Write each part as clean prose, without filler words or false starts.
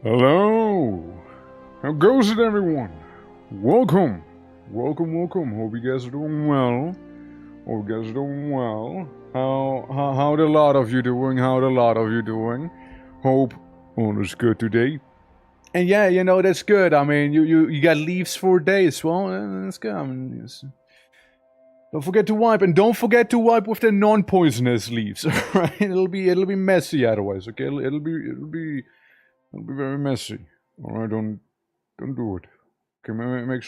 Hello! How goes it, everyone? Welcome! Welcome. Hope you guys are doing well. How the lot of you doing? Hope all is good today. And yeah, you know, that's good. I mean, you got leaves for days. Well, that's good. I mean, yes. Don't forget to wipe, and don't forget to wipe with the non-poisonous leaves. Alright? It'll be messy otherwise, okay? It'll be very messy. Alright, don't do it. Okay,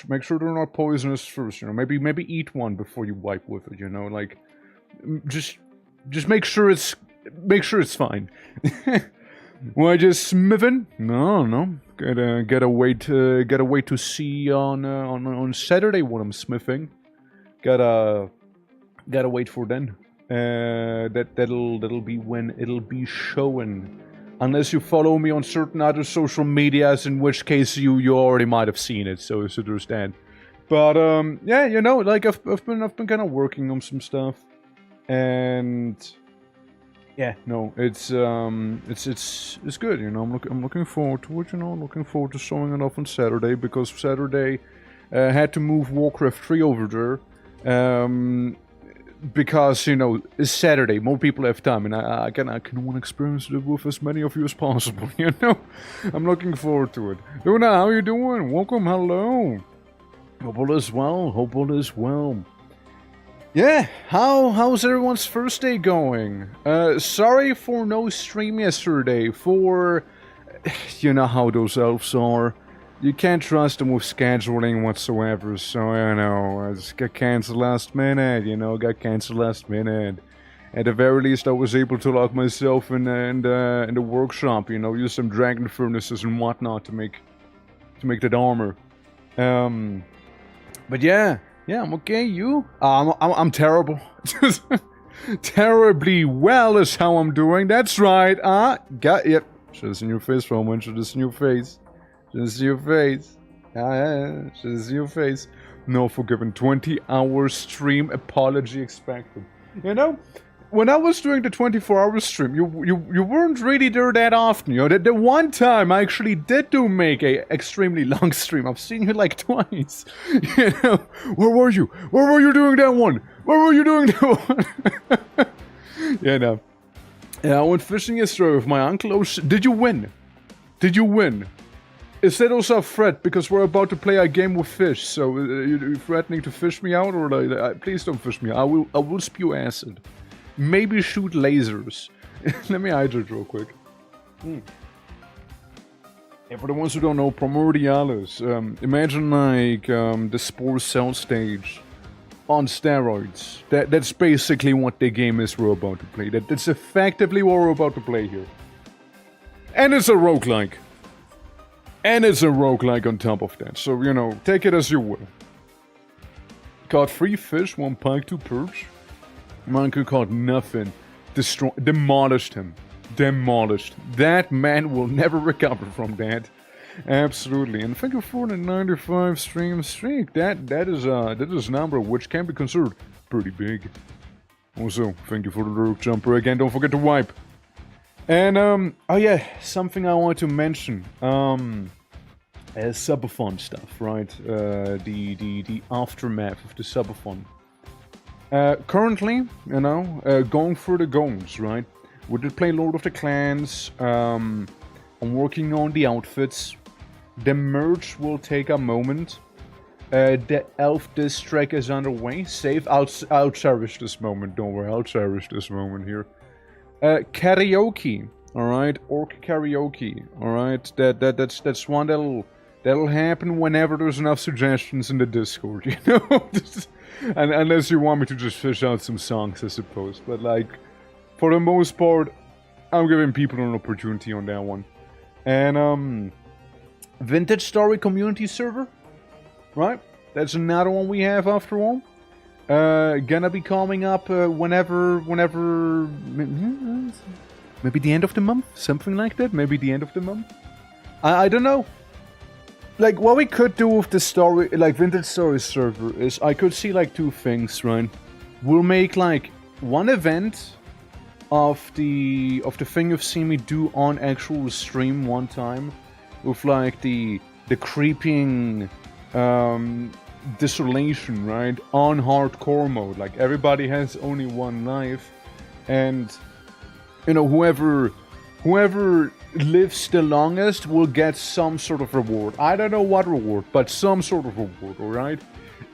make sure they're not poisonous first, you know. Maybe eat one before you wipe with it, you know, like just make sure it's fine. Why just smithing? No. Gotta wait to see on Saturday what I'm smithing. Gotta wait for then. That'll be when it'll be showing. Unless you follow me on certain other social medias, in which case you already might have seen it, so there's that. But yeah, you know, like I've been kind of working on some stuff, and yeah, no, it's good, you know. I'm looking forward to it, you know. I'm looking forward to showing it off on Saturday, because Saturday had to move Warcraft 3 over there. Because, you know, it's Saturday, more people have time, and I can want to experience it with as many of you as possible, you know? I'm looking forward to it. Luna, how you doing? Welcome, hello. Hope all is well. Yeah, how's everyone's first day going? Sorry for no stream yesterday, you know how those elves are. You can't trust them with scheduling whatsoever, so I know, I just got cancelled last minute, you know, At the very least, I was able to lock myself in the workshop, you know, use some dragon furnaces and whatnot to make that armor. But yeah, I'm okay, you? I'm terrible. Terribly well is how I'm doing, that's right, yep, should have seen your face, Roman, should have seen your face. Just your face. Yeah, just your face. No forgiven. 20-hour stream apology expected. You know, when I was doing the 24-hour stream, you weren't really there that often. You know, the one time I actually did make a extremely long stream. I've seen you like twice. You know, where were you? Where were you doing that one? Yeah, no. Yeah, I went fishing yesterday with my uncle. Oh, did you win? Is that also a threat? Because we're about to play a game with fish. So you're threatening to fish me out, or please don't fish me out. I will spew acid. Maybe shoot lasers. Let me hydrate real quick. And for the ones who don't know, Primordialis. Imagine like the Spore Cell stage on steroids. That's basically what the game is we're about to play. That's effectively what we're about to play here. And it's a roguelike. On top of that, so, you know, take it as you will. Caught 3 fish, 1 pike, 2 perch. My uncle caught nothing. Demolished him. That man will never recover from that. Absolutely. And thank you for the 95 stream streak. That is a number which can be considered pretty big. Also, thank you for the rogue jumper again. Don't forget to wipe. And, oh yeah, something I want to mention, subathon stuff, right, the aftermath of the subathon. Currently, you know, going through the goals, right, we did play Lord of the Clans, I'm working on the outfits, the merch will take a moment, the elf district is underway, I'll cherish this moment, don't worry, I'll cherish this moment here. Karaoke, alright, orc karaoke, alright, that's one that'll happen whenever there's enough suggestions in the Discord, you know, And unless you want me to just fish out some songs, I suppose. But like, for the most part, I'm giving people an opportunity on that one. And Vintage Story Community Server, right? That's another one we have after all. Gonna be coming up whenever, maybe the end of the month, something like that. Maybe the end of the month. I don't know. Like, what we could do with the story, like Vintage Story server, is I could see like two things, right? We'll make like one event of the thing you've seen me do on actual stream one time, with like the creeping desolation, right? On hardcore mode, like everybody has only one life, and you know, whoever lives the longest will get some sort of reward. I don't know what reward, but some sort of reward, alright?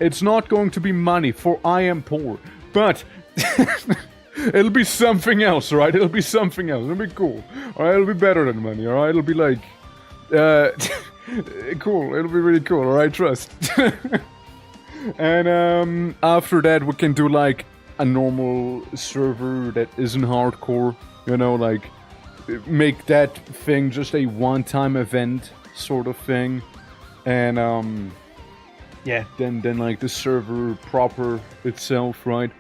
It's not going to be money, for I am poor, but it'll be something else, right? It'll be something else. It'll be cool. Alright, it'll be better than money, alright? It'll be like, cool. It'll be really cool, alright? Trust. And after that, we can do like a normal server that isn't hardcore, you know, like make that thing just a one-time event sort of thing. And yeah, then like the server proper itself, right?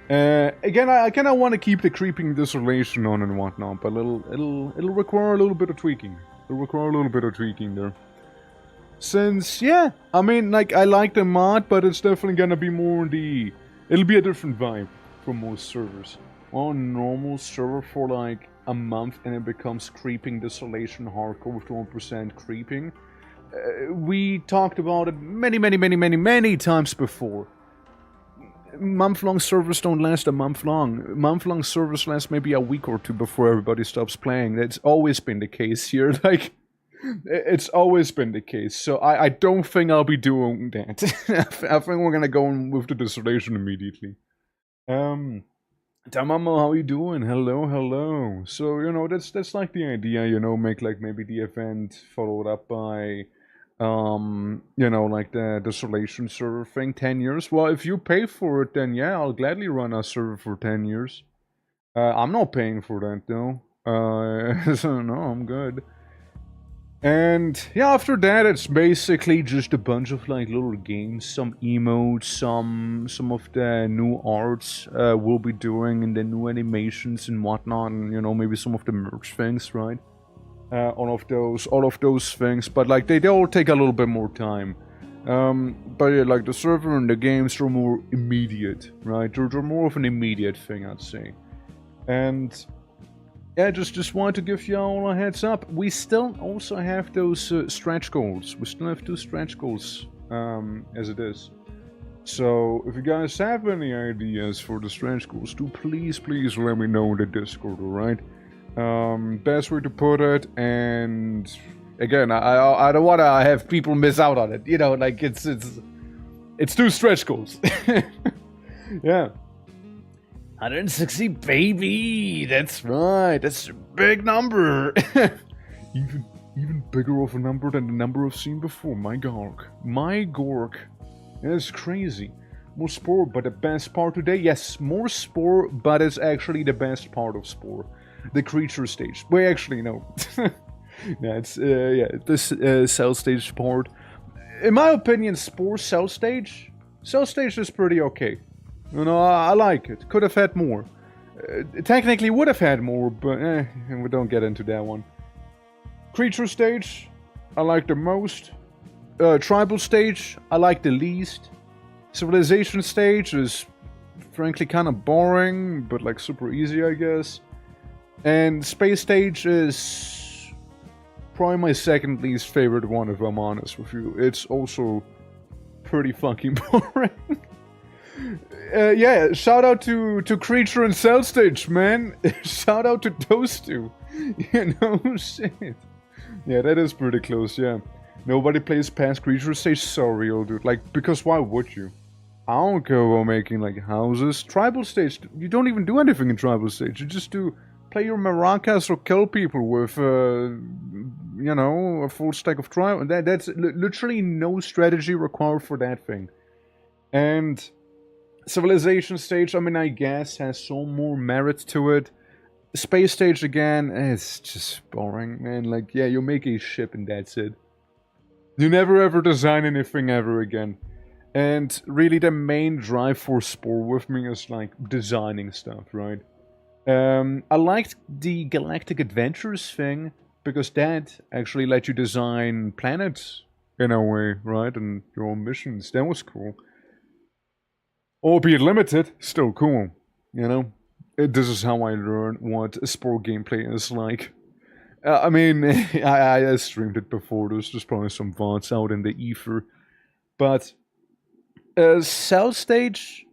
Again, I kind of want to keep the creeping desolation on and whatnot, but it'll require a little bit of tweaking. It'll require a little bit of tweaking there. Since, yeah, I mean, like, I like the mod, but it's definitely gonna be more the... It'll be a different vibe from most servers. On normal server for like a month and it becomes creeping desolation hardcore with 1% creeping. We talked about it many times before. Month-long servers don't last a month long. Month-long servers last maybe a week or two before everybody stops playing. That's always been the case here. Like, it's always been the case. So I don't think I'll be doing that. I think we're gonna go in with the desolation immediately. Tamamo, how you doing? Hello. So, you know, that's like the idea, you know, make like maybe the event followed up by you know, like the desolation server thing, 10 years. Well, if you pay for it, then yeah, I'll gladly run a server for 10 years. I'm not paying for that though. So no, I'm good. And yeah, after that, it's basically just a bunch of like little games, some emotes, some of the new arts we'll be doing, and the new animations and whatnot, and you know, maybe some of the merch things, right? All of those things, but like they all take a little bit more time. But yeah, like the server and the games are more immediate, right? They're more of an immediate thing, I'd say. And yeah, just wanted to give you all a heads up. We still also have those stretch goals. We still have 2 stretch goals as it is. So if you guys have any ideas for the stretch goals, do please let me know in the Discord, alright? Best way to put it, and again, I don't want to have people miss out on it. You know, like it's 2 stretch goals. Yeah. 160, baby! That's right, that's a big number! even bigger of a number than the number I've seen before, my gork. That's crazy. More Spore, but the best part today? Yes, more Spore, but it's actually the best part of Spore. The creature stage. Wait, actually, no. That's, yeah, this cell stage part. In my opinion, Spore cell stage is pretty okay. You know, I like it. Could have had more. Technically would have had more, but we don't get into that one. Creature stage, I like the most. Tribal stage, I like the least. Civilization stage is frankly kind of boring, but like super easy, I guess. And space stage is probably my second least favorite one, if I'm honest with you. It's also pretty fucking boring. Yeah, shout out to Creature and Cell Stage, man. Shout out to those two. You know, shit. Yeah, that is pretty close, yeah. Nobody plays past Creature Stage? Sorry, old dude. Like, because why would you? I don't care about making, like, houses. Tribal Stage, you don't even do anything in Tribal Stage. You just play your maracas or kill people with, you know, a full stack of tribal. That's literally no strategy required for that thing. And Civilization stage, I mean, I guess, has some more merit to it. Space stage, again, it's just boring, man. Like, yeah, you make a ship and that's it. You never ever design anything ever again. And really the main drive for Spore with me is, like, designing stuff, right? I liked the Galactic Adventures thing, because that actually let you design planets in a way, right? And your own missions. That was cool. Albeit limited, still cool, you know? This is how I learned what Spore gameplay is like. I mean, I streamed it before, there's just probably some VODs out in the ether. But, cell stage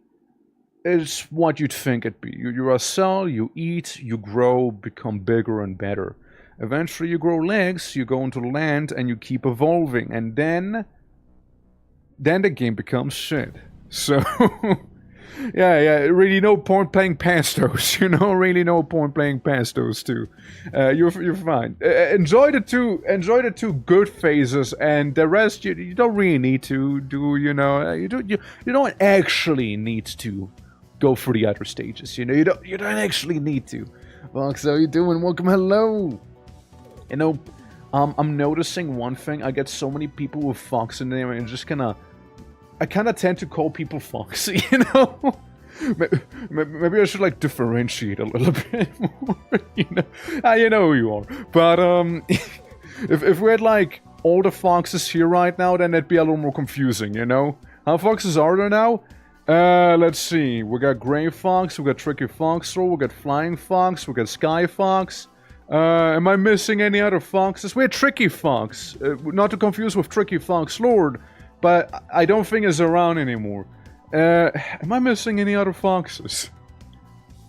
is what you'd think it'd be. You're a cell, you eat, you grow, become bigger and better. Eventually you grow legs, you go into land, and you keep evolving. And then the game becomes shit. So, yeah, really no point playing past those, you know, really no point playing past those two. You're fine. Enjoy the two good phases, and the rest you don't really need to do, you know, you don't actually need to go for the other stages, you know, you don't actually need to. Fox, how you doing? Welcome, hello. You know, I'm noticing one thing. I get so many people with Fox in there, and just I kind of tend to call people Fox, you know? Maybe I should, like, differentiate a little bit more, you know? You know who you are. But, if we had, like, all the Foxes here right now, then it'd be a little more confusing, you know? How Foxes are there now? Let's see. We got Gray Fox, we got Tricky Fox, we got Flying Fox, we got Sky Fox. Am I missing any other Foxes? We had Tricky Fox. Not to confuse with Tricky Fox Lord, but I don't think it's around anymore. Am I missing any other Foxes?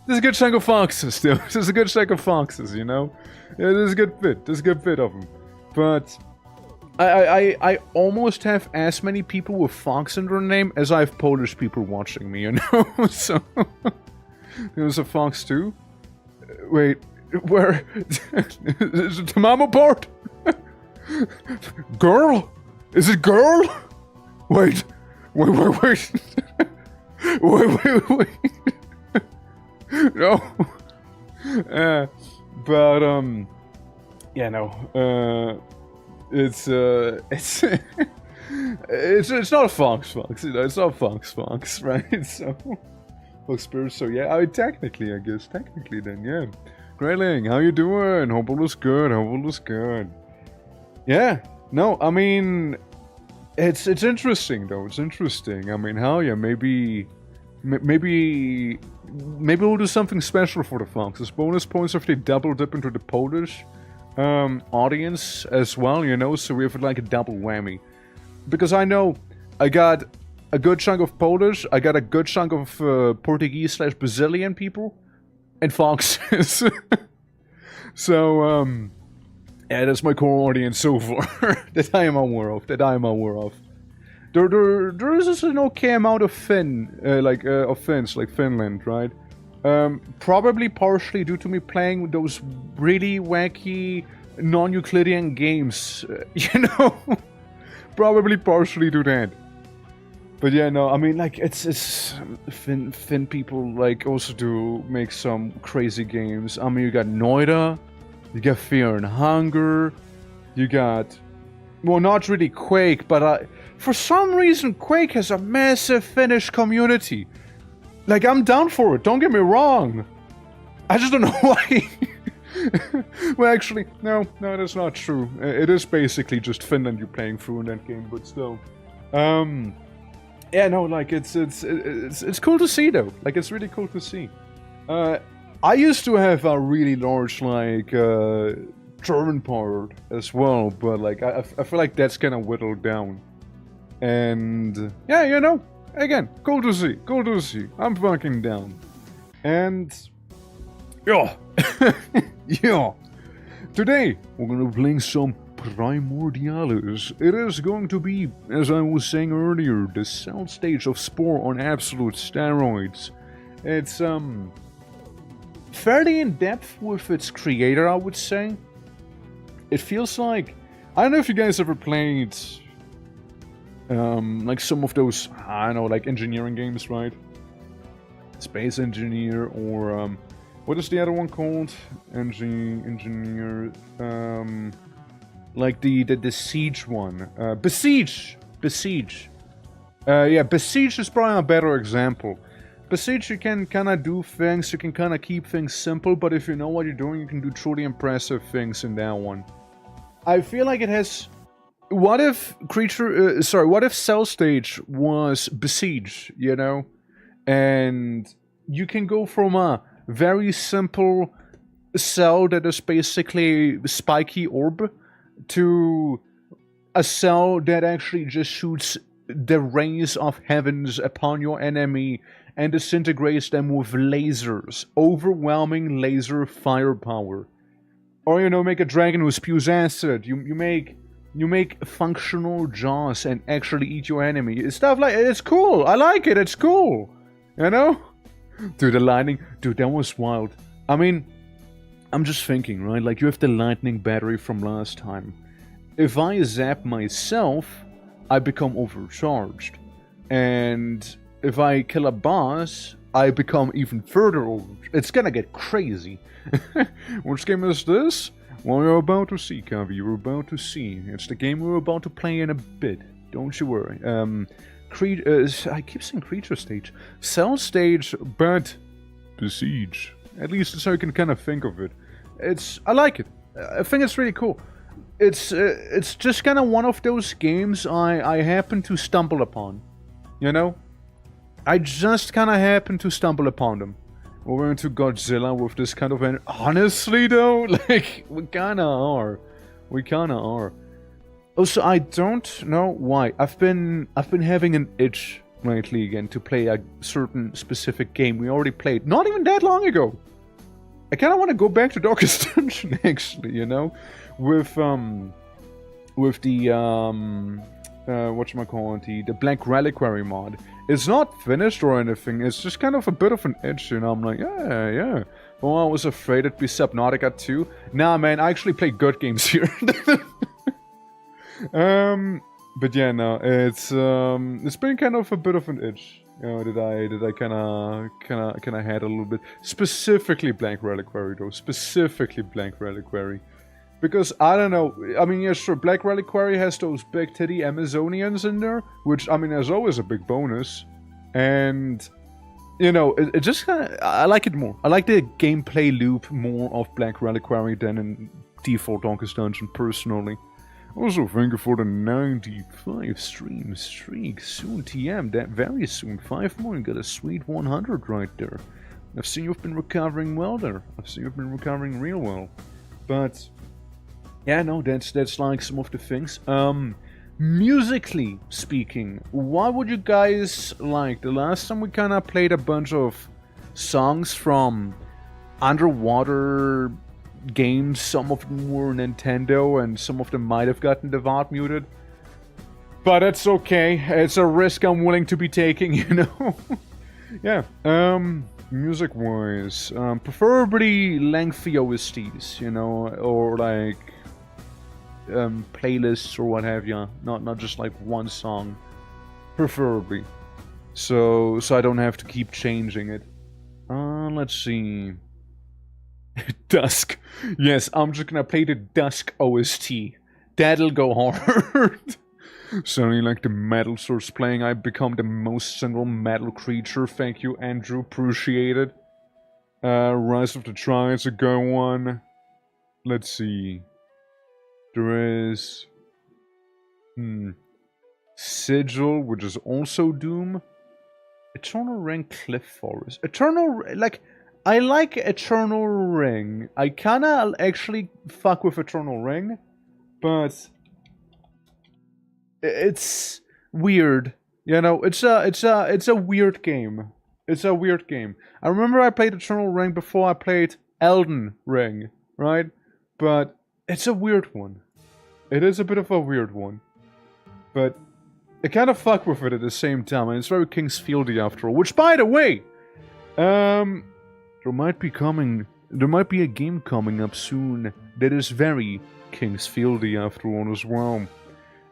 This is a good chunk of Foxes, still. This is a good chunk of Foxes, you know? Yeah, this is a good fit. This is a good fit of them. But I almost have as many people with Fox in their name as I have Polish people watching me, you know? So, there's a Fox too? Wait, where? Is it the mama part? Girl? Is it girl? Wait. Wait. Wait. No. Yeah, no. It's not a Fox, you know, it's not Fox, right? So, Fox Spirit, so yeah, I mean, technically then, yeah. Grayling, how you doing? Hope all is good, Yeah, no, I mean, it's interesting, though, it's interesting. I mean, hell yeah, maybe we'll do something special for the Foxes. Bonus points if they double dip into the Polish audience as well, you know, so we have like a double whammy. Because I know I got a good chunk of Polish, I got a good chunk of Portuguese/Brazilian people, and Foxes. So, yeah, that's my core audience so far, that I am aware of. There is an okay amount of Finns, like Finland, right? Probably partially due to me playing those really wacky non-Euclidean games, you know? Probably partially to that. But yeah, no, I mean, like, it's Finn people, like, also do make some crazy games. I mean, you got Noida, you got Fear and Hunger, you got, well, not really Quake, but for some reason, Quake has a massive Finnish community. Like, I'm down for it, don't get me wrong. I just don't know why. Well, actually, no, that's not true. It is basically just Finland you're playing through in that game, but still. Yeah, no, like, it's cool to see, though. Like, it's really cool to see. I used to have a really large, like, German part as well, but, like, I feel like that's kind of whittled down. And, yeah, you know, again, cool to see. I'm fucking down. And, yeah. Yeah. Today, we're gonna be playing some Primordialis. It is going to be, as I was saying earlier, the cell stage of Spore on absolute steroids. It's, fairly in-depth with its creator, I would say. It feels like, I don't know if you guys ever played, like some of those, I don't know, like engineering games, right? Space Engineer, or what is the other one called? Engineer, like the Siege one. Besiege! Besiege. Yeah, Besiege is probably a better example. Besiege, you can kind of do things, you can kind of keep things simple, but if you know what you're doing, you can do truly impressive things in that one. I feel like it has... What if what if Cell Stage was Besiege, you know? And you can go from a very simple cell that is basically a spiky orb to a cell that actually just shoots the rays of heavens upon your enemy and disintegrates them with lasers. Overwhelming laser firepower. Or, you know, make a dragon who spews acid. You make functional jaws and actually eat your enemy. Stuff like it's cool. I like it. It's cool. You know? Dude, the lightning. Dude, that was wild. I mean, I'm just thinking, right? Like, you have the lightning battery from last time. If I zap myself, I become overcharged. And if I kill a boss, I become even further overcharged. It's gonna get crazy. Which game is this? Well, you're about to see, Kavi. You're about to see. It's the game we're about to play in a bit. Don't you worry. I keep saying Creature Stage. Cell Stage, but Besiege. At least that's how you can kind of think of it. I like it. I think it's really cool. It's just kind of one of those games I happen to stumble upon. You know? I just kind of happen to stumble upon them. We're into Godzilla with this kind of honestly though, like, we kinda are. We kinda are. Also, I don't know why. I've been having an itch lately again to play a certain specific game we already played not even that long ago. I kinda wanna go back to Darkest Dungeon actually, you know? With the whatchamacallit, the Black Reliquary mod. It's not finished or anything, it's just kind of a bit of an itch, you know, I'm like, yeah. Well, I was afraid it'd be Subnautica 2. Nah, man, I actually play good games here. But yeah, no, it's been kind of a bit of an itch. You know, that I kinda had a little bit. Specifically Black Reliquary, though. Specifically Black Reliquary. Because, I don't know, I mean, yeah, sure, Black Reliquary has those big titty Amazonians in there, which, I mean, there's always a big bonus. And, you know, it just kinda, I like it more. I like the gameplay loop more of Black Reliquary than in default Darkest Dungeon, personally. Also, thank you for the 95 stream streak. Soon TM, that very soon. 5 more, you got a sweet 100 right there. I've seen you've been recovering well there. I've seen you've been recovering real well. But... yeah, no, that's like some of the things. Musically speaking, what would you guys like? The last time we kind of played a bunch of songs from underwater games. Some of them were Nintendo, and some of them might have gotten the VOD muted. But it's okay. It's a risk I'm willing to be taking, you know? Yeah, music-wise, preferably lengthy OSTs, you know, or like... playlists or what have you, not just like one song, preferably, so I don't have to keep changing it. Let's see. Dusk. Yes, I'm just gonna play the Dusk OST. That'll go hard. Suddenly, like the metal starts playing, I become the most central metal creature. Thank you, Andrew. Appreciate it. Rise of the Triads, a good one. Let's see. There is... Sigil, which is also Doom. Eternal Ring, Cliff Forest. Like, I like Eternal Ring. I kinda actually fuck with Eternal Ring, but... it's weird. You know, it's a weird game. It's a weird game. I remember I played Eternal Ring before I played Elden Ring, right? But it's a weird one. It is a bit of a weird one. But I kind of fuck with it at the same time, and it's very King's Fieldy after all. Which, by the way, there might be a game coming up soon that is very King's Fieldy after all as well.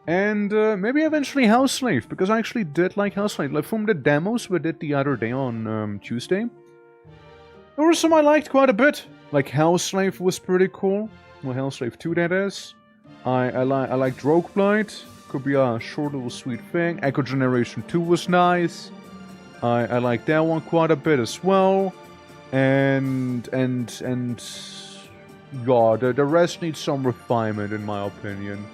And maybe eventually House Slave, because I actually did like House Slave. Like from the demos we did the other day on Tuesday, there were some I liked quite a bit. Like House Slave was pretty cool. Well, House Slave 2 that is. I like Drogeblight. Could be a short little sweet thing. Echo Generation 2 was nice. I like that one quite a bit as well. And yeah, the rest needs some refinement in my opinion.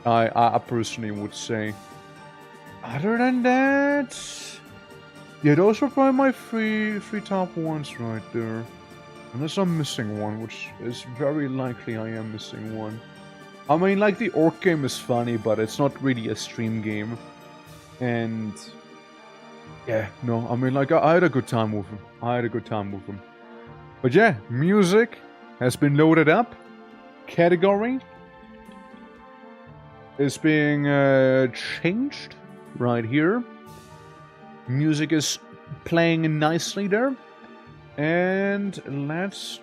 I personally would say. Other than that, yeah, those were probably my three top ones right there. Unless I'm missing one, which is very likely I am missing one. I mean, like, the Orc game is funny, but it's not really a stream game. And yeah, no, I mean, like, I had a good time with him. But yeah, music has been loaded up. Category is being changed right here. Music is playing nicely there. And let's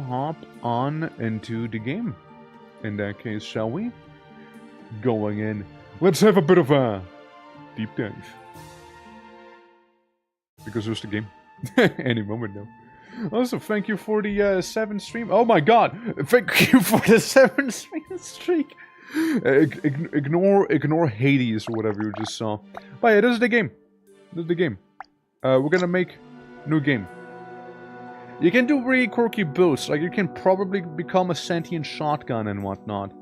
hop on into the game. In that case, shall we? Going in. Let's have a bit of a deep dive. Because there's the game. Any moment now. Also, thank you for the 7 stream. Oh my god! Thank you for the 7 stream streak. Ignore Hades or whatever you just saw. But yeah, this is the game. We're gonna make new game. You can do really quirky builds, like you can probably become a sentient shotgun and whatnot.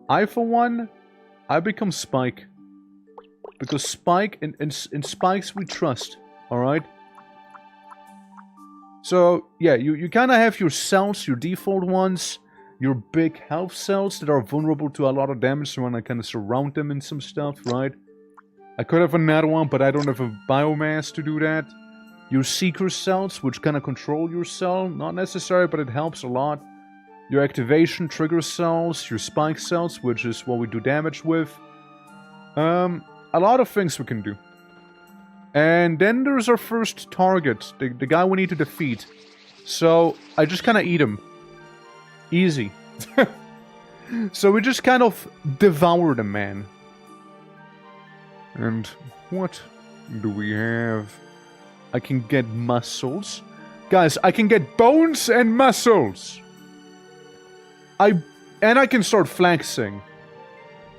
I, for one, I become Spike. Because Spike, in Spikes we trust, alright? So, yeah, you kind of have your cells, your default ones, your big health cells that are vulnerable to a lot of damage, so when I kind of surround them in some stuff, right? I could have another one, but I don't have a biomass to do that. Your seeker cells, which kind of control your cell. Not necessary, but it helps a lot. Your activation trigger cells, your spike cells, which is what we do damage with. A lot of things we can do. And then there's our first target, the guy we need to defeat. So, I just kind of eat him. Easy. So we just kind of devour the man. And what do we have? I can get muscles. Guys, I can get bones and muscles. And I can start flexing.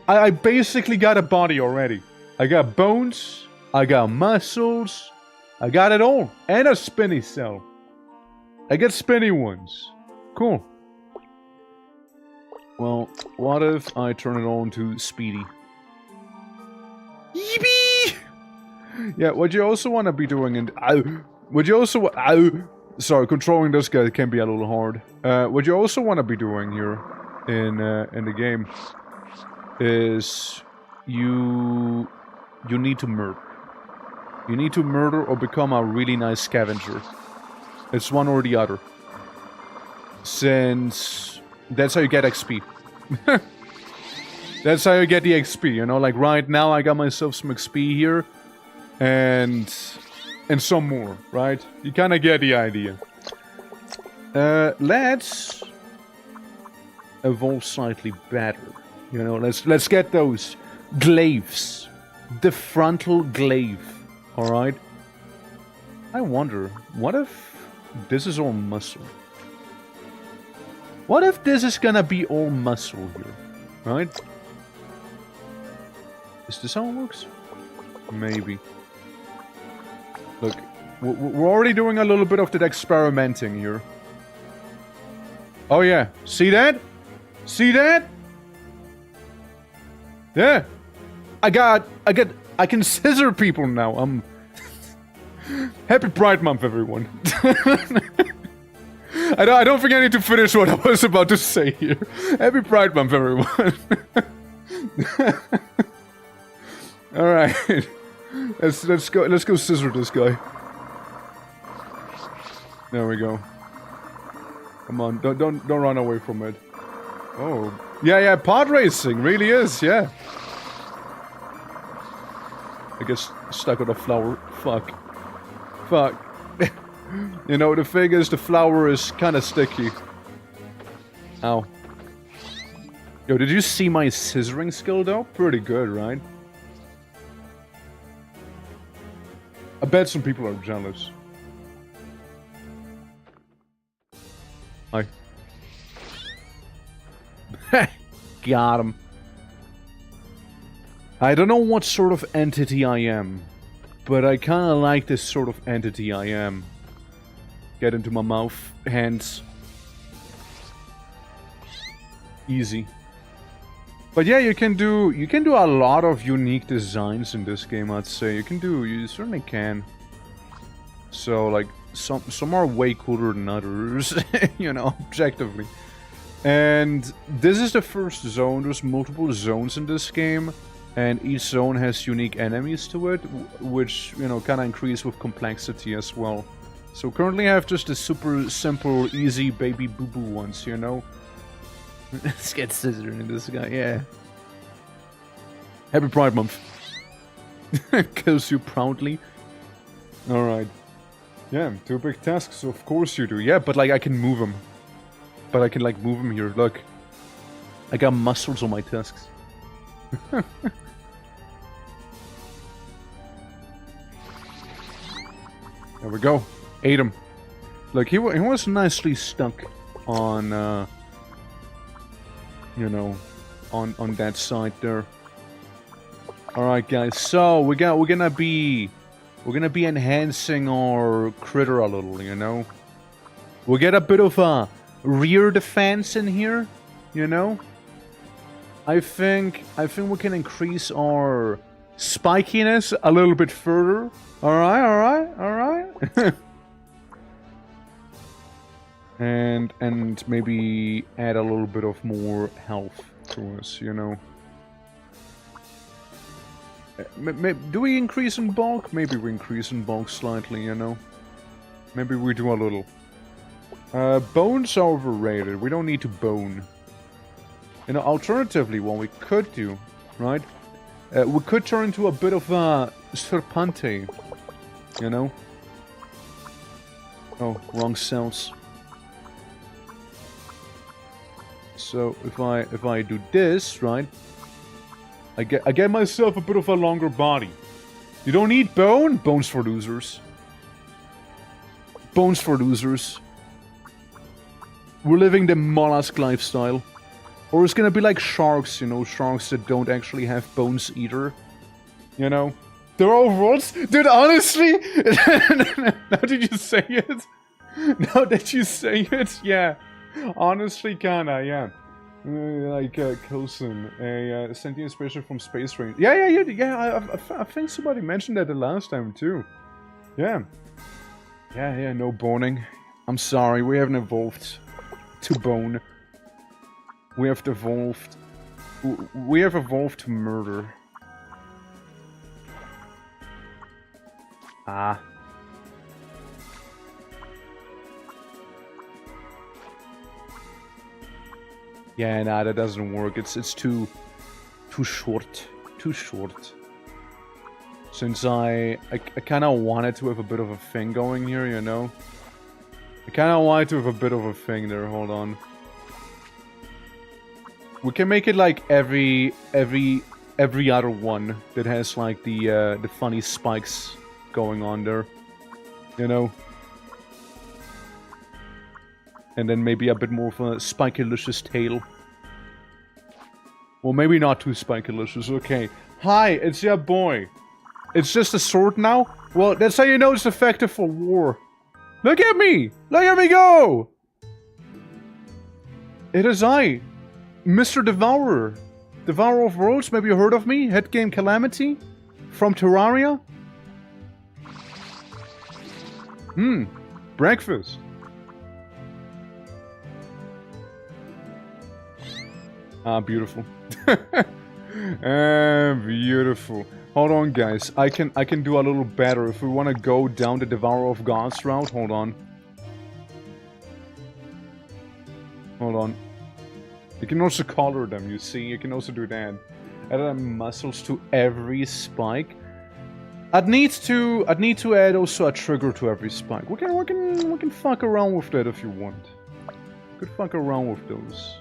I basically got a body already. I got bones, I got muscles, I got it all. And a spinny cell. I get spinny ones. Cool. Well, what if I turn it on to Speedy? Yippee! Yeah, what you also want to be doing, and what you also sorry, controlling this guy can be a little hard. What you also want to be doing here in the game is you need to murder. You need to murder or become a really nice scavenger. It's one or the other. Since that's how you get XP. That's how you get the XP, you know, like right now I got myself some XP here. And some more, right? You kind of get the idea. Let's evolve slightly better. You know, let's get those glaives. The frontal glaive. Alright? I wonder, what if this is all muscle? What if this is gonna be all muscle here? Right? Is this how it works? Maybe. Look, we're already doing a little bit of that experimenting here. Oh yeah, see that? See that? Yeah. I can scissor people now. Happy Pride Month, everyone. I don't think I need to finish what I was about to say here. Happy Pride Month, everyone. All right. Let's go scissor this guy. There we go. Come on, don't run away from it. Oh. Yeah, pod racing really is, yeah. I guess stuck on the flower. Fuck. You know, the thing is, the flower is kind of sticky. Ow. Yo, did you see my scissoring skill though? Pretty good, right? I bet some people are jealous. Hi. Got him. I don't know what sort of entity I am, but I kinda like this sort of entity I am. Get into my mouth, hands. Easy. But yeah, you can do a lot of unique designs in this game, I'd say. You certainly can. So like some are way cooler than others, you know, objectively. And this is the first zone. There's multiple zones in this game, and each zone has unique enemies to it, which, you know, kind of increase with complexity as well. So currently I have just the super simple, easy baby boo-boo ones, you know? Let's get scissored in this guy, yeah. Happy Pride Month. Kills you proudly. Alright. Yeah, 2 big tasks, of course you do. Yeah, but like I can move them. But I can like move them here, look. I got muscles on my tusks. There we go. Ate him. Look, he was nicely stuck on, you know, on that side there. All right, guys. So we're gonna be enhancing our critter a little, you know. We'll get a bit of a rear defense in here, you know. I think we can increase our spikiness a little bit further. All right. and maybe add a little bit of more health to us, you know. Do we increase in bulk? Maybe we increase in bulk slightly, you know. Maybe we do a little. Bones are overrated. We don't need to bone. You know, alternatively, what we could do, right? We could turn into a bit of a serpente, you know. Oh, wrong cells. So if I do this, right? I get myself a bit of a longer body. You don't need bone? Bones for losers. Bones for losers. We're living the mollusk lifestyle. Or it's gonna be like sharks, you know, sharks that don't actually have bones either. You know? They're all worlds? Dude, honestly? Now did you say it? Now that you say it? Yeah. Honestly, kinda, yeah. Like, Coulson, a sentient spaceship from Space Range. Yeah, I think somebody mentioned that the last time, too. Yeah. Yeah, no boning. I'm sorry, we haven't evolved to bone. We have evolved... We have evolved to murder. Ah. Yeah, nah, that doesn't work. It's too short. Too short. Since I kind of wanted to have a bit of a thing going here, you know? I kind of wanted to have a bit of a thing there. Hold on. We can make it like every other one that has like the funny spikes going on there, you know. And then maybe a bit more of a spikylicious tail. Well, maybe not too spikylicious. Okay. Hi, it's your boy. It's just a sword now? Well, that's how you know it's effective for war. Look at me! Look at me go! It is I, Mr. Devourer. Devourer of Worlds, maybe you heard of me? Head game Calamity? From Terraria? Breakfast. Ah, beautiful. Beautiful. Hold on, guys. I can do a little better. If we want to go down the Devourer of Gods route, hold on. Hold on. You can also color them, you see? You can also do that. Add muscles to every spike. I'd need to add also a trigger to every spike. We can fuck around with that if you want. We could fuck around with those.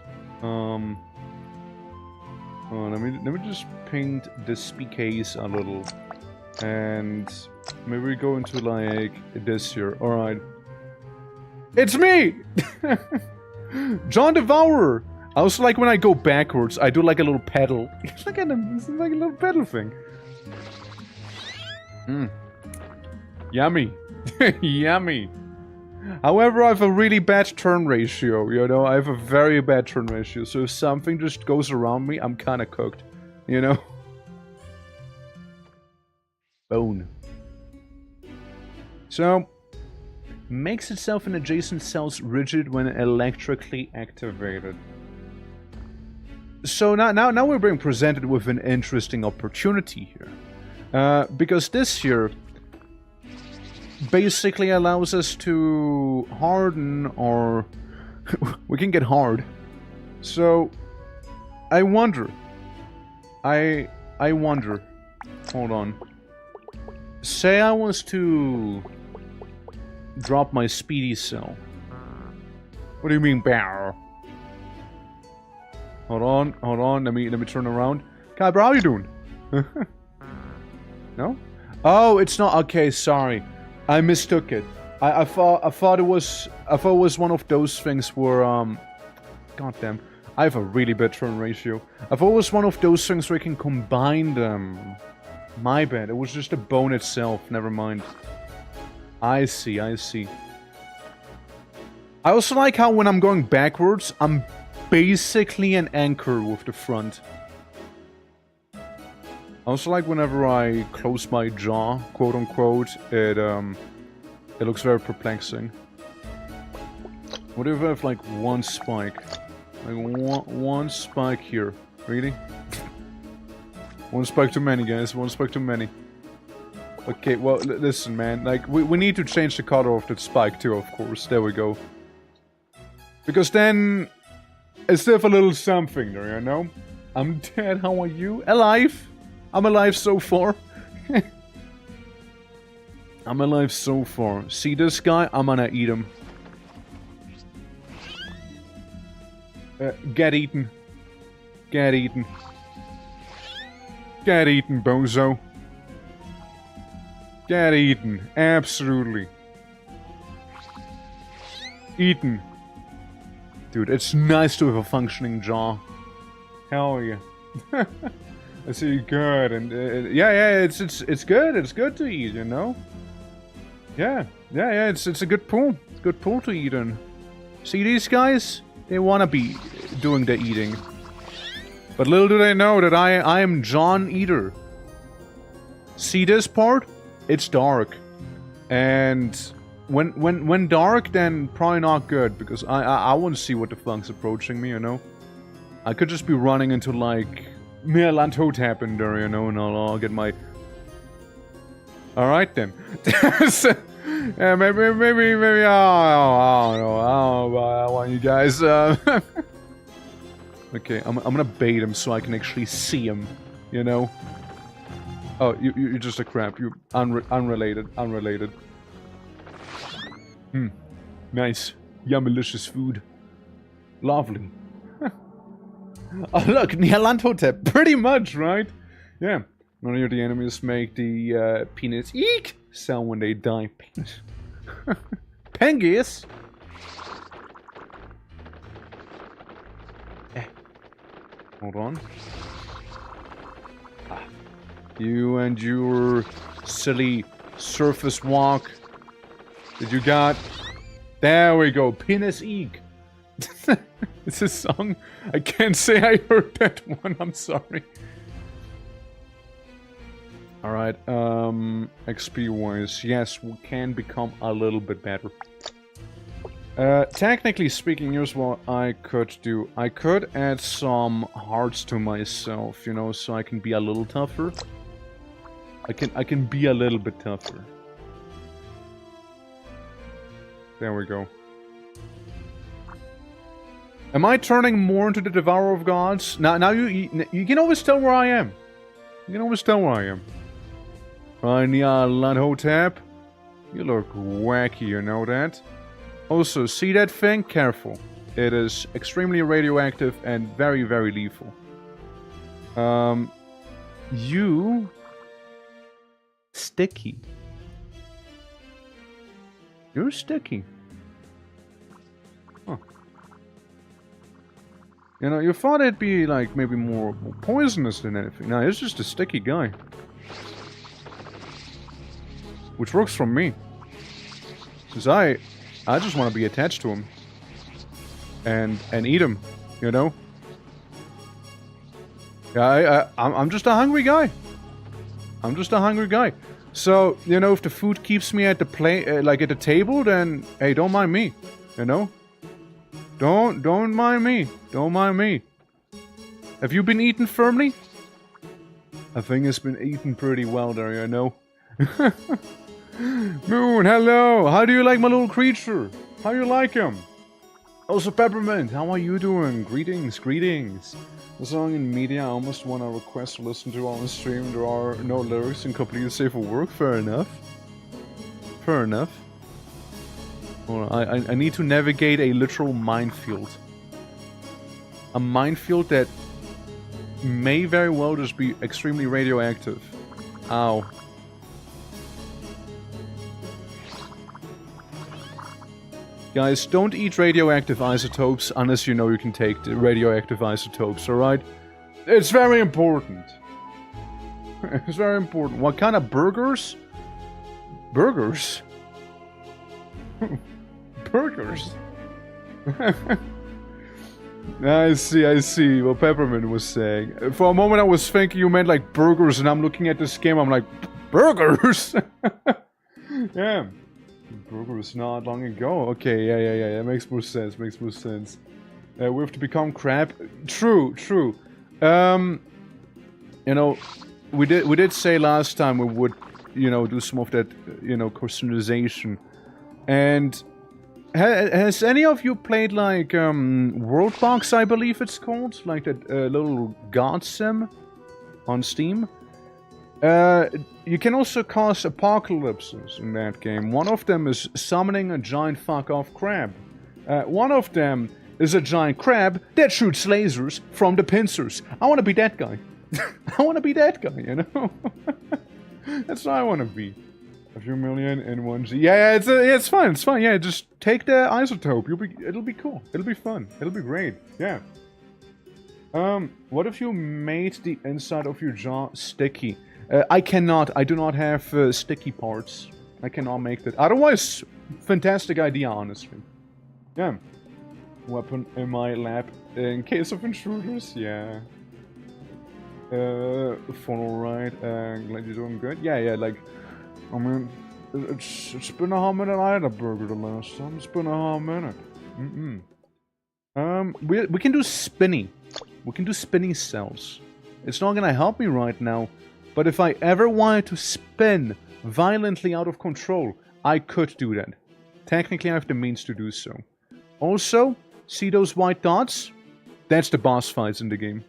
Oh, let me just paint this case a little. And maybe we go into like this here. Alright. It's me! John Devourer! I also like when I go backwards, I do like a little pedal. It's like a little pedal thing. Yummy. Yummy. However, I have a really bad turn ratio, you know? I have a very bad turn ratio, so if something just goes around me, I'm kinda cooked. You know? Bone. So, makes itself in adjacent cells rigid when electrically activated. So now we're being presented with an interesting opportunity here. Because this here basically allows us to harden or we can get hard. So I wonder. I wonder. Hold on. Say I was to drop my speedy cell. What do you mean, bear? Hold on, let me turn around. Kai, bro, how you doing? No? Oh, it's not. Okay, sorry. I mistook it. I thought it was one of those things where goddamn, I have a really bad turn ratio. I thought it was one of those things where you can combine them. My bad. It was just the bone itself. Never mind. I see. I also like how when I'm going backwards, I'm basically an anchor with the front. I also like whenever I close my jaw, quote unquote, it looks very perplexing. What if I have like one spike? Like one spike here. Really? One spike too many, guys. One spike too many. Okay, well, listen, man. Like, we need to change the color of that spike too, of course. There we go. Because then I still have a little something there, you know? I'm dead, how are you? Alive! I'm alive so far. I'm alive so far. See this guy? I'm gonna eat him. Get eaten. Get eaten. Get eaten, bozo. Get eaten. Absolutely. Eaten. Dude, it's nice to have a functioning jaw. Hell yeah. I see good, and yeah, it's good. It's good to eat, you know. Yeah, it's a good pool. It's a good pool to eat in. See these guys? They wanna be doing the eating, but little do they know that I am John Eater. See this part? It's dark, and when dark, then probably not good, because I won't see what the fuck's approaching me, you know? I could just be running into, like, Meerlandhotep in there, you know, and I'll get my... Alright then. Yeah, maybe, I don't know, I want you guys, Okay, I'm gonna bait him so I can actually see him, you know? Oh, you're just a crab. You unrelated. Nice. Yummalicious food. Lovely. Oh look, Nyarlathotep. Pretty much, right? Yeah. None of the enemies make the penis eek sound when they die. Penis. Pengis. Hold on. You and your silly surface walk that you got. There we go. Penis eek. It's a song. I can't say I heard that one. I'm sorry. Alright, XP wise, yes, we can become a little bit better. Technically speaking, here's what I could do. I could add some hearts to myself, you know, so I can be a little tougher. I can be a little bit tougher. There we go. Am I turning more into the Devourer of Gods? Now you can always tell where I am. You can always tell where I am. Nyarlathotep, you look wacky, you know that? Also, see that thing? Careful. It is extremely radioactive and very, very lethal. You... Sticky. You're sticky. Huh. You know, you thought it'd be, like, maybe more poisonous than anything. No, it's just a sticky guy. Which works for me. Because I just want to be attached to him. And eat him, you know? Yeah, I'm just a hungry guy. I'm just a hungry guy. So, you know, if the food keeps me at the like at the table, then hey, don't mind me, you know? Don't mind me. Don't mind me. Have you been eaten firmly? I think it's been eaten pretty well there, you know? Moon, hello! How do you like my little creature? How you like him? Also, Peppermint, how are you doing? Greetings, greetings. The song in media I almost want to request to listen to on the stream. There are no lyrics and completely safe for work. Fair enough. Fair enough. Well, I need to navigate a literal minefield. A minefield that may very well just be extremely radioactive. Ow. Guys, don't eat radioactive isotopes unless you know you can take the radioactive isotopes, alright? It's very important. It's very important. What kind of burgers? Burgers? Burgers? I see what Peppermint was saying. For a moment I was thinking you meant like burgers, and I'm looking at this game, I'm like, burgers? Yeah. Burgers not long ago. Okay, yeah. That makes more sense. We have to become crab. True. You know, we did say last time we would, you know, do some of that, you know, customization. And has any of you played like Worldbox, I believe it's called, like that little god sim on Steam? You can also cause apocalypses in that game. One of them is summoning a giant fuck-off crab. One of them is a giant crab that shoots lasers from the pincers. I want to be that guy. I want to be that guy, you know? That's what I want to be. A few million in 1G. Yeah, it's fine, yeah, just take the isotope. It'll be cool. It'll be fun. It'll be great. Yeah. What if you made the inside of your jaw sticky? I do not have sticky parts. I cannot make that. Otherwise, fantastic idea, honestly. Yeah. Weapon in my lab in case of intruders, yeah. Funnel right, glad you're doing good. Yeah, like, I mean, it's been a hot minute. I had a burger the last time. It's been a hot minute. We can do spinny. We can do spinning cells. It's not gonna help me right now. But if I ever wanted to spin violently out of control, I could do that. Technically, I have the means to do so. Also, see those white dots? That's the boss fights in the game.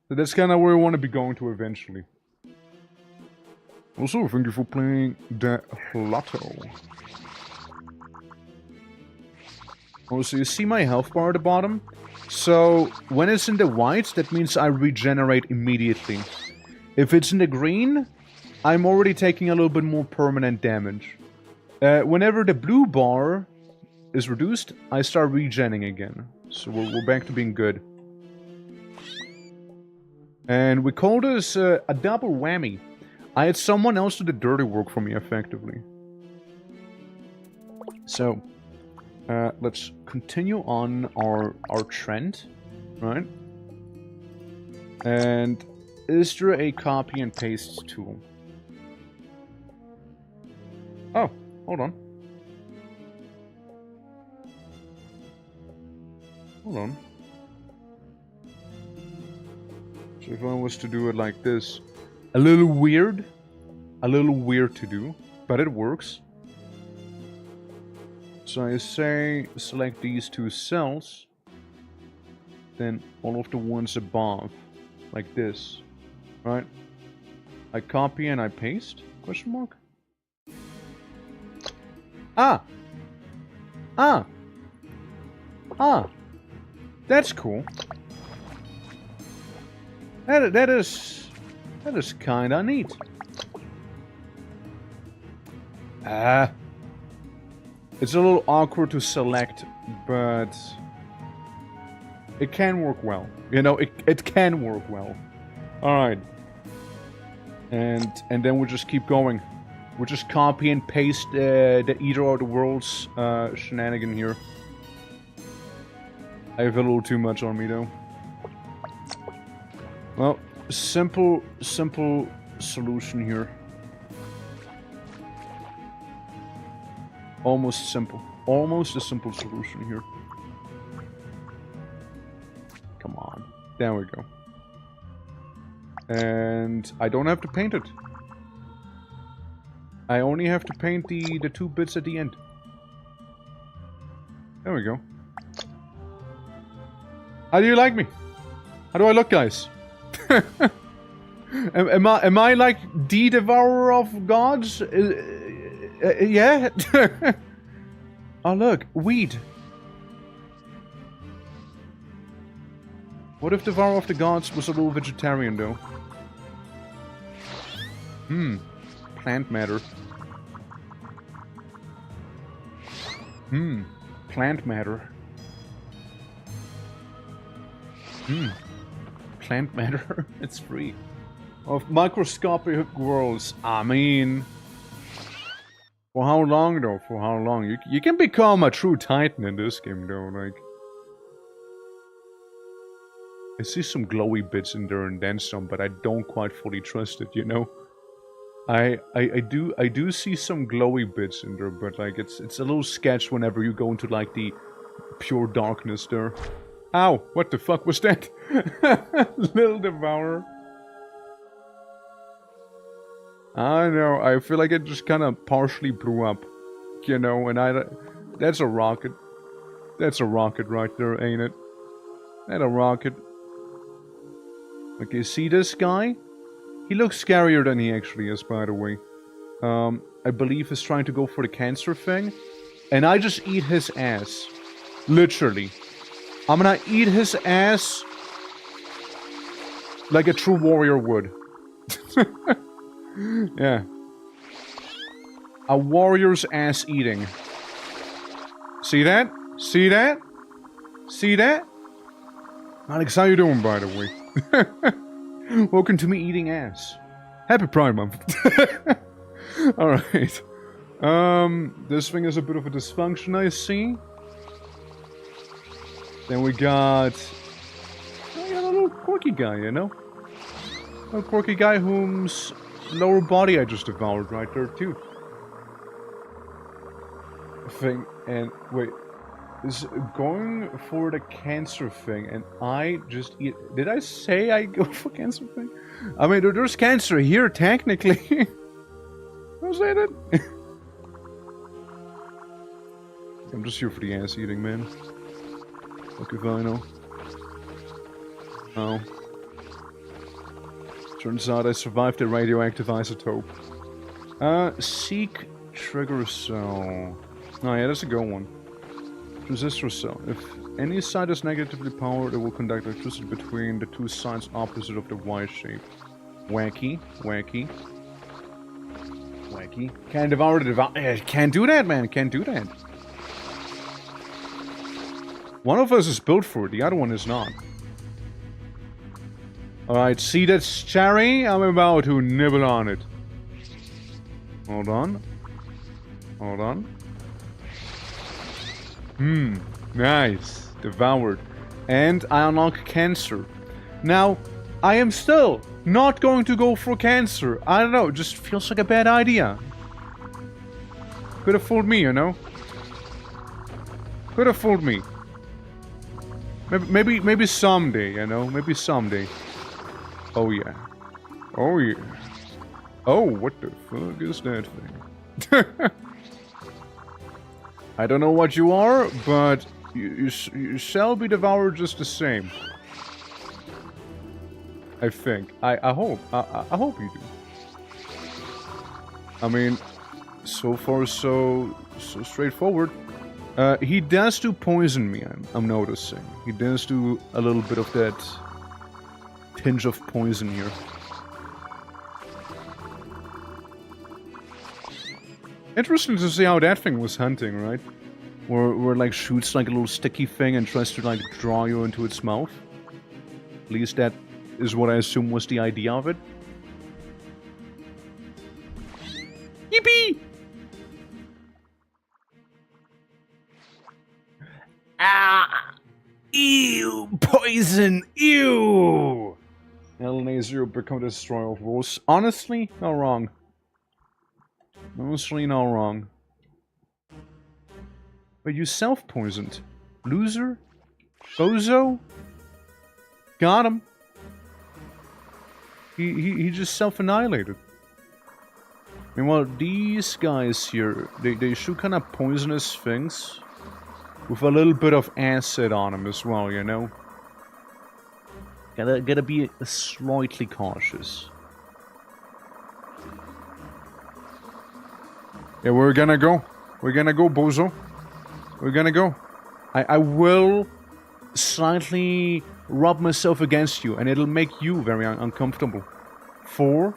So that's kind of where I want to be going to eventually. Also, thank you for playing the Lotto. Also, you see my health bar at the bottom? So, when it's in the white, that means I regenerate immediately. If it's in the green, I'm already taking a little bit more permanent damage. Whenever the blue bar is reduced, I start regenning again. So we're back to being good. And we call this a double whammy. I had someone else do the dirty work for me, effectively. So, let's continue on our trend, right? And is there a copy and paste tool? Oh, hold on. Hold on. So if I was to do it like this, a little weird to do, but it works. So I say select these two cells, then all of the ones above, like this. Right? I copy and I paste? Question mark? Ah! That's cool. That is kinda neat. It's a little awkward to select, but it can work well. You know, it can work well. Alright. And then we'll just keep going. We'll just copy and paste the Eater of the Worlds shenanigan here. I have a little too much on me though. Well, simple solution here. Almost simple. Almost a simple solution here. Come on. There we go. And I don't have to paint it. I only have to paint the 2 bits at the end. There we go. How do you like me? How do I look, guys? am I like the devourer of gods? Yeah? Oh look, weed. What if Devourer of the Gods was a little vegetarian though? Plant matter. Plant matter. Plant matter? It's free. Of microscopic worlds. I mean... For how long though? For how long? You can become a true titan in this game though, like... I see some glowy bits in there and then some, but I don't quite fully trust it, you know? I do see some glowy bits in there, but like it's a little sketch whenever you go into like the pure darkness there. Ow! What the fuck was that? Little devourer. I know, I feel like it just kind of partially blew up, you know, and that's a rocket. That's a rocket right there, ain't it? That's a rocket. Okay, see this guy? He looks scarier than he actually is, by the way. I believe he's trying to go for the cancer thing. And I just eat his ass. Literally. I'm gonna eat his ass like a true warrior would. Yeah. A warrior's ass eating. See that? See that? See that? Alex, how you doing, by the way? Welcome to me eating ass. Happy Pride Month. Alright. This thing is a bit of a dysfunction, I see. Then we got a little quirky guy, you know? A quirky guy whom's lower body I just devoured right there, too. Thing, and wait. Is going for the cancer thing, and I just eat... Did I say I go for cancer thing? I mean, there's cancer here, technically. Don't say that. I'm just here for the ass eating, man. Okay, fine, no. Oh. Turns out I survived a radioactive isotope. Seek trigger cell. Oh yeah, that's a good one. Transistor cell. If any side is negatively powered, it will conduct electricity between the 2 sides opposite of the Y shape. Wacky. Wacky. Wacky. Can't devour the devour. Can't do that, man. Can't do that. One of us is built for it, the other one is not. Alright, see that cherry? I'm about to nibble on it. Hold on. Hold on. Nice. Devoured. And I unlock cancer. Now, I am still not going to go for cancer. I don't know, it just feels like a bad idea. Could have fooled me, you know? Could have fooled me. Maybe someday, you know? Maybe someday. Oh yeah. Oh yeah. Oh, what the fuck is that thing? I don't know what you are, but you shall be devoured just the same. I think. I hope. I hope you do. I mean, so far so straightforward. He does do poison me, I'm noticing. He does do a little bit of that tinge of poison here. Interesting to see how that thing was hunting, right? Where it, like, shoots, like, a little sticky thing and tries to, like, draw you into its mouth. At least that is what I assume was the idea of it. Yippee! Ah! Ew! Poison! Ew! LNA0 become the destroyer of worlds. Honestly, not wrong. Honestly, not wrong. But you self-poisoned. Loser? Bozo? Got him. He just self-annihilated. Meanwhile, these guys here, they shoot kind of poisonous things. With a little bit of acid on them as well, you know? Gotta be slightly cautious. Yeah, we're gonna go. We're gonna go, bozo. We're gonna go. I will slightly rub myself against you, and it'll make you very uncomfortable. 4.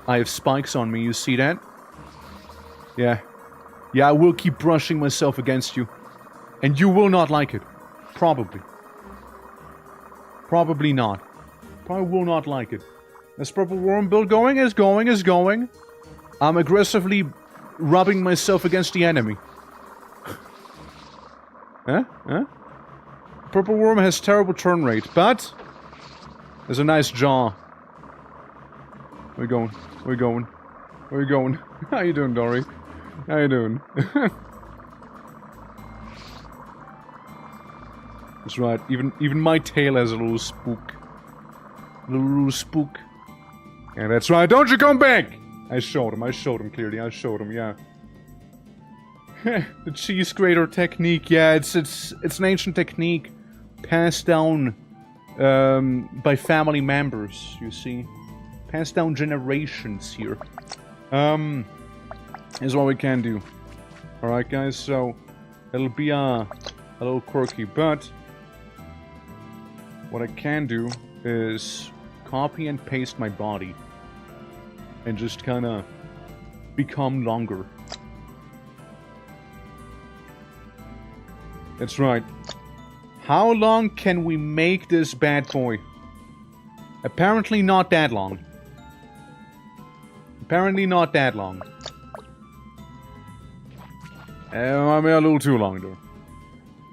I have spikes on me, you see that? Yeah. Yeah, I will keep brushing myself against you. And you will not like it. Probably. Probably not. Probably will not like it. Is Purple Worm build going? Is going. I'm aggressively rubbing myself against the enemy. Huh? Purple Worm has terrible turn rate, but there's a nice jaw. We're going. How you doing, Dory? How you doing? That's right. Even my tail has a little spook. Little spook. Yeah, that's right. Don't you come back! I showed him clearly. Yeah. The cheese grater technique. Yeah, it's an ancient technique passed down by family members, you see. Passed down generations here. Is what we can do. Alright, guys, so it'll be a little quirky, but what I can do is copy and paste my body and just kind of become longer. That's right. How long can we make this bad boy? Apparently not that long. Apparently not that long. I mean, a little too long, though.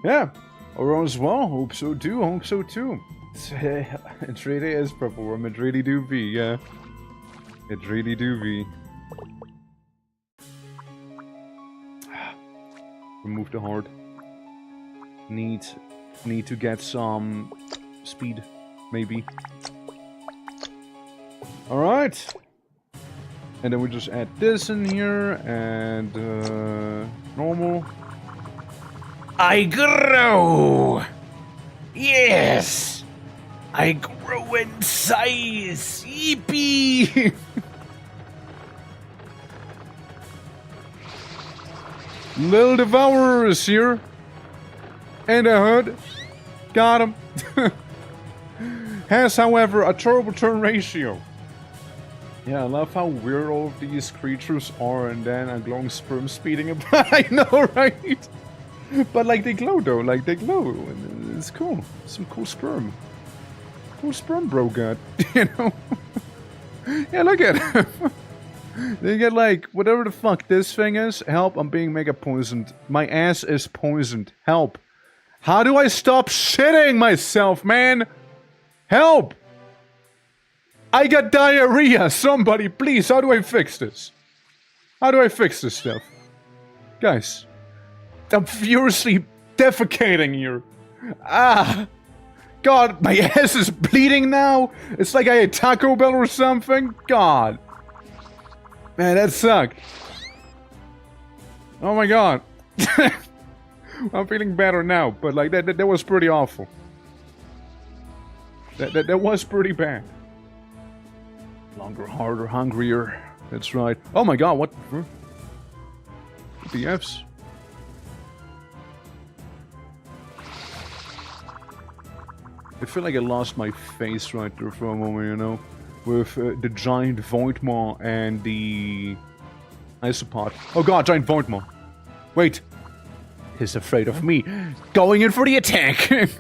Yeah. Or as well. Hope so, too. It really is Purple Worm. It really do be, yeah. It really do be. Remove the heart. Need to get some speed, maybe. Alright. And then we just add this in here, and normal. I grow! Yes! I grow in size! Yippee! Little Devourers here. And a hood. Got him. Has, however, a terrible turn ratio. Yeah, I love how weird all of these creatures are, and then a glowing sperm speeding up. I know, right? But, like, they glow, though. Like, they glow. It's cool. Some cool sperm. Cool sperm bro got, you know? Yeah, look at him. They get, like, whatever the fuck this thing is. Help, I'm being mega poisoned. My ass is poisoned. Help. How do I stop shitting myself, man? Help! I got diarrhea! Somebody, please, how do I fix this? How do I fix this stuff? Guys, I'm furiously defecating here. Ah! God, my ass is bleeding now? It's like I ate Taco Bell or something? God. Man, that sucked. Oh my god. I'm feeling better now, but like, that was pretty awful. That was pretty bad. Longer, harder, hungrier. That's right. Oh my god, what the F's? I feel like I lost my face right there for a moment, you know? With the giant void maw and the isopod. Oh god, giant void maw. Wait. He's afraid of me. Going in for the attack.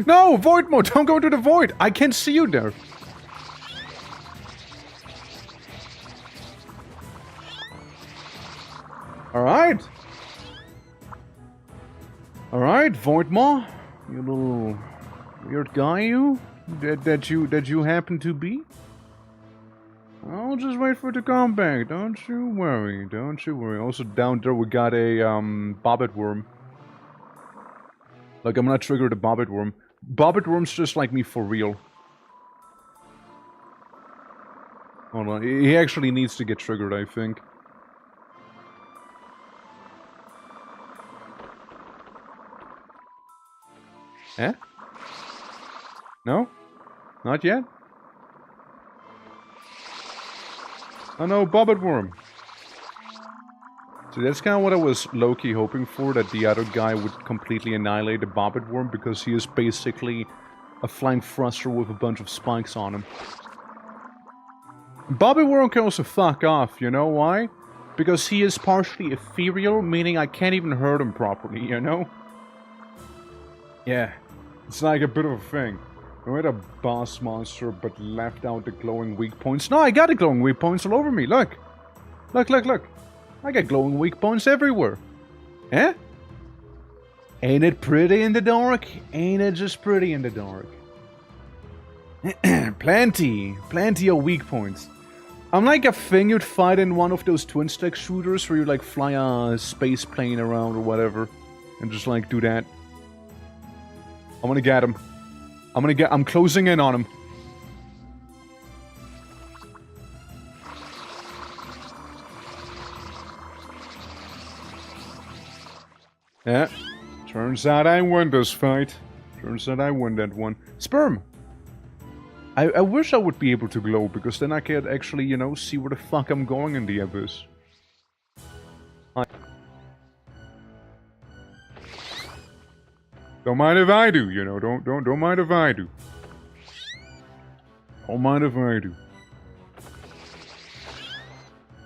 No, void maw, don't go into the void. I can't see you there. Alright. Alright, void maw. You little weird guy, you? That you happen to be? I'll just wait for it to come back. Don't you worry. Don't you worry. Also down there we got a bobbit worm. Like I'm gonna trigger the bobbit worm. Bobbit worm's just like me for real. Hold on. He actually needs to get triggered, I think. Eh? No? Not yet? Oh no, bobbit worm. So that's kind of what I was low-key hoping for, that the other guy would completely annihilate the bobbit worm, because he is basically a flying thruster with a bunch of spikes on him. Bobbit worm can also fuck off, you know why? Because he is partially ethereal, meaning I can't even hurt him properly, you know? Yeah, it's like a bit of a thing. I made a boss monster, but left out the glowing weak points. No, I got the glowing weak points all over me, look! Look, look, look! I got glowing weak points everywhere! Eh? Ain't it pretty in the dark? Ain't it just pretty in the dark? Plenty of weak points. I'm like a thing you'd fight in one of those twin-stick shooters where you like fly a space plane around or whatever. And just like do that. I'm gonna get him. I'm closing in on him. Yeah. Turns out I won this fight. Turns out I won that one. Sperm! I wish I would be able to glow, because then I could actually, you know, see where the fuck I'm going in the abyss. Don't mind if I do, you know, don't mind if I do. Don't mind if I do.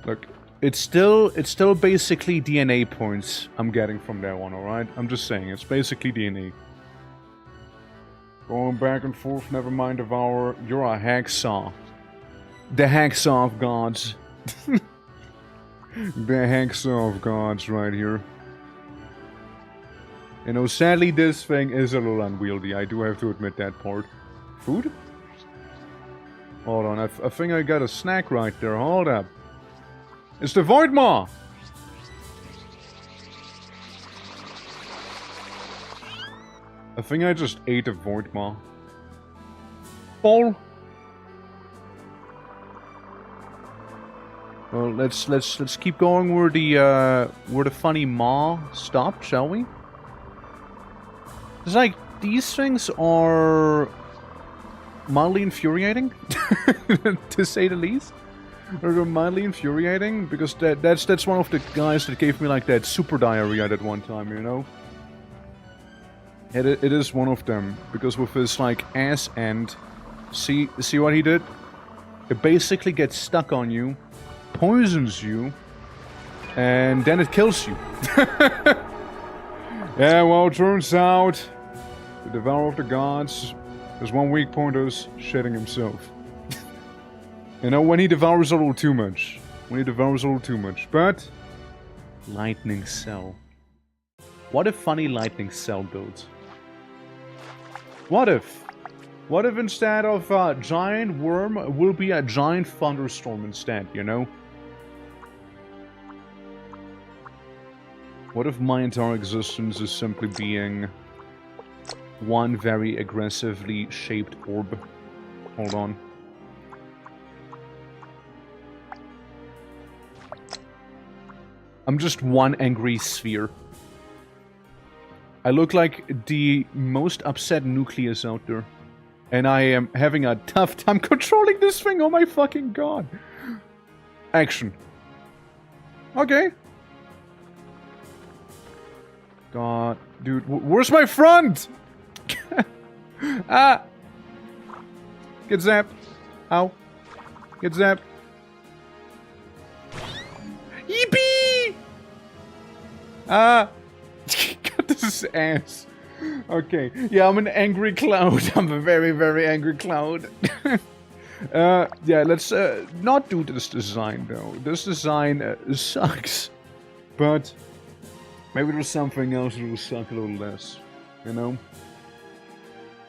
Look, it's still basically DNA points I'm getting from that one, alright? I'm just saying, it's basically DNA. Going back and forth, never mind Devour. You're a hacksaw. The hacksaw of gods. The hacksaw of gods right here. You know, sadly this thing is a little unwieldy, I do have to admit that part. Food? Hold on, I think I got a snack right there, hold up. It's the Void Maw! I think I just ate a Void Maw. Ball! Well, let's keep going where the funny maw stopped, shall we? It's like, these things are mildly infuriating, to say the least. They're mildly infuriating, because that's one of the guys that gave me like that super diarrhea at one time, you know? It is one of them, because with his like ass end, see what he did? It basically gets stuck on you, poisons you, and then it kills you. Yeah, well, it turns out the Devourer of the Gods, his one weak point is shitting himself. You know, when he devours a little too much. When he devours a little too much. But lightning cell. What a funny lightning cell build. What if? What if instead of a giant worm will be a giant thunderstorm instead, you know? What if my entire existence is simply being one very aggressively shaped orb? Hold on. I'm just one angry sphere. I look like the most upset nucleus out there. And I am having a tough time controlling this thing, oh my fucking god. Action. Okay. God, dude, where's my front? Ah! Get zapped. Ow. Get zapped. Yippee! Ah! Got this ass. Okay. Yeah, I'm an angry cloud. I'm a very, very angry cloud. Yeah, let's not do this design, though. This design sucks. But maybe there's something else that will suck a little less. You know?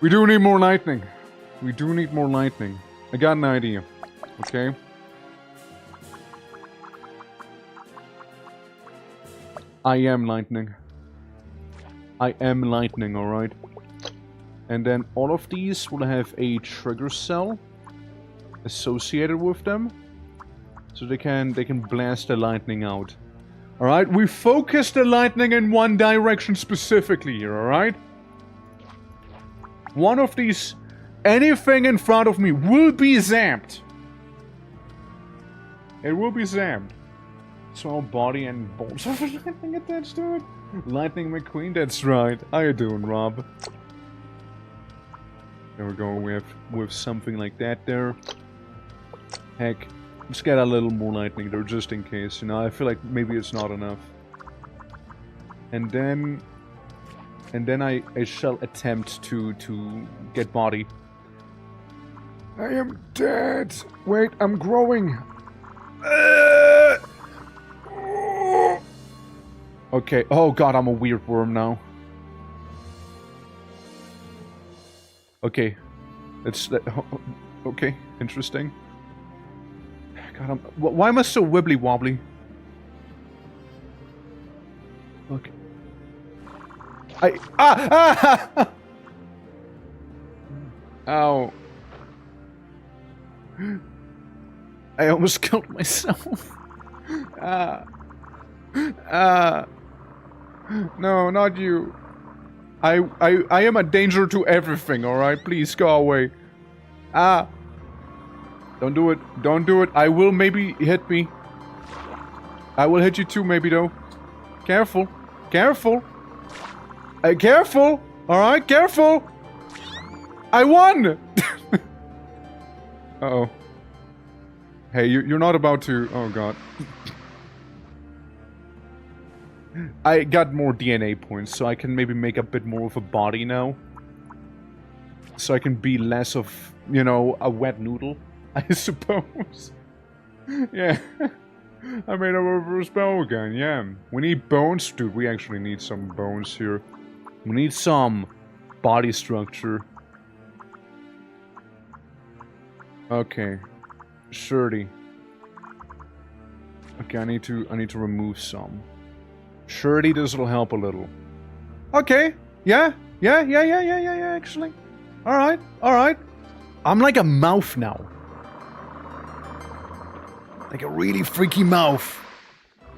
We do need more lightning. We do need more lightning. I got an idea. Okay? I am lightning. I am lightning, alright? And then all of these will have a trigger cell associated with them. So they can blast the lightning out. Alright? We focus the lightning in one direction specifically here, alright? One of these, anything in front of me will be zapped. It will be zapped. Small body and bolts of lightning attached to it. Lightning McQueen, that's right. How you doing, Rob? There we go, we have something like that there. Heck, let's get a little more lightning there just in case, you know, I feel like maybe it's not enough. And then I shall attempt to get body. I am dead! Wait, I'm growing! Okay, oh god, I'm a weird worm now. Okay. Okay, interesting. God, why am I so wibbly wobbly? Okay. Ah! Ow. I almost killed myself. No, not you. I am a danger to everything, alright? Please go away. Ah. Don't do it. Don't do it. I will maybe hit me. I will hit you too, maybe, though. Careful. Careful. Careful. Alright, careful. I won! Uh-oh. Hey, you're not about to... Oh, God. I got more DNA points, so I can maybe make a bit more of a body now. So I can be less of, you know, a wet noodle, I suppose. Yeah. I made a reverse bow gun, yeah. We need bones, dude. We actually need some bones here. We need some body structure. Okay. Shirty. Okay, I need to remove some. Surely this will help a little. Okay. Yeah, actually. Alright, alright. I'm like a mouth now. Like a really freaky mouth.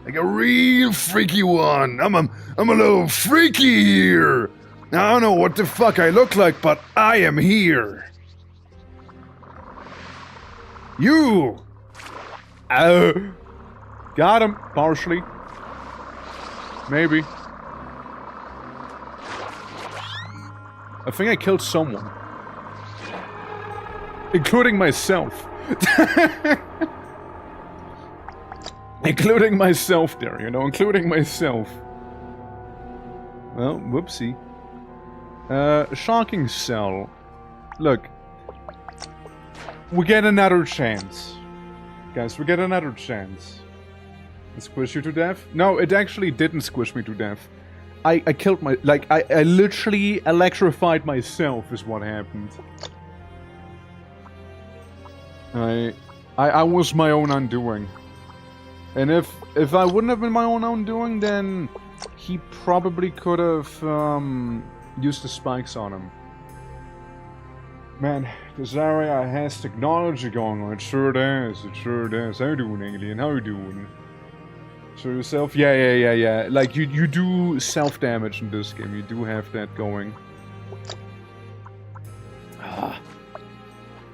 Like a real freaky one. I'm a little freaky here. I don't know what the fuck I look like, but I am here. You! Got him, partially. Maybe. I think I killed someone. Including myself. Including myself there, you know, including myself. Well, whoopsie. Shocking cell. Look. We get another chance. Guys, we get another chance. Squish you to death? No, it actually didn't squish me to death. I killed my... Like, I literally electrified myself is what happened. I was my own undoing. And if I wouldn't have been my own undoing, then he probably could have used the spikes on him. Man, this area has technology going on. It sure does. It sure does. How you doing, alien? How you doing? Show yourself? Yeah. Like, you do self-damage in this game. You do have that going.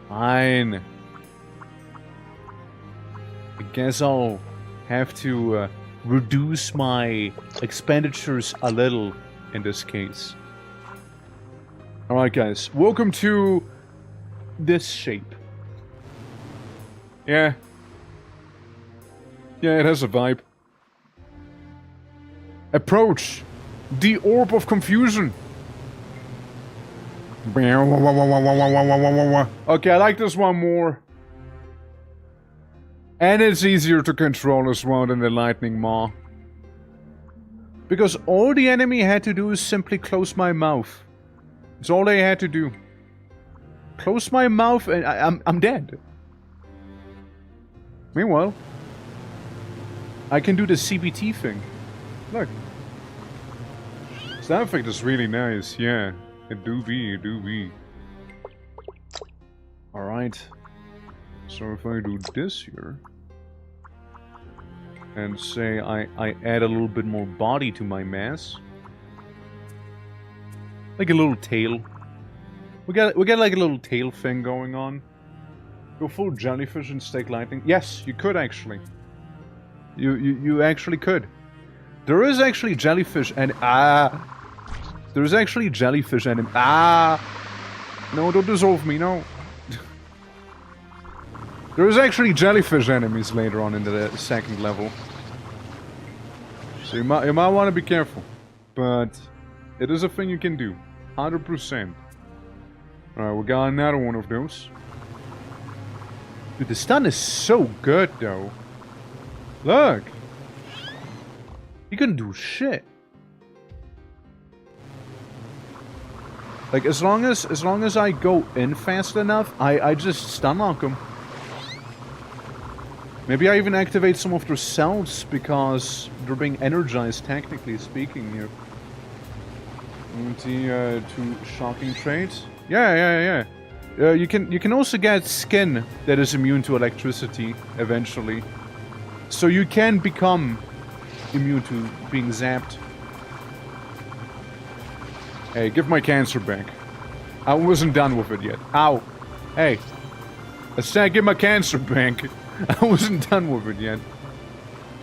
Fine. I guess I'll have to reduce my expenditures a little in this case. Alright guys, welcome to this shape. Yeah. Yeah, it has a vibe. Approach the orb of confusion. Okay, I like this one more. And it's easier to control as well than the lightning maw. Because all the enemy had to do is simply close my mouth. That's all they had to do. Close my mouth and I'm dead. Meanwhile, I can do the CBT thing. Look. That effect is really nice, yeah. It do be. Alright. So if I do this here... and say I add a little bit more body to my mass. Like a little tail. We got like a little tail thing going on. Go full jellyfish and stake lightning. Yes, you could actually. You actually could. There is actually jellyfish and there's actually jellyfish and no, don't dissolve me, no. There is actually jellyfish enemies later on in the second level. So you might want to be careful. But it is a thing you can do. 100%. Alright, we got another one of those. Dude, the stun is so good though. Look! He couldn't do shit. Like as long as I go in fast enough, I just stun lock him. Maybe I even activate some of their cells because they're being energized, technically speaking here. The two shocking traits. Yeah. You can also get skin that is immune to electricity eventually, so you can become immune to being zapped. Hey, give my cancer back. I wasn't done with it yet. Ow! Hey, I said give my cancer back. I wasn't done with it yet.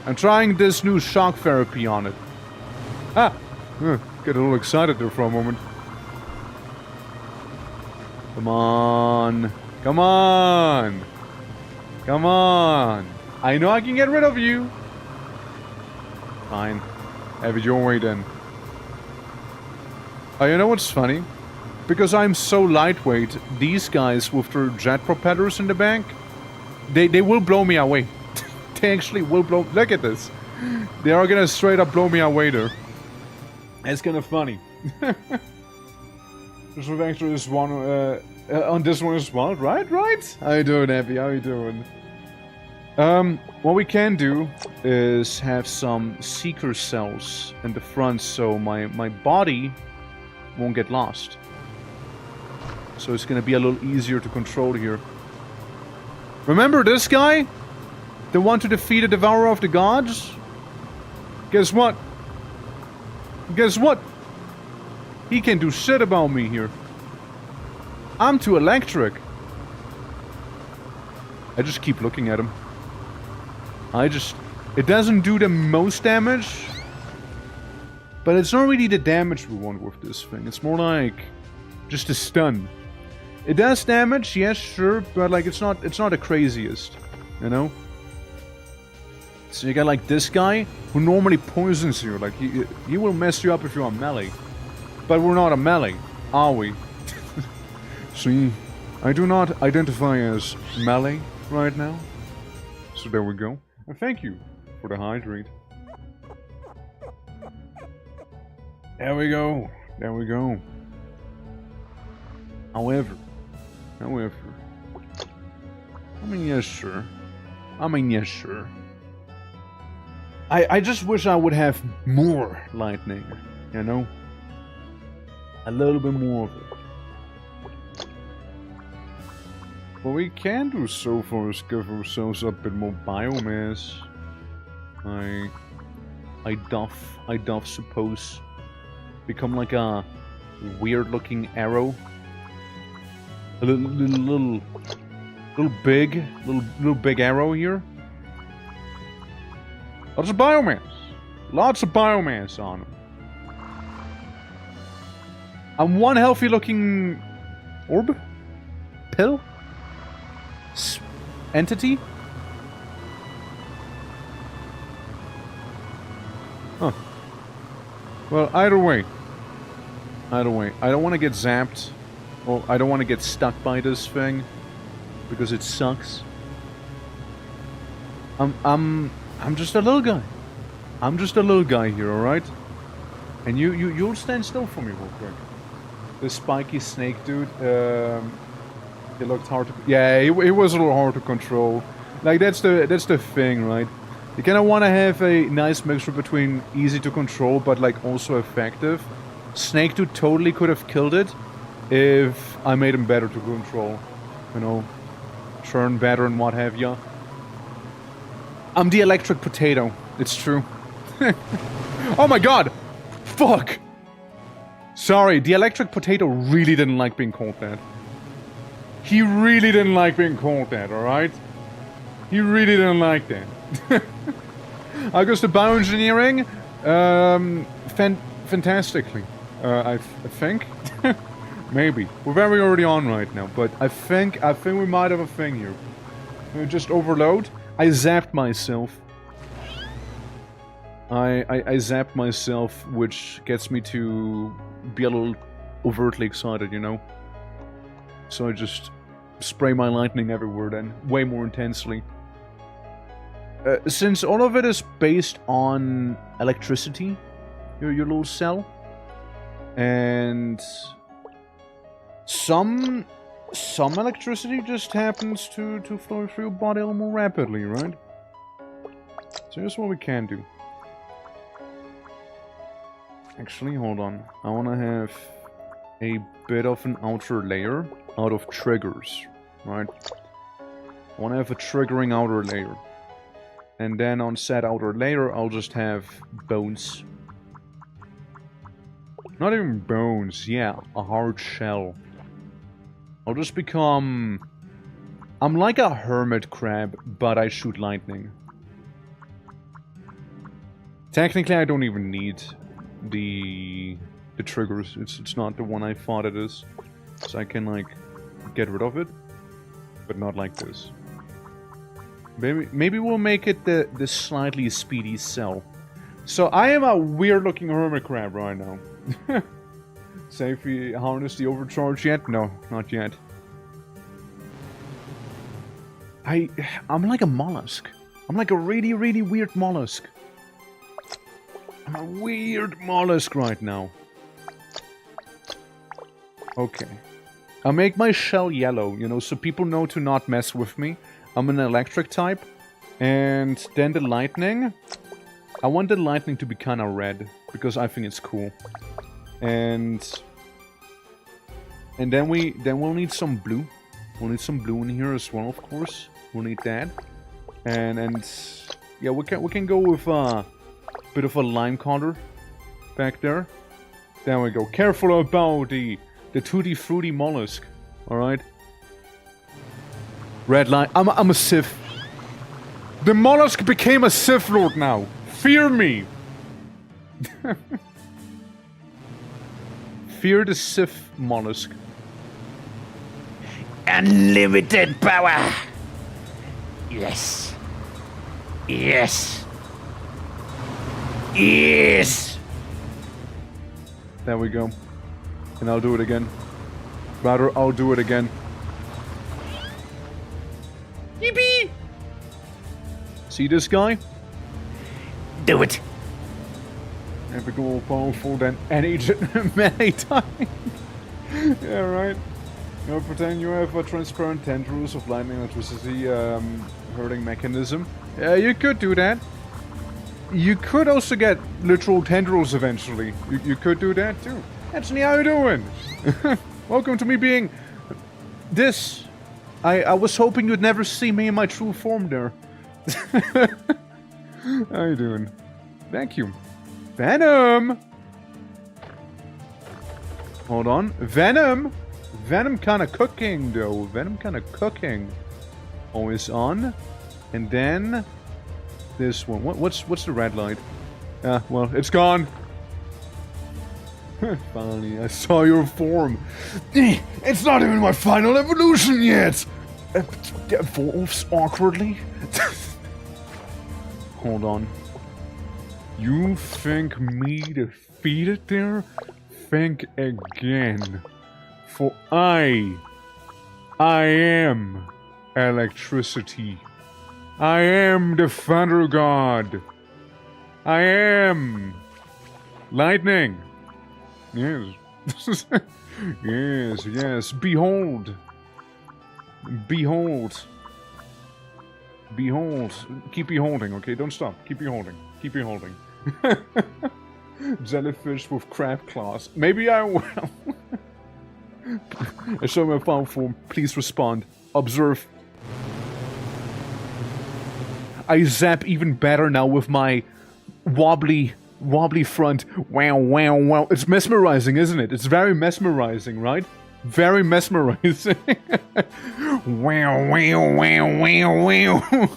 I'm trying this new shock therapy on it. Get a little excited there for a moment. Come on. Come on. Come on. I know I can get rid of you. Fine. Have it your way then. Oh, you know what's funny? Because I'm so lightweight, these guys with their jet propellers in the back, they will blow me away. They actually will blow... Look at this. They are gonna straight up blow me away there. It's kinda funny. There's an extra this one, on this one as well, right? How you doing, Abby? How you doing? What we can do is have some seeker cells in the front so my body won't get lost. So it's gonna be a little easier to control here. Remember this guy? The one to defeat the Devourer of the Gods? Guess what? Guess what? He can't do shit about me here. I'm too electric. I just keep looking at him. It doesn't do the most damage. But it's not really the damage we want with this thing. It's more like just a stun. It does damage, yes, sure, but like it's not the craziest, you know? So you got like this guy who normally poisons you, like he will mess you up if you're on melee. But we're not a melee, are we? See, I do not identify as melee right now. So there we go. And thank you for the hydrate. There we go. There we go. However. I mean, yes, sure. I just wish I would have more lightning, you know? A little bit more of it. What we can do so far is give ourselves a bit more biomass. I doth suppose become like a weird looking arrow. A little big arrow here. Lots of biomass. Lots of biomass on him. I'm one healthy looking orb? Pill? Entity? Huh. Well, either way. Either way. I don't want to get zapped. Or I don't want to get stuck by this thing. Because it sucks. I'm just a little guy. I'm just a little guy here, alright? And you'll stand still for me real quick. This spiky snake dude, it looked hard to... Yeah, it was a little hard to control. Like, that's the thing, right? You kind of want to have a nice mixture between easy to control, but, like, also effective. Snake dude totally could have killed it if I made him better to control. You know, churn better and what have ya. I'm the electric potato. It's true. Oh my god! Fuck! Sorry, the electric potato really didn't like being called that. He really didn't like being called that, alright? He really didn't like that. I guess the bioengineering, fantastically. I think. Maybe. We're very early on right now, but I think we might have a thing here. Just overload. I zapped myself. I zapped myself, which gets me to be a little overtly excited, you know? So I just spray my lightning everywhere then, way more intensely. Since all of it is based on electricity, your little cell, and some electricity just happens to flow through your body a little more rapidly, right? So here's what we can do. Actually, hold on. I want to have a bit of an outer layer out of triggers, right? I want to have a triggering outer layer. And then on said outer layer, I'll just have bones. Not even bones, yeah, a hard shell. I'll just become... I'm like a hermit crab, but I shoot lightning. Technically, I don't even need the triggers. It's not the one I thought it is. So I can, like, get rid of it. But not like this. Maybe we'll make it the slightly speedy cell. So I am a weird looking hermit crab right now. Say if we harness the overcharge yet? No, not yet. I'm like a mollusk. I'm like a really, really weird mollusk. I'm a weird mollusk right now. Okay. I'll make my shell yellow, you know, so people know to not mess with me. I'm an electric type. And then the lightning. I want the lightning to be kind of red, because I think it's cool. And then we'll need some blue. We'll need some blue in here as well, of course. We'll need that. And yeah, we can go with a bit of a lime color back there. There we go. Careful about the tutti frutti mollusk. All right. Red line. I'm a Sith. The mollusk became a Sith Lord now. Fear me. Fear the Sith mollusk. Unlimited power. Yes. Yes. Yes. There we go. And I'll do it again. Rather, I'll do it again. Yippee! See this guy? Do it. Epic more powerful than any many times. Yeah, right. Now pretend you have a transparent tendrils of lightning electricity hurling mechanism. Yeah, you could do that. You could also get literal tendrils eventually. You could do that too. Anthony, how you doing? Welcome to me being this. I was hoping you'd never see me in my true form there. How you doing? Thank you. Venom! Hold on. Venom! Venom kind of cooking, though. Venom kind of cooking. Always on. And then... this one. What's the red light? Well, it's gone. Finally, I saw your form. It's not even my final evolution yet! Evolves awkwardly? Hold on. You think me defeated there? Think again. For I am electricity. I am the Thunder God. I am lightning. Yes. Yes, yes. Behold. Behold. Behold. Keep beholding, okay? Don't stop. Keep beholding. Keep beholding. Jellyfish with crab claws. Maybe I will. I show my final form. Please respond. Observe. I zap even better now with my wobbly front. Wow, wow, wow. It's mesmerizing, isn't it? It's very mesmerizing, right? Very mesmerizing. Wow, wow, wow, wow, wow.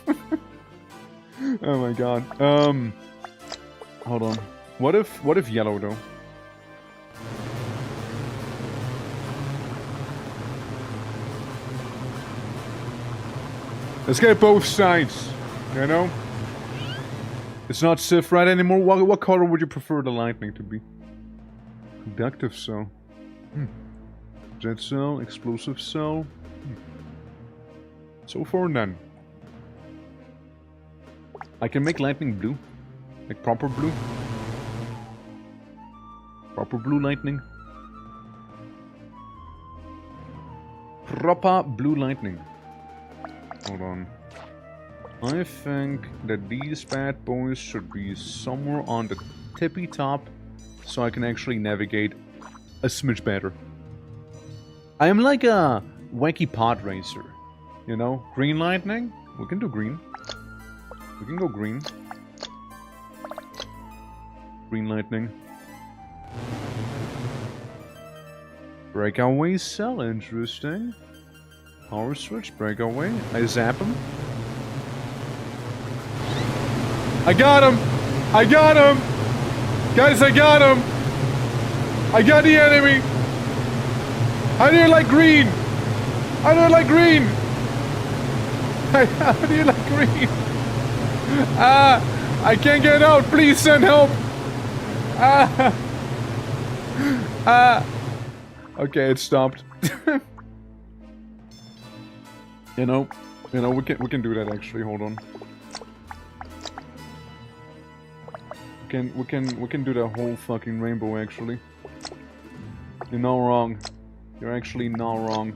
Oh my god. Hold on. What if yellow though? Let's get both sides. You know? It's not Sif right anymore. What color would you prefer the lightning to be? Conductive cell. Jet cell, explosive cell. So far none. I can make lightning blue. Like proper blue. Proper blue lightning. Proper blue lightning. Hold on. I think that these bad boys should be somewhere on the tippy top so I can actually navigate a smidge better. I am like a wacky pod racer. You know? Green lightning? We can do green. We can go green. Green lightning. Breakaway cell, interesting. Power switch, breakaway. I zap him. I got him! I got him! Guys, I got him! I got the enemy! How do you like green? How do you like green? How do you like green? I can't get out! Please send help! Okay, it stopped. You know, we can do that actually. Hold on. We can do the whole fucking rainbow actually. You're not wrong. You're actually not wrong.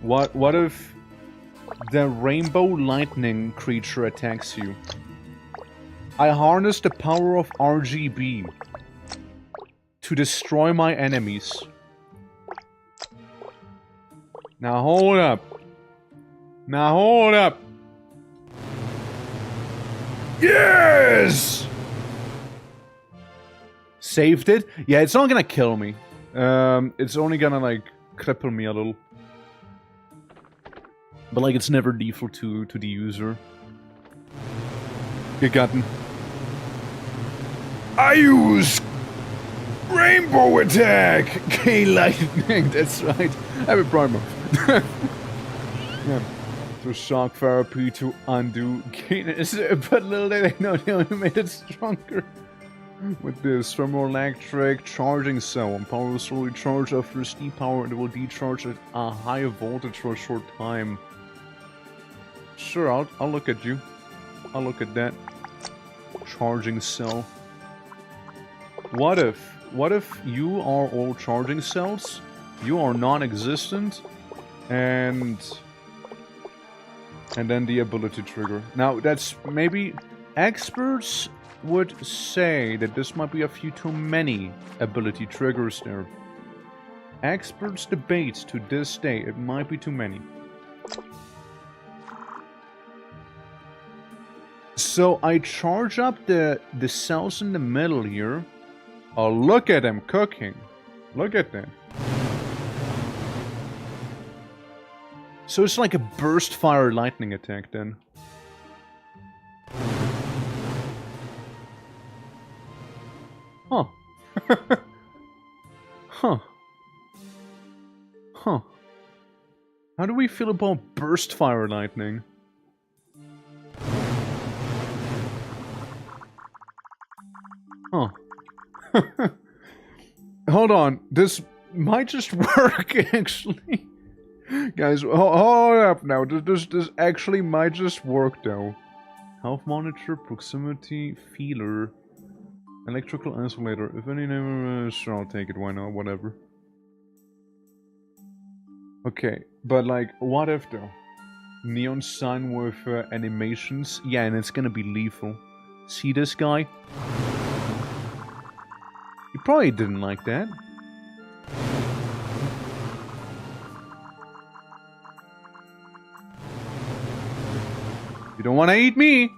What if the rainbow lightning creature attacks you? I harness the power of RGB to destroy my enemies. Now hold up. Now hold up. Yes! Saved it? Yeah, it's not gonna kill me. It's only gonna, like, cripple me a little. But, like, it's never lethal to the user. Get gotten. I use Rainbow Attack! K-Lightning, that's right. I have a primer. Yeah. So shock therapy to undo gayness, but little did they know they only made it stronger. With this thermoelectric charging cell, when power will slowly charge after steep power, it will decharge at a higher voltage for a short time. Sure, I'll look at you. I'll look at that. Charging cell. What if you are all charging cells? You are non-existent, and then the ability trigger. Now, that's maybe... Experts would say that this might be a few too many ability triggers there. Experts debate to this day it might be too many. So I charge up the cells in the middle here. Oh, look at them cooking. Look at them. So it's like a burst fire lightning attack then. Huh. Huh. Huh. How do we feel about burst fire lightning? Huh. Hold on. This might just work, actually. Guys, hold up now. This actually might just work, though. Health monitor, proximity, feeler, electrical isolator. If any name, sure, I'll take it. Why not? Whatever. Okay, but like, what if though? Neon sign with animations. Yeah, and it's gonna be lethal. See this guy? He probably didn't like that. You don't want to eat me!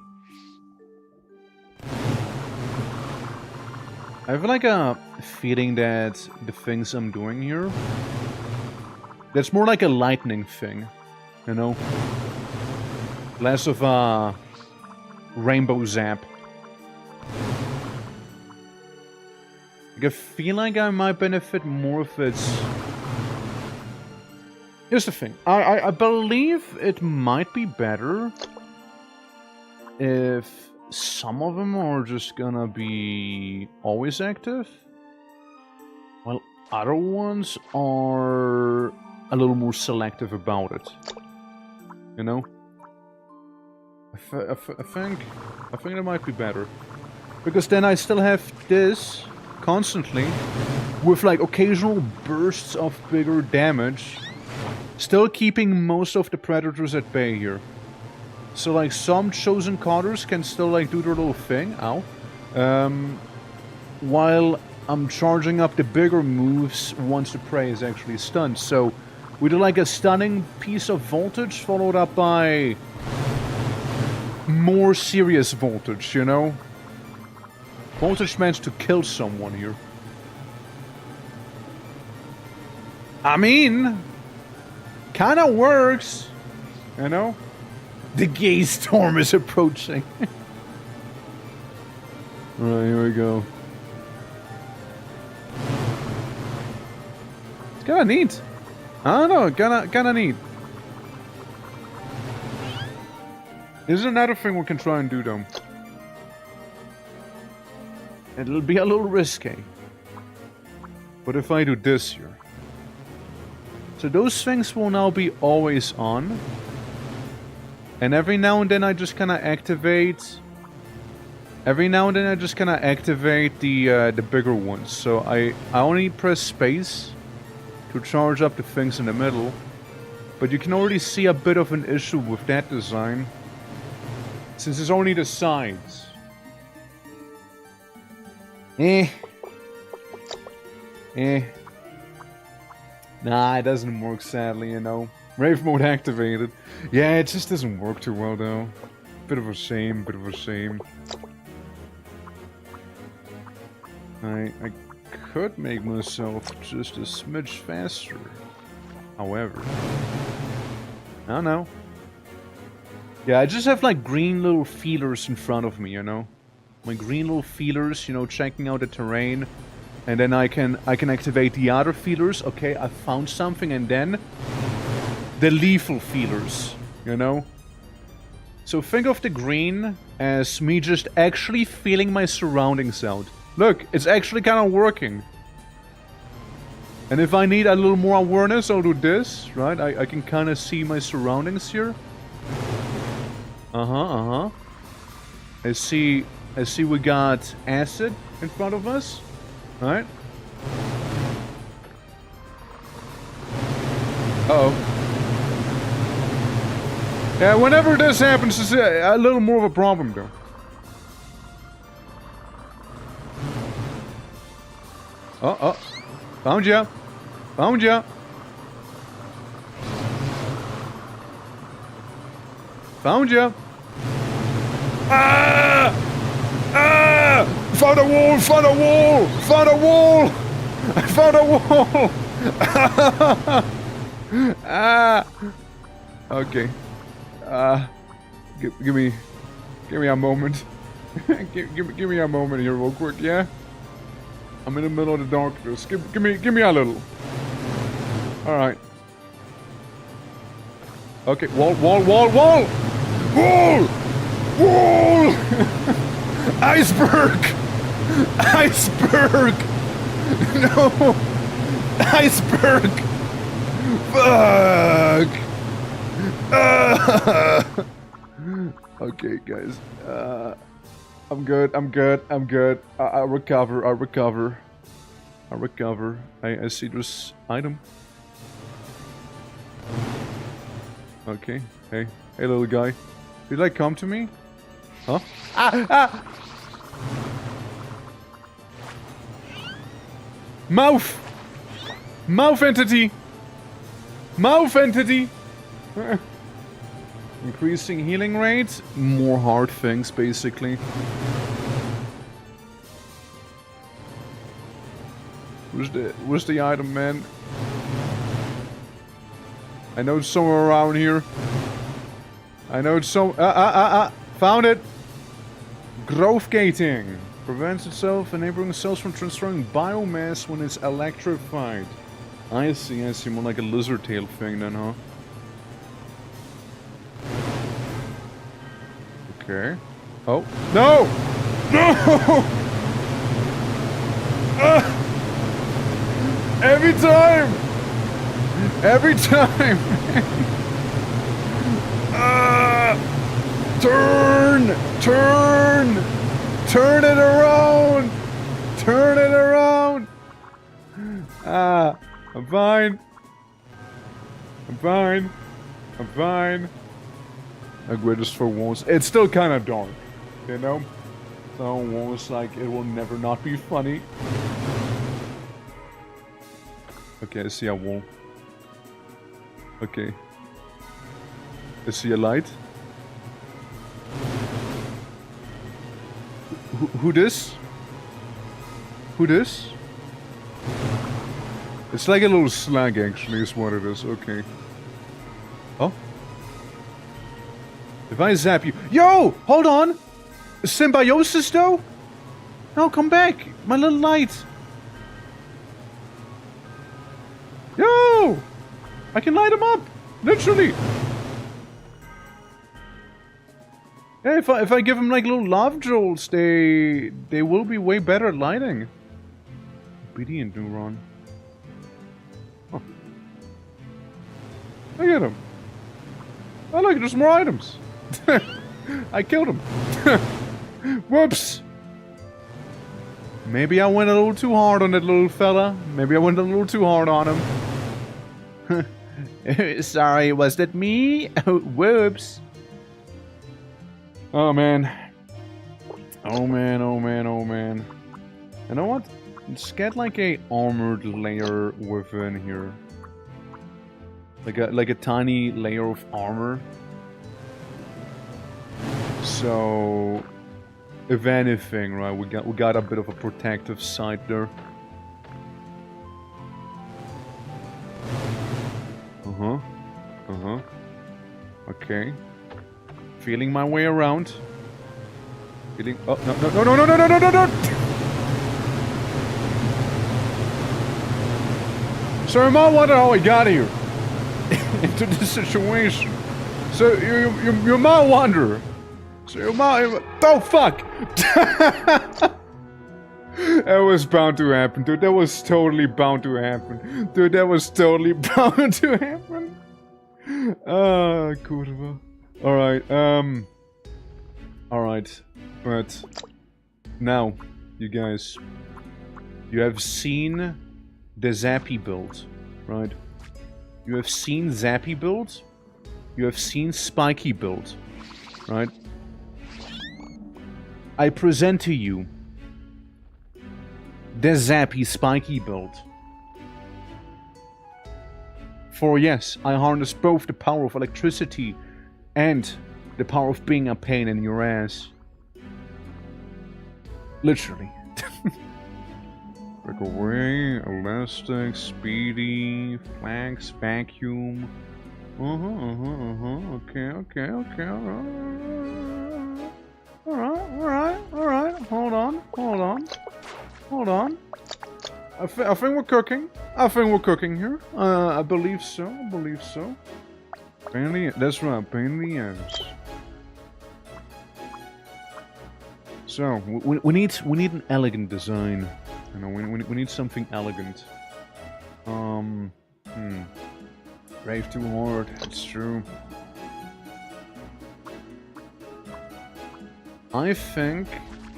I have like a feeling that the things I'm doing here, that's more like a lightning thing, you know? Less of a rainbow zap. Like, I feel like I might benefit more if it's... Here's the thing. I believe it might be better if some of them are just gonna be always active, while other ones are a little more selective about it. You know? I think that might be better. Because then I still have this constantly, with like occasional bursts of bigger damage, still keeping most of the predators at bay here. So like some chosen counters can still like do their little thing, ow, while I'm charging up the bigger moves once the prey is actually stunned. So we do like a stunning piece of voltage followed up by more serious voltage, you know? Voltage meant to kill someone here. I mean, kinda works, you know? The gay storm is approaching. Alright, here we go. It's kinda neat. I don't know, kinda neat. There's another thing we can try and do though. It'll be a little risky. But if I do this here. So those things will now be always on. And every now and then I just kind of activate... Every now and then I just kind of activate the bigger ones. So I only press space to charge up the things in the middle. But you can already see a bit of an issue with that design, since it's only the sides. Nah, it doesn't work, sadly, you know. Rave mode activated. Yeah, it just doesn't work too well, though. Bit of a shame, bit of a shame. I could make myself just a smidge faster. However, I don't know. Yeah, I just have like green little feelers in front of me, you know? My green little feelers, you know, checking out the terrain. And then I can activate the other feelers. Okay, I found something, and then the lethal feelers, you know? So think of the green as me just actually feeling my surroundings out. Look, it's actually kind of working. And if I need a little more awareness, I'll do this, right? I can kind of see my surroundings here. I see we got acid in front of us, right? Uh-oh. Yeah, whenever this happens, it's a little more of a problem, though. Oh. Found ya. Found ya. Found ya. Ah! Ah! Found a wall! Found a wall! Found a wall! I found a wall! Ah! Okay. Give me a moment. give me a moment here real quick, yeah? I'm in the middle of the darkness. Give me a little. Alright. Okay, wall! Wall! Iceberg! Iceberg! No! Iceberg! Fuck! Okay, guys. I'm good. I'll recover. I see this item. Okay. Hey, little guy. Did I come to me? Huh? Mouth entity. Increasing healing rate. More hard things, basically. Where's the item, man? I know it's somewhere around here. I know it's found it! Growth gating. Prevents itself, enabling cells from transferring biomass when it's electrified. I see, more like a lizard tail thing then, huh? Okay. Oh. No! No! Every time! Turn it around! I'm fine. A greatest for once. It's still kind of dark, you know? So once, like, it will never not be funny. Okay, I see a wall. Okay. I see a light. Who this? It's like a little slag, actually, is what it is. Okay. Oh? If I zap you... Yo! Hold on! Symbiosis, though? No, come back! My little light! Yo! I can light them up! Literally! Yeah, if I give them like little lava jolts, they will be way better at lighting. Obedient neuron. Oh. Look at him. Oh look, there's more items. I killed him. Whoops. Maybe I went a little too hard on that little fella. Maybe I went a little too hard on him. Sorry, was that me? Whoops. Oh man. Oh man. You know what? Let's get like a armored layer within here. Like a tiny layer of armor. So if anything, right, we got a bit of a protective side there. Okay. Feeling my way around. Feeling... Oh, no. So you might wonder how I got here. Into this situation. So you might wonder. So you might... Oh, fuck! That was bound to happen, dude. That was totally bound to happen. Ah, kurwa. Alright, but now, you guys, you have seen the Zappy build, right? You have seen Zappy build, you have seen Spiky build, right? I present to you the Zappy Spiky build. For yes, I harness both the power of electricity and the power of being a pain in your ass. Literally. Break away, elastic, speedy, flax, vacuum. Okay. Alright. Hold on. I think we're cooking. I think we're cooking here. I believe so. I believe so. Pain in the, that's right. Pain in the ass. So we need an elegant design. You know, we need something elegant. Brave too hard. It's true. I think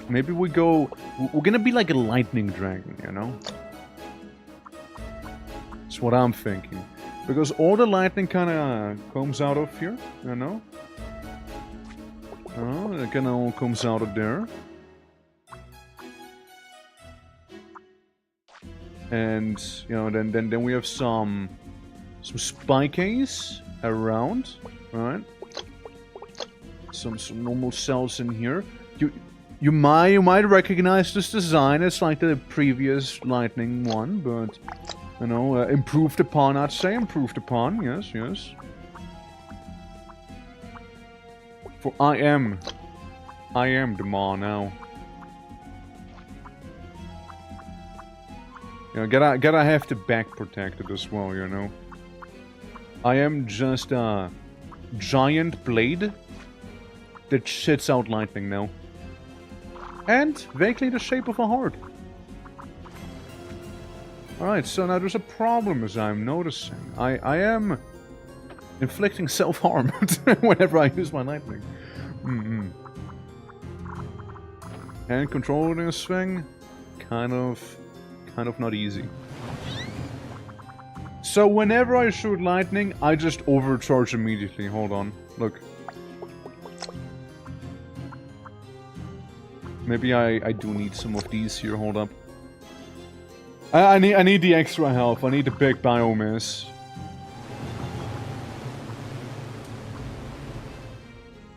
maybe we go. We're gonna be like a lightning dragon, you know. That's what I'm thinking, because all the lightning kind of comes out of here, you know. Oh, it kind of all comes out of there. And you know, then we have some spikies around, right? Some normal cells in here. You might recognize this design as like the previous lightning one, but you know, improved upon. I'd say improved upon. Yes, yes. For I am the Maw now. You know, gotta have the back protected as well, you know. I am just a giant blade that shits out lightning now. And vaguely the shape of a heart. Alright, so now there's a problem as I'm noticing. I am inflicting self-harm whenever I use my lightning. And controlling this thing, kind of not easy. So whenever I shoot lightning, I just overcharge immediately. Hold on, look. Maybe I do need some of these here. Hold up. I need the extra health. I need the big biomass.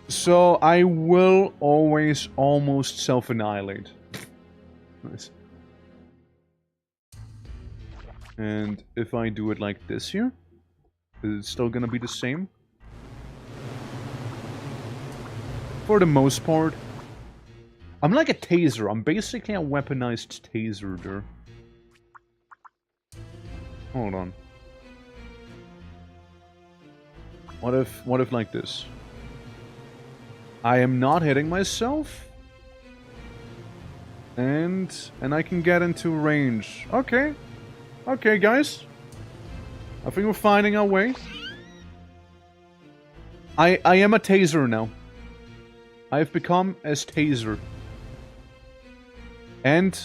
So I will always almost self-annihilate. Nice. And if I do it like this here, is it still gonna be the same? For the most part. I'm like a taser. I'm basically a weaponized taser there. Hold on. What if like this? I am not hitting myself. And I can get into range. Okay. Okay, guys. I think we're finding our way. I am a taser now. I have become as taser. And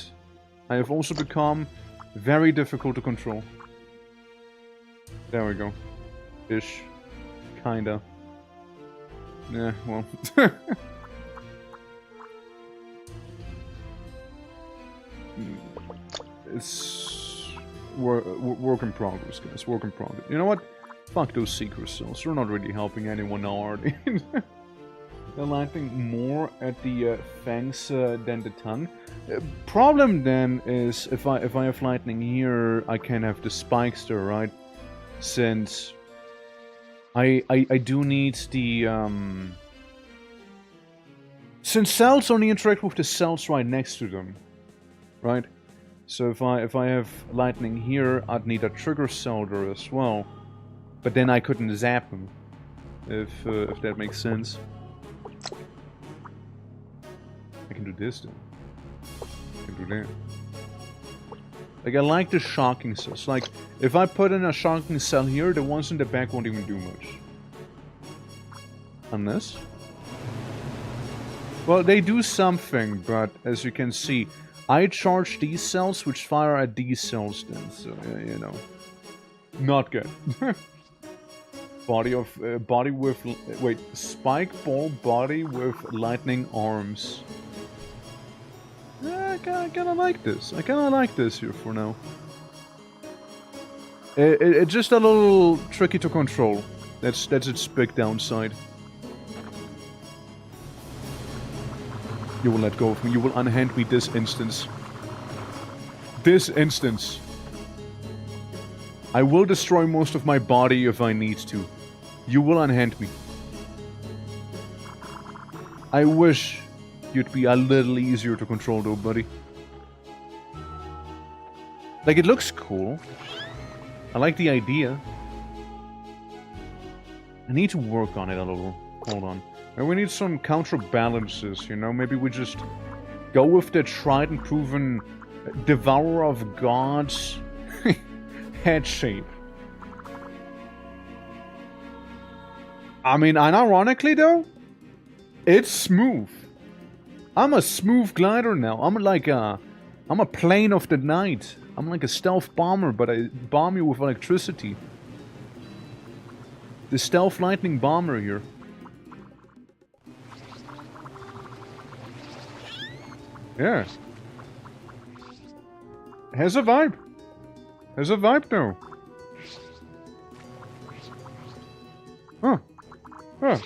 I have also become very difficult to control. There we go. Ish. Kinda. Yeah, well. It's work in progress, guys. Work in progress. You know what? Fuck those secret cells. They're not really helping anyone now, are they? They're landing more at the fangs than the tongue. Problem then is if I have lightning here, I can have the spikes there, right? Since I do need the since cells only interact with the cells right next to them, right? So if I have lightning here, I'd need a trigger cell there as well. But then I couldn't zap them, if that makes sense. I can do this then. I can do that. Like, I like the shocking cells. Like, if I put in a shocking cell here, the ones in the back won't even do much. Unless... well, they do something, but as you can see, I charge these cells, which fire at these cells then, so, you know. Not good. Body with... wait, spike ball body with lightning arms. I kinda like this. I kinda like this here for now. It's just a little tricky to control. That's its big downside. You will let go of me. You will unhand me this instance. This instance. I will destroy most of my body if I need to. You will unhand me. I wish you'd be a little easier to control though, buddy. Like, it looks cool. I like the idea. I need to work on it a little. Hold on. And we need some counterbalances, you know? Maybe we just go with the tried and proven Devourer of Gods head shape. I mean, unironically though, it's smooth. I'm a smooth glider now. I'm a plane of the night. I'm like a stealth bomber, but I bomb you with electricity. The stealth lightning bomber here. Yeah. Has a vibe. Has a vibe though. Huh. Huh.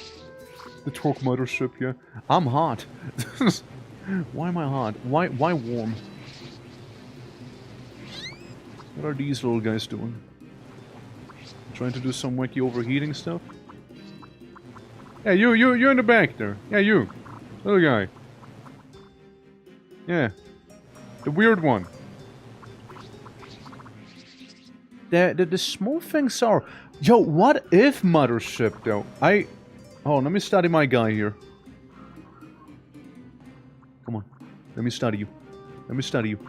The torque mothership, yeah. I'm hot. Why am I hot? Why warm? What are these little guys doing? Trying to do some wacky overheating stuff? Yeah, you're in the back there. Yeah, you. Little guy. Yeah. The weird one. The small things are... Yo, what if mothership, though? Oh, let me study my guy here. Come on. Let me study you. Let me study you.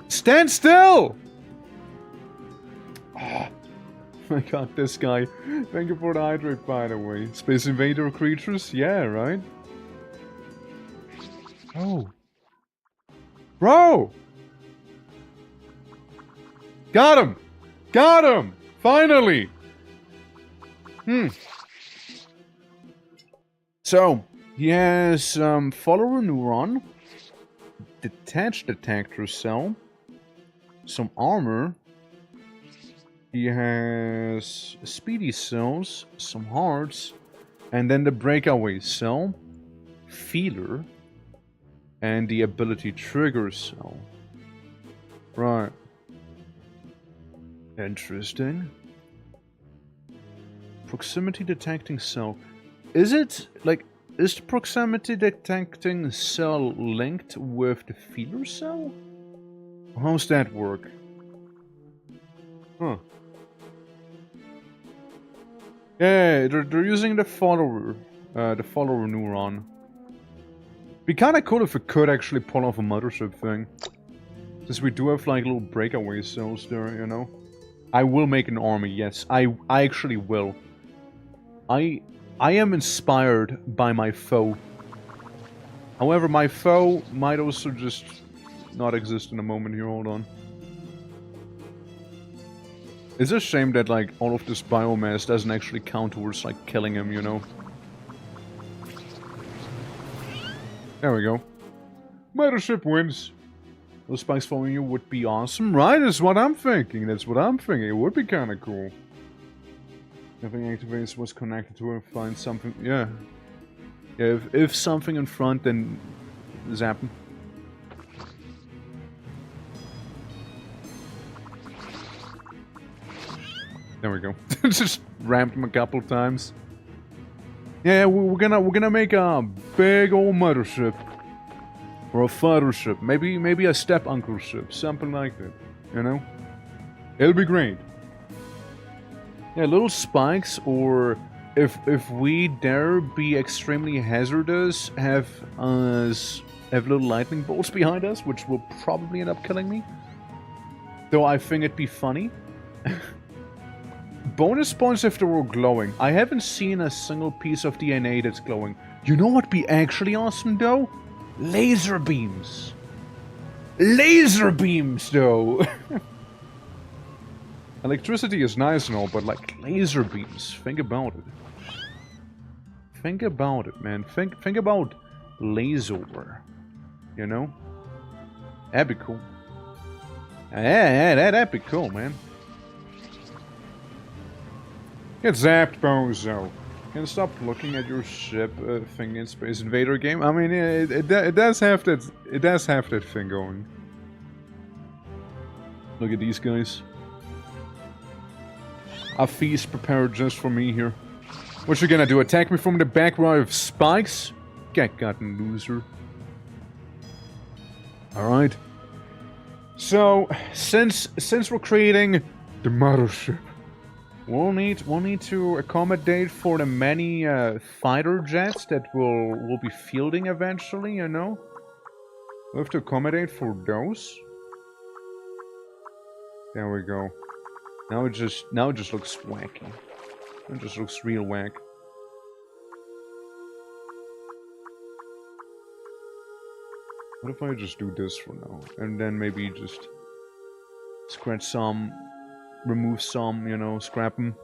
Stand still! Oh my god, this guy. Thank you for the hydrate, by the way. Space Invader creatures? Yeah, right? Oh. Bro! Got him! Got him! Finally! So, he has follower neuron, detached detector cell, some armor, he has speedy cells, some hearts, and then the breakaway cell, feeler, and the ability trigger cell. Right. Interesting. Proximity detecting cell. Is it, like, is the proximity detecting cell linked with the feeler cell? How's that work? Huh. Yeah, they're using the follower neuron. Be kinda cool if we could actually pull off a mothership thing. Since we do have, like, little breakaway cells there, you know? I will make an army, yes. I actually will. I am inspired by my foe. However, my foe might also just not exist in a moment here. Hold on. It's a shame that, like, all of this biomass doesn't actually count towards, like, killing him, you know? There we go. Mothership wins. Those spikes following you would be awesome, right? That's what I'm thinking. That's what I'm thinking. It would be kind of cool. Nothing activates what's connected to it. Find something. Yeah. Yeah. If something in front, then zap him. There we go. Just ramped him a couple times. Yeah, we're gonna make a big old mothership. Or a fathership. Maybe a step-uncle ship. Something like that. You know? It'll be great. Yeah, little spikes, or if we dare be extremely hazardous, have little lightning bolts behind us, which will probably end up killing me. Though I think it'd be funny. Bonus points if they were glowing. I haven't seen a single piece of DNA that's glowing. You know what'd be actually awesome though? Laser beams. Laser beams though. Electricity is nice and all, but like laser beams. Think about it. Think about it, man. Think about laser. You know? That'd be cool. Yeah, that'd be cool, man. Get zapped, Bozo. Can stop looking at your ship thing in Space Invader game. I mean, it does have that. It does have that thing going. Look at these guys. A feast prepared just for me here. What you gonna do? Attack me from the back where I have spikes? Get gotten, loser. All right. So, since we're creating the mothership, we'll need to accommodate for the many fighter jets that we'll be fielding eventually. You know, we have to accommodate for those. There we go. Now it just looks wacky. It just looks real whack. What if I just do this for now? And then maybe just scratch some, remove some, you know, scrap them.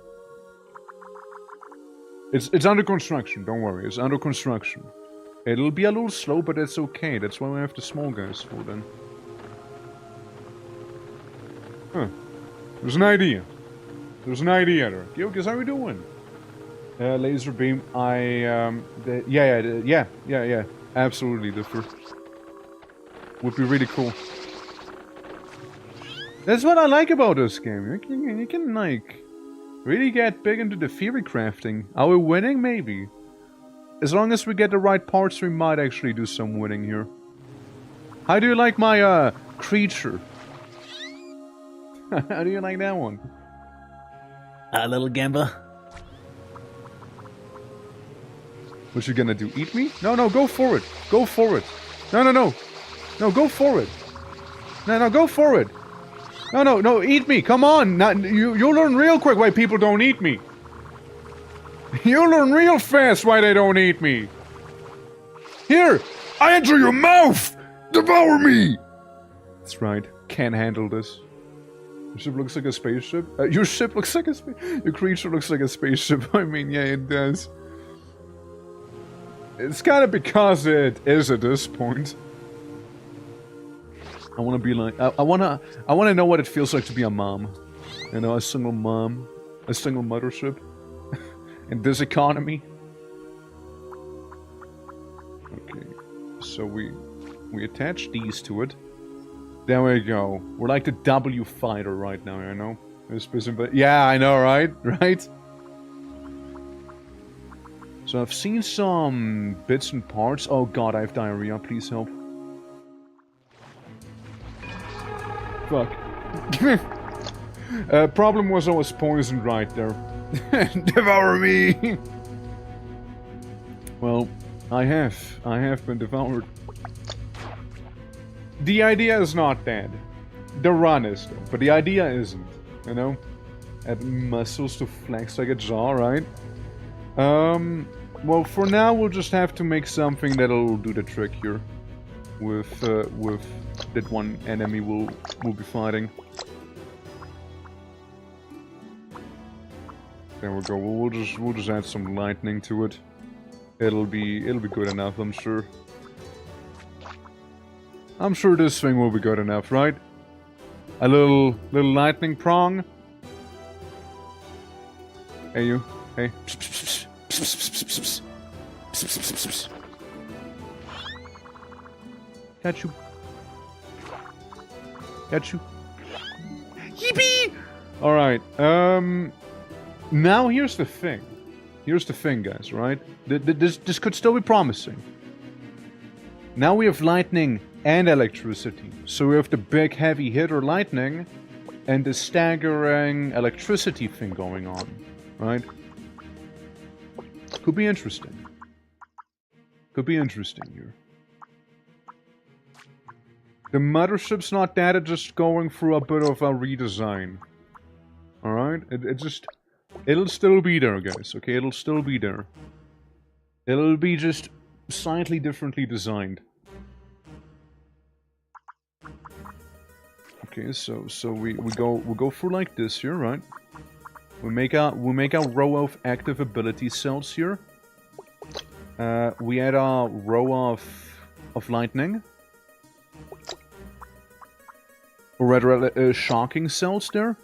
It's under construction, don't worry, it's under construction. It'll be a little slow, but it's okay. That's why we have the small guys for then. Huh. There's an idea. There's an idea there. Yo, guys, how we doing? Laser beam, yeah. Absolutely, differ. Would be really cool. That's what I like about this game. You can like really get big into the theory crafting. Are we winning? Maybe. As long as we get the right parts, we might actually do some winning here. How do you like my creature? How do you like that one? A little gambler. What you gonna do? Eat me? No, go for it. Go for it. No. No, go for it. No, go for it. No, eat me. Come on. You'll learn real quick why people don't eat me. You'll learn real fast why they don't eat me. Here, I enter your mouth. Devour me. That's right. Can't handle this. Your ship looks like a spaceship. Your ship looks like a Your creature looks like a spaceship. I mean, yeah, it does. It's kind of because it is at this point. I want to be like, I want to know what it feels like to be a mom. You know, a single mom, a single mothership, in this economy. Okay, so we attach these to it. There we go. We're like the W fighter right now, you know. Yeah, I know, right? Right? So I've seen some bits and parts. Oh god, I have diarrhea. Please help. Fuck. Problem was I was poisoned right there. Devour me! Well, I have been devoured. The idea is not that. The run is though, but the idea isn't. You know? Add muscles to flex like a jaw, right? Well, for now we'll just have to make something that'll do the trick here. With that one enemy we'll be fighting. There we go. We'll just add some lightning to it. It'll be good enough, I'm sure. I'm sure this thing will be good enough, right? A little lightning prong. Hey you. Hey. Got you. Got you. Yippee! Alright, now here's the thing. Here's the thing, guys, right? This could still be promising. Now we have lightning and electricity. So we have the big heavy hitter lightning and the staggering electricity thing going on, right? Could be interesting. Could be interesting here. The mothership's not that, it's just going through a bit of a redesign. Alright? It'll still be there, guys, okay? It'll still be there. It'll be just slightly differently designed. Okay, so we go through like this here, right? We make a row of active ability cells here. We add a row of lightning. Or rather, shocking cells there.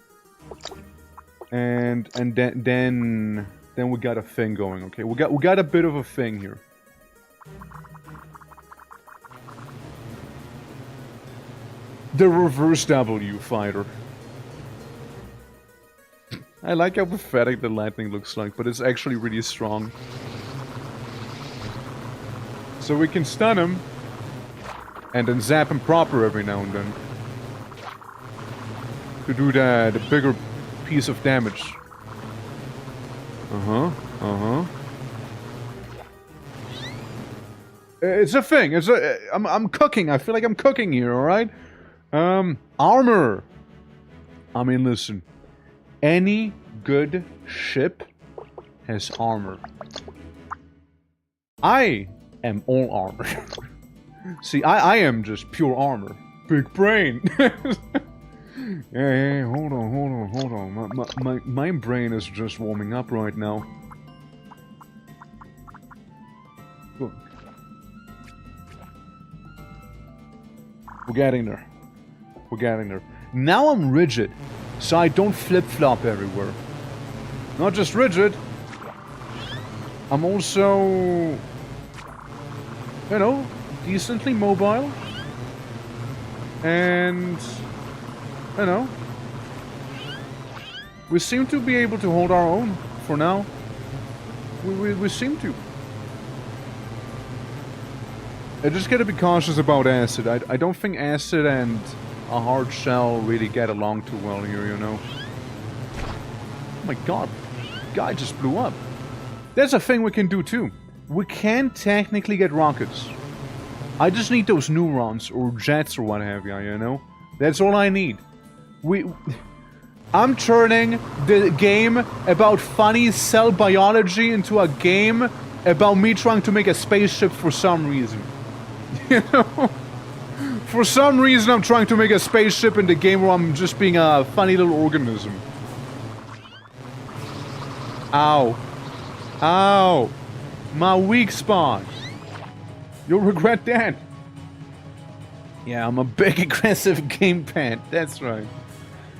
And then we got a thing going. Okay, we got a bit of a thing here. The reverse W fighter. I like how pathetic the lightning looks like, but it's actually really strong. So we can stun him, and then zap him proper every now and then. to do the bigger piece of damage. It's a thing. I'm cooking. I feel like I'm cooking here. All right. Armor. I mean, listen. Any good ship has armor. I am all armor. See, I am just pure armor. Big brain. Hey, hold on. My brain is just warming up right now. Look. We're getting there. We're getting there. Now I'm rigid, so I don't flip-flop everywhere. Not just rigid. I'm also, you know, decently mobile. And, you know, we seem to be able to hold our own for now. We seem to. I just gotta be cautious about acid. I don't think acid and a hard shell really get along too well here, you know. Oh my god, guy just blew up. There's a thing we can do too. We can technically get rockets. I just need those neurons or jets or what have you know? That's all I need. I'm turning the game about funny cell biology into a game about me trying to make a spaceship for some reason. You know? For some reason I'm trying to make a spaceship in the game where I'm just being a funny little organism. Ow. Ow. My weak spot. You'll regret that. Yeah, I'm a big aggressive gamepad. That's right.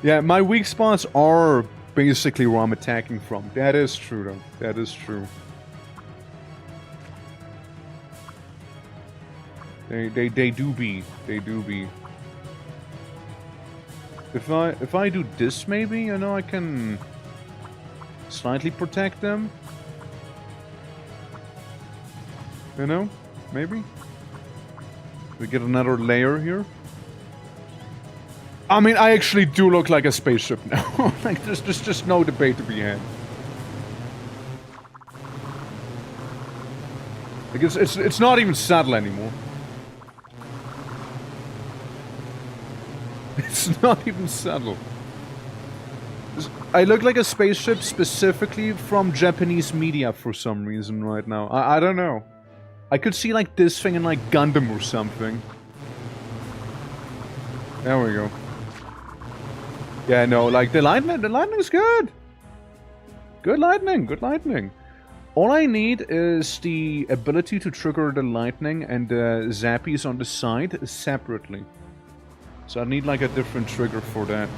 Yeah, my weak spots are basically where I'm attacking from. That is true, though. That is true. They do be. They do be. If I do this, maybe, you know, I can slightly protect them. You know, maybe. We get another layer here. I mean, I actually do look like a spaceship now. Like, there's just no debate to be had. Like, it's not even subtle anymore. It's not even subtle. I look like a spaceship specifically from Japanese media for some reason right now. I don't know. I could see like this thing in like Gundam or something. There we go. Yeah, no, like the lightning's good. Good lightning. All I need is the ability to trigger the lightning and the zappies on the side separately. So I need like a different trigger for that.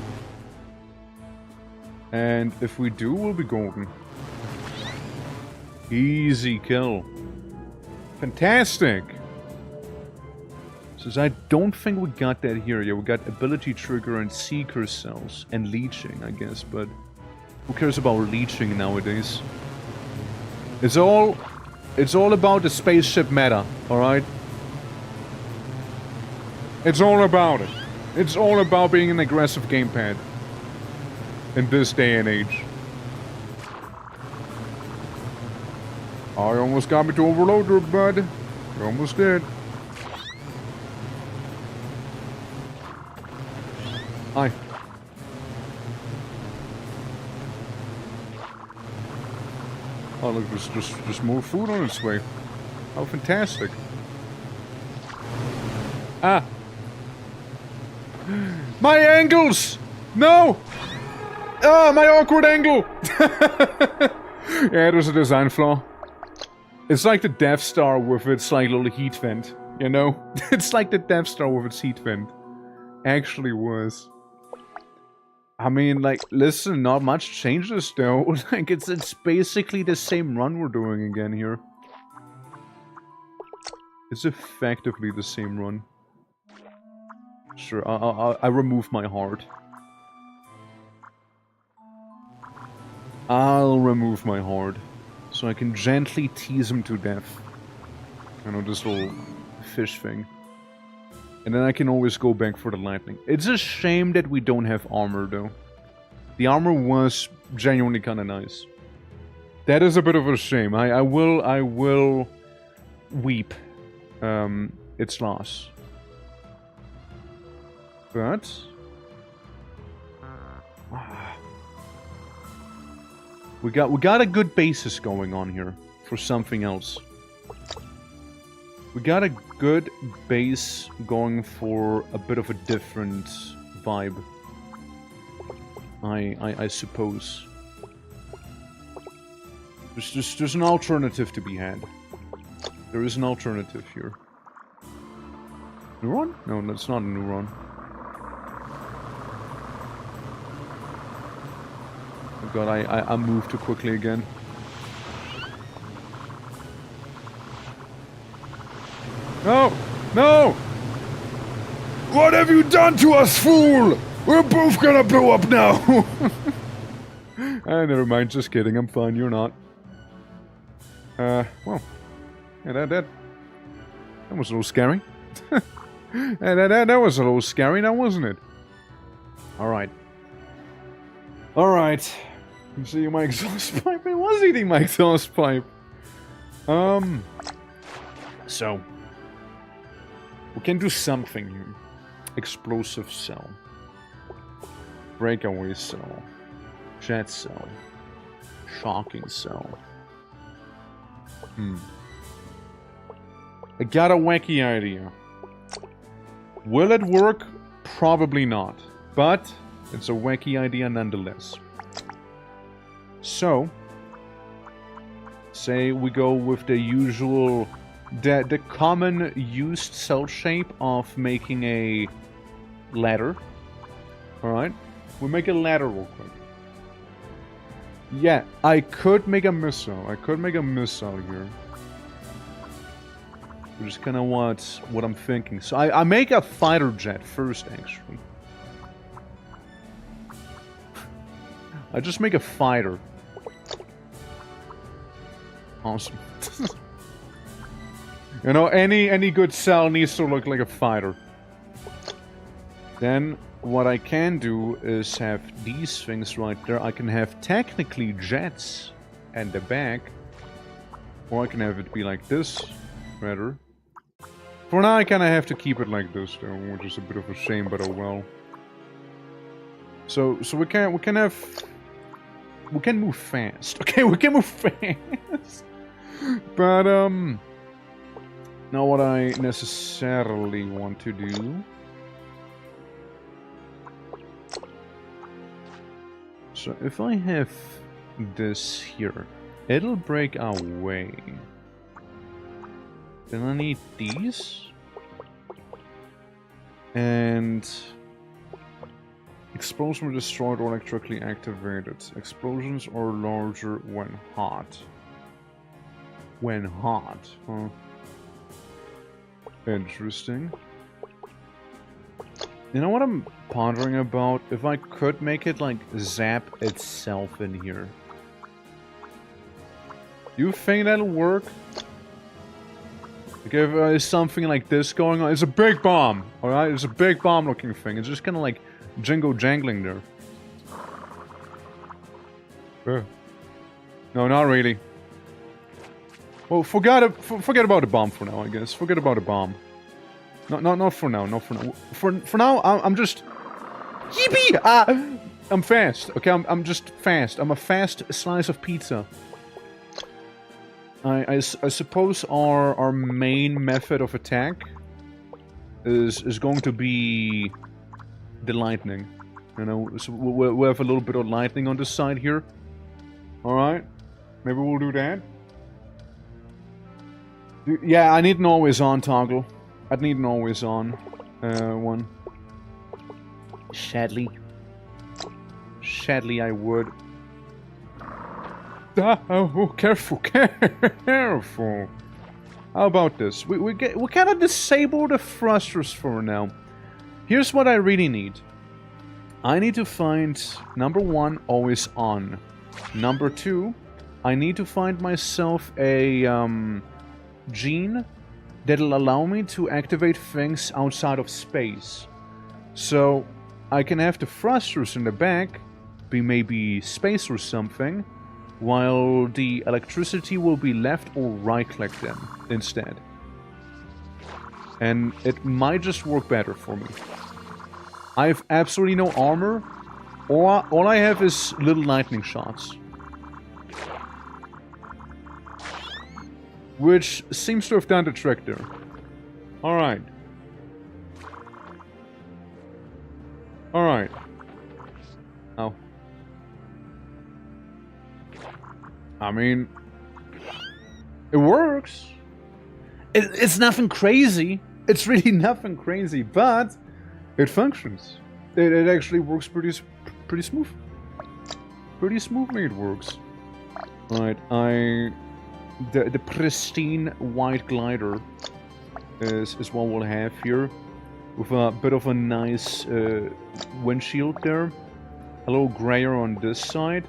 And if we do, we'll be golden. Easy kill. Fantastic! Says I don't think we got that here. Yeah, we got ability trigger and seeker cells. And leeching, I guess, but who cares about leeching nowadays? It's all about the spaceship meta, alright? It's all about it. It's all about being an aggressive gamepad. In this day and age. I almost got me to overload there, bud. You almost did. Hi. Oh look, there's just more food on its way. How fantastic. Ah. My angles! No! Ah, my awkward angle! Yeah, there's a design flaw. It's like the Death Star with its like little heat vent, you know? It's like the Death Star with its heat vent. Actually was. I mean, like, listen, not much changes though. Like, it's basically the same run we're doing again here. It's effectively the same run. Sure, I remove my heart. I'll remove my heart. So I can gently tease him to death. You know, this little fish thing. And then I can always go back for the lightning. It's a shame that we don't have armor, though. The armor was genuinely kind of nice. That is a bit of a shame. I will weep its loss. But we got a good basis going on here for something else. We got a good base going for a bit of a different vibe. I suppose. There's an alternative to be had. There is an alternative here. Neuron? No, that's not a neuron. Oh god, I moved too quickly again. No! No! What have you done to us, fool? We're both gonna blow up now! Never mind, just kidding, I'm fine, you're not. Well. Yeah, that was a little scary. that was a little scary, now wasn't it? Alright. Alright. You see my exhaust pipe? It was eating my exhaust pipe. So. We can do something here. Explosive cell. Breakaway cell. Jet cell. Shocking cell. I got a wacky idea. Will it work? Probably not. But it's a wacky idea nonetheless. So, say we go with the usual, the common used cell shape of making a ladder. Alright? We make a ladder real quick. Yeah, I could make a missile. I could make a missile here. Which is kind of what I'm thinking. So I make a fighter jet first, actually. I just make a fighter. Awesome. You know, any good cell needs to look like a fighter. Then what I can do is have these things right there. I can have technically jets at the back. Or I can have it be like this, rather. For now I kinda have to keep it like this though, which is a bit of a shame, but oh well. So we can move fast. Okay, we can move fast. But not what I necessarily want to do. So if I have this here, it'll break our way. Then I need these. And explosions were destroyed or electrically activated. Explosions are larger when hot. When hot, huh? Interesting. You know what I'm pondering about? If I could make it like zap itself in here. You think that'll work? Like if there's something like this going on, it's a big bomb, alright? It's a big bomb looking thing. It's just kind of like jangling there. No, not really. Well, forget about the bomb for now, I guess. Forget about the bomb. Not for now. Not for now. For now, I'm just. Yippee! I'm fast. Okay, I'm just fast. I'm a fast slice of pizza. I suppose our main method of attack is going to be the lightning. You know, so we'll have a little bit of lightning on this side here. All right, maybe we'll do that. Yeah, I need an always on toggle. I'd need an always on one. Sadly, I would. Oh, careful, careful. How about this? We kind of disable the thrusters for now. Here's what I really need. I need to find number 1 always on. Number 2, I need to find myself a gene that'll allow me to activate things outside of space. So I can have the thrusters in the back be maybe space or something, while the electricity will be left or right-clicked in instead. And it might just work better for me. I have absolutely no armor. All I have is little lightning shots. Which seems to have done the trick there. Alright. Alright. Oh. I mean... It works. It's nothing crazy. It's really nothing crazy, but... It functions. It actually works pretty smooth. Pretty smoothly it works. Alright, the pristine white glider is what we'll have here. With a bit of a nice windshield there. A little grayer on this side.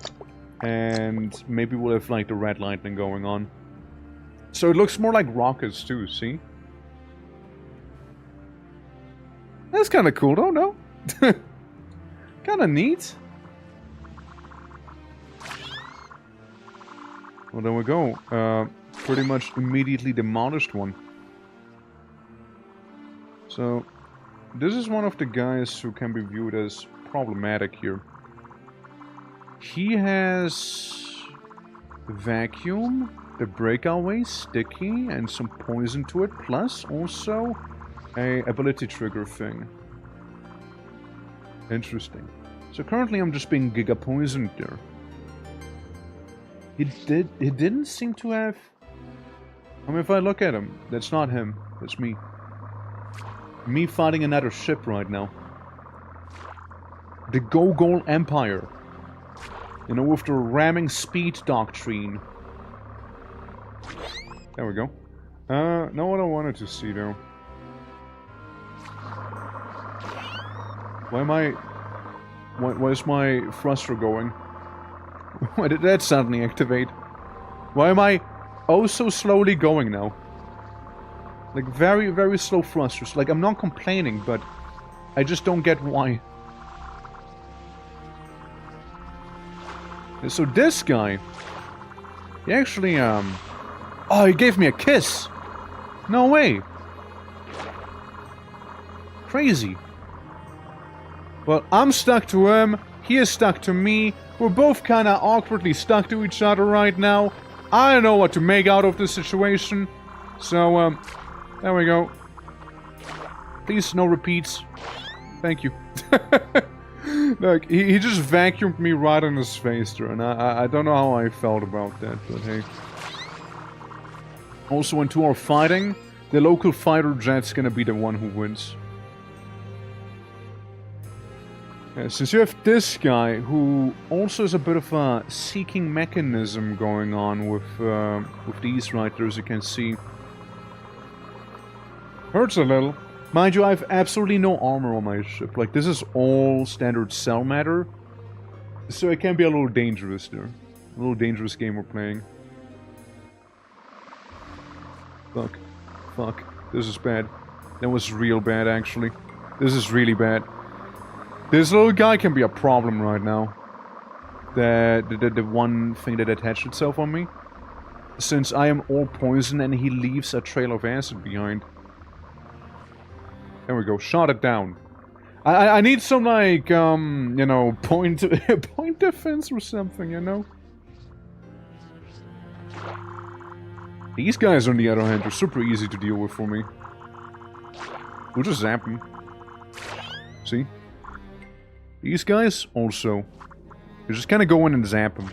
And maybe we'll have like the red lightning going on. So it looks more like rockets too, see? That's kind of cool, don't know? Kind of neat. Well, there we go. Pretty much immediately demolished one. So, this is one of the guys who can be viewed as problematic here. He has vacuum, the breakaway, sticky, and some poison to it, plus also a ability trigger thing. Interesting. So currently I'm just being giga poisoned there. He didn't seem to have... I mean, if I look at him, that's not him, that's me. Me fighting another ship right now. The Gogol Empire. You know, with the ramming speed doctrine. There we go. Not what I wanted to see though. Why am I... Where's my thruster going? Why did that suddenly activate? Why am I oh so slowly going now? Like very, very slow thrusters. Like I'm not complaining, but I just don't get why. And so this guy, he actually oh, he gave me a kiss. No way. Crazy. Well, I'm stuck to him, he is stuck to me, we're both kinda awkwardly stuck to each other right now. I don't know what to make out of this situation. So, there we go. Please, no repeats. Thank you. Look, he just vacuumed me right in his face there, and I don't know how I felt about that, but hey. Also, into our fighting, the local fighter jet's gonna be the one who wins. Since you have this guy, who also has a bit of a seeking mechanism going on with these right there, as you can see. Hurts a little. Mind you, I have absolutely no armor on my ship. Like, this is all standard cell matter. So it can be a little dangerous there. A little dangerous game we're playing. Fuck. Fuck. This is bad. That was real bad, actually. This is really bad. This little guy can be a problem right now. The one thing that attached itself on me. Since I am all poison and he leaves a trail of acid behind. There we go, shot it down. I need some, like, you know, point defense or something, you know? These guys, on the other hand, are super easy to deal with for me. We'll just zap them. See? These guys, also. You just kind of go in and zap them.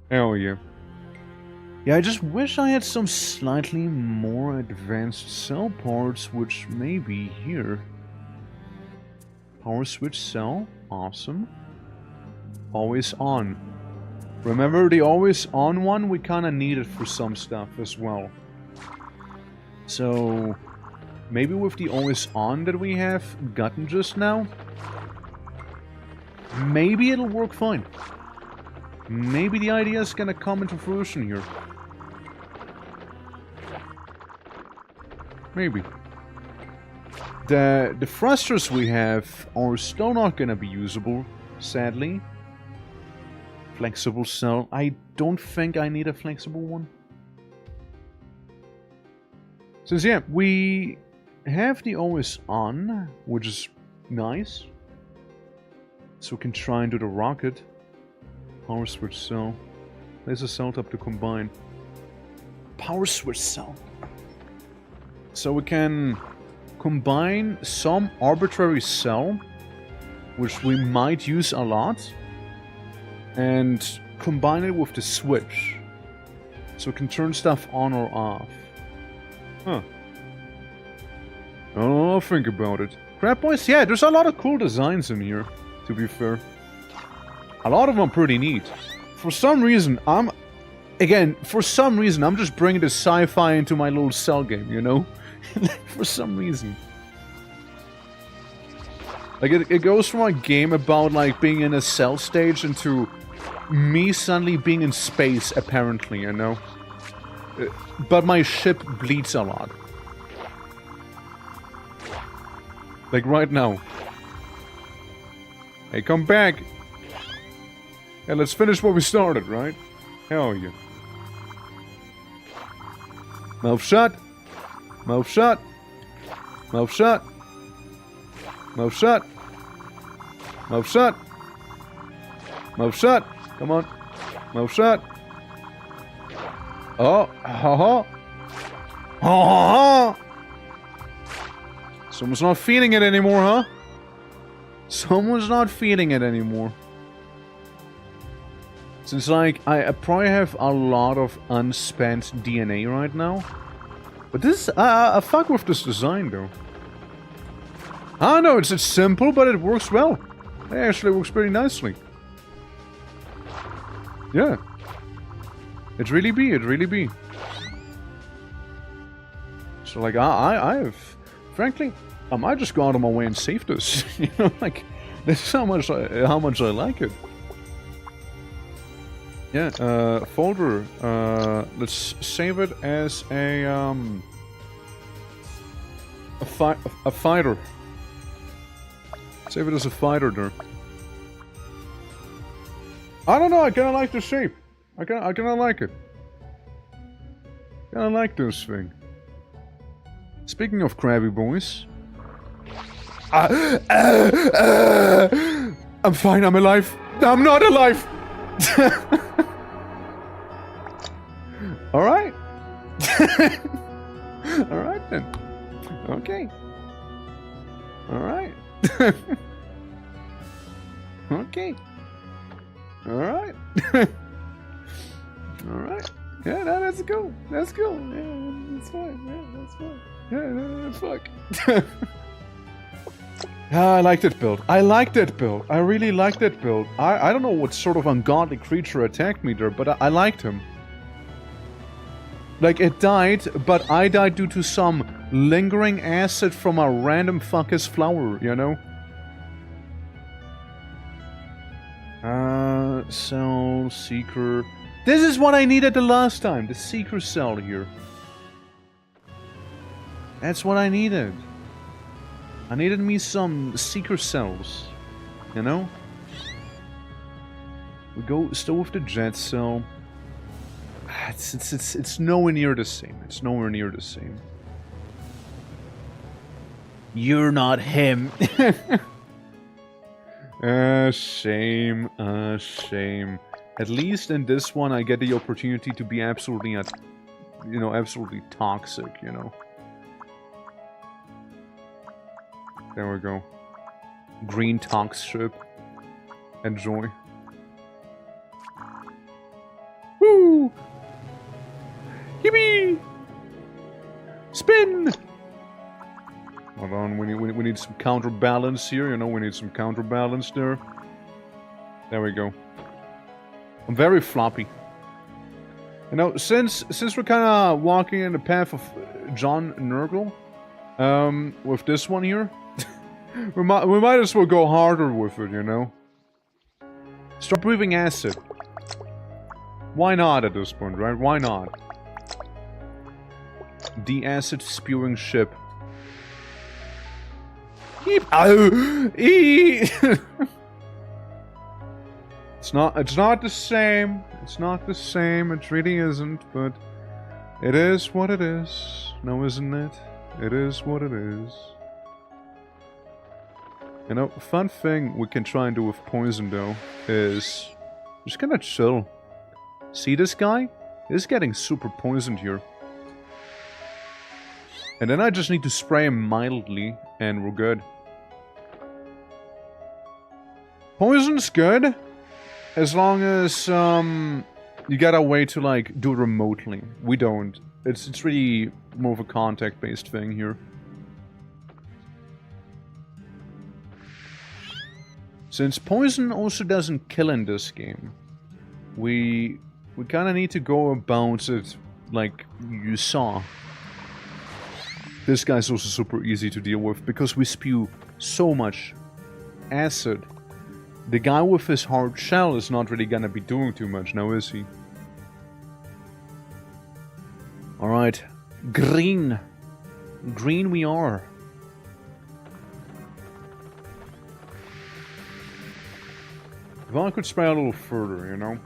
Hell yeah. Yeah, I just wish I had some slightly more advanced cell parts, which may be here. Power switch cell, awesome. Always on. Remember the always on one? We kind of need it for some stuff as well. So, maybe with the always on that we have gotten just now, maybe it'll work fine. Maybe the idea is gonna come into fruition here. Maybe. The thrusters we have are still not gonna be usable, sadly. Flexible cell. I don't think I need a flexible one. Since, yeah, we have the OS on, which is nice. So we can try and do the rocket. Power switch cell. There's a cell up to combine. Power switch cell. So we can combine some arbitrary cell, which we might use a lot, and combine it with the switch. So we can turn stuff on or off. Huh. I'll think about it. Crap boys, yeah, there's a lot of cool designs in here, to be fair. A lot of them are pretty neat. For some reason, I'm just bringing the sci-fi into my little cell game, you know? For some reason. Like, it goes from a game about, like, being in a cell stage into me suddenly being in space, apparently, you know? But my ship bleeds a lot. Like, right now. Hey, come back! Hey, let's finish what we started, right? Hell yeah. Mouth shut! Mouth shut! Mouth shut! Mouth shut! Mouth shut! Mouth shut! Come on! Mouth shut! Oh! Ha ha! Ha ha! Someone's not feeling it anymore, huh? Someone's not feeling it anymore. Since, like, I probably have a lot of unspent DNA right now. But this, I fuck with this design, though. I know, it's simple, but it works well. It actually works pretty nicely. Yeah. It really be. So, like, I have... Frankly, I might just go out of my way and save this. You know, like, this is how much I like it. Yeah, folder. Let's save it as a fighter. Save it as a fighter there. I don't know, I kinda like the shape. I kinda like it. Kinda like this thing. Speaking of crabby boys. I'm fine, I'm alive. I'm not alive! Alright. Alright then. Okay. Alright. Okay. Alright. Alright. Yeah, no, that's cool. That's cool. Yeah, that's fine. Yeah, that's fine. Yeah, no, fuck. I like that build. I really like that build. I don't know what sort of ungodly creature attacked me there, but I liked him. Like, it died, but I died due to some lingering acid from a random fucker's flower, you know? Cell, seeker... This is what I needed the last time, the seeker cell here. That's what I needed. I needed me some seeker cells, you know? We go still with the jet cell. It's nowhere near the same. It's nowhere near the same. You're not him. Shame. Shame. At least in this one, I get the opportunity to be absolutely, absolutely toxic, you know. There we go. Green tox ship. Enjoy. Woo! Yippee! Spin! Hold on, we need some counterbalance here, you know, we need some counterbalance there. There we go. I'm very floppy. You know, since we're kind of walking in the path of John Nurgle, with this one here, we might as well go harder with it, you know? Start breathing acid. Why not at this point, right? Why not? The acid spewing ship. Keep. Oh, It's not the same. It's not the same. It really isn't, but it is what it is. No, isn't it? It is what it is. You know, fun thing we can try and do with poison though is just kinda chill. See this guy? He's getting super poisoned here. And then I just need to spray him mildly and we're good. Poison's good. As long as you got a way to like do it remotely. We don't. It's really more of a contact-based thing here. Since poison also doesn't kill in this game, we kind of need to go about it like you saw. This guy's also super easy to deal with because we spew so much acid. The guy with his hard shell is not really gonna be doing too much now, is he? Alright. Green. Green we are. If I could spray a little further, you know?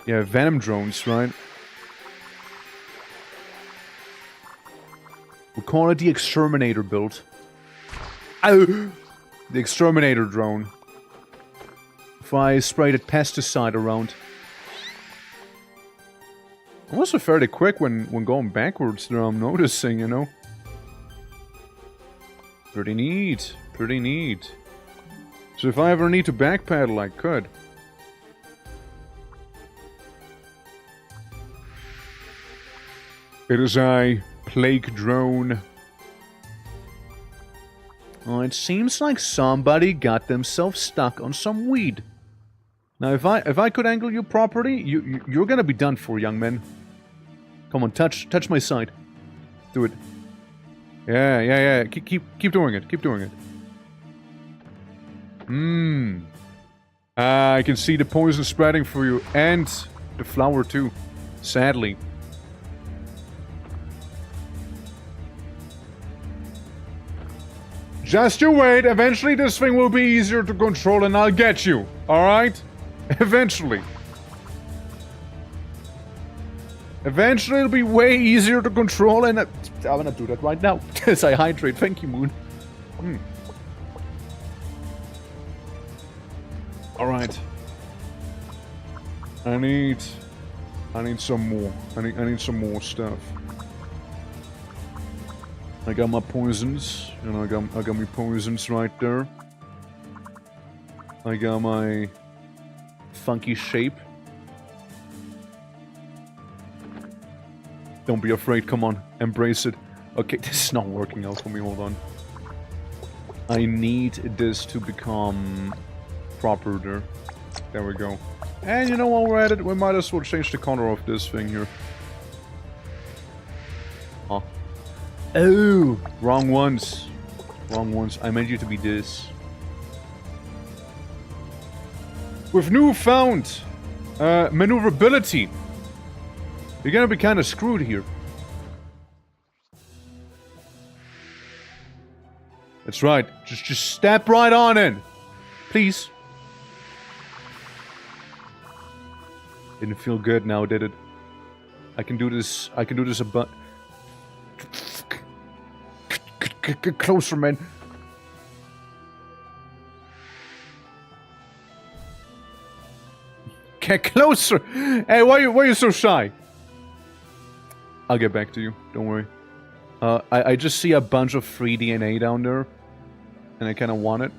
Yeah, venom drones, right? We'll call it the exterminator build. Oh! The exterminator drone. If I sprayed a pesticide around. I'm also fairly quick when going backwards there, I'm noticing, you know. Pretty neat. Pretty neat. So if I ever need to backpedal, I could. It is I, Plague Drone. Oh, it seems like somebody got themselves stuck on some weed. Now, if I could angle you properly, you're gonna be done for, young man. Come on, touch my side. Do it. Yeah. Keep doing it. Keep doing it. I can see the poison spreading for you, and the flower too. Sadly. Just you wait. Eventually, this thing will be easier to control, and I'll get you. All right? Eventually. Eventually, it'll be way easier to control, and I'm gonna do that right now as I hydrate. Thank you, Moon. All right. I need some more. I need some more stuff. I got my poisons, and I got my poisons right there. I got my funky shape. Don't be afraid, come on, embrace it. Okay, this is not working out for me, hold on. I need this to become proper there. There we go. And you know, while we're at it, we might as well change the color of this thing here. Huh. Oh! Wrong ones. Wrong ones. I meant you to be this. With newfound maneuverability, you're gonna be kind of screwed here. That's right. Just step right on in. Please. Didn't feel good now, did it? I can do this a but. Get closer, man. Get closer! Hey, why are you so shy? I'll get back to you. Don't worry. I just see a bunch of free DNA down there, and I kind of want it.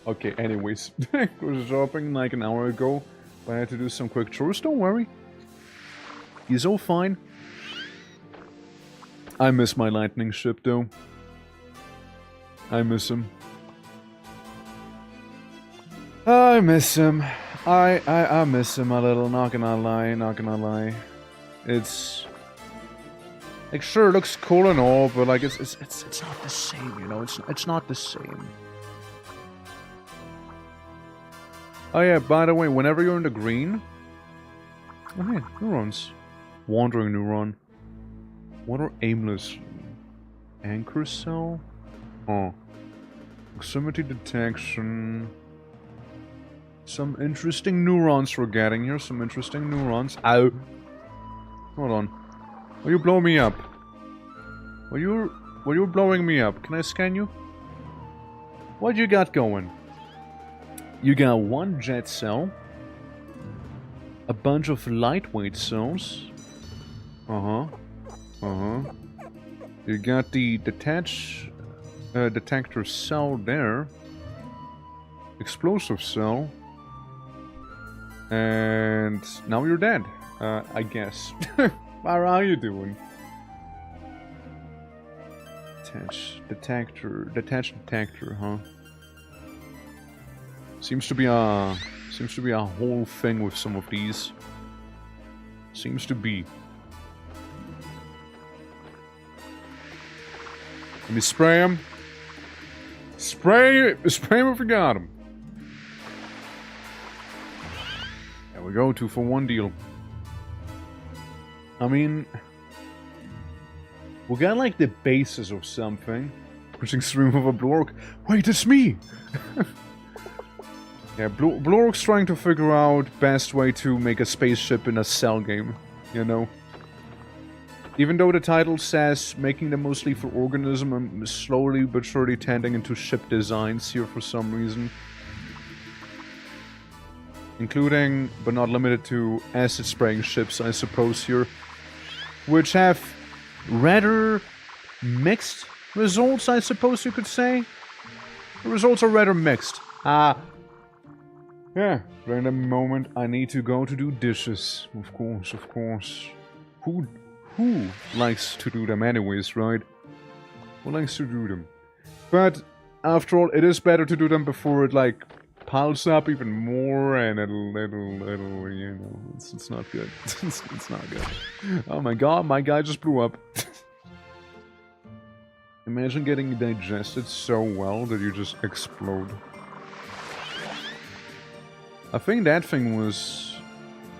Okay. Anyways, I was shopping like an hour ago, but I had to do some quick chores. Don't worry. He's all fine. I miss my lightning ship, though. I miss him. I miss him. I miss him a little, not gonna lie. It's... like, sure, it looks cool and all, but like, it's not the same, you know? It's not the same. Oh yeah, by the way, whenever you're in the green... oh hey, neurons. Wandering neuron. What are aimless? Anchor cell? Oh. Proximity detection. Some interesting neurons we're getting here. Some interesting neurons. Ow. Hold on. Will you blow me up? Will you blowing me up? Can I scan you? What you got going? You got one jet cell. A bunch of lightweight cells. Uh-huh. Uh-huh. You got the detector cell there. Explosive cell. And now you're dead. I guess. How are you doing? Detector, huh? Seems to be a whole thing with some of these. Seems to be. Let me spray him. Spray him if you got him. There we go, 2 for 1 deal. I mean, we got like the basis of something. Pushing stream of a Blork. Wait, it's me! Yeah, Blork's trying to figure out best way to make a spaceship in a cell game, you know? Even though the title says making them mostly for Organism, I'm slowly but surely tending into ship designs here for some reason. Including, but not limited to, acid spraying ships, I suppose here. Which have rather mixed results, I suppose you could say. The results are rather mixed. Yeah, random moment, I need to go to do dishes. Of course, of course. Who likes to do them anyways, right? Who likes to do them? But, after all, it is better to do them before it, like, piles up even more and it'll, you know, it's not good. it's not good. Oh my god, my guy just blew up. Imagine getting digested so well that you just explode. I think that thing was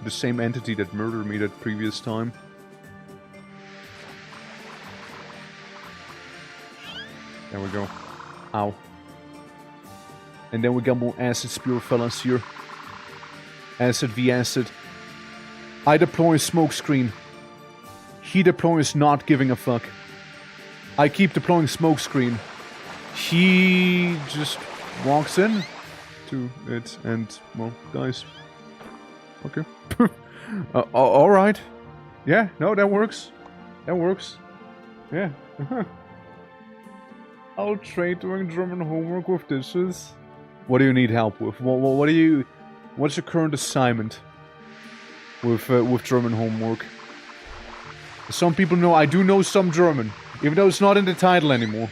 the same entity that murdered me that previous time. There we go. Ow. And then we got more acid spear fellas here. Acid v acid. I deploy smokescreen. He deploys not giving a fuck. I keep deploying smokescreen. He just walks in to it and, well, dies. Okay. Alright. Yeah, no, that works. That works. Yeah. I'll trade doing German homework with dishes. What do you need help with? What's your current assignment with German homework? Some people know I do know some German, even though it's not in the title anymore.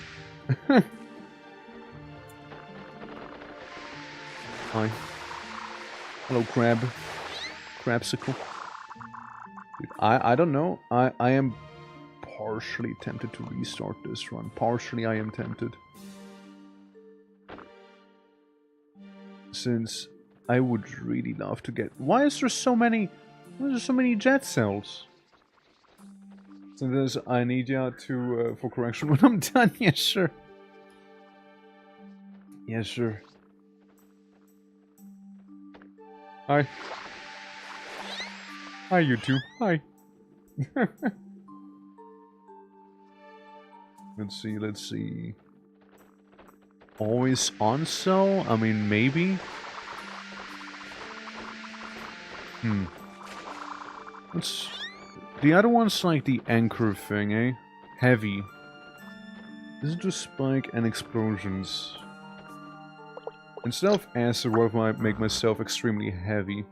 Hi. Hello, Crab. Crabsicle. Dude, I don't know. I am partially tempted to restart this run. Partially I am tempted. Since I would really love to get... Why is there so many jet cells? So there's... I need you to... for correction when I'm done. Yeah, sure. Yeah, sure. Hi. Hi, you two. Hi. Let's see. Always on cell? I mean, maybe? What's... The other one's like the anchor thing, eh? Heavy. Is it just spike and explosions? Instead of acid, what if I make myself extremely heavy?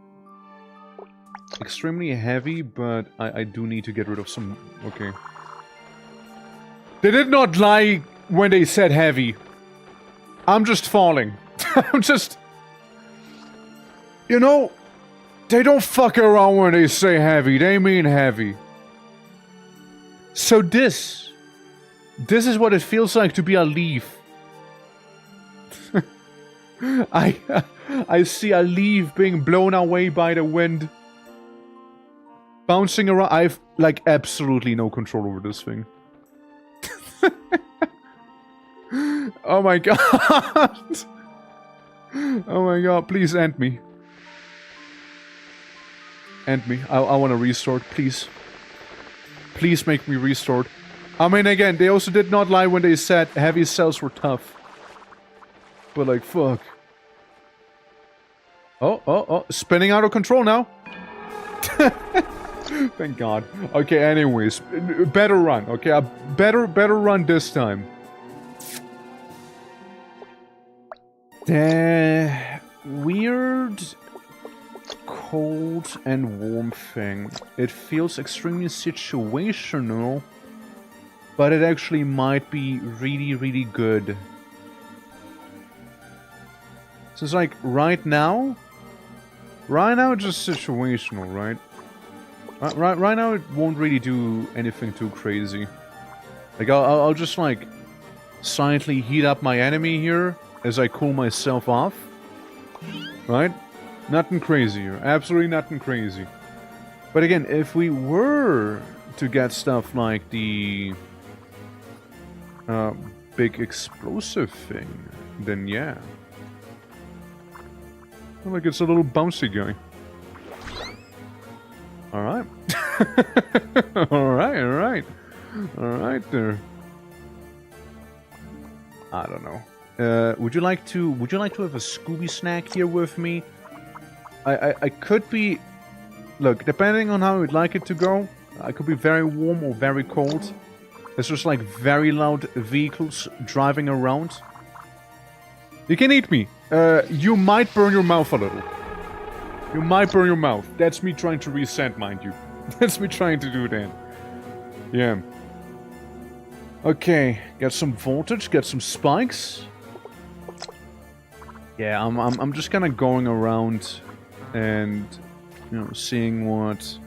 Extremely heavy, but I do need to get rid of some... Okay. They did not lie when they said heavy. I'm just falling. I'm just... You know, they don't fuck around when they say heavy. They mean heavy. So this is what it feels like to be a leaf. I see a leaf being blown away by the wind. bouncing around. I've, like, absolutely no control over this thing. Oh my god! Oh my god, please end me. End me. I want to restart, please. Please make me restart. I mean, again, they also did not lie when they said heavy cells were tough. But, like, fuck. Oh, spinning out of control now. Thank God. Okay, anyways, better run, okay? A better run this time. The weird cold and warm thing. It feels extremely situational, but it actually might be really, really good. So it's like, right now it's just situational, right? Right now it won't really do anything too crazy. Like, I'll just, like, silently heat up my enemy here as I cool myself off. Right? Nothing crazy here. Absolutely nothing crazy. But again, if we were to get stuff like the big explosive thing, then yeah. Like, it's a little bouncy guy. Alright. Alright there. I don't know. Would you like to have a Scooby snack here with me? I could be... Look, depending on how you'd like it to go, I could be very warm or very cold. There's just, like, very loud vehicles driving around. You can eat me. You might burn your mouth a little. You might burn your mouth. That's me trying to reset, mind you. That's me trying to do that. Yeah. Okay, get some voltage, get some spikes. Yeah, I'm just kind of going around and, you know, seeing what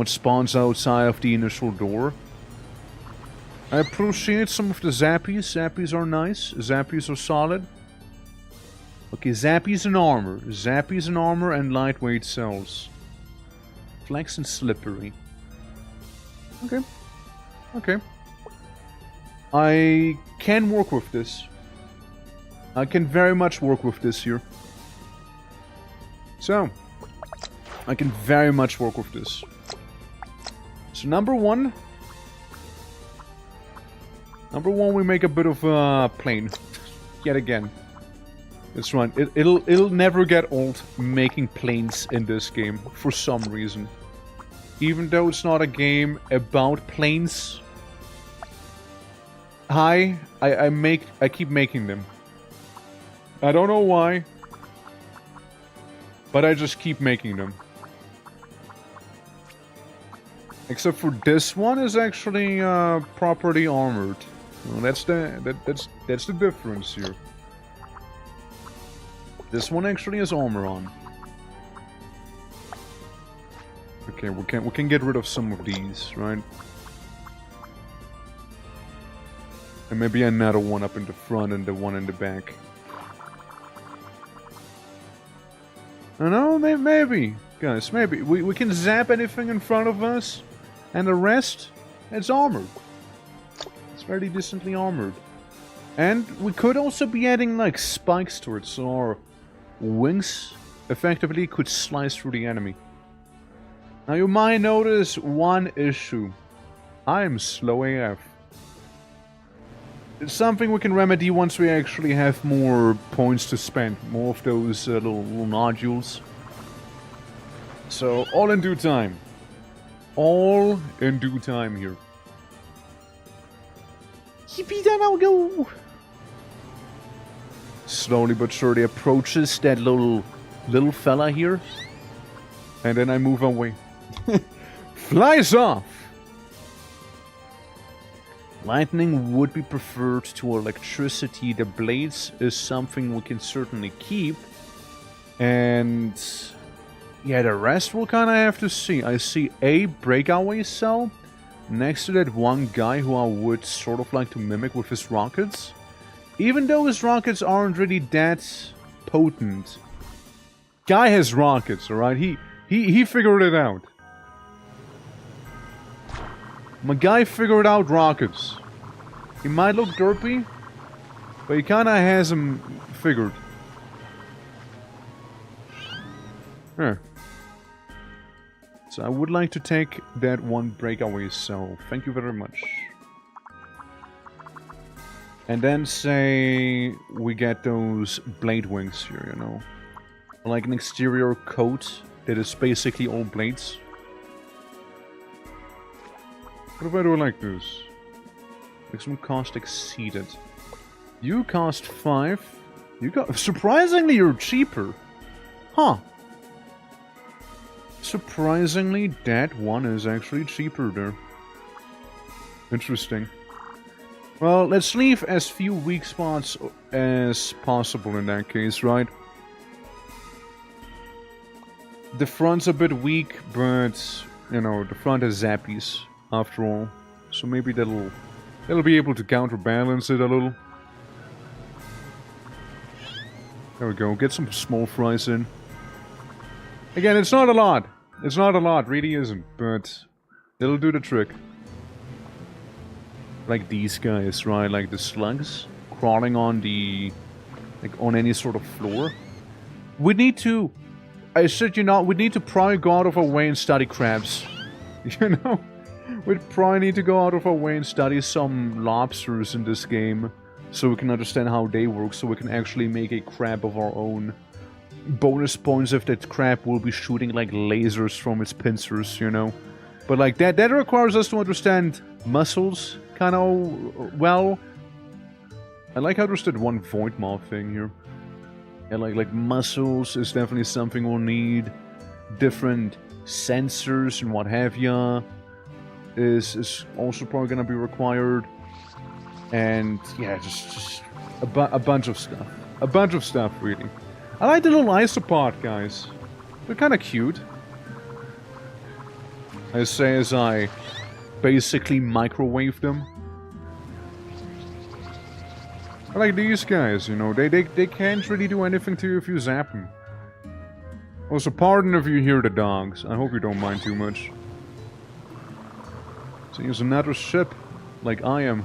spawns outside of the initial door. I appreciate some of the zappies. Zappies are nice. Zappies are solid. Okay, zappies and armor. Zappies and armor and lightweight cells. Flex and slippery. Okay. Okay. I can work with this. I can very much work with this here. So, I can very much work with this. So number one, we make a bit of a plane. Yet again. That's right. It'll never get old making planes in this game for some reason. Even though it's not a game about planes, I keep making them. I don't know why, but I just keep making them. Except for this one is actually properly armored. Well, that's the difference here. This one actually has armor on. Okay, we can get rid of some of these, right? And maybe another one up in the front and the one in the back. I know, maybe. Guys, maybe. We can zap anything in front of us. And the rest, it's armored. It's fairly decently armored. And we could also be adding, like, spikes to it, so our wings effectively could slice through the enemy. Now you might notice one issue. I am slow AF. It's something we can remedy once we actually have more points to spend. More of those little nodules. So, all in due time. All in due time here. Yippee, then I'll go! Slowly but surely approaches that little fella here. And then I move away. Flies off! Lightning would be preferred to electricity. The blades is something we can certainly keep. And yeah, the rest we'll kind of have to see. I see a breakaway cell next to that one guy who I would sort of like to mimic with his rockets. Even though his rockets aren't really that potent. Guy has rockets, alright? He figured it out. My guy figured out rockets. He might look derpy, but he kinda has them figured. Huh. So I would like to take that one breakaway cell. Thank you very much. And then say we get those blade wings here, you know. Like an exterior coat that is basically all blades. What if I do it like this? Maximum cost exceeded. You cost 5. You got surprisingly you're cheaper. Huh. Surprisingly, that one is actually cheaper there. Interesting. Well, let's leave as few weak spots as possible in that case, right? The front's a bit weak, but, you know, the front has zappies, after all. So maybe that'll be able to counterbalance it a little. There we go, get some small fries in. Again, it's not a lot. It's not a lot, really isn't, but it'll do the trick. Like these guys, right? Like the slugs crawling on the... like on any sort of floor. We need to... I said, you know, we need to probably go out of our way and study crabs. You know? We'd probably need to go out of our way and study some lobsters in this game. So we can understand how they work, so we can actually make a crab of our own. Bonus points if that crab will be shooting like lasers from its pincers, you know. But like that requires us to understand mussels kind of well. I like how there's that one void moth thing here. And like mussels is definitely something we'll need. Different sensors and what have ya is also probably gonna be required. And yeah, just a bunch of stuff. A bunch of stuff, really. I like the little isopod guys. They're kind of cute. I say as I basically microwave them. I like these guys, you know. They can't really do anything to you if you zap them. Also, pardon if you hear the dogs. I hope you don't mind too much. So here's another ship, like I am,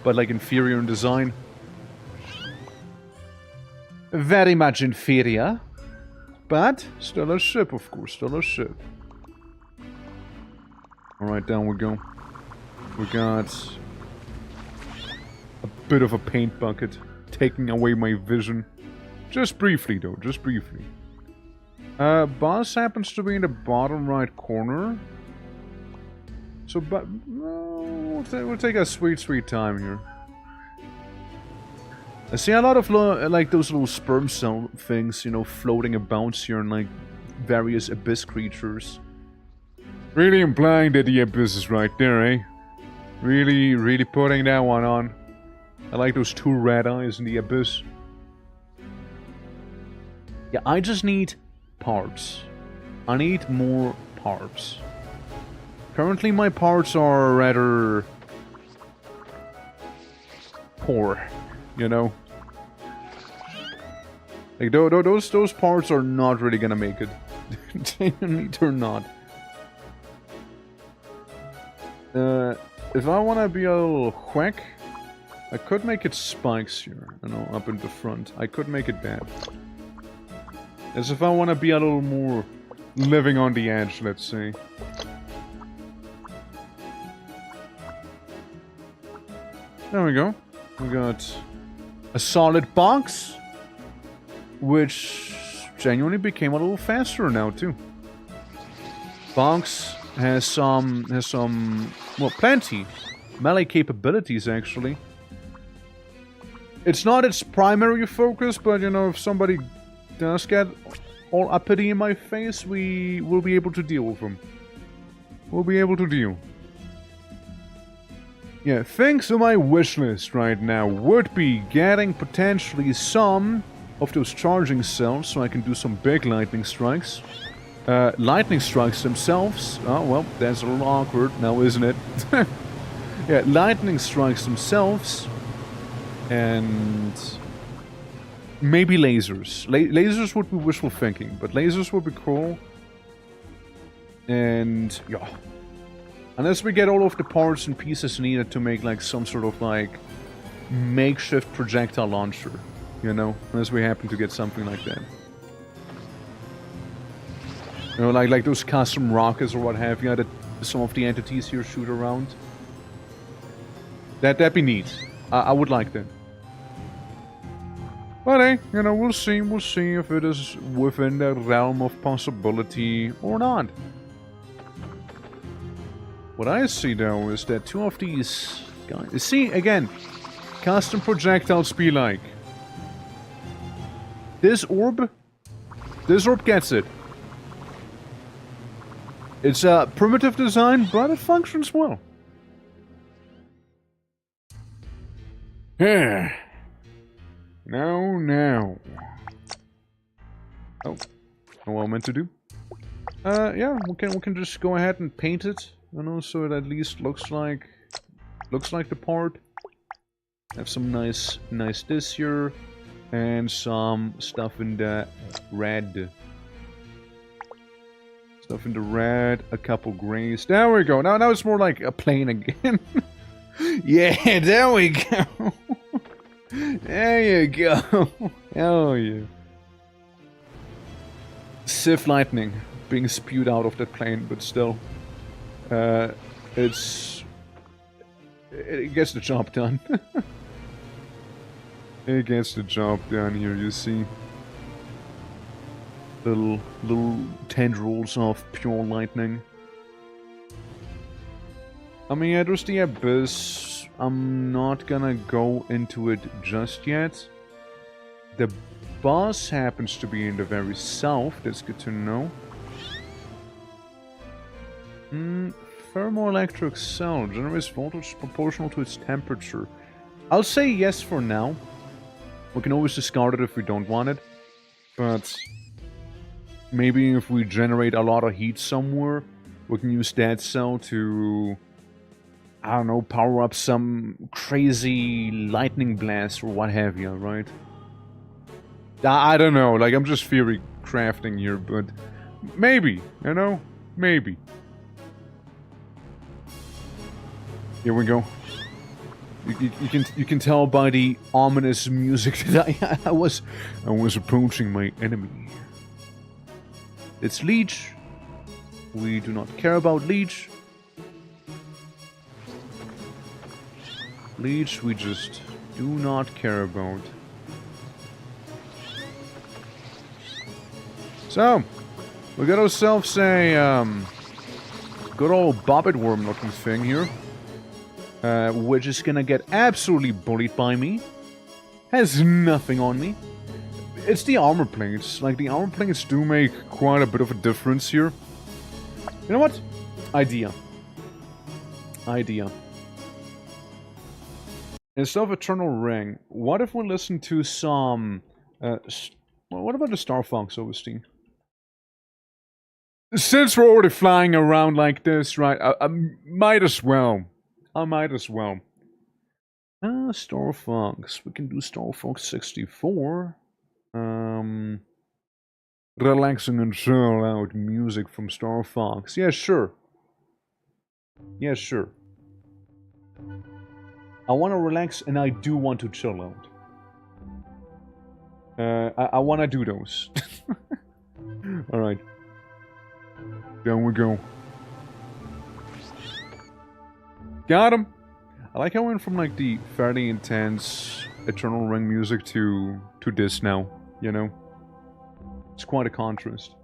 but like inferior in design. Very much inferior. But still a ship, of course. Still a ship. Alright, down we go. We got a bit of a paint bucket taking away my vision. Just briefly, though. Just briefly. Boss happens to be in the bottom right corner. So, but we'll take a sweet time here. I see a lot of like those little sperm cell things, you know, floating about here and like various abyss creatures. Really implying that the abyss is right there, eh? Really putting that one on. I like those two red eyes in the abyss. Yeah, I just need parts. I need more parts. Currently my parts are rather poor. You know, like those parts are not really gonna make it. Genuinely, they're not. If I wanna be a little whack, I could make it spikes here, you know, up in the front. I could make it that. As if I wanna be a little more living on the edge, let's say. There we go. We got a solid box, which genuinely became a little faster now too. Box has some, well, plenty melee capabilities actually. It's not its primary focus, but you know, if somebody does get all uppity in my face, we will be able to deal with them. We'll be able to deal. Yeah, things on my wish list right now would be getting potentially some of those charging cells so I can do some big lightning strikes. Lightning strikes themselves, oh well, that's a little awkward now, isn't it? Yeah, lightning strikes themselves and maybe lasers. Lasers would be wishful thinking, but lasers would be cool. And yeah, Unless we get all of the parts and pieces needed to make like some sort of like makeshift projectile launcher, you know? Unless we happen to get something like that. You know, like those custom rockets or what have you that some of the entities here shoot around. That'd be neat. I would like that. But hey, you know, we'll see if it is within the realm of possibility or not. What I see though is that two of these guys... See, again, custom projectiles be like. This orb gets it. It's a primitive design, but it functions well. Yeah. Now. Oh, what I meant to do? Yeah, we can just go ahead and paint it, you know, so it at least looks like the part. Have some nice this here, and some stuff in the red. Stuff in the red, a couple grays. There we go. Now it's more like a plane again. Yeah, there we go. There you go. Hell yeah. Sith lightning being spewed out of that plane, but still. It gets the job done. It gets the job done here, you see. Little tendrils of pure lightning. I mean, yeah, there's the abyss. I'm not gonna go into it just yet. The boss happens to be in the very south. That's good to know. Thermoelectric cell generates voltage proportional to its temperature. I'll say yes for now. We can always discard it if we don't want it. But maybe if we generate a lot of heat somewhere, we can use that cell to, I don't know, power up some crazy lightning blast or what have you, right? I don't know, like I'm just theory crafting here, but maybe, you know, maybe. Here we go. You can tell by the ominous music that I was approaching my enemy. It's Leech. We do not care about Leech. Leech we just do not care about. So, we got ourselves a good old bobbit worm looking thing here. Which is gonna get absolutely bullied by me. Has nothing on me. It's the armor plates. Like, the armor plates do make quite a bit of a difference here. You know what? Idea. Instead of Eternal Ring, what if we listen to some... what about the Star Fox OST? Since we're already flying around like this, right, I might as well. Star Fox. We can do Star Fox 64. Relaxing and chill out music from Star Fox. Yeah, sure. I want to relax and I do want to chill out. I want to do those. Alright. Down we go. Got him! I like how I went from like the fairly intense Eternal Ring music to this now, you know? It's quite a contrast.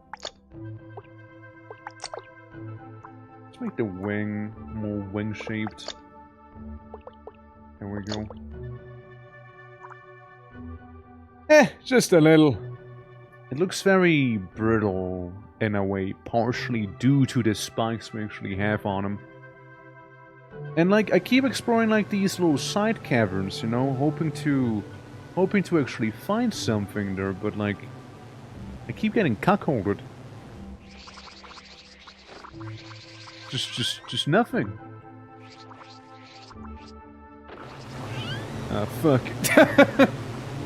Let's make the wing more wing-shaped. There we go. Just a little. It looks very brittle in a way, partially due to the spikes we actually have on him. And like, I keep exploring like these little side caverns, you know, hoping to actually find something there, but like, I keep getting cuckolded. Just nothing. Ah, fuck it.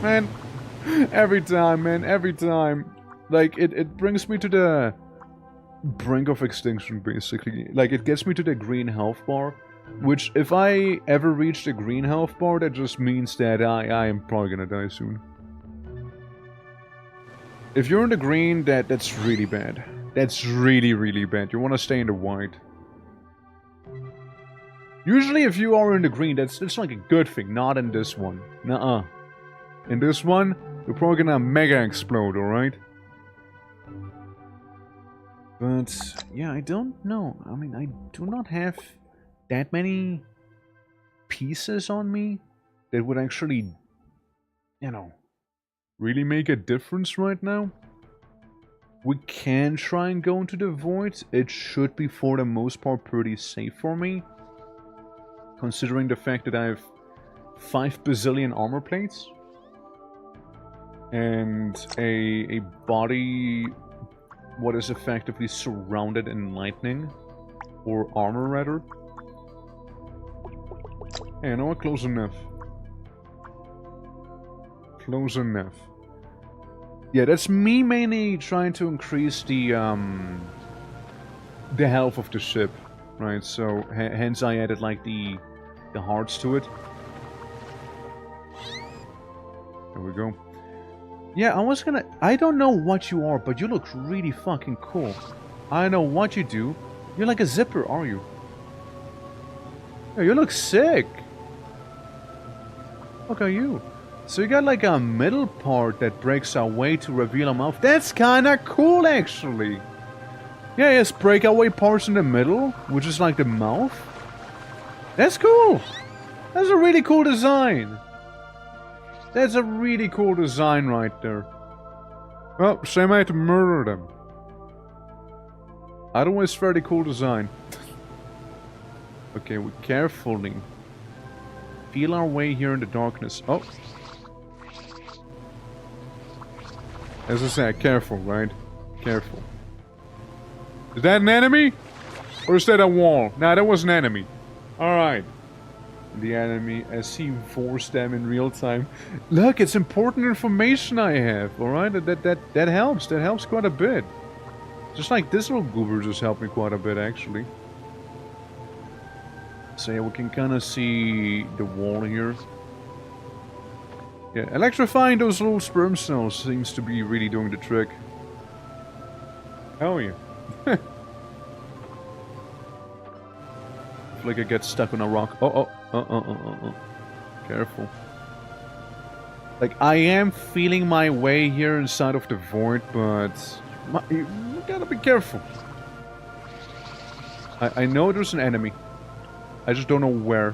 Man, every time. Like, it brings me to brink of extinction, basically. Like, it gets me to the green health bar, which, if I ever reach the green health bar, that just means that I am probably gonna die soon. If you're in the green, that's really bad. That's really, really bad. You want to stay in the white. Usually, if you are in the green, that's like a good thing. Not in this one. Nuh-uh. In this one, you're probably gonna mega explode, alright? But, yeah, I don't know. I mean, I do not have that many pieces on me that would actually, you know, really make a difference right now. We can try and go into the void. It should be, for the most part, pretty safe for me. Considering the fact that I have 5 bazillion armor plates. And a body what is effectively surrounded in lightning. Or armor, rather. Yeah, no, close enough. Close enough. Yeah, that's me mainly trying to increase the health of the ship, right? So hence I added like the hearts to it. There we go. Yeah, I don't know what you are, but you look really fucking cool. I know what you do. You're like a zipper, are you? Yeah, you look sick. Look at you. So you got like a middle part that breaks away to reveal a mouth. That's kinda cool, actually. Yeah, yes, breakaway parts in the middle, which is like the mouth. That's cool. That's a really cool design. That's a really cool design right there. Well, shame I had to murder them. Otherwise, very cool design. Okay, we carefully feel our way here in the darkness. Oh. As I said, careful, right? Careful. Is that an enemy? Or is that a wall? Nah, that was an enemy. Alright. The enemy, as he forced them in real time. Look, it's important information I have, alright? That helps. That helps quite a bit. Just like this little goober just helped me quite a bit, actually. So yeah, we can kind of see the wall here. Yeah, electrifying those little sperm cells seems to be really doing the trick. Oh yeah. Like I get stuck on a rock. Oh. Careful. Like, I am feeling my way here inside of the void, but you gotta be careful. I know there's an enemy. I just don't know where.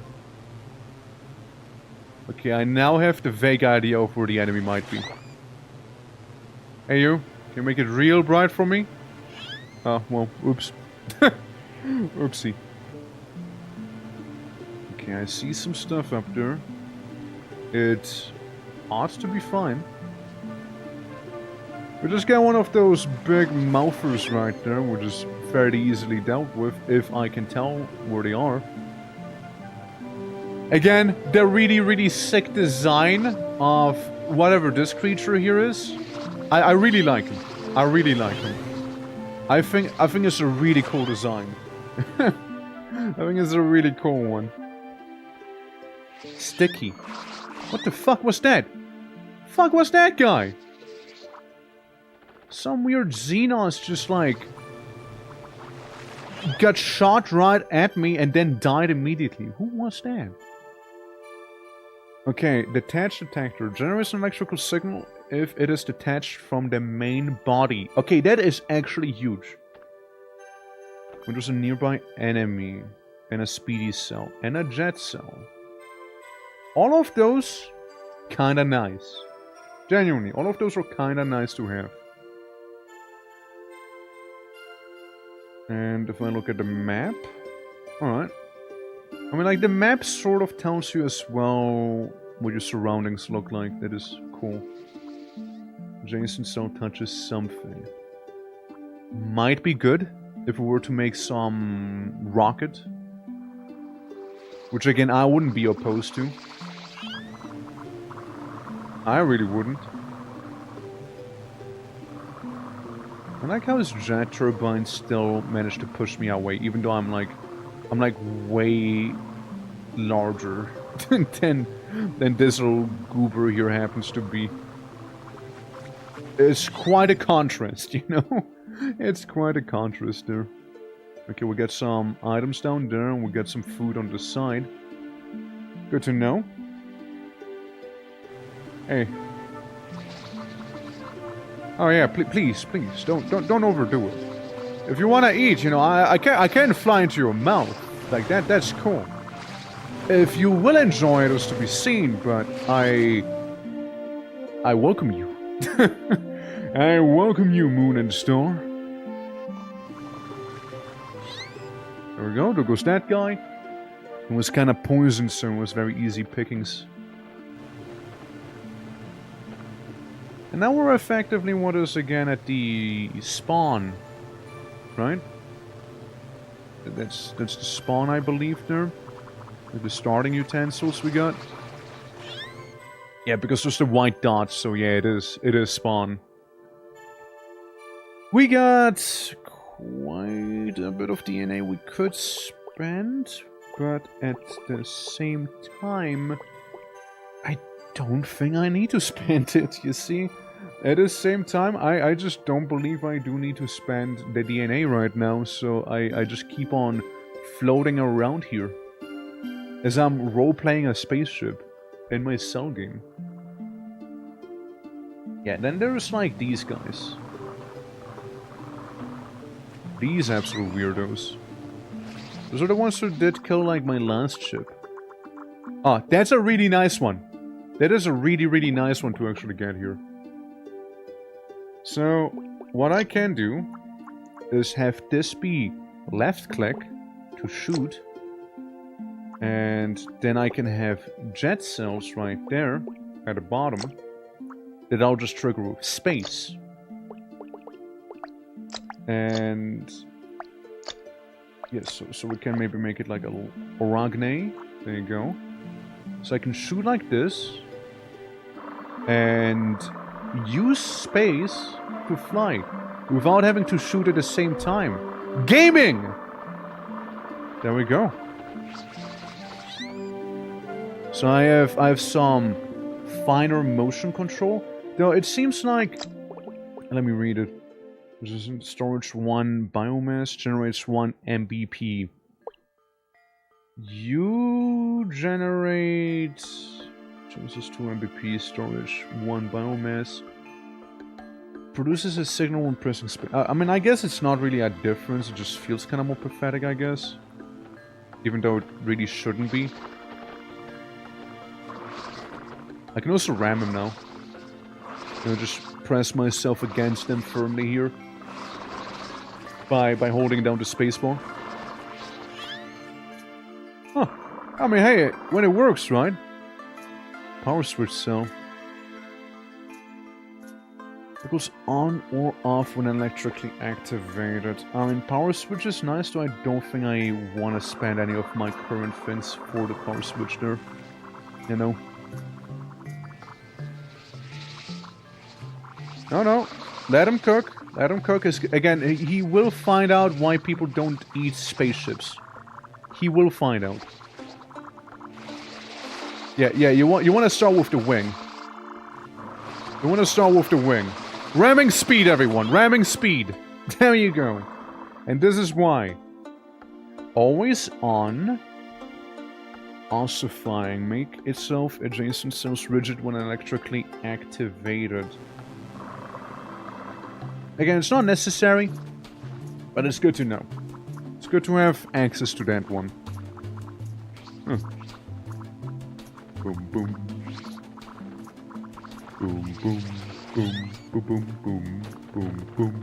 Okay, I now have the vague idea of where the enemy might be. Hey you, can you make it real bright for me? Oh, well, oops. Oopsie. Okay, I see some stuff up there. It ought to be fine. We just got one of those big mouthers right there, which is fairly easily dealt with, if I can tell where they are. Again, the really, really sick design of whatever this creature here is. I really like him. I really like him. I think it's a really cool design. I think it's a really cool one. Sticky. What the fuck was that? Fuck was that guy? Some weird Xenos just like got shot right at me and then died immediately. Who was that? Okay, detached detector generates an electrical signal if it is detached from the main body. Okay, that is actually huge. When there's a nearby enemy and a speedy cell and a jet cell. All of those kinda nice. Genuinely, all of those are kinda nice to have. And if I look at the map, alright. I mean, like, the map sort of tells you as well what your surroundings look like. That is cool. Jason cell touches something. Might be good if we were to make some rocket. Which, again, I wouldn't be opposed to. I really wouldn't. I like how his jet turbine still managed to push me away, even though I'm like way larger than this little goober here happens to be. It's quite a contrast, you know? It's quite a contrast there. Okay, we got some items down there, and we got some food on the side. Good to know. Hey. Oh yeah, please, don't overdo it. If you wanna eat, you know, I can fly into your mouth like that. That's cool. If you will enjoy it, is to be seen. But I welcome you. I welcome you, Moon and Star. There we go. There goes that guy. It was kind of poisoned, so it was very easy pickings. And now we're effectively what is again at the spawn, right? That's the spawn, I believe, there. With the starting utensils we got. Yeah, because there's the white dots, so yeah, it is spawn. We got quite a bit of DNA we could spend, but at the same time, I don't think I need to spend it, you see? At the same time, I just don't believe I do need to spend the DNA right now, so I just keep on floating around here. As I'm role-playing a spaceship in my cell game. Yeah, then there's like these guys. These absolute weirdos. Those are the ones who did kill like my last ship. Ah, that's a really nice one. That is a really nice one to actually get here. So, what I can do is have this be left click to shoot. And then I can have jet cells right there at the bottom that I'll just trigger with space. And yes, so we can maybe make it like a little Oragne. There you go. So I can shoot like this and use space to fly without having to shoot at the same time. Gaming! There we go. So I have some finer motion control. Though it seems like... Let me read it. This is storage 1 biomass generates 1 MBP. You generate... So this is 2 MBP storage, 1 biomass. Produces a signal when pressing space. I mean, I guess it's not really a difference. It just feels kind of more pathetic, I guess. Even though it really shouldn't be. I can also ram him now. You know, just press myself against them firmly here. By holding down the spacebar. Huh. I mean, hey, when it works, right? Power switch cell. It goes on or off when electrically activated. I mean, power switch is nice, though I don't think I want to spend any of my current things for the power switch there. You know? No. Let him cook. Let him cook. Again, he will find out why people don't eat spaceships. He will find out. Yeah, you want to start with the wing. You want to start with the wing. Ramming speed, everyone. Ramming speed. There you go. And this is why. Always on. Ossifying. Make itself adjacent cells rigid when electrically activated. Again, it's not necessary, but it's good to know. It's good to have access to that one. Huh. Boom, boom. Boom, boom, boom, boom, boom, boom, boom, boom.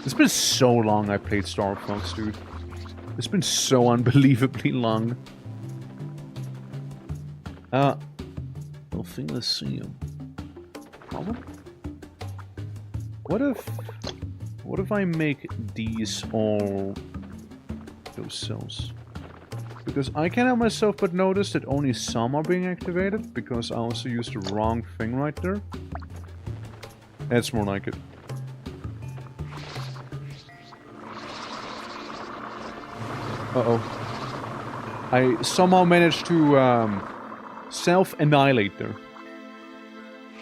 It's been so long I played Star Fox, dude. It's been so unbelievably long. I think let's see him. Problem? What if I make these all those cells? Because I can't help myself but notice that only some are being activated, because I also used the wrong thing right there. That's more like it. Uh-oh. I somehow managed to self-annihilate there.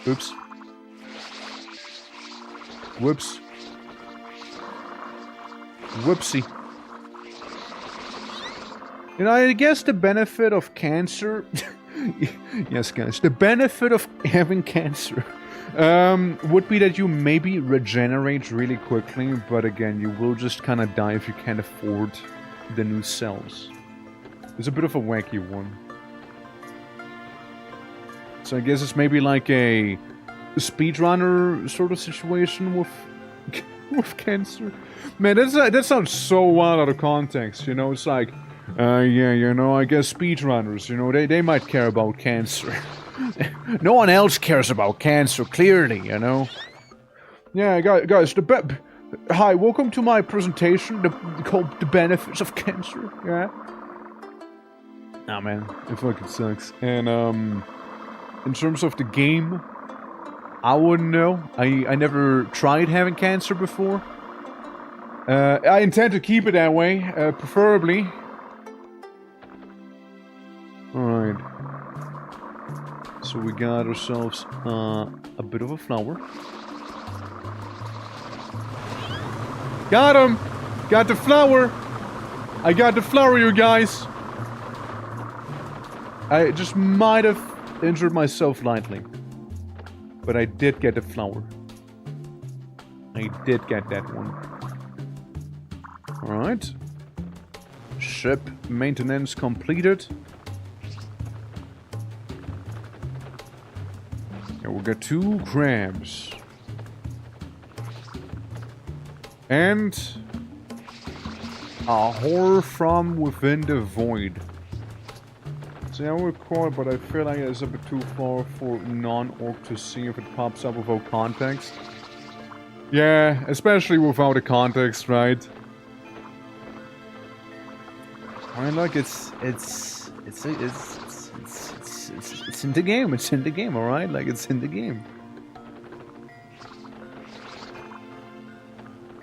Oops. Whoops. Whoopsie. You know, I guess the benefit of cancer... yes, guys. The benefit of having cancer would be that you maybe regenerate really quickly, but again, you will just kind of die if you can't afford the new cells. It's a bit of a wacky one. So I guess it's maybe like a speedrunner sort of situation with cancer. Man, that sounds so wild out of context, you know? It's like, yeah, you know, I guess speedrunners, you know, they might care about cancer. No one else cares about cancer, clearly, you know? Yeah, guys, hi, welcome to my presentation, called The Benefits of Cancer, yeah? Nah, man, it fucking sucks. And, in terms of the game, I wouldn't know. I never tried having cancer before. I intend to keep it that way, preferably. Alright. So we got ourselves a bit of a flower. Got him! Got the flower! I got the flower, you guys! I just might have injured myself lightly. But I did get the flower. I did get that one. Alright. Ship maintenance completed. And we'll get 2 crabs. And a horror from within the void. See, I will record, but I feel like it's a bit too far for non-orc to see if it pops up without context. Yeah, especially without a context, right? I mean, look, it's in the game. It's in the game, all right? Like, it's in the game.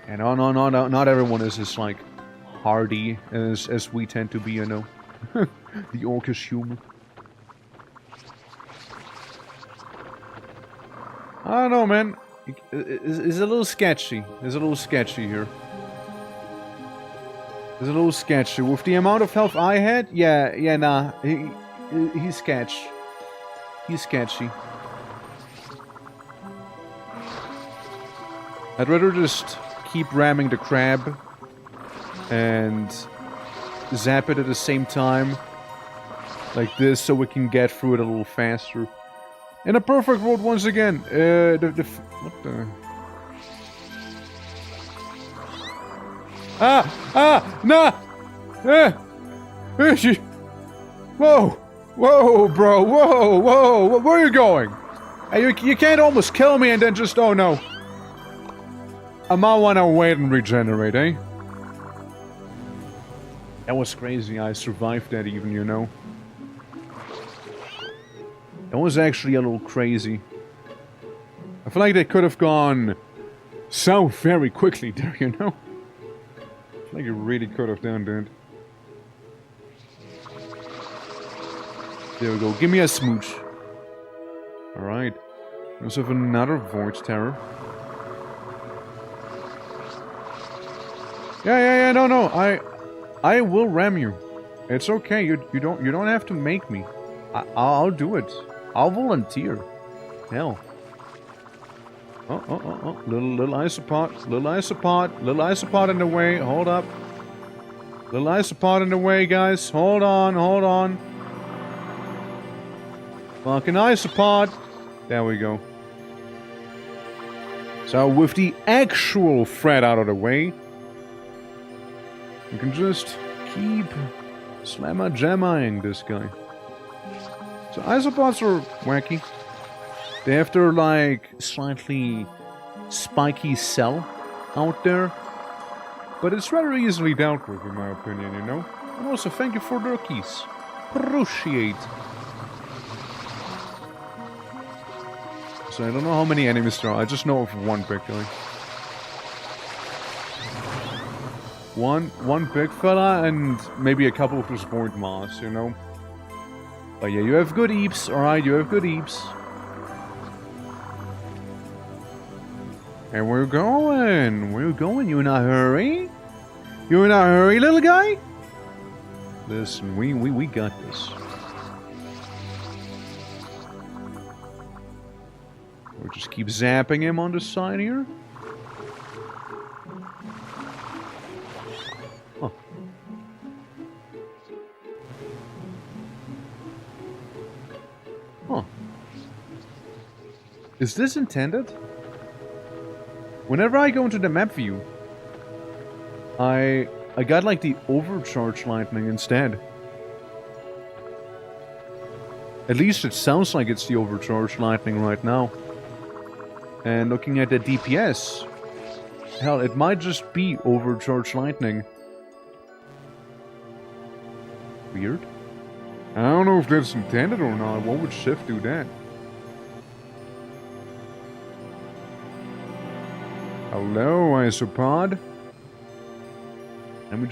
And not everyone is as like hardy as we tend to be, you know. The orcish humor. I don't know, man. It's a little sketchy. It's a little sketchy here. It's a little sketchy. With the amount of health I had, yeah, nah. He's sketch. He's sketchy. I'd rather just keep ramming the crab and zap it at the same time. Like this, so we can get through it a little faster. In a perfect world, once again, what the... Nah! Whoa! Whoa, bro, whoa! Where are you going? Hey, you can't almost kill me and then just, oh no. I might wanna wait and regenerate, eh? That was crazy, I survived that even, you know? That was actually a little crazy. I feel like they could have gone south very quickly there, you know? I feel like you really could have done that. There we go, give me a smooch. Alright. We also have another Void Terror. Yeah, no, I will ram you. It's okay, you don't have to make me. I'll do it. I'll volunteer. Hell. Oh. Little isopod. Little isopod in the way. Hold up. Little isopod in the way, guys. Hold on. Fucking isopod. There we go. So with the actual threat out of the way, we can just keep slamma-jammaing this guy. So isopods are wacky. They have their, like, slightly spiky cell out there. But it's rather easily dealt with, in my opinion, you know? And also, thank you for the keys. Appreciate. So I don't know how many enemies there are. I just know of one big guy. One big fella and maybe a couple of just void moths, you know? But yeah, you have good eeps, alright, you have good eeps. And we're going, you in a hurry? You in a hurry, little guy? Listen, we got this. We'll just keep zapping him on the side here. Huh. Huh. Is this intended? Whenever I go into the map view, I got like the overcharge lightning instead. At least it sounds like it's the overcharge lightning right now. And looking at the DPS, hell, it might just be overcharge lightning. Weird. I don't know if that's intended or not. What would Shift do that? Hello, isopod. Let me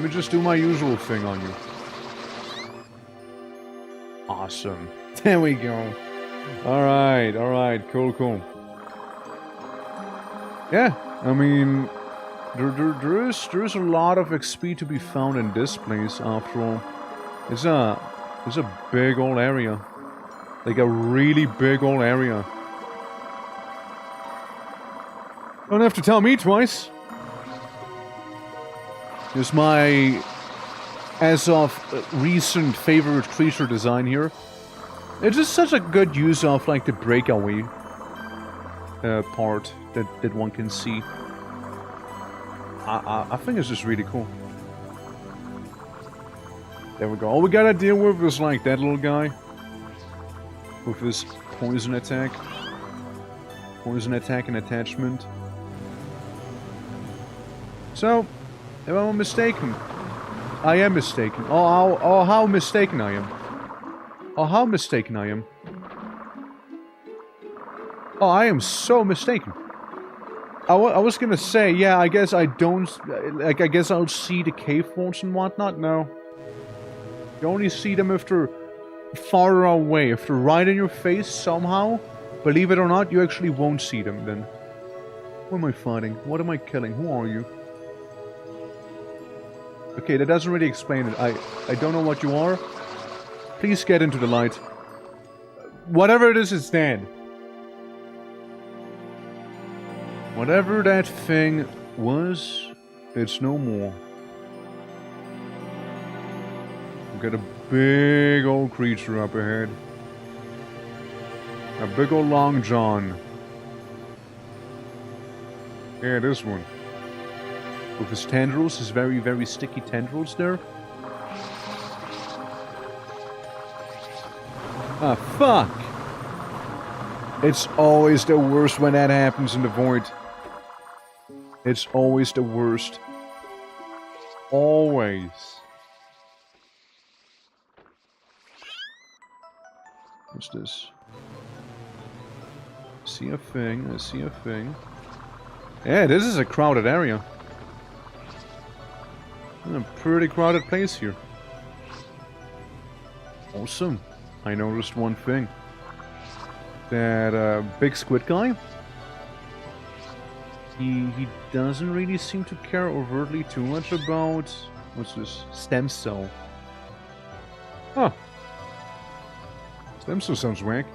just do my usual thing on you. Awesome. There we go. Alright, cool. Yeah, I mean, there is a lot of XP to be found in this place after all. It's a big old area. Like a really big old area. Don't have to tell me twice. Here's my, as of recent, favorite creature design here. It's just such a good use of like the breakaway part that one can see. I think it's just really cool. There we go. All we gotta deal with is like that little guy with his poison attack and attachment. So, if I'm mistaken, I am mistaken. Oh, how mistaken I am. Oh, how mistaken I am. Oh, I am so mistaken. I was gonna say, yeah, I guess I don't, like, I guess I'll see the cave walls and whatnot. No. You only see them if they're farther away. If they're right in your face somehow, believe it or not, you actually won't see them then. Who am I fighting? What am I killing? Who are you? Okay, that doesn't really explain it. I don't know what you are. Please get into the light. Whatever it is, it's dead. Whatever that thing was, it's no more. We've got a big old creature up ahead. A big old long john. Yeah, this one. With his tendrils, his very, very sticky tendrils there. Ah, fuck! It's always the worst when that happens in the void. It's always the worst. Always. What's this? I see a thing. Yeah, this is a crowded area. A pretty crowded place here. Awesome. I noticed one thing. That big squid guy, he doesn't really seem to care overtly too much about, what's this, stem cell. Huh. Stem cell sounds whack.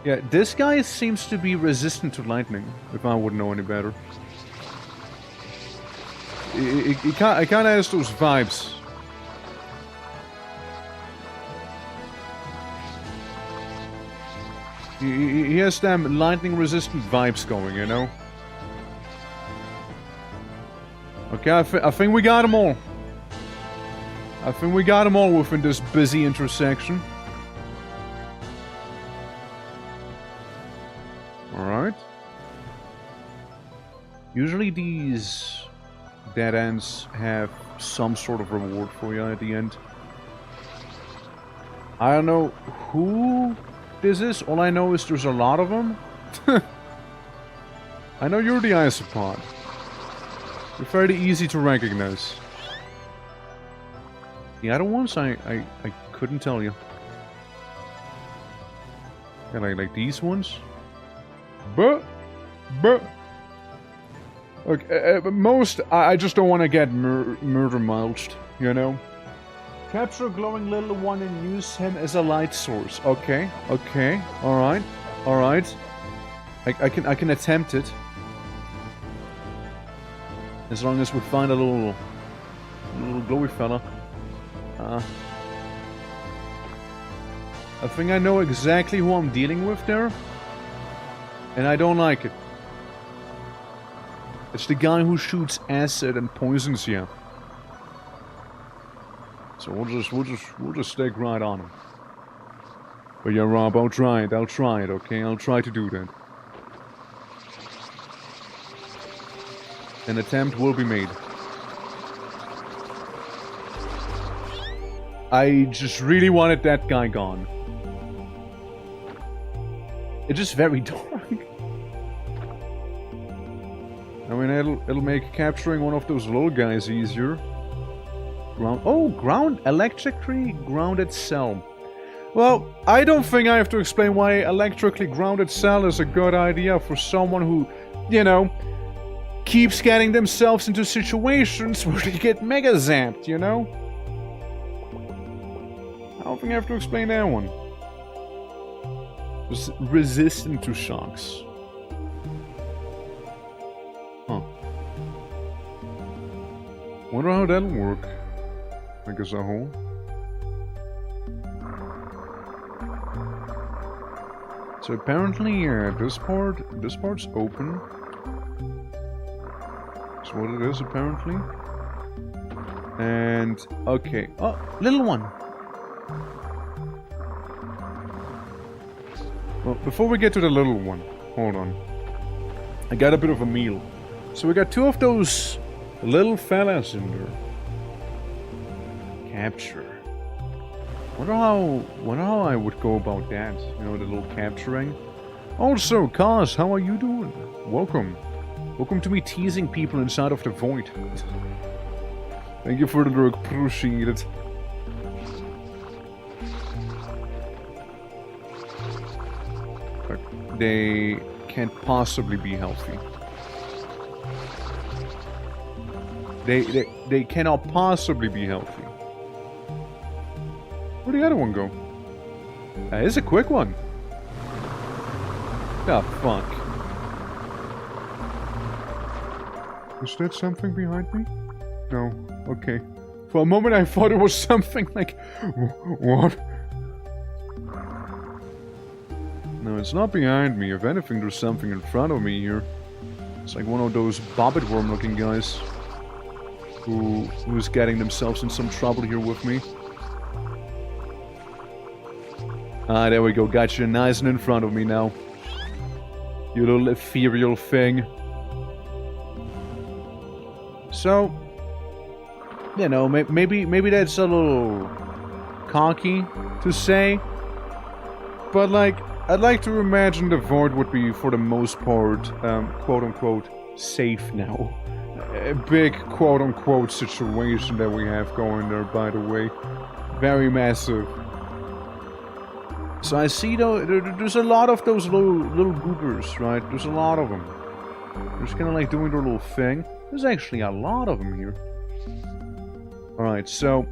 Yeah, this guy seems to be resistant to lightning, if I wouldn't know any better. He kind of has those vibes. He has them lightning-resistant vibes going, you know? Okay, I think we got them all. I think we got them all within this busy intersection. Alright. Usually these dead ends have some sort of reward for you at the end. I don't know who this is. All I know is there's a lot of them. I know you're the isopod. They're fairly easy to recognize. The other ones, I couldn't tell you. Yeah, like these ones. But. Okay, most, I just don't want to get murder mulched, you know? Capture a glowing little one and use him as a light source. Okay, alright. I can attempt it. As long as we find a little glowy fella. I think I know exactly who I'm dealing with there. And I don't like it. It's the guy who shoots acid and poisons you. So we'll just stick right on him. But yeah, Rob, I'll try it, okay? I'll try to do that. An attempt will be made. I just really wanted that guy gone. It's just very dark. I mean, it'll make capturing one of those little guys easier. Electrically grounded cell. Well, I don't think I have to explain why electrically grounded cell is a good idea for someone who, you know, keeps getting themselves into situations where they get mega zapped, you know? I don't think I have to explain that one. Just resistant to shocks. Huh. Wonder how that'll work. Like as a whole. So apparently, this part's open. That's what it is, apparently. And, okay. Oh, little one! Well, before we get to the little one, hold on. I got a bit of a meal. So we got two of those little fellas in there. Capture. Wonder how I would go about that. You know, the little capturing. Also, Kaz, how are you doing? Welcome. Welcome to me teasing people inside of the void. Thank you for the look, appreciate it. But they can't possibly be healthy. They cannot possibly be healthy. Where'd the other one go? That is a quick one. Ah, fuck. Is that something behind me? No. Okay. For a moment I thought it was something like... What? No, it's not behind me. If anything, there's something in front of me here. It's like one of those bobbit worm looking guys. Who's getting themselves in some trouble here with me. Ah, there we go. Got you nice and in front of me now. You little ethereal thing. So, you know, maybe that's a little cocky to say, but like, I'd like to imagine the void would be, for the most part, quote-unquote, safe now. A big quote-unquote situation that we have going there, by the way. Very massive. So I see though, there's a lot of those little goobers, right? There's a lot of them. They're just kind of like doing their little thing. There's actually a lot of them here. Alright, so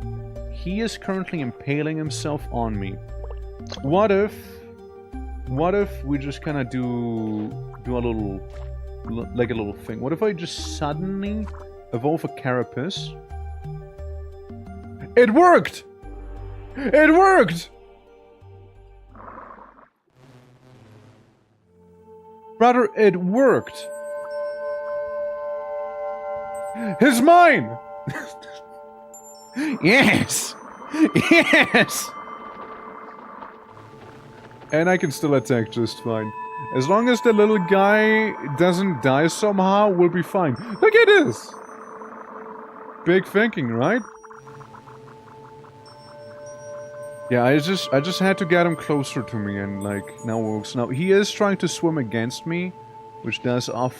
he is currently impaling himself on me. What if we just kind of do a little, like a little thing? What if I just suddenly evolve a carapace? It worked! It worked! Brother, it worked! It's mine! Yes! Yes! And I can still attack just fine. As long as the little guy doesn't die somehow, we'll be fine. Look at this! Big thinking, right? Yeah, I just had to get him closer to me, and like, now works. Now, he is trying to swim against me, which does, of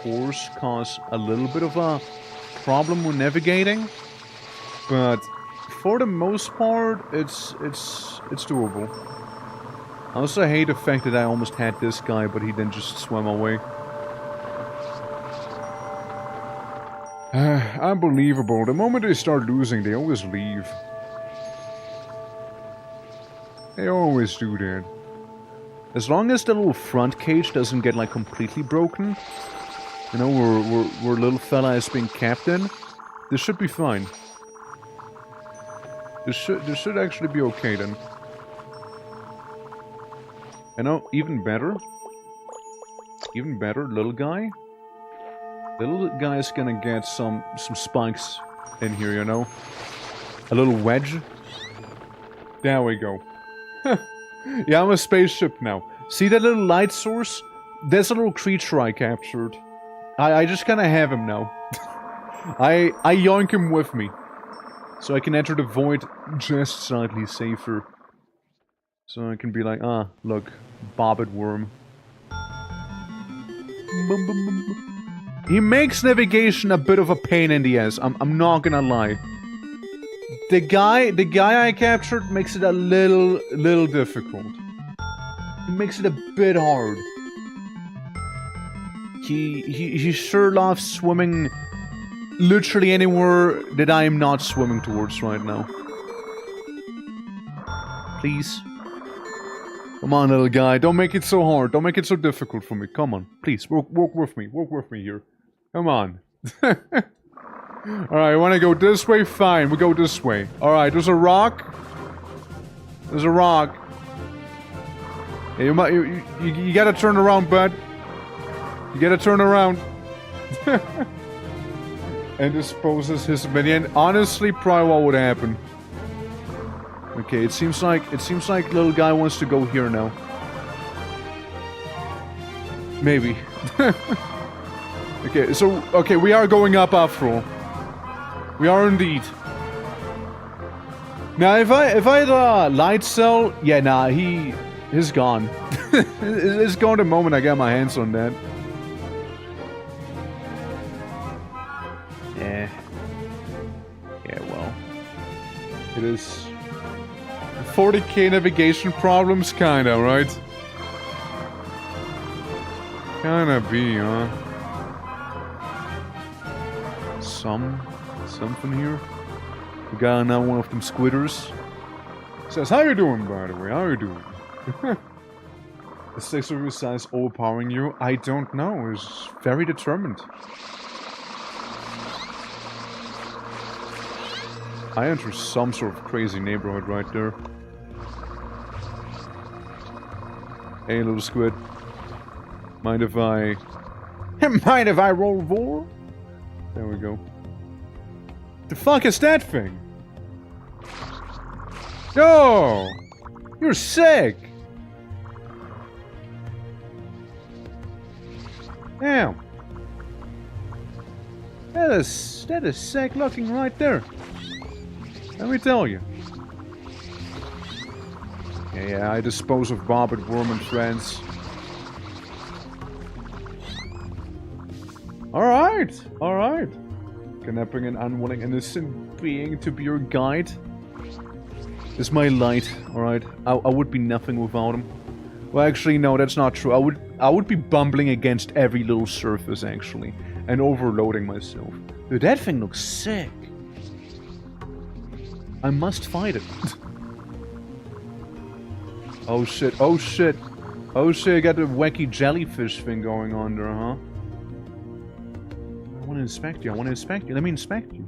course, cause a little bit of a problem with navigating, but for the most part, it's doable. I also hate the fact that I almost had this guy, but he then just swam away. Unbelievable. The moment they start losing, they always leave. They always do that. As long as the little front cage doesn't get like completely broken, you know, where little fella is being kept in, this should be fine. This should actually be okay then. You know, even better, little guy. Little guy is gonna get some spikes in here, you know, a little wedge. There we go. Yeah, I'm a spaceship now. See that little light source? There's a little creature I captured. I just kind of have him now. I yoink him with me. So I can enter the void just slightly safer. So I can be like, ah, look, bobbed worm. He makes navigation a bit of a pain in the ass, I'm not gonna lie. The guy I captured makes it a little difficult. He makes it a bit hard. He sure loves swimming literally anywhere that I am not swimming towards right now. Please. Come on, little guy. Don't make it so hard. Don't make it so difficult for me. Come on. Please, walk with me. Walk with me here. Come on. Alright, you wanna go this way? Fine, we go this way. Alright, there's a rock. There's a rock. Yeah, you gotta turn around, bud. You gotta turn around. And disposes his minion. Honestly, probably what would happen. Okay, it seems like little guy wants to go here now. Maybe. Okay, we are going up after all. We are indeed. Now, if I had a light cell, yeah, nah, he's gone. It's gone the moment I get my hands on that. Yeah. Yeah, well. It is 40k navigation problems, kinda, right? Kinda be, huh? Something here. We got another one of them squitters. Says, how you doing, by the way? How you doing? Is sexual size overpowering you? I don't know. It's very determined. I enter some sort of crazy neighborhood right there. Hey, little squid. Mind if I... Mind if I roll vor? There we go. The fuck is that thing? No! You're sick! Damn. That is sick looking right there. Let me tell you. Yeah, I dispose of bobbed worm and friends. Alright, alright. Kidnapping an unwilling innocent being to be your guide. Is my light, alright. I would be nothing without him. Well, actually, no, that's not true. I would be bumbling against every little surface, actually. And overloading myself. Dude, that thing looks sick. I must fight it. Oh shit, oh shit. Oh shit, I got the wacky jellyfish thing going on there, huh? I want to inspect you, Let me inspect you.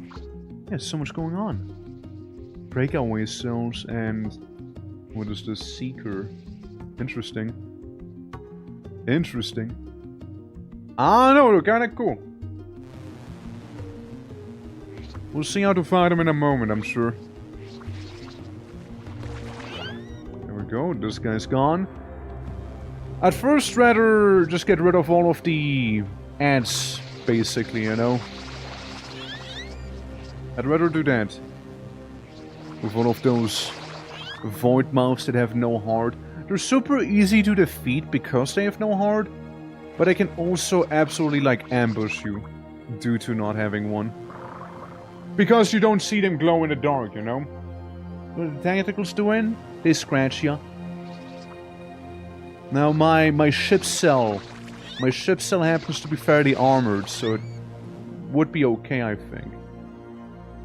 Yeah, so much going on. Breakaway cells and... What is this? Seeker. Interesting. Interesting. I don't know, they're kinda cool. We'll see how to fight them in a moment, I'm sure. There we go, this guy's gone. I'd first rather just get rid of all of the ants, basically, you know. I'd rather do that. With all of those void mouths that have no heart. They're super easy to defeat because they have no heart. But they can also absolutely, like, ambush you. Due to not having one. Because you don't see them glow in the dark, you know? What are the tentacles doing? They scratch ya. Now my ship cell happens to be fairly armored, so it would be okay, I think.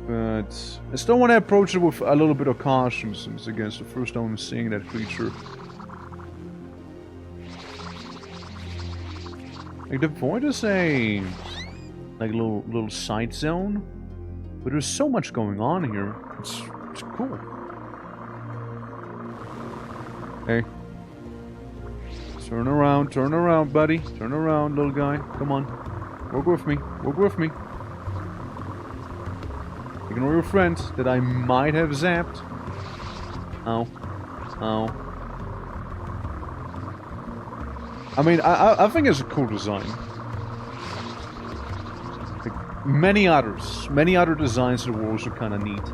But I still want to approach it with a little bit of caution, since again it's the first time I'm seeing that creature. Like the void is a little side zone, but there's so much going on here. It's cool. Hey. Turn around, buddy. Turn around, little guy. Come on. Work with me. Work with me. Ignore your friend that I might have zapped. Ow. Ow. I mean, I think it's a cool design. Like many other designs in the world are kind of neat.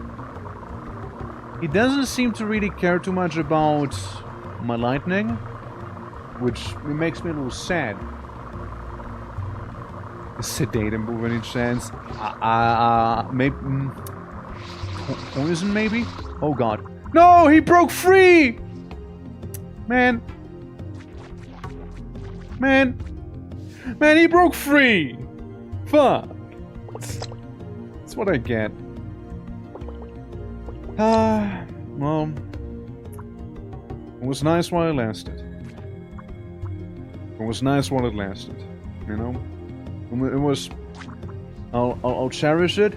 He doesn't seem to really care too much about my lightning, which makes me a little sad. Sedate him with any chance? Maybe... Poison, maybe? Oh god. No! He broke free! Man. Man, he broke free! Fuck. That's what I get. Well... It was nice while it lasted. It was nice while it lasted, you know? It was... I'll cherish it.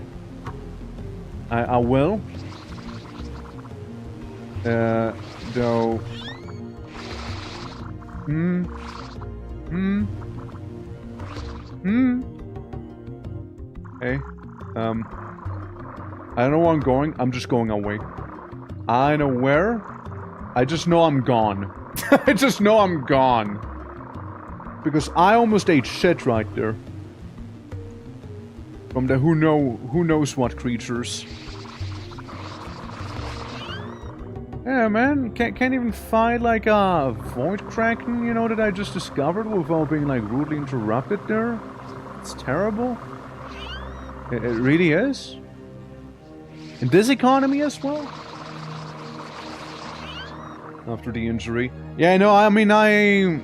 I will. Though... Hey, I don't know where I'm going. I'm just going away. I know where. I just know I'm gone. I just know I'm gone. Because I almost ate shit right there. From the who knows what creatures. Yeah, man, can't even fight like a void kraken, you know, that I just discovered without being like rudely interrupted there. It's terrible. It really is. In this economy as well. After the injury. Yeah, no, I mean, I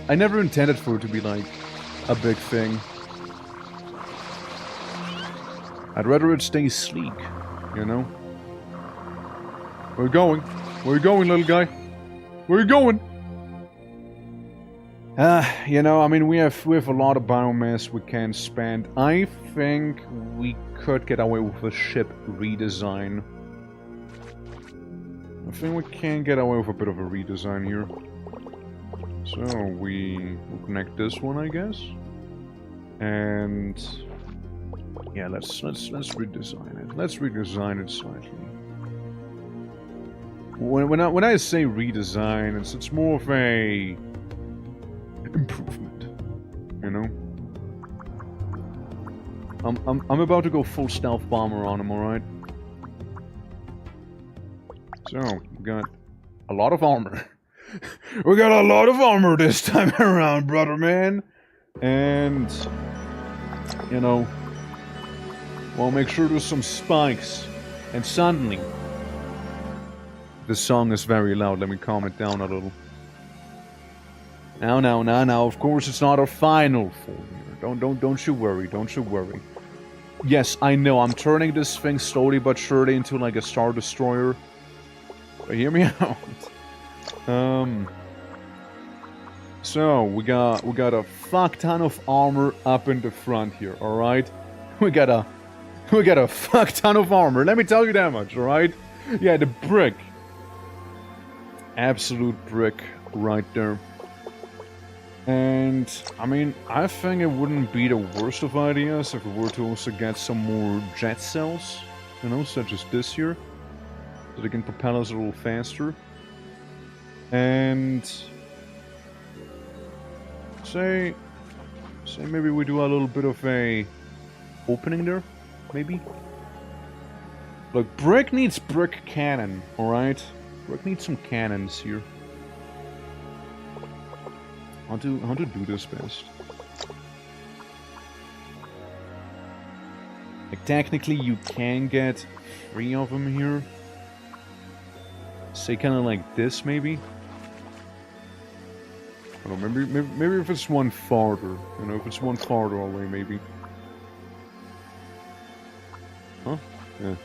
never intended for it to be like a big thing. I'd rather it stay sleek, you know? Where you going? Where you going, little guy? Where you going? You know, I mean, we have a lot of biomass we can spend. I think we could get away with a ship redesign. I think we can get away with a bit of a redesign here. So we'll connect this one, I guess. And yeah, let's redesign it. Let's redesign it slightly. When I say redesign, it's more of a improvement, you know. I'm about to go full stealth bomber on him, all right. So we got a lot of armor. We got a lot of armor this time around, brother man, and you know, well, make sure there's some spikes, and suddenly. The song is very loud. Let me calm it down a little. Now. Of course, it's not a final form here. Don't you worry. Don't you worry. Yes, I know. I'm turning this thing slowly but surely into like a Star Destroyer. But hear me out. So we got a fuck ton of armor up in the front here. All right. We got a fuck ton of armor. Let me tell you that much. All right. Yeah, the brick. Absolute brick right there. And, I mean, I think it wouldn't be the worst of ideas if we were to also get some more jet cells, you know, such as this here, so they can propel us a little faster. And say maybe we do a little bit of a opening there, maybe. Look, brick needs brick cannon, all right. Brick needs some cannons here. How to do this best? Like, technically, you can get 3 of them here. Say kind of like this, maybe? I don't know, maybe if it's one farther. You know, if it's one farther away, maybe. Huh? Yeah.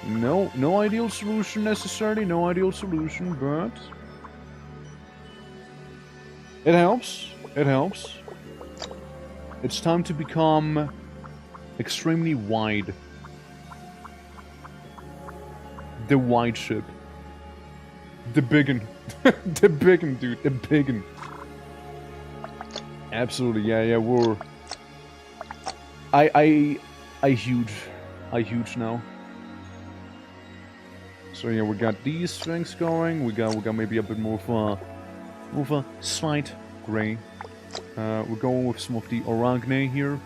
No ideal solution necessarily, no ideal solution, but... It helps. It helps. It's time to become extremely wide. The wide ship. The biggin. The biggin, dude. The biggin. Absolutely, yeah, we're... I huge. I huge now. So yeah, we got these things going. We got maybe a bit more of a slight gray. We're going with some of the Organism here.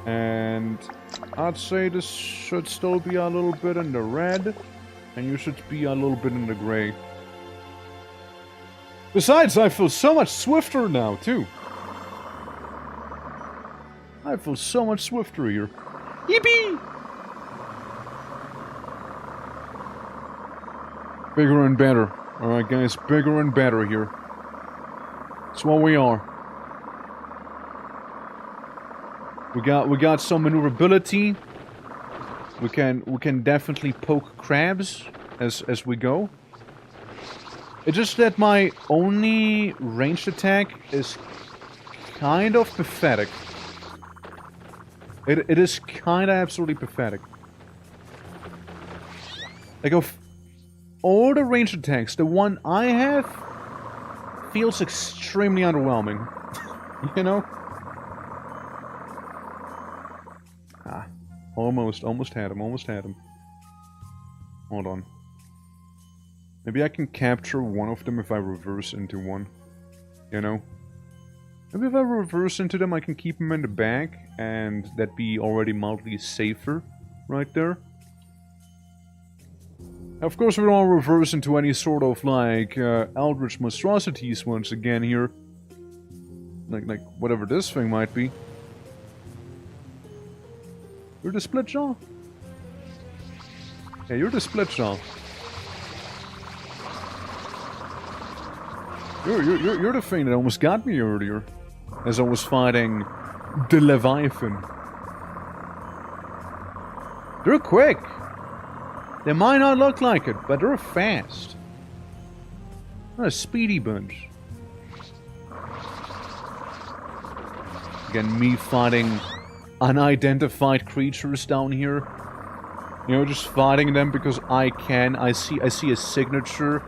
And I'd say this should still be a little bit in the red. And you should be a little bit in the gray. Besides, I feel so much swifter now, too. I feel so much swifter here. Yippee! Bigger and better. Alright, guys, bigger and better here. That's what we are. We got some maneuverability. We can definitely poke crabs as we go. It's just that my only ranged attack is kind of pathetic. It is kind of absolutely pathetic. Like, of all the ranged attacks, the one I have feels extremely underwhelming. You know? Ah, almost had him, Hold on. Maybe I can capture one of them if I reverse into one. You know? Maybe if I reverse into them, I can keep them in the back, and that'd be already mildly safer right there. Of course, we don't reverse into any sort of, like, eldritch monstrosities once again here. Like, whatever this thing might be. You're the split jaw? Yeah, you're the split jaw. You're the thing that almost got me earlier. As I was fighting the Leviathan. They're quick. They might not look like it, but they're fast. They're a speedy bunch. Again, me fighting unidentified creatures down here. You know, just fighting them because I can. I see a signature.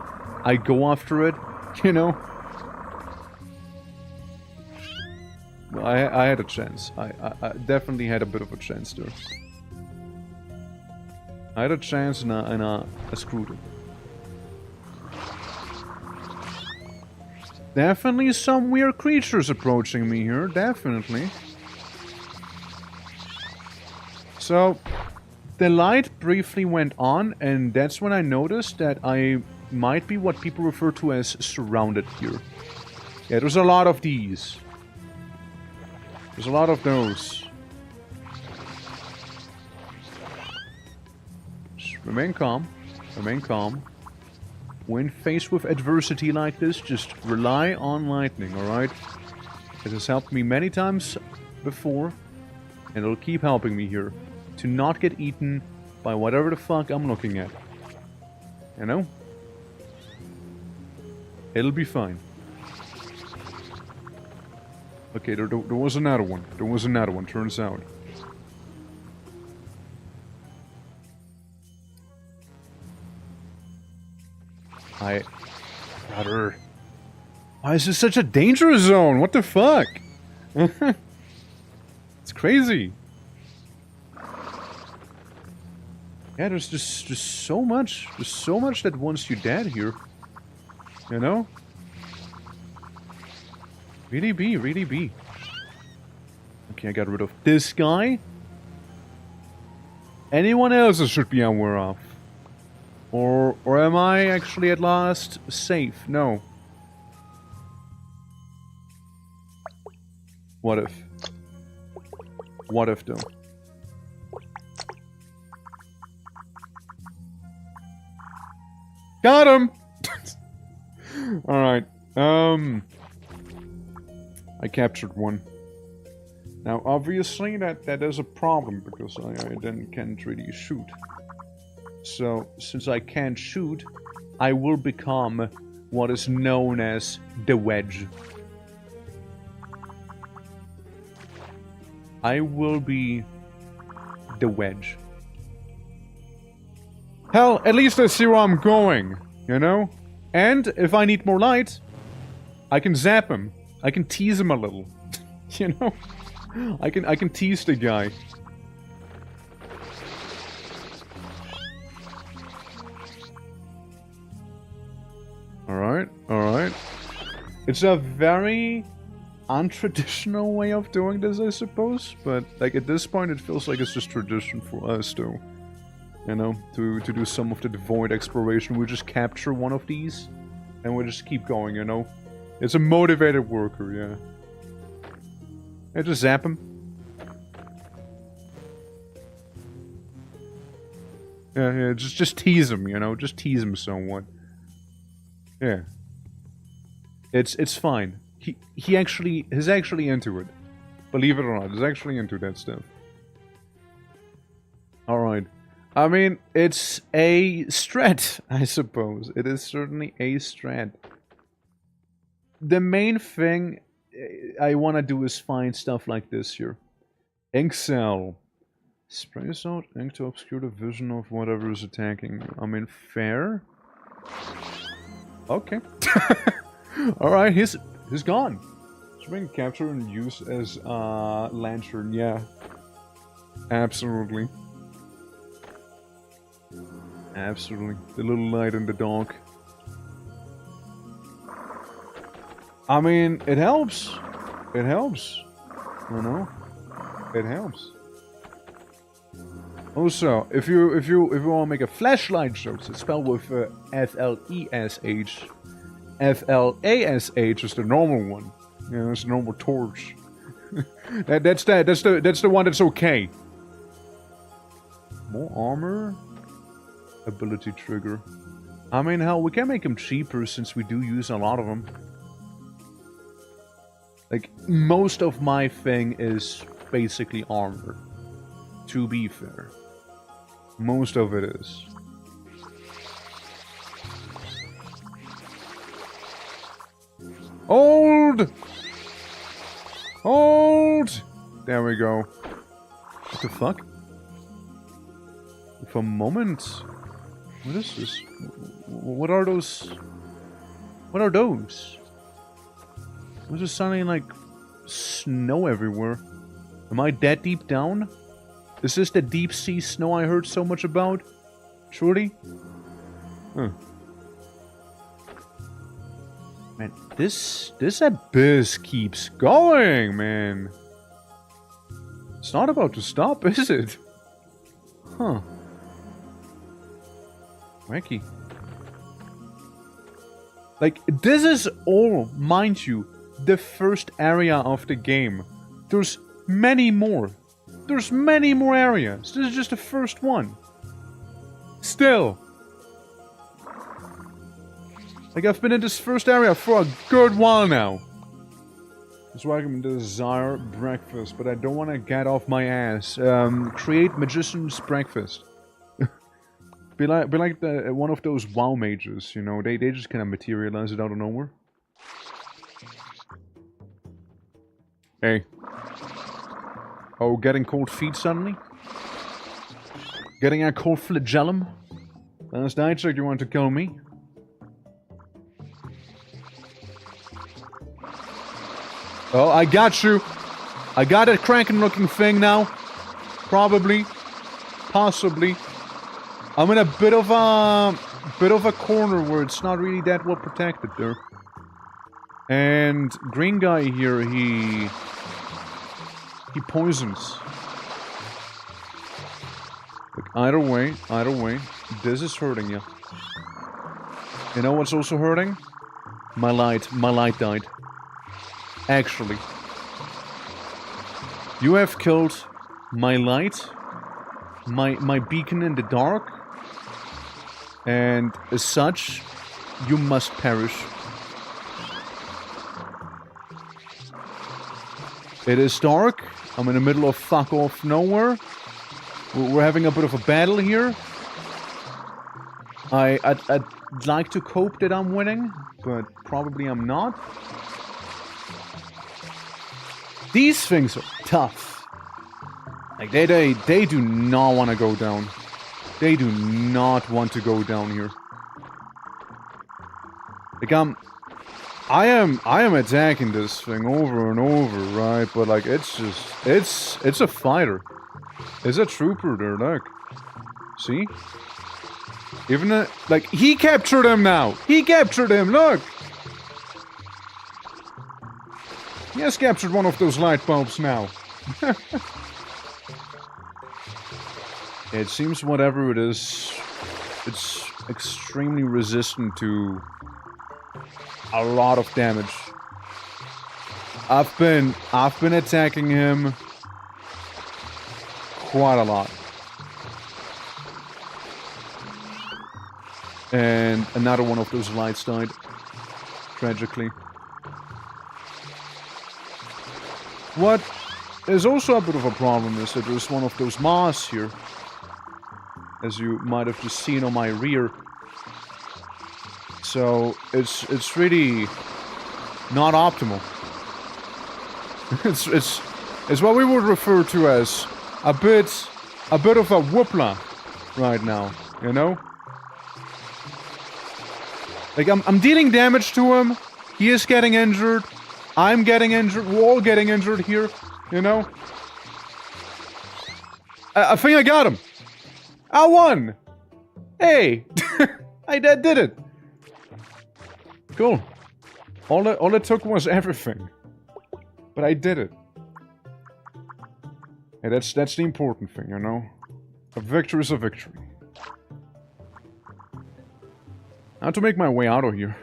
I go after it. You know? Well, I had a chance. I definitely had a bit of a chance there. I had a chance and I screwed it. Definitely some weird creatures approaching me here. Definitely. So, the light briefly went on, and that's when I noticed that I might be what people refer to as surrounded here. Yeah, there's a lot of these. There's a lot of those. Just remain calm. Remain calm. When faced with adversity like this, just rely on lightning, alright? It has helped me many times before, and it'll keep helping me here. To not get eaten by whatever the fuck I'm looking at. You know? It'll be fine. Okay, there was another one. There was another one, turns out. Brother. Why is this such a danger zone? What the fuck? It's crazy. Yeah, there's just so much. There's so much that wants you dead here. You know? Really be, really be. Okay, I got rid of this guy. Anyone else I should be aware of? Or am I actually at last safe? No. What if? What if, though? Got him! Alright, I captured one. Now, obviously, that is a problem, because I then can't really shoot. So, since I can't shoot, I will become what is known as the wedge. I will be the wedge. Hell, at least I see where I'm going, you know? And if I need more light, I can zap him. I can tease him a little. You know? I can tease the guy. Alright, alright. It's a very untraditional way of doing this, I suppose. But, like, at this point it feels like it's just tradition for us, though. You know, to do some of the void exploration. We just capture one of these, and we just keep going, you know? It's a motivated worker, yeah. Yeah, just zap him. Yeah, just tease him, you know? Just tease him somewhat. Yeah. It's fine. He's actually into it. Believe it or not, he's actually into that stuff. Alright. I mean, it's a strat, I suppose. It is certainly a strat. The main thing I want to do is find stuff like this here. Ink cell. Sprays out ink to obscure the vision of whatever is attacking you. I mean, fair? Okay. Alright, he's gone. Spring capture and use as a lantern, yeah. Absolutely. Absolutely. The little light in the dark. I mean, it helps. It helps. You know? It helps. Also, if you want to make a flashlight show, it's spelled with F-L-E-S-H. F-L-A-S-H is the normal one. Yeah, that's the normal torch. that's the one that's okay. More armor? Ability trigger. I mean, hell, we can make them cheaper since we do use a lot of them. Like, most of my thing is basically armor. To be fair. Most of it is. Hold! Hold! There we go. What the fuck? For a moment. What is this? What are those? What are those? Was just sounding like snow everywhere? Am I that deep down? Is this the deep sea snow I heard so much about? Truly? Huh. Man, this abyss keeps going, man. It's not about to stop, is it? Huh. Wacky. Like, this is all, mind you, the first area of the game. There's many more. There's many more areas. This is just the first one. Still. Like, I've been in this first area for a good while now. That's why I'm desire breakfast, but I don't want to get off my ass. Create magician's breakfast. Be like one of those WoW mages, you know, they just kind of materialize it out of nowhere. Hey. Oh, getting cold feet suddenly? Getting a cold flagellum? Last night said you want to kill me? Oh, I got you. I got that Kraken looking thing now. Probably. Possibly. I'm in a bit of a corner where it's not really that well protected there. And green guy here, he poisons. Look, either way, this is hurting you. You know what's also hurting? My light died. Actually. You have killed my light, my beacon in the dark, and as such, you must perish. It is dark. I'm in the middle of fuck off nowhere. We're having a bit of a battle here. I'd like to cope that I'm winning, but probably I'm not. These things are tough. Like, they do not want to go down. They do not want to go down here. Like, I am attacking this thing over and over, right? But, like, it's just... It's a fighter. It's a trooper there, look. See? Even like, he captured him now! He captured him, look! He has captured one of those light bulbs now. It seems whatever it is, it's extremely resistant to a lot of damage. I've been attacking him quite a lot. And another one of those lights died, tragically. What is also a bit of a problem is that there's one of those moths here, as you might have just seen on my rear. So it's really not optimal. It's what we would refer to as a bit of a whoopla right now, you know? Like, I'm dealing damage to him, he is getting injured, I'm getting injured, we're all getting injured here, you know? I think I got him! I won! Hey! I did it! Cool. All it took was everything. But I did it. Hey, that's the important thing, you know? A victory is a victory. I have to make my way out of here.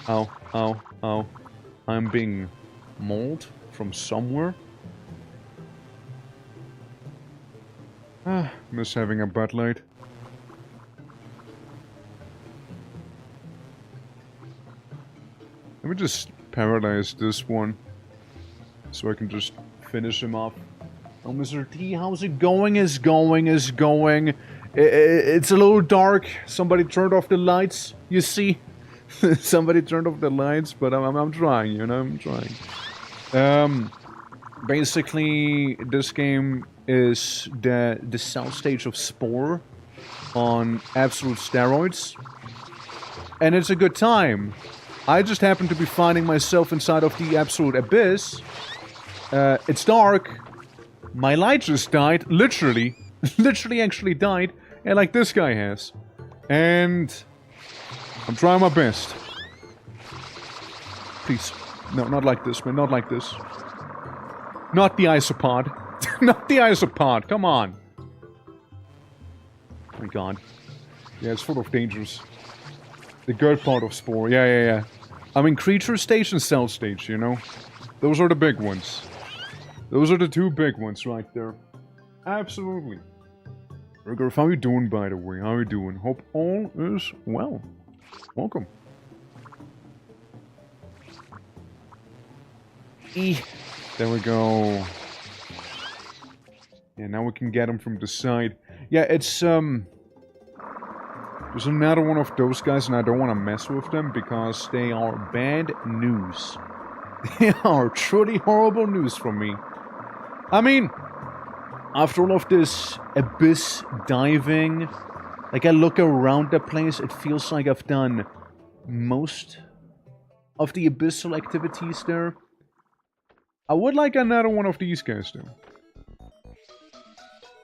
Ow, ow, ow. I'm being mauled from somewhere. Ah, miss having a Bud Light. Let me just paralyze this one, so I can just finish him off. Oh, Mr. T, how's it going? It's going. It's a little dark. Somebody turned off the lights, you see? Somebody turned off the lights, but I'm trying, you know, I'm trying. Basically, this game is the cell stage of Spore on absolute steroids. And it's a good time. I just happen to be finding myself inside of the absolute abyss. It's dark. My light just died, literally. Literally actually died. And like this guy has. And I'm trying my best. Please. No, not like this, man. Not like this. Not the isopod. Not the isopod. Come on. Oh my god. Yeah, it's full of dangers. The good part of Spore. Yeah. I mean, creature stage and cell stage, you know? Those are the big ones. Those are the two big ones right there. Absolutely. Rigor, how you doing, by the way? How you doing? Hope all is well. Welcome. There we go. Yeah, now we can get him from the side. Yeah, it's, there's another one of those guys, and I don't want to mess with them, because they are bad news. They are truly horrible news for me. I mean, after all of this abyss diving, like, I look around the place, it feels like I've done most of the abyssal activities there. I would like another one of these guys, though.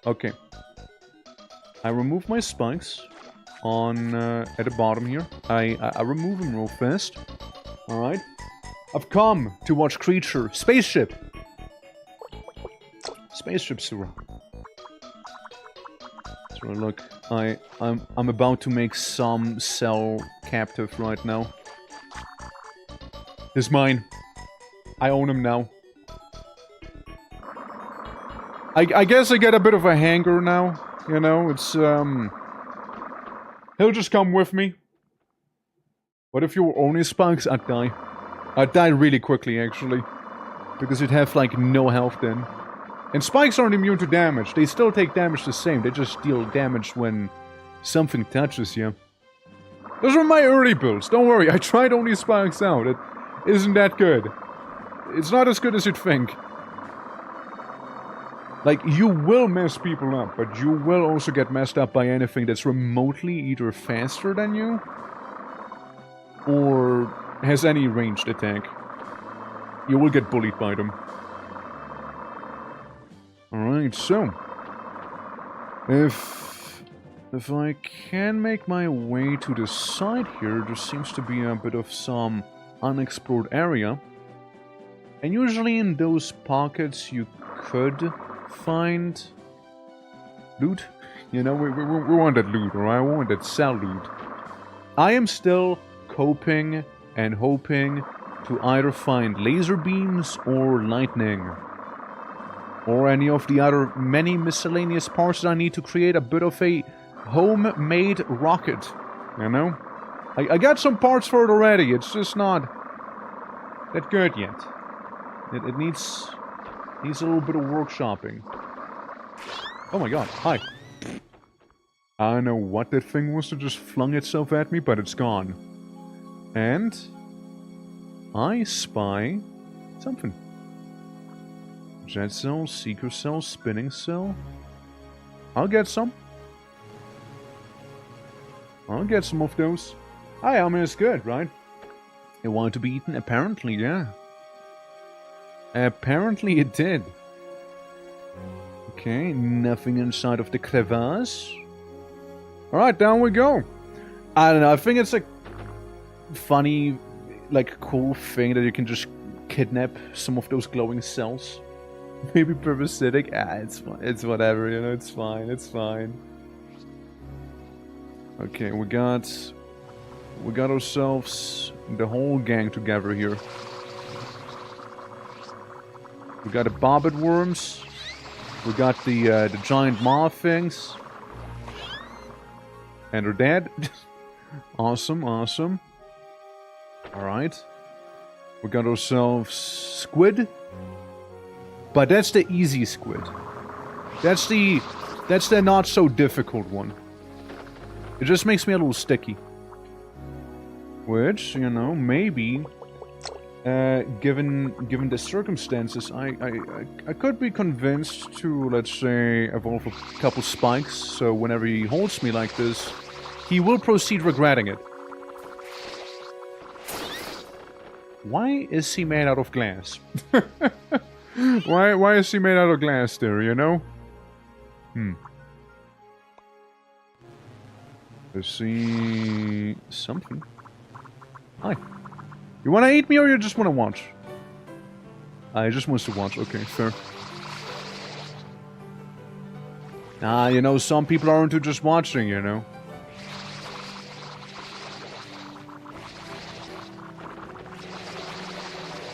Okay. I remove my spikes on at the bottom here. I remove them real fast. Alright. I've come to watch creature. Spaceship! Spaceship Sura. So look, I'm about to make some cell captive right now. It's mine. I own him now. I guess I get a bit of a hanger now. You know, it's, he'll just come with me. What if you were only Spikes? I'd die. I'd die really quickly, actually. Because you'd have, like, no health then. And Spikes aren't immune to damage. They still take damage the same. They just deal damage when something touches you. Those were my early builds. Don't worry, I tried only Spikes out. It isn't that good. It's not as good as you'd think. Like, you will mess people up, but you will also get messed up by anything that's remotely either faster than you or has any ranged attack. You will get bullied by them. Alright, so... If I can make my way to the side here, there seems to be a bit of some unexplored area. And usually in those pockets you could find loot. You know, we want that loot, alright? We want that sell loot. I am still coping and hoping to either find laser beams or lightning. Or any of the other many miscellaneous parts that I need to create a bit of a homemade rocket. You know? I got some parts for it already, it's just not that good yet. It needs a little bit of workshopping. Oh my god, hi. I don't know what that thing was that just flung itself at me, but it's gone. And I spy something. Jet cell, seeker cell, spinning cell. I'll get some. I'll get some of those. I mean, it's good, right? It wanted to be eaten? Apparently, yeah. Apparently it did. Okay, nothing inside of the crevasse. Alright, down we go. I don't know, I think it's a funny, like, cool thing that you can just kidnap some of those glowing cells. Maybe parasitic? It's fine. It's whatever, you know, it's fine, it's fine. Okay, we got ourselves the whole gang together here. We got the bobbit worms. We got the giant moth things. And they're dead. Awesome, awesome. Alright. We got ourselves squid. But that's the easy squid. That's the not so difficult one. It just makes me a little sticky. Which, you know, maybe... given the circumstances, I could be convinced to, let's say, evolve a couple spikes, so whenever he holds me like this, he will proceed regretting it. Why is he made out of glass? Why is he made out of glass there, you know? Let's see... something. Hi. You wanna eat me or you just wanna watch? I just wants to watch, okay, fair. Nah, you know, some people are into just watching, you know.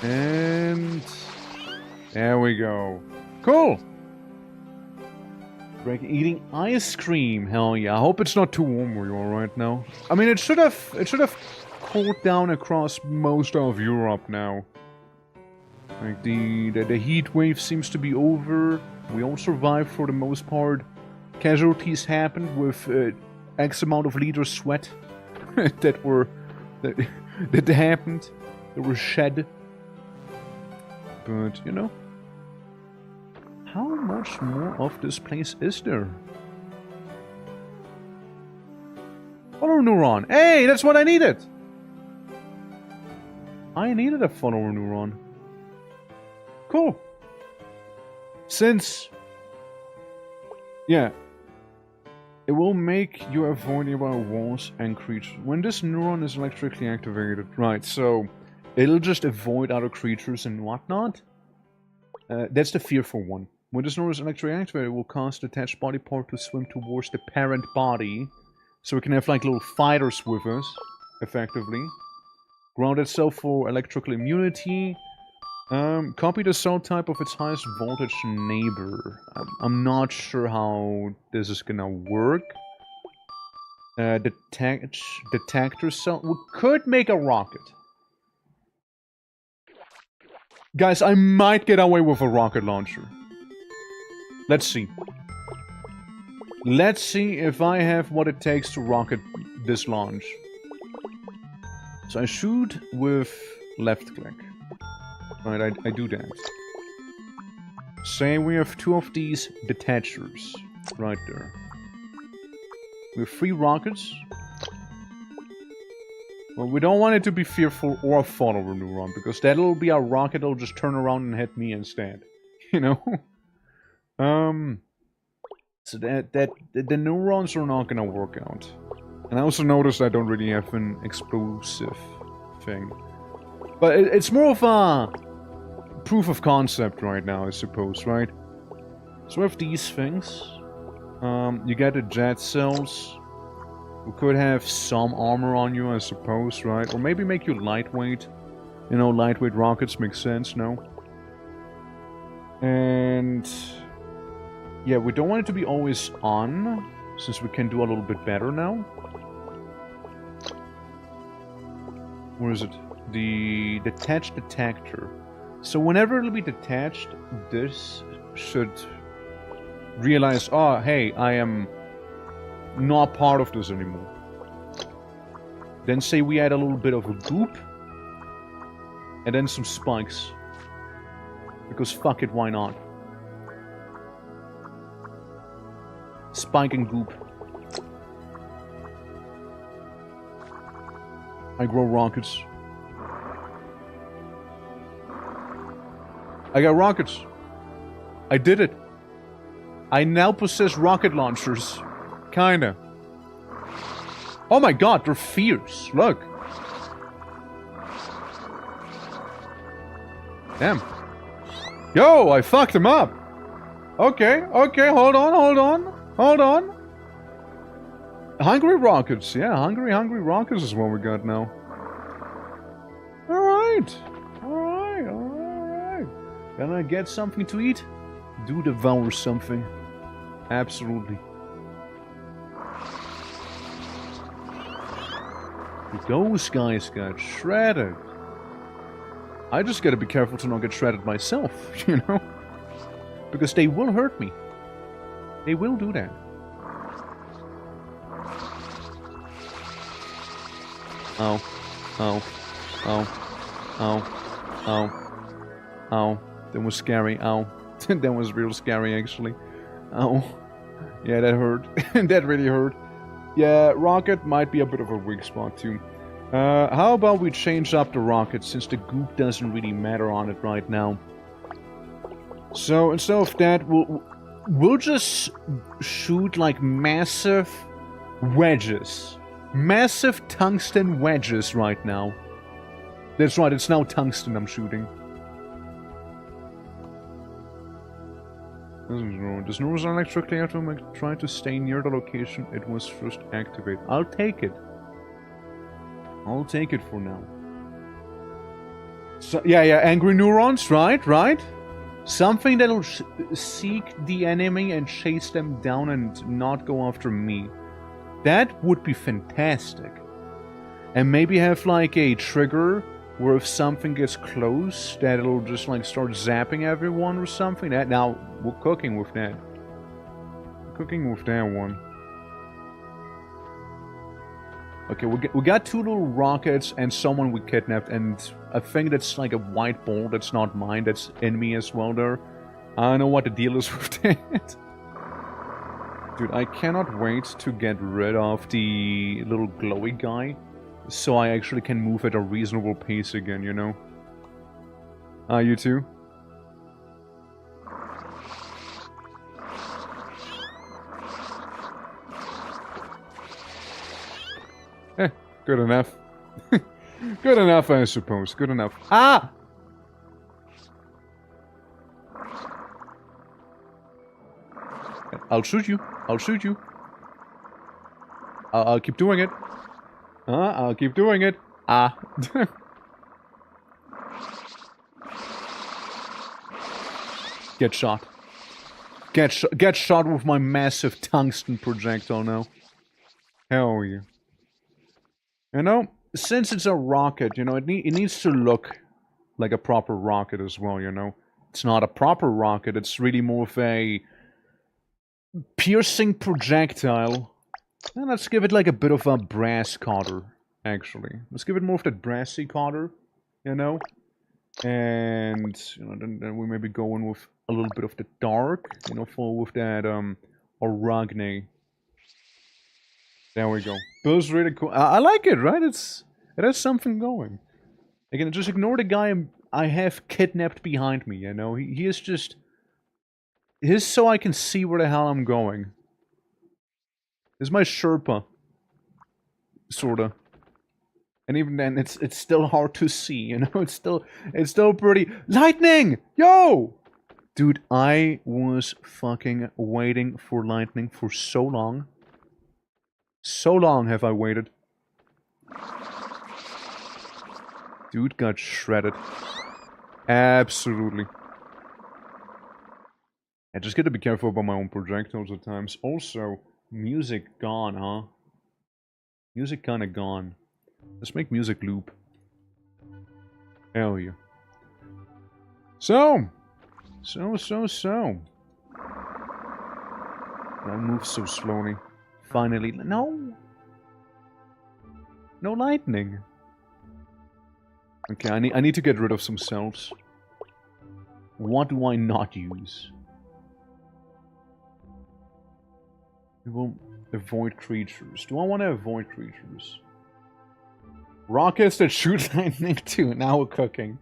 And... there we go. Cool! Eating ice cream, hell yeah. I hope it's not too warm where you are right now. I mean, it should have cooled down across most of Europe now. Like, the heat wave seems to be over. We all survived for the most part. Casualties happened with X amount of liters sweat that happened. That were shed. But, you know, how much more of this place is there? Follower neuron. Hey, that's what I needed! I needed a follower neuron. Cool. Since... yeah. It will make you avoid nearby walls and creatures. When this neuron is electrically activated. Right, so... it'll just avoid other creatures and whatnot. That's the fearful one. When this neuron is electrically activated, it will cause the attached body part to swim towards the parent body. So we can have like little fighters with us, effectively. Ground itself for electrical immunity. Copy the cell type of its highest voltage neighbor. I'm not sure how this is gonna work. Detector cell. We could make a rocket. Guys, I might get away with a rocket launcher. Let's see. Let's see if I have what it takes to rocket this launch. So I shoot with left click. Right, I do that. Say we have 2 of these detachers. Right there. We have 3 rockets. Well, we don't want it to be fearful or follow a neuron, because that'll be our rocket that'll just turn around and hit me instead. You know? So the neurons are not gonna work out. And I also noticed I don't really have an explosive thing. But it's more of a proof of concept right now, I suppose, right? So we have these things. You get the jet cells. We could have some armor on you, I suppose, right? Or maybe make you lightweight. You know, lightweight rockets make sense, no? And... yeah, we don't want it to be always on, since we can do a little bit better now. Where is it? The detached detector. So whenever it'll be detached, this should realize, oh, hey, I am not part of this anymore. Then say we add a little bit of a goop, and then some spikes. Because fuck it, why not? Spike and goop. I grow rockets. I got rockets. I did it. I now possess rocket launchers. Kinda. Oh my god, they're fierce. Look. Damn. Yo, I fucked them up. Okay, hold on. Hungry rockets. Yeah, hungry rockets is what we got now. Alright. Gonna get something to eat? Do devour something. Absolutely. Those guys got shredded. I just gotta be careful to not get shredded myself, you know? Because they will hurt me. They will do that. Ow. That was scary. Ow. That was real scary, actually. Ow. Yeah, that hurt. That really hurt. Yeah, rocket might be a bit of a weak spot, too. How about we change up the rocket, since the goop doesn't really matter on it right now. So, instead of that, we'll just shoot, like, massive wedges. Massive tungsten wedges right now. That's right, it's now tungsten I'm shooting. This neuron is electrically active. Try to stay near the location it was first activated. I'll take it. I'll take it for now. So, yeah, angry neurons, right? Something that'll seek the enemy and chase them down and not go after me. That would be fantastic. And maybe have like a trigger where if something gets close, that it'll just like start zapping everyone or something. That now we're cooking with that. Cooking with that one. Okay, we got 2 little rockets and someone we kidnapped, and I think that's like a white ball that's not mine, that's in me as well there. I don't know what the deal is with that. Dude, I cannot wait to get rid of the little glowy guy, so I actually can move at a reasonable pace again, you know? You too? Good enough. Good enough, I suppose. Good enough. Ah! I'll shoot you. I'll keep doing it. I'll keep doing it. Ah. Get shot. Get shot with my massive tungsten projectile now. Hell yeah. You know, since it's a rocket, you know, it needs to look like a proper rocket as well, you know. It's not a proper rocket, it's really more of a piercing projectile. And let's give it like a bit of a brass cotter, actually. Let's give it more of that brassy cotter, you know. And, you know, then we maybe go in with a little bit of the dark, you know, with that, Orogny. There we go. Feels really cool. I like it, right? It has something going. Again, just ignore the guy I have kidnapped behind me, you know? He is just... He's so I can see where the hell I'm going. This is my Sherpa. Sorta. And even then, it's still hard to see, you know? It's still pretty... Lightning! Yo! Dude, I was fucking waiting for lightning for so long. So long have I waited. Dude got shredded. Absolutely. I just gotta be careful about my own projectiles at times. Also, music gone, huh? Music kinda gone. Let's make music loop. Hell yeah. So. I move so slowly. Finally. No! No lightning. Okay, I need to get rid of some cells. What do I not use? We will avoid creatures. Do I want to avoid creatures? Rockets that shoot lightning too. Now we're cooking.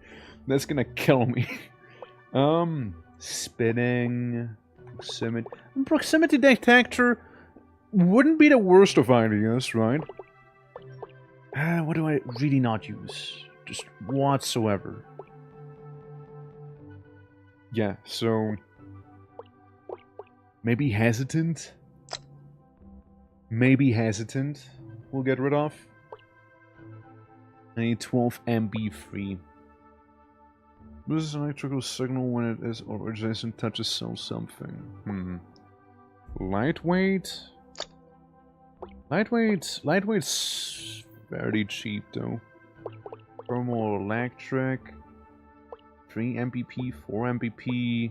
That's gonna kill me. Spitting. Proximity. Proximity detector wouldn't be the worst of ideas, right? What do I really not use? Just whatsoever. Yeah, so... Maybe hesitant? Maybe hesitant we'll get rid of. I need 12 MB free. This is an electrical signal when it is or adjacent touches something. Lightweight? Lightweight's fairly cheap though. Thermoelectric. 3 Mbp, 4 Mbp.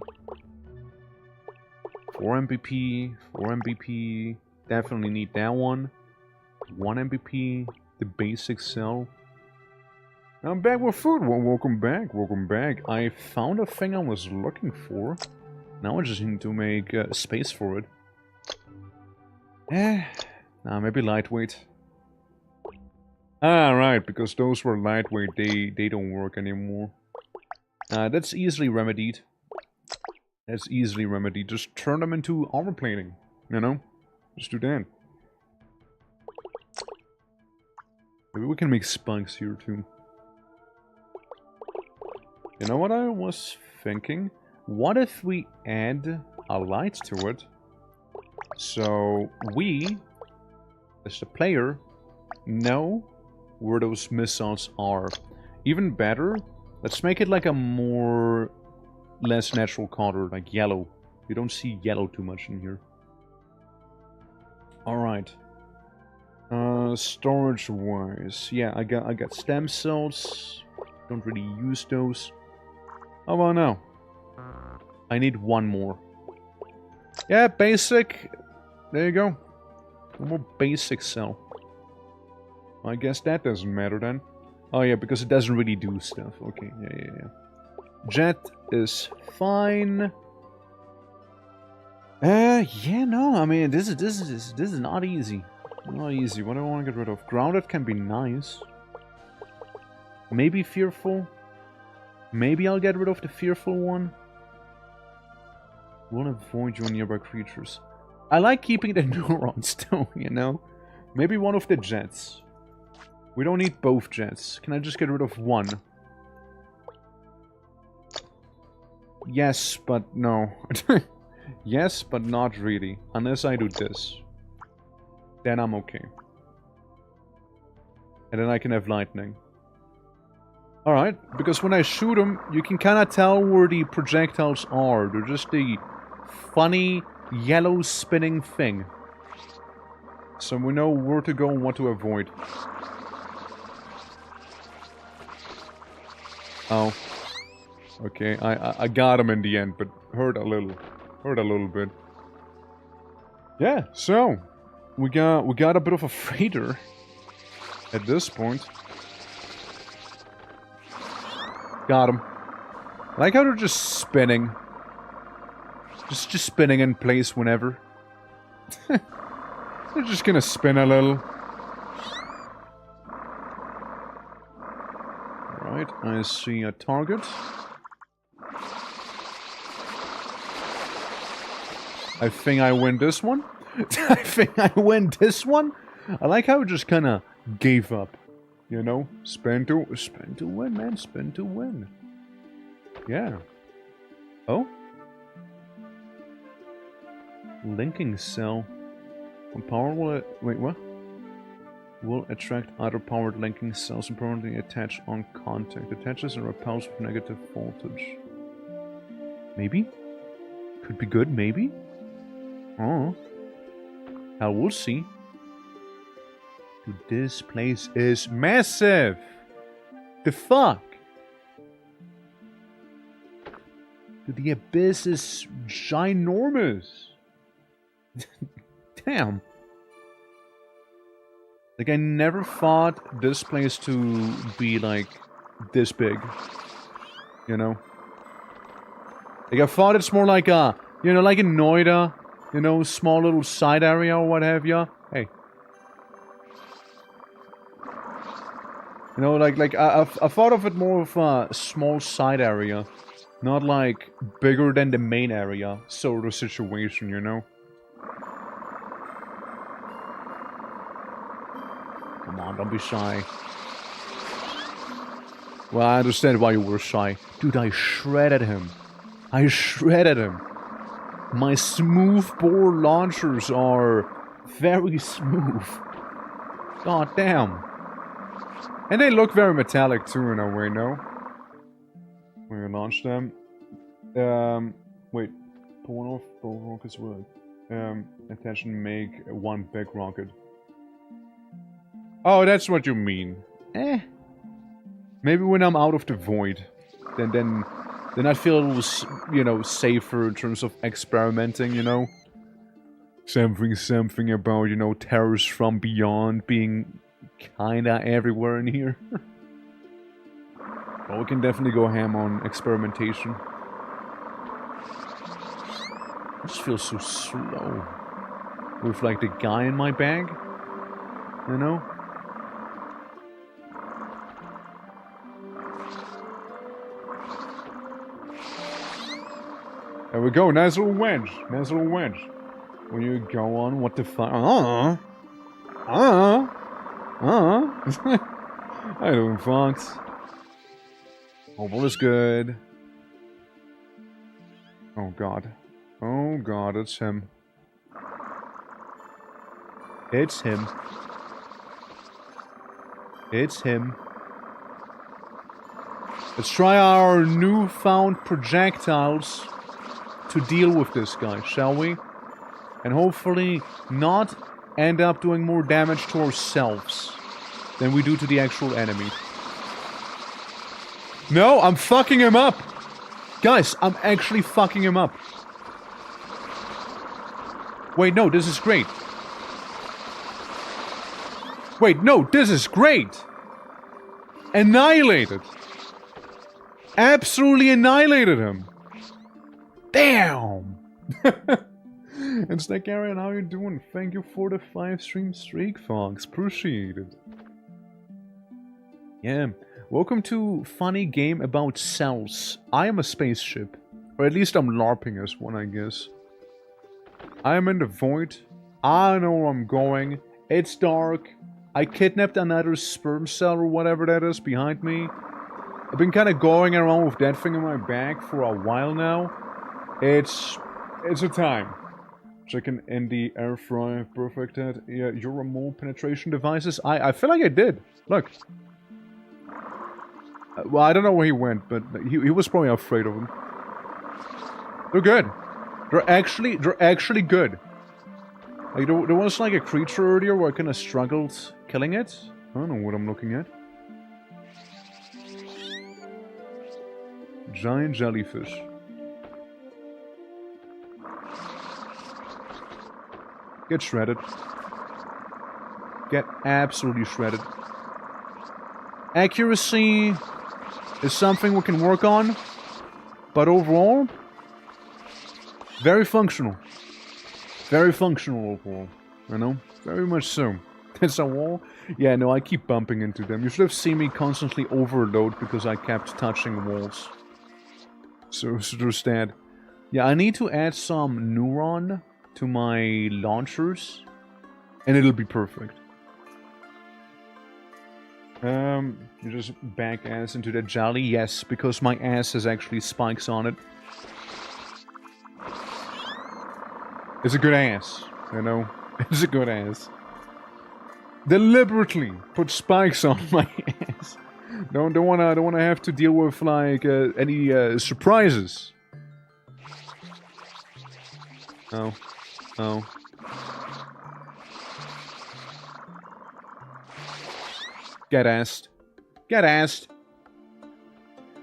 4 Mbp, 4 Mbp. Definitely need that one. 1 Mbp. The basic cell. I'm back with food. Well, welcome back. I found a thing I was looking for. Now I just need to make space for it. Nah, maybe lightweight. Ah, right, because those were lightweight, they don't work anymore. That's easily remedied. Just turn them into armor plating, you know? Just do that. Maybe we can make spikes here too. You know what I was thinking? What if we add a light to it? So we, as the player, know where those missiles are. Even better, let's make it like a less natural color, like yellow. You don't see yellow too much in here. Alright. Storage wise. Yeah, I got stem cells. Don't really use those. How about now? I need one more. Yeah, basic. There you go. One more basic cell. I guess that doesn't matter then. Oh yeah, because it doesn't really do stuff. Okay, yeah. Jet is fine. Yeah, no, I mean, this is not easy. Not easy. What do I want to get rid of? Grounded can be nice. Maybe fearful. Maybe I'll get rid of the fearful one. Won't avoid your nearby creatures. I like keeping the neurons though, you know? Maybe one of the jets. We don't need both jets. Can I just get rid of one? Yes, but no. Yes, but not really. Unless I do this. Then I'm okay. And then I can have lightning. Alright, because when I shoot them, you can kind of tell where the projectiles are. They're just the funny yellow spinning thing. So we know where to go and what to avoid. Oh. Okay, I got him in the end, but hurt a little. Hurt a little bit. Yeah, so we got a bit of a freighter at this point. Got him. I like how they're just spinning. Just spinning in place whenever. They're just gonna spin a little. Alright, I see a target. I think I win this one. I think I win this one. I like how it just kinda gave up. You know? Spin to win, man. Spin to win. Yeah. Oh? Linking cell. When power will... Wait, what? Will attract other powered linking cells and permanently attach on contact. Attaches and repels with negative voltage. Maybe? Could be good, maybe? Oh. Hell, we'll see. Dude, this place is massive! The fuck? Dude, the abyss is ginormous. Damn. Like, I never thought this place to be, like, this big. You know? Like, I thought it's more like a, you know, like in Noida, you know, small little side area or what have ya. Hey. You know, like I thought of it more of a small side area. Not like bigger than the main area sort of situation, you know? Come on, don't be shy. Well, I understand why you were shy. Dude, I shredded him. I shredded him. My smooth bore launchers are very smooth. God damn. And they look very metallic too in a way, no? When you launch them. Wait. Pull one off both rockets will attention make one big rocket. Oh, that's what you mean. Maybe when I'm out of the void, then I feel a little, you know, safer in terms of experimenting, you know? Something about, you know, terrors from beyond being kinda everywhere in here. Well, we can definitely go ham on experimentation. I just feel so slow. With, like, the guy in my bag. You know? There we go, nice little wedge. Nice little wedge. When you go on, what the fuck? How you doing, Fox? All is good. Oh god. Oh god, it's him. It's him. It's him. Let's try our newfound projectiles to deal with this guy, shall we? And hopefully not end up doing more damage to ourselves than we do to the actual enemy. No, I'm fucking him up! Guys, I'm actually fucking him up. Wait, no, this is great. Wait, no, this is great! Annihilated! Absolutely annihilated him! Damn! And Snackarian, how you doing? Thank you for the 5-stream streak, Fox. Appreciate it. Yeah. Welcome to Funny Game About Cells. I am a spaceship. Or at least I'm LARPing as one, I guess. I am in the void. I know where I'm going. It's dark. I kidnapped another sperm cell or whatever that is behind me. I've been kind of going around with that thing in my bag for a while now. It's a time. Chicken in the air fryer, perfect at your remote penetration devices. I feel like I did. Look. Well, I don't know where he went, but he was probably afraid of him. They're good. They're actually good. Like, there was like a creature earlier where I kind of struggled killing it. I don't know what I'm looking at. Giant jellyfish. Get shredded. Get absolutely shredded. Accuracy is something we can work on, but overall, very functional. Very functional overall, you know? Very much so. There's a wall? Yeah, no, I keep bumping into them. You should have seen me constantly overload because I kept touching walls. So there's that. Yeah, I need to add some neuron to my launchers, and it'll be perfect. You just back ass into that jelly? Yes, because my ass has actually spikes on it. It's a good ass, you know? It's a good ass. Deliberately put spikes on my ass. Don't wanna have to deal with like any surprises. Oh. Oh. Get assed. Get assed.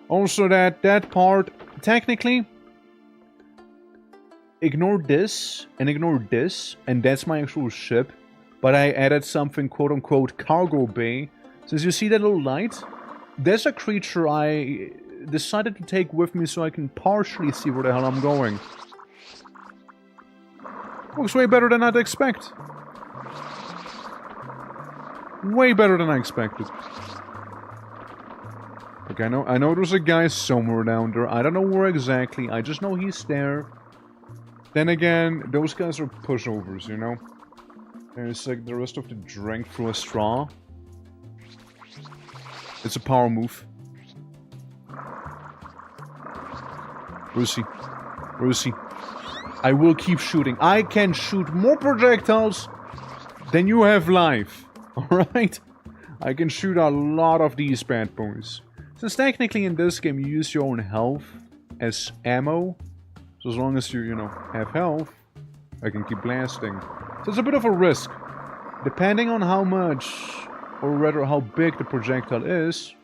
Also that part, technically, ignore this, and that's my actual ship. But I added something quote-unquote cargo bay. Since you see that little light, there's a creature I decided to take with me so I can partially see where the hell I'm going. Looks way better than I'd expect. Way better than I expected. Okay, I know there's a guy somewhere down there. I don't know where exactly. I just know he's there. Then again, those guys are pushovers, you know? There's like the rest of the drink through a straw. It's a power move. Where is he? Where is he? I will keep shooting. I can shoot more projectiles than you have life. Alright? I can shoot a lot of these bad boys. Since technically in this game you use your own health as ammo. So as long as you know, have health, I can keep blasting. So it's a bit of a risk. Depending on how much, or rather how big the projectile is,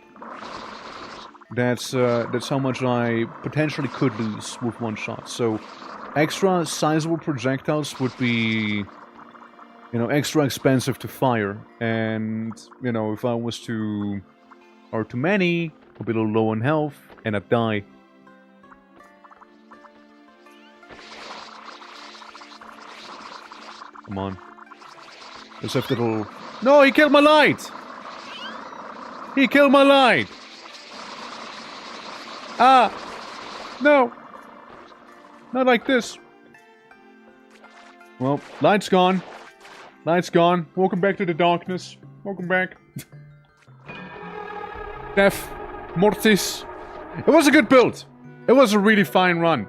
that's how much I potentially could lose with one shot. So extra sizable projectiles would be, you know, extra expensive to fire. And, you know, if I was to, or too many, I'd be a little low on health, and I'd die. Come on. Let's have that little... No, he killed my light! He killed my light! Ah! No! Not like this. Well, light's gone. Light's gone. Welcome back to the darkness. Welcome back. Death. Mortis. It was a good build. It was a really fine run.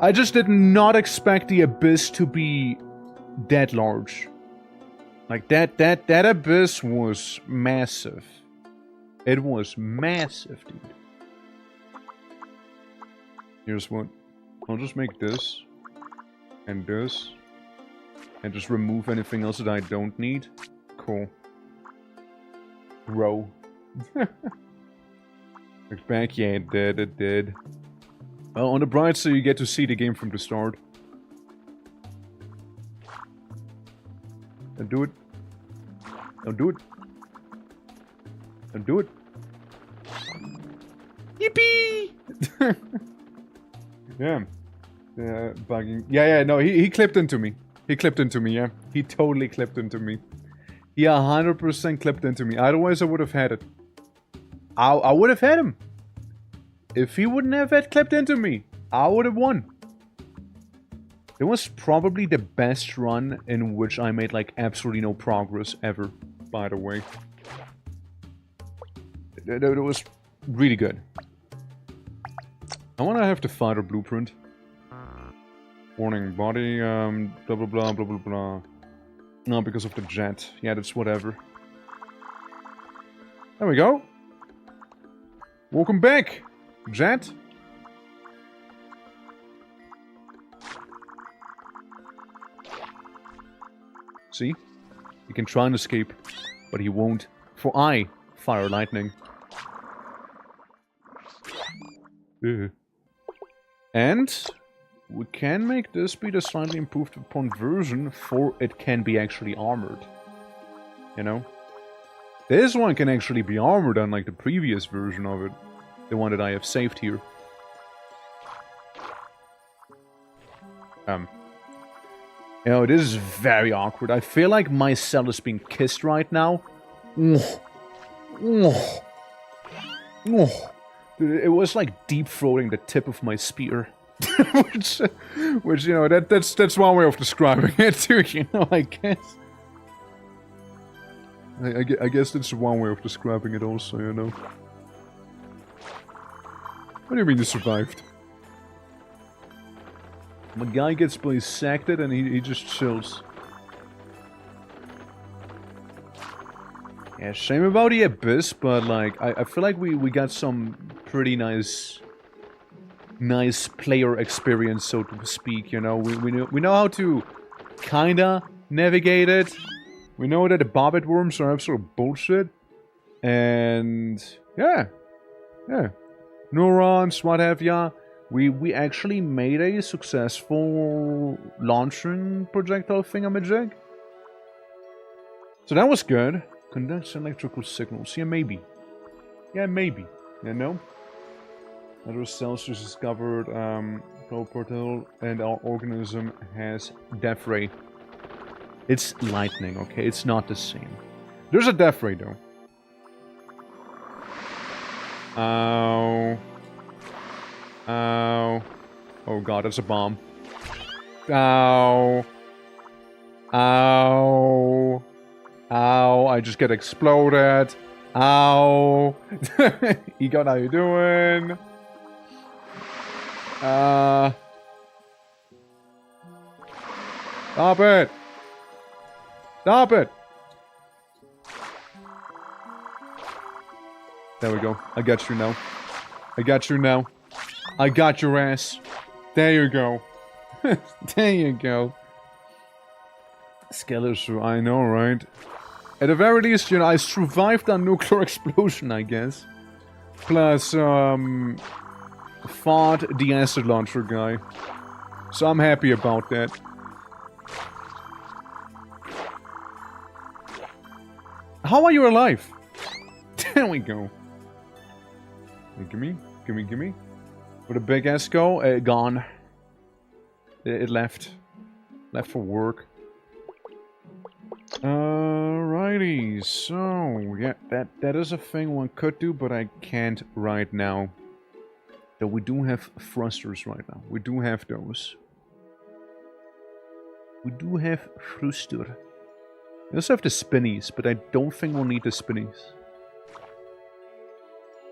I just did not expect the abyss to be that large. Like that abyss was massive. It was massive, dude. Here's what. I'll just make this. And this. And just remove anything else that I don't need. Cool. Row. Look back, yeah, it did. Well, on the bright side, you get to see the game from the start. Don't do it. Don't do it. Don't do it. Yippee! Yeah. Bugging. Yeah, no, he clipped into me. He clipped into me, yeah. He totally clipped into me. He 100% clipped into me. Otherwise, I would have had it. I would have had him. If he wouldn't have had clipped into me, I would have won. It was probably the best run in which I made like absolutely no progress ever, by the way. It was really good. I want to have the fighter blueprint. Warning, body, blah blah blah blah blah blah. No, because of the jet. Yeah, that's whatever. There we go. Welcome back, Jet. See? He can try and escape, but he won't. For I fire lightning. And we can make this be the slightly improved upon version, for it can be actually armored. You know? This one can actually be armored, unlike the previous version of it. The one that I have saved here. You know, this is very awkward. I feel like my cell is being kissed right now. Dude, it was like deep-throating the tip of my spear. which, you know, that's one way of describing it too, you know, I guess. I guess that's one way of describing it also, you know. What do you mean you survived? My guy gets bisected and he just chills. Yeah, shame about the Abyss, but like, I feel like we got some pretty nice player experience, so to speak, you know. We know how to kinda navigate it. We know that the bobbit worms are absolute bullshit. And yeah. Neurons, what have ya. We actually made a successful launching projectile thingamajig. So that was good. Conducts electrical signals. Yeah, maybe. Yeah, maybe. You know? Other Celsius discovered portal, and our organism has death ray. It's lightning, okay? It's not the same. There's a death ray though. Ow. Ow. Oh god, that's a bomb. Ow. Ow. Ow. I just get exploded. Ow. Egon, how you doing? Stop it. Stop it. There we go. I got you now. I got you now. I got your ass. There you go. There you go. Skeletor, I know, right? At the very least, you know, I survived a nuclear explosion, I guess. Plus, fought the acid launcher guy. So I'm happy about that. How are you alive? There we go. Gimme, gimme, gimme. Where the big ass go? Gone. It left. Left for work. Alrighty, so yeah, that is a thing one could do, but I can't right now. Though we do have thrusters right now. We do have those. We do have thruster. We also have the spinnies, but I don't think we'll need the spinnies.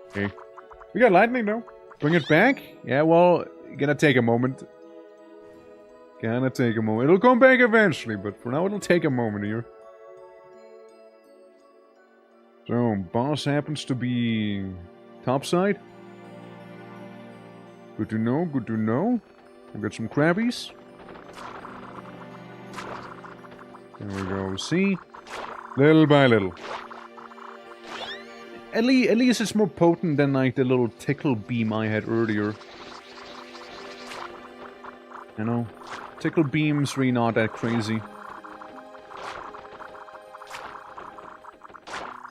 Okay. We got lightning though. Bring it back? Yeah, well, gonna take a moment. Gonna take a moment. It'll come back eventually, but for now it'll take a moment here. So, boss happens to be topside. Good to know, good to know. I've got some crabbies. There we go. See? Little by little. At least it's more potent than like the little tickle beam I had earlier. You know? Tickle beam's really not that crazy.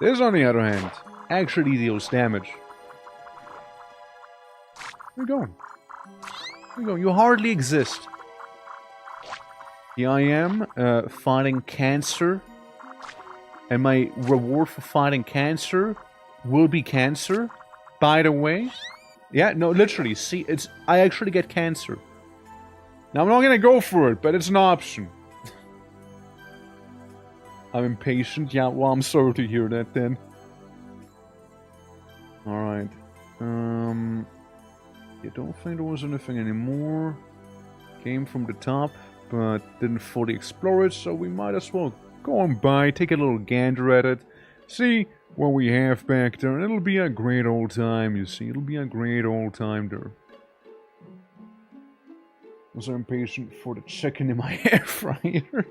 This, on the other hand, actually deals damage. Where you going? Where you going? You hardly exist. Here I am, fighting cancer. And my reward for fighting cancer will be cancer. By the way. Yeah, no, literally, see, I actually get cancer. Now, I'm not gonna go for it, but it's an option. I'm impatient. Yeah, well, I'm sorry to hear that then. Alright. I don't think there was anything anymore. Came from the top, but didn't fully explore it, so we might as well go on by, take a little gander at it, see what we have back there. And it'll be a great old time, you see. It'll be a great old time there. I'm so impatient for the chicken in my air fryer.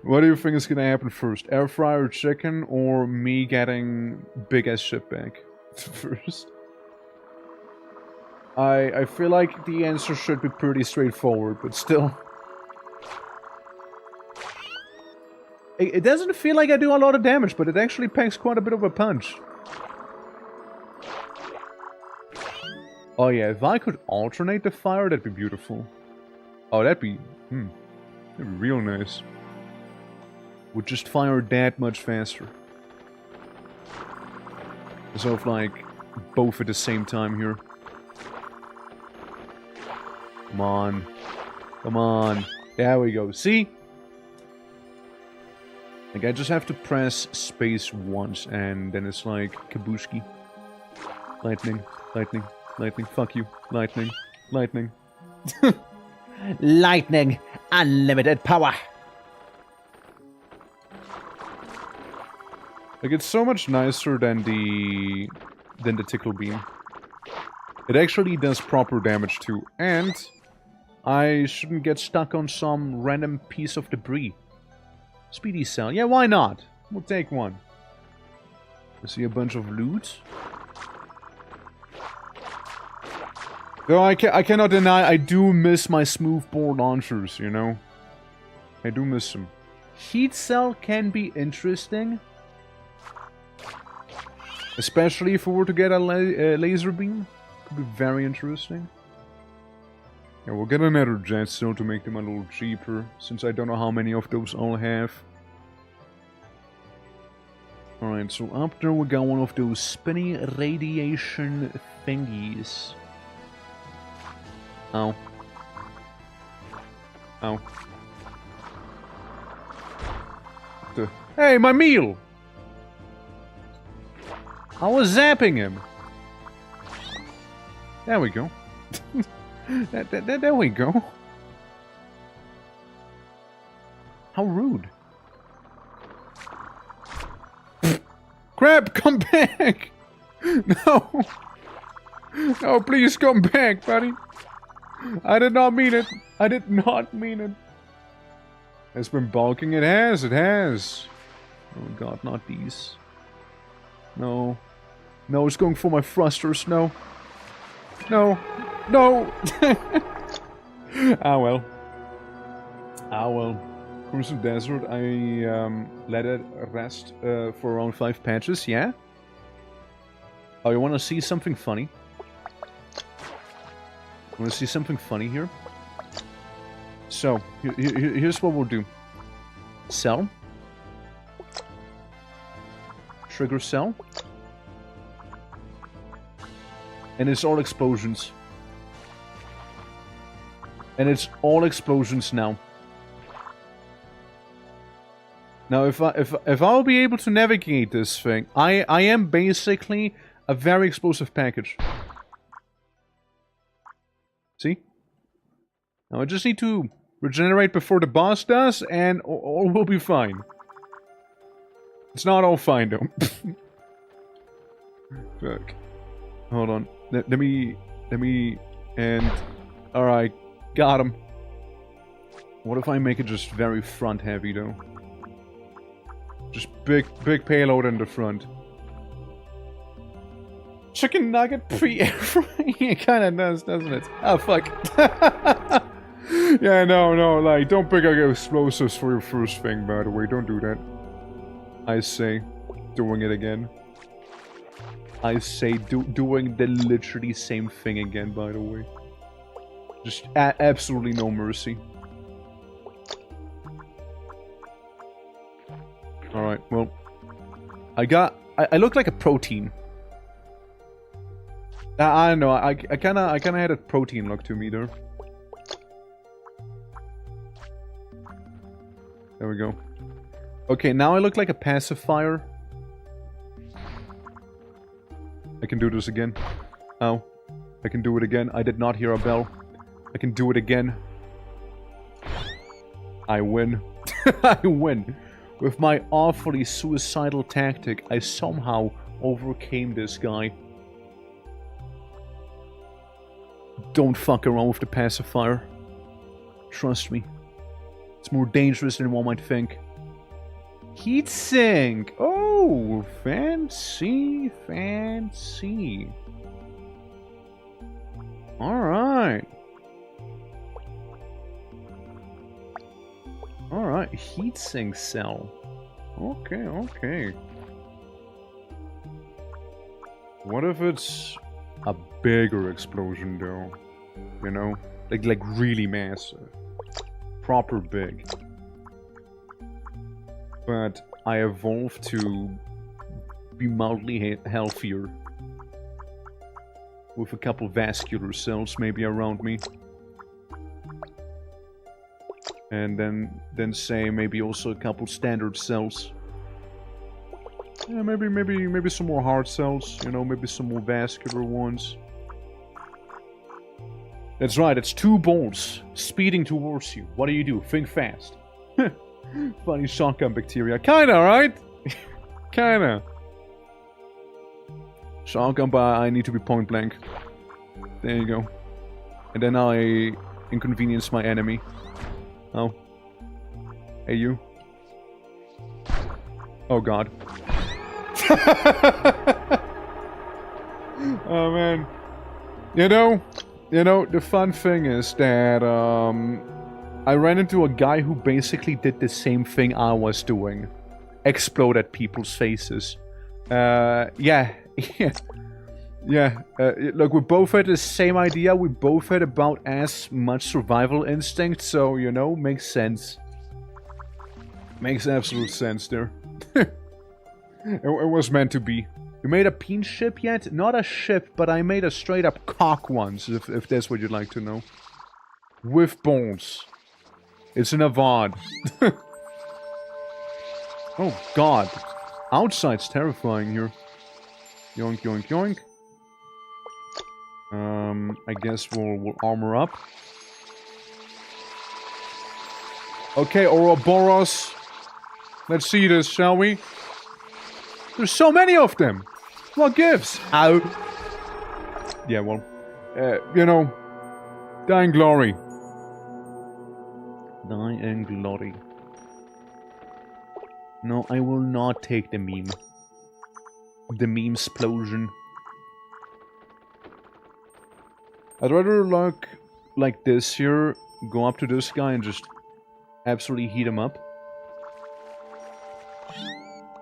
What do you think is gonna happen first? Air fryer chicken or me getting big ass shit back first? I feel like the answer should be pretty straightforward, but still. It doesn't feel like I do a lot of damage, but it actually packs quite a bit of a punch. Oh yeah, if I could alternate the fire, that'd be beautiful. Oh, that'd be real nice. Would just fire that much faster. So if like both at the same time here. Come on. Come on. There we go. See? Like I just have to press space once and then it's like kabushki. Lightning. Lightning. Lightning. Fuck you. Lightning. Lightning. Lightning. Unlimited power. Like it's so much nicer than the tickle beam. It actually does proper damage too, and I shouldn't get stuck on some random piece of debris. Speedy cell, yeah, why not? We'll take one. I see a bunch of loot. Though I cannot deny, I do miss my smoothbore launchers, you know? I do miss them. Heat cell can be interesting. Especially if we were to get a laser beam. Could be very interesting. Yeah, we'll get another jet cell to make them a little cheaper, since I don't know how many of those I'll have. Alright, so up there we got one of those spinny radiation thingies. Ow. Ow. Hey, my meal! I was zapping him. There we go. There we go. How rude. Crab, come back! No! No, please come back, buddy. I did not mean it. I did not mean it. It's been bulking. It has. It has. Oh god, not these. No. No, it's going for my thrusters. No. No. No! Ah well. Ah well. Crimson Desert, I let it rest for around 5 patches, yeah? Oh, you wanna see something funny? Wanna see something funny here? So, here's what we'll do. Cell. Trigger cell. And it's all explosions. And it's all explosions now. Now, if I'll be able to navigate this thing, I am basically a very explosive package. See? Now I just need to regenerate before the boss does, and all will be fine. It's not all fine though. Fuck. Hold on. Let me, and... Alright, got him. What if I make it just very front heavy though? Just big payload in the front. Chicken nugget pre-air frying? It kinda does, doesn't it? Oh, fuck. Yeah, no, like, don't pick up explosives for your first thing, by the way. Don't do that. I say, doing it again. I say, doing the literally same thing again, by the way. Just absolutely no mercy. Alright, well. I look like a protein. I don't know, I kinda had a protein look to me there. There we go. Okay, now I look like a pacifier. I can do this again. Ow. I can do it again. I did not hear a bell. I can do it again. I win. I win. With my awfully suicidal tactic, I somehow overcame this guy. Don't fuck around with the pacifier. Trust me. It's more dangerous than one might think. Heatsink! Oh, fancy, fancy. Alright. Alright, heatsink cell. Okay, okay. What if it's a bigger explosion though? You know? Like really massive. Proper big. But I evolved to be mildly healthier. With a couple vascular cells maybe around me. And then say maybe also a couple standard cells. Yeah, maybe some more heart cells, you know, maybe some more vascular ones. That's right, it's 2 bolts speeding towards you. What do? Think fast. Funny shotgun bacteria. Kinda, right? Kinda. Shotgun, but I need to be point blank. There you go. And then I inconvenience my enemy. Oh. Hey, you. Oh, God. Oh, man. You know, the fun thing is that, I ran into a guy who basically did the same thing I was doing. Explode at people's faces. Yeah. Yeah, look, we both had the same idea. We both had about as much survival instinct, so, you know, makes sense. Makes absolute sense there. It was meant to be. You made a peen ship yet? Not a ship, but I made a straight up cock once, if that's what you'd like to know. With bones. It's an Avad. Oh, God. Outside's terrifying here. Yoink, yoink, yoink. I guess we'll armor up. Okay, Ouroboros. Let's see this, shall we? There's so many of them. What gives? Ow. Yeah, well, you know, die in glory. Die in glory. No, I will not take the meme. The meme explosion. I'd rather like this here, go up to this guy and just absolutely heat him up.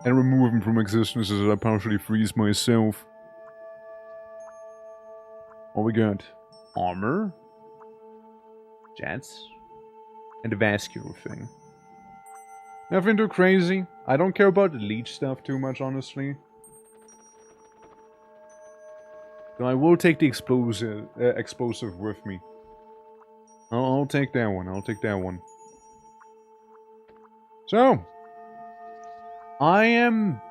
And remove him from existence as I partially freeze myself. What we got? Armor. Jets. And the vascular thing. Nothing too crazy. I don't care about the leech stuff too much, honestly. So I will take the explosive with me. I'll take that one. I'll take that one. So, I am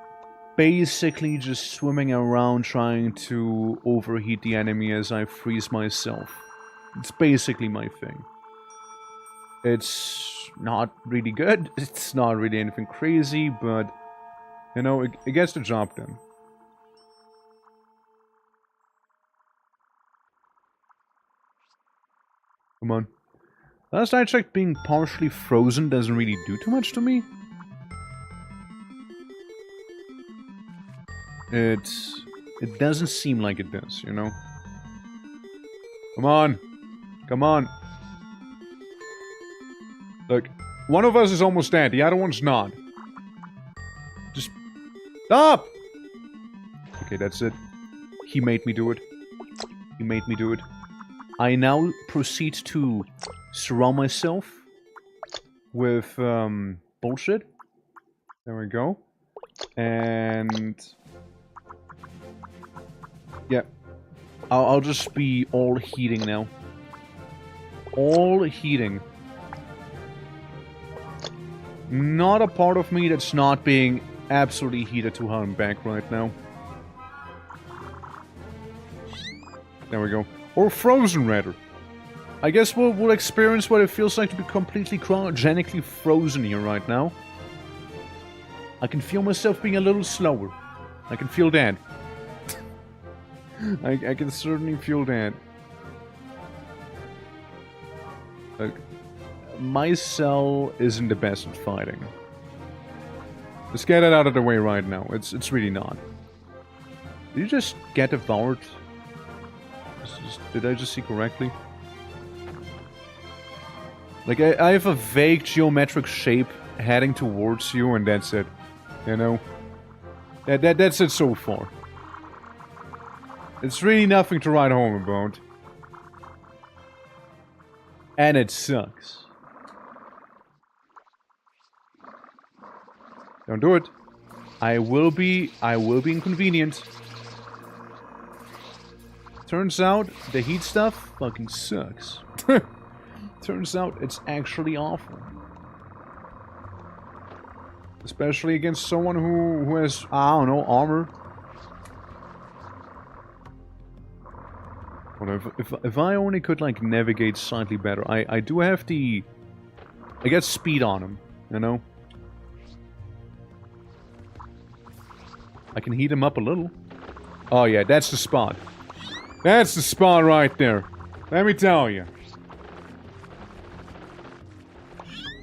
basically just swimming around trying to overheat the enemy as I freeze myself. It's basically my thing. It's not really good. It's not really anything crazy, but, you know, it gets the job done. Come on. Last I checked, being partially frozen doesn't really do too much to me. It doesn't seem like it does, you know? Come on. Come on. Look, one of us is almost dead, the other one's not. Just... Stop! Okay, that's it. He made me do it. He made me do it. I now proceed to surround myself with bullshit. There we go. And yeah, I'll just be all heating now. All heating. Not a part of me that's not being absolutely heated to hell and back right now. There we go. Or frozen, rather. I guess we'll experience what it feels like to be completely cryogenically frozen here right now. I can feel myself being a little slower. I can feel that. I can certainly feel that. Like, my cell isn't the best at fighting. Let's get it out of the way right now. It's really not. Did you just get devoured? Did I just see correctly? Like, I have a vague geometric shape heading towards you, and that's it. You know? That's it so far. It's really nothing to write home about. And it sucks. Don't do it. I will be inconvenient. Turns out, the heat stuff fucking sucks. Turns out, it's actually awful. Especially against someone who has, I don't know, armor. Well, if I only could, like, navigate slightly better. I do have the... I get speed on him, you know? I can heat him up a little. Oh yeah, that's the spot. That's the spot right there. Let me tell you.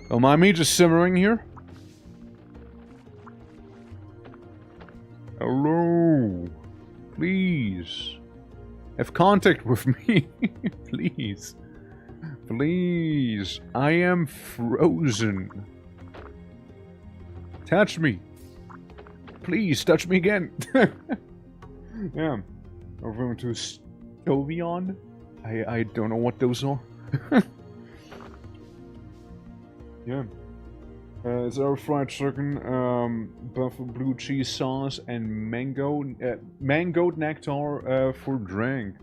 Don't mind me just simmering here. Hello. Please. Have contact with me. Please. Please. I am frozen. Touch me. Please, touch me again. Yeah. We're going to Stovion. I don't know what those are. Yeah. It's our fried chicken, buffalo blue cheese sauce, and mango nectar for drink.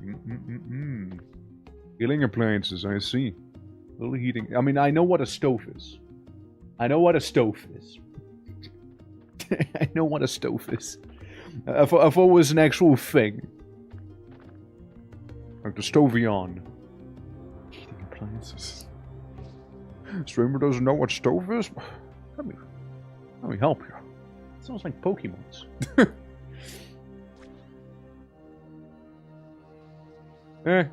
Healing appliances, I see. A little heating. I mean, I know what a stove is. I know what a stove is. I know what a stove is. I thought it was an actual thing. Like the Stovion. Heating appliances. Streamer doesn't know what stove is? Let me help you. It sounds like Pokemons. I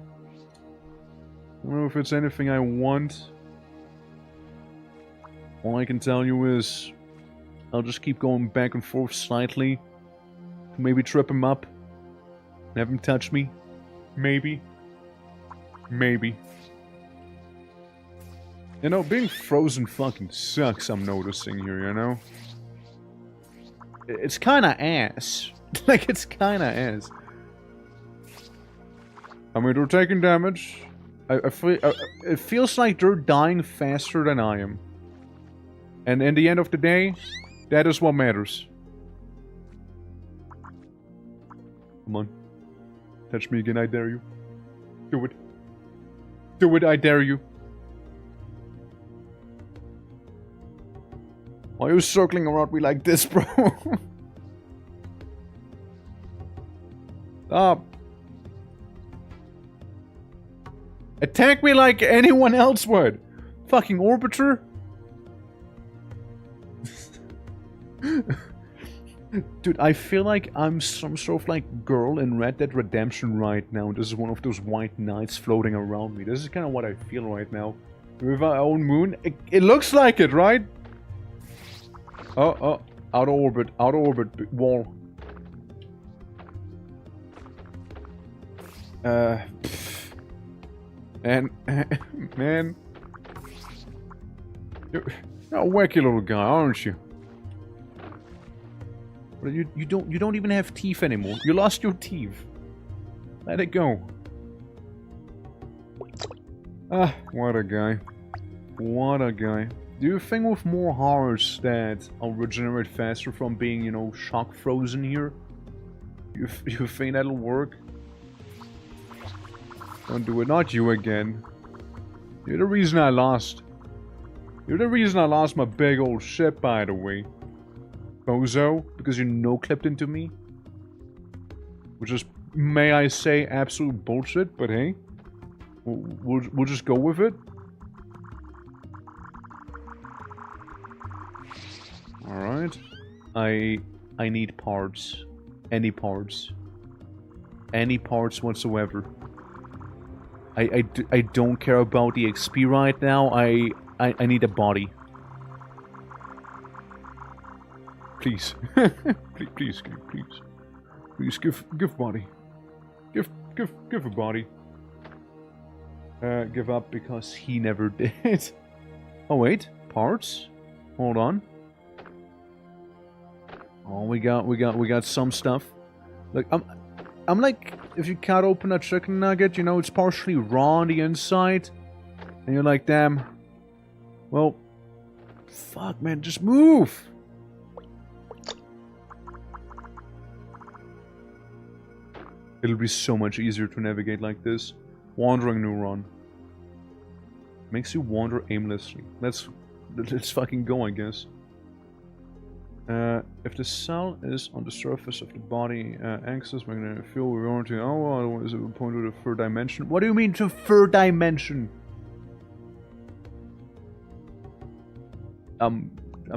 don't know if it's anything I want. All I can tell you is I'll just keep going back and forth slightly. Maybe trip him up. Have him touch me. Maybe. Maybe. You know, being frozen fucking sucks, I'm noticing here, you know? It's kinda ass. Like, it's kinda ass. I mean, they're taking damage. It feels like they're dying faster than I am. And in the end of the day, that is what matters. Come on. Touch me again, I dare you. Do it. Do it, I dare you. Why are you circling around me like this, bro? Stop. Attack me like anyone else would. Fucking Orbiter. Dude, I feel like I'm some sort of like girl in Red Dead Redemption right now. This is one of those white knights floating around me. This is kind of what I feel right now. With our own moon. It looks like it, right? Oh, out of orbit, wall. And, man. You're a wacky little guy, aren't you? But you don't even have teeth anymore. You lost your teeth. Let it go. Ah, what a guy. What a guy. Do you think with more hearts that I'll regenerate faster from being, you know, shock frozen here? You think that'll work? Don't do it. Not you again. You're the reason I lost. You're the reason I lost my big old ship, by the way. Bozo, because you no-clipped into me. Which is, may I say, absolute bullshit, but hey. We'll just go with it. Alright. I need parts. Any parts. Any parts whatsoever. I don't care about the XP right now. I need a body. Please. please, please. Please give body. Give a body. Give up because he never did. Oh wait, parts? Hold on. Oh, we got some stuff. Look, I'm like, if you can't open a chicken nugget, you know, it's partially raw on the inside. And you're like, damn. Well, fuck, man, just move. It'll be so much easier to navigate like this. Wandering neuron. Makes you wander aimlessly. Let's fucking go, I guess. If the cell is on the surface of the body axis, we're gonna feel we're going to. Oh, well, is it a point to the third dimension? What do you mean to third dimension? I'm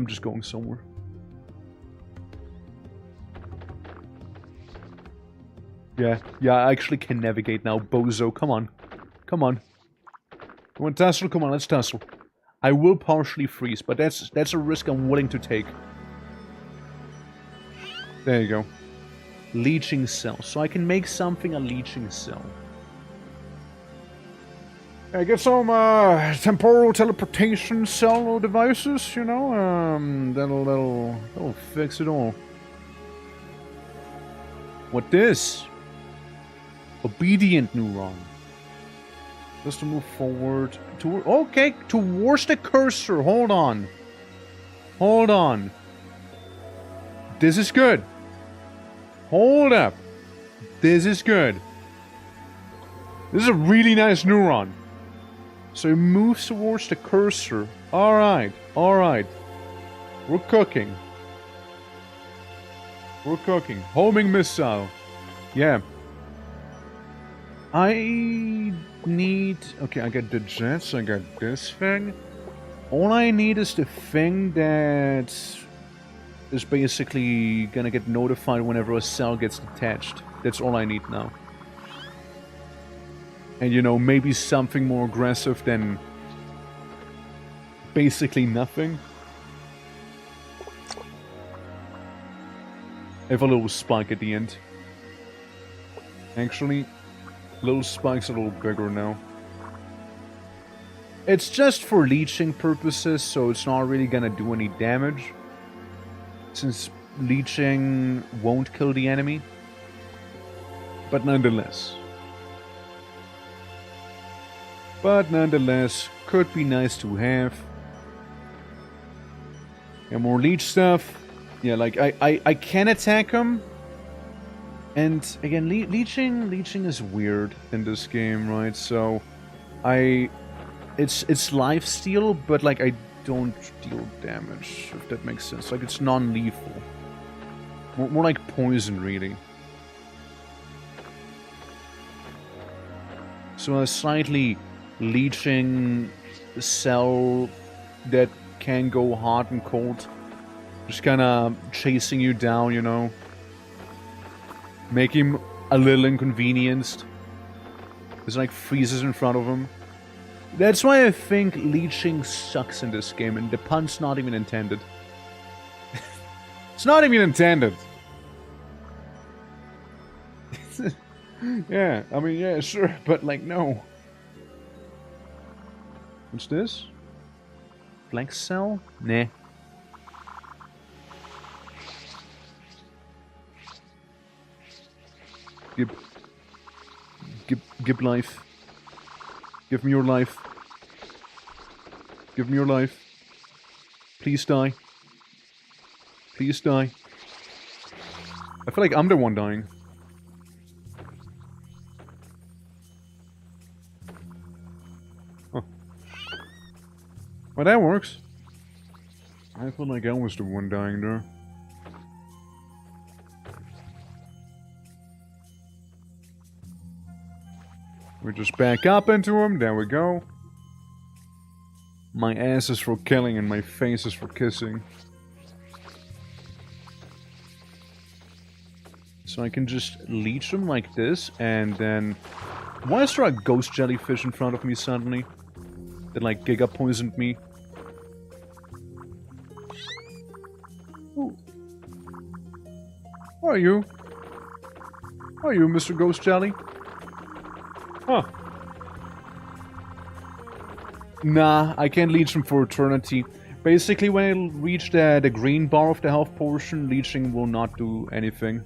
just going somewhere. Yeah, I actually can navigate now, bozo. Come on. Come on. You want to tussle? Come on, let's tussle. I will partially freeze, but that's a risk I'm willing to take. There you go. Leeching cell. So I can make something a leeching cell. I get some temporal teleportation cell devices, you know. That'll fix it all. What this? Obedient neuron. Just to move forward. Okay, towards the cursor. Hold on. Hold on. This is good. Hold up. This is good. This is a really nice neuron. So it moves towards the cursor. Alright, alright. We're cooking. We're cooking. Homing missile. Yeah. I need... Okay, I got the jets, I got this thing. All I need is the thing that is basically gonna get notified whenever a cell gets detached. That's all I need now. And you know, maybe something more aggressive than basically nothing. I have a little spike at the end. Actually, little spike's a little bigger now. It's just for leeching purposes, so it's not really gonna do any damage. Since leeching won't kill the enemy. But nonetheless. Could be nice to have. And more leech stuff. Yeah, like, I can attack him. And, again, leeching is weird in this game, right? So, it's lifesteal, but, like, I don't deal damage, if that makes sense. Like, it's non-lethal. More like poison, really. So a slightly leeching cell that can go hot and cold. Just kinda chasing you down, you know. Make him a little inconvenienced. There's like freezes in front of him. That's why I think leeching sucks in this game, and the pun's not even intended. It's not even intended. Yeah, I mean, yeah, sure, but like, no. What's this? Flex cell? Nah. Give life. Give me your life. Give me your life. Please die. Please die. I feel like I'm the one dying. Huh. Well, that works. I feel like I was the one dying there. We just back up into him. There we go. My ass is for killing and my face is for kissing. So I can just leech them like this, and then... Why is there a ghost jellyfish in front of me suddenly? That, like, giga poisoned me? Ooh. Who are you? Who are you, Mr. Ghost Jelly? Huh. Nah, I can't leech them for eternity. Basically, when I reach the green bar of the health potion, leeching will not do anything.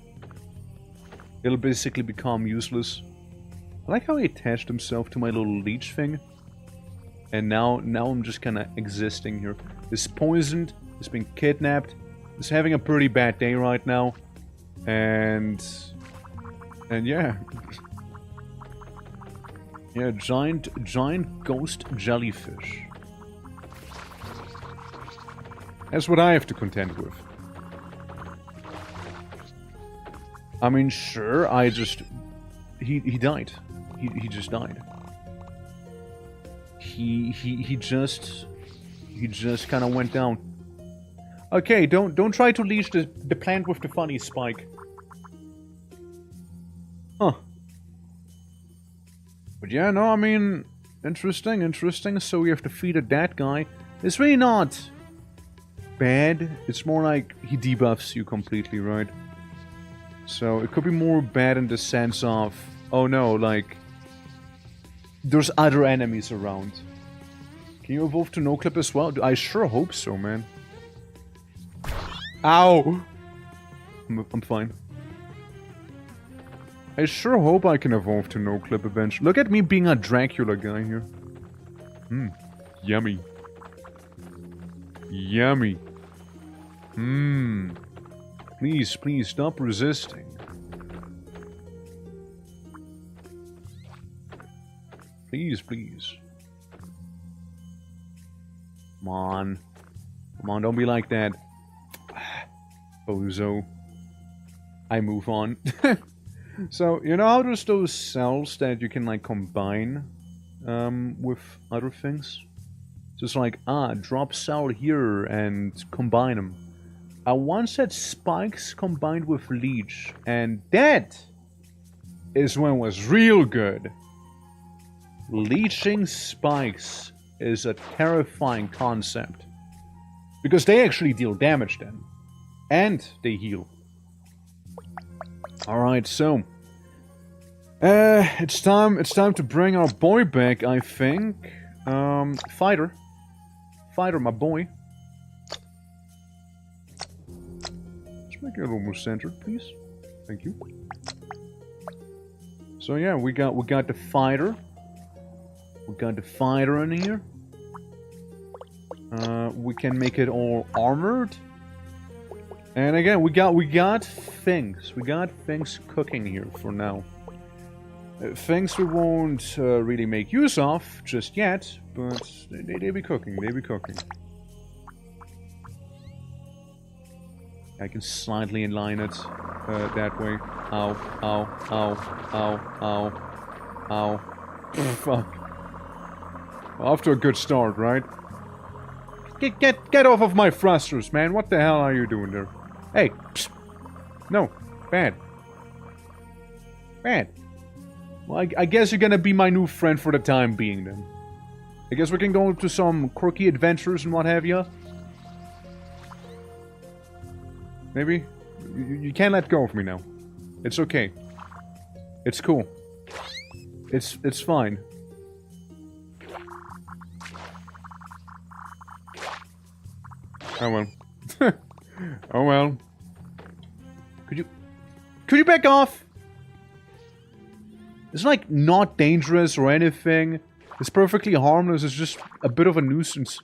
It'll basically become useless. I like how he attached himself to my little leech thing. And now I'm just kind of existing here. He's poisoned, he's been kidnapped, he's having a pretty bad day right now. And yeah. Yeah, giant ghost jellyfish. That's what I have to contend with. I mean, sure, I just... He died. He just died. He just kind of went down. Okay, don't try to leash the plant with the funny spike. Huh. But yeah, no, I mean, interesting. So we have defeated that guy. It's really not bad. It's more like he debuffs you completely, right? So it could be more bad in the sense of, oh no, like, there's other enemies around. Can you evolve to no-clip as well? I sure hope so, man. Ow! I'm fine. I sure hope I can evolve to no-clip eventually. Look at me being a Dracula guy here. Yummy. Yummy. Please, stop resisting. Please. Come on, don't be like that. Bozo. I move on. So, you know how there's those cells that you can, like, combine with other things? Just like, drop cell here and combine them. I once had spikes combined with leech, and that is when it was real good. Leeching spikes is a terrifying concept. Because they actually deal damage then. And they heal. Alright, so... it's time to bring our boy back, I think. Fighter, my boy. Let's make it a little more centered, please. Thank you. So yeah, we got the fighter. We got the fighter in here. We can make it all armored. And again, we got things. We got things cooking here for now. Things we won't really make use of just yet, but they be cooking. They be cooking. I can slightly align it that way. Ow! Fuck. Off to a good start, right? Get off of my thrusters, man. What the hell are you doing there? Hey, psst. No, bad. Well, I guess you're gonna be my new friend for the time being, then. I guess we can go into some quirky adventures and what have you. Maybe? You can't let go of me now. It's okay. It's cool. It's fine. Oh well. Oh well. Could you back off? It's like not dangerous or anything. It's perfectly harmless. It's just a bit of a nuisance.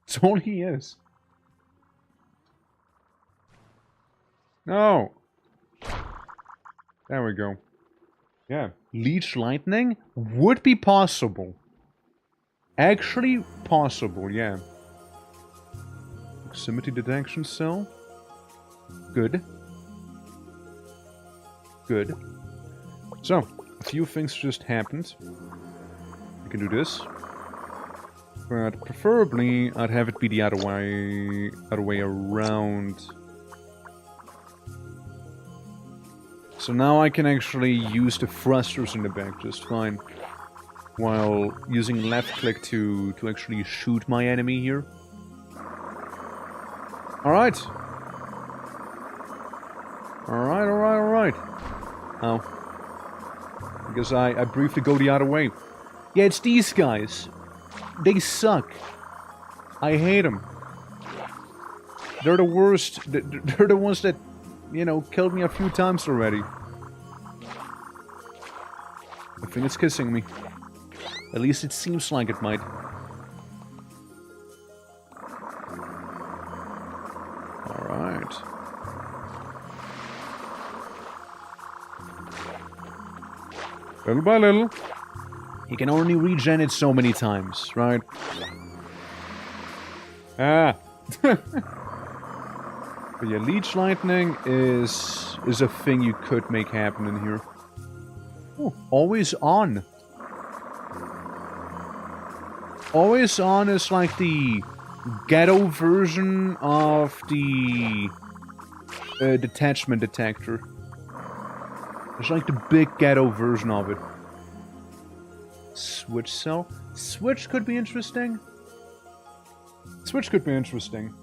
It's all he is. No. There we go. Yeah. Leech lightning would be possible. Actually possible, yeah. Proximity detection cell. Good. Good. So, a few things just happened. I can do this. But preferably, I'd have it be the other way around. So now I can actually use the thrusters in the back just fine. While using left click to actually shoot my enemy here. Alright. Alright. Oh. Because I briefly go the other way. Yeah, it's these guys. They suck. I hate them. They're the worst. They're the ones that, you know, killed me a few times already. I think it's kissing me. At least it seems like it might. Alright. Little by little. You can only regen it so many times, right? Ah. But yeah, Leech Lightning is a thing you could make happen in here. Oh, always on. Always on is like the ghetto version of the detachment detector. It's like the big ghetto version of it. Switch cell? Switch could be interesting. Switch could be interesting.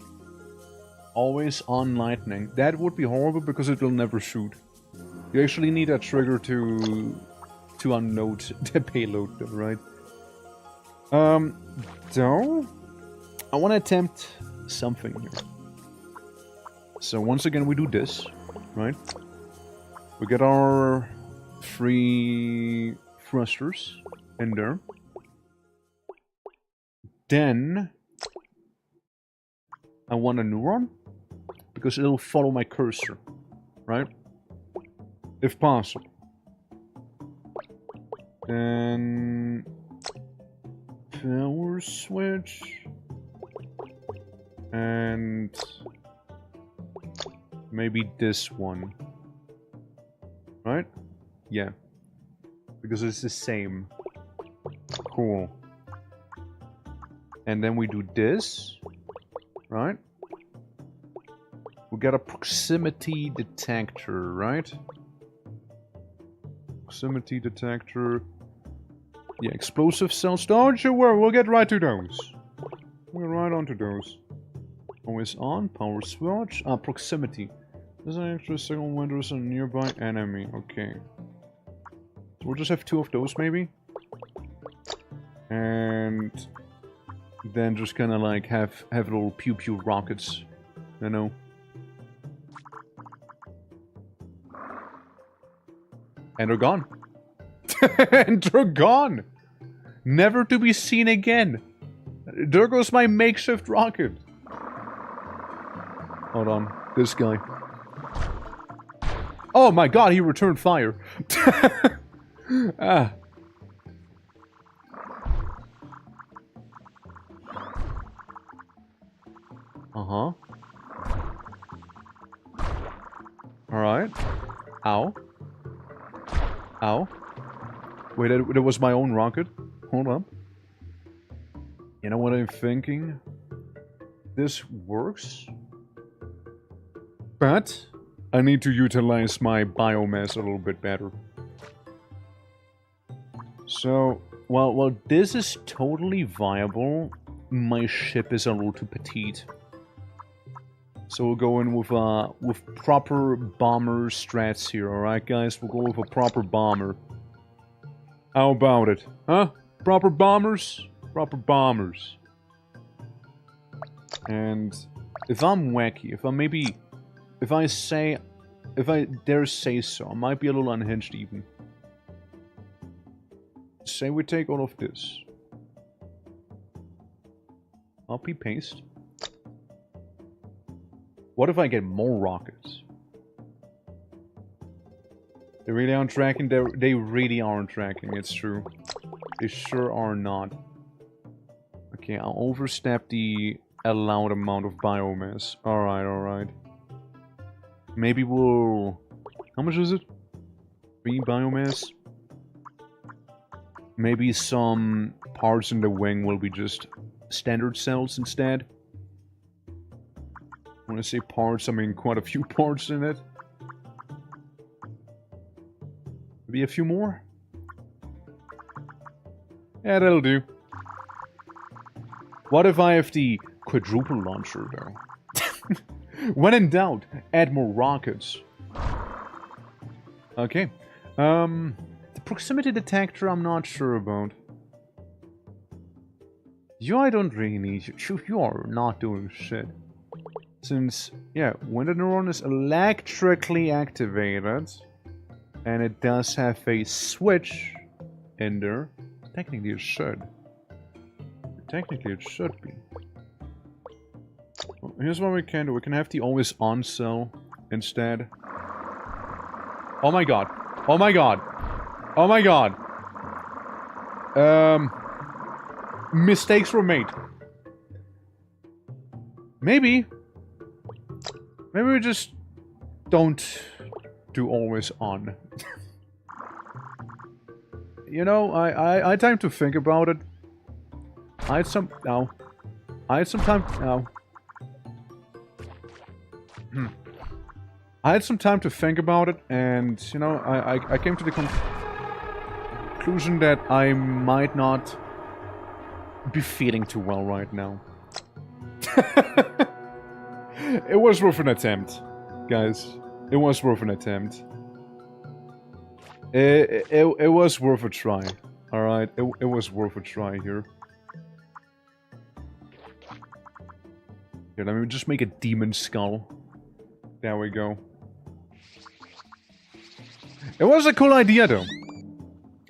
Always on lightning. That would be horrible because it will never shoot. You actually need a trigger to unload the payload, right? So I want to attempt something here. So once again we do this, right? We get our 3 thrusters in there. Then I want a neuron because it'll follow my cursor, right? If possible. And power switch. And maybe this one. Right? Yeah. Because it's the same. Cool. And then we do this. Right? We got a proximity detector, right? Proximity detector. Yeah, explosive cells. Don't you worry, we'll get right to those. We'll get right onto those. Always on, power switch. Ah, proximity. There's an extra signal when there's a nearby enemy. Okay. So we'll just have 2 of those, maybe. And then just kind of like have little pew pew rockets, you know. And they're gone. And they're gone. Never to be seen again. There goes my makeshift rocket. Hold on, this guy. Oh my god, he returned fire. Ah. Uh-huh. Alright. Ow. Ow. Wait, that was my own rocket? Hold on. You know what I'm thinking? This works. But I need to utilize my biomass a little bit better. So, while this is totally viable, my ship is a little too petite. So we'll go in with proper bomber strats here, alright guys? We'll go with a proper bomber. How about it? Huh? Proper bombers? Proper bombers. And if I'm wacky, if I dare say so, I might be a little unhinged even. Say we take all of this. Copy, paste. What if I get more rockets? They really aren't tracking? They really aren't tracking, it's true. They sure are not. Okay, I'll overstep the allowed amount of biomass. Alright, alright. Maybe we'll... How much is it? 3 biomass? Maybe some parts in the wing will be just standard cells instead. When I say parts, I mean quite a few parts in it. Maybe a few more? Yeah, that'll do. What if I have the quadruple launcher, though? When in doubt, add more rockets. Okay. The proximity detector I'm not sure about. You, I don't really need you. You are not doing shit. Since, yeah, when the neuron is electrically activated, and it does have a switch in there, technically it should. Technically it should be. Well, here's what we can do. We can have the always on cell instead. Oh my god. Oh my god. Oh my god. Mistakes were made. Maybe we just don't do always on. You know, I had time to think about it. I had some time. I had some time to think about it, and you know, I came to the conclusion that I might not be feeling too well right now. It was worth an attempt, guys. It was worth an attempt. It was worth a try. Alright, it was worth a try here. Here, let me just make a demon skull. There we go. It was a cool idea, though.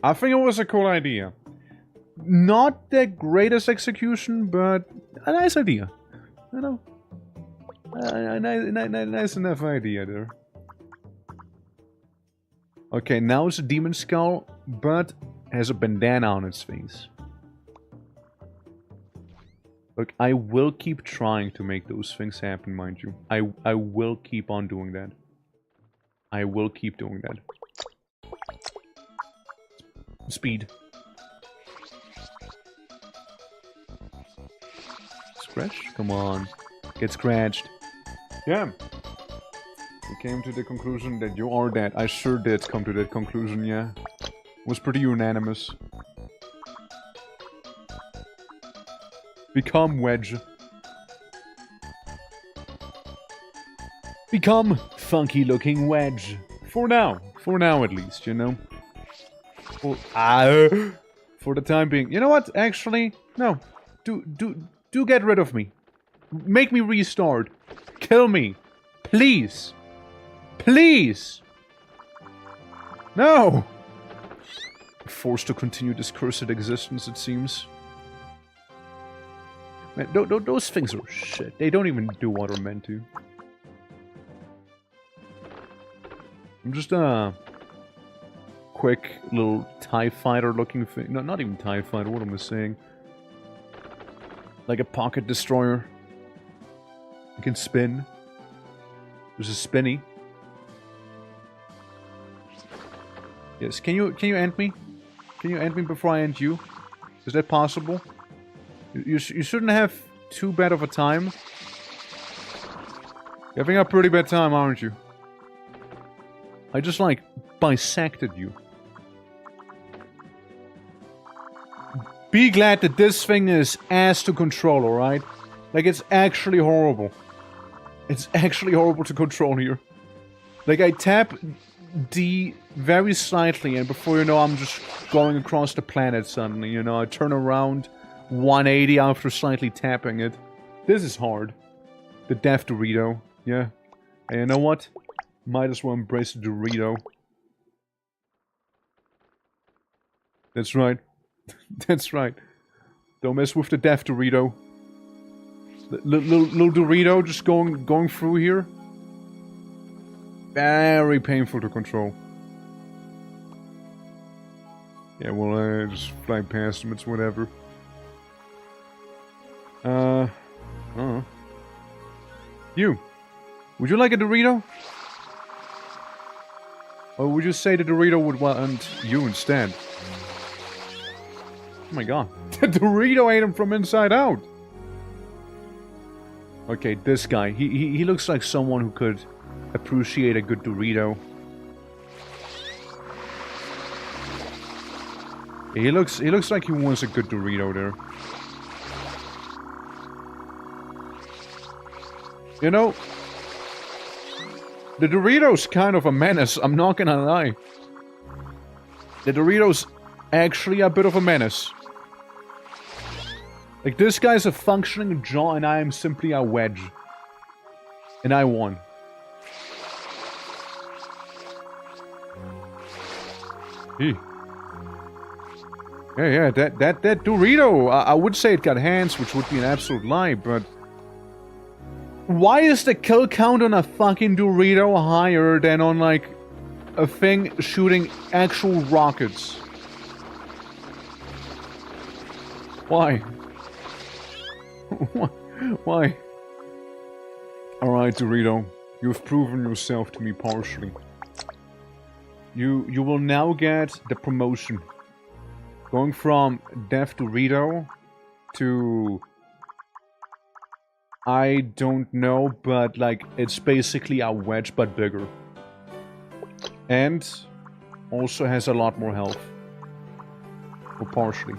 I think it was a cool idea. Not the greatest execution, but a nice idea. You know? A nice enough idea there. Okay, now it's a demon skull, but has a bandana on its face. Look, I will keep trying to make those things happen, mind you. I will keep on doing that. I will keep doing that. Speed. Scratch? Come on. Get scratched. Yeah. We came to the conclusion that you are dead. I sure did come to that conclusion, yeah. It was pretty unanimous. Become Wedge. Become funky looking Wedge. For now. For now at least, you know. For the time being. You know what? Actually, no. Do get rid of me. Make me restart. Kill me. Please. Please. No. Forced to continue this cursed existence, it seems. Man, those things are shit. They don't even do what they're meant to. I'm just a quick little TIE fighter looking thing. No, not even TIE fighter. What am I saying? Like a pocket destroyer. You can spin. There's a spinny. Yes, can you end me? Can you end me before I end you? Is that possible? You shouldn't have too bad of a time. You're having a pretty bad time, aren't you? I just, like, bisected you. Be glad that this thing is ass to control, alright? Like, it's actually horrible. It's actually horrible to control here. Like, I tap D very slightly, and before you know, I'm just going across the planet suddenly, you know? I turn around 180 after slightly tapping it. This is hard. The Death Dorito, yeah. And you know what? Might as well embrace the Dorito. That's right. That's right. Don't mess with the Death Dorito. Little Dorito just going through here. Very painful to control. Yeah, well, just fly past them, it's whatever. You. Would you like a Dorito? Or would you say the Dorito would want you instead? Oh my god. The Dorito ate him from inside out! Okay, this guy. He looks like someone who could appreciate a good Dorito. He looks like he wants a good Dorito there. You know, the Dorito's kind of a menace, I'm not gonna lie. The Dorito's actually a bit of a menace. Like, this guy's a functioning jaw and I am simply a wedge. And I won. Hey. Yeah, that Dorito, I would say it got hands, which would be an absolute lie, but... Why is the kill count on a fucking Dorito higher than on, like, a thing shooting actual rockets? Why? Why? Alright, Dorito. You've proven yourself to me partially. You will now get the promotion. Going from Deaf Dorito to... I don't know, but like, it's basically a wedge but bigger. And also has a lot more health. Or partially.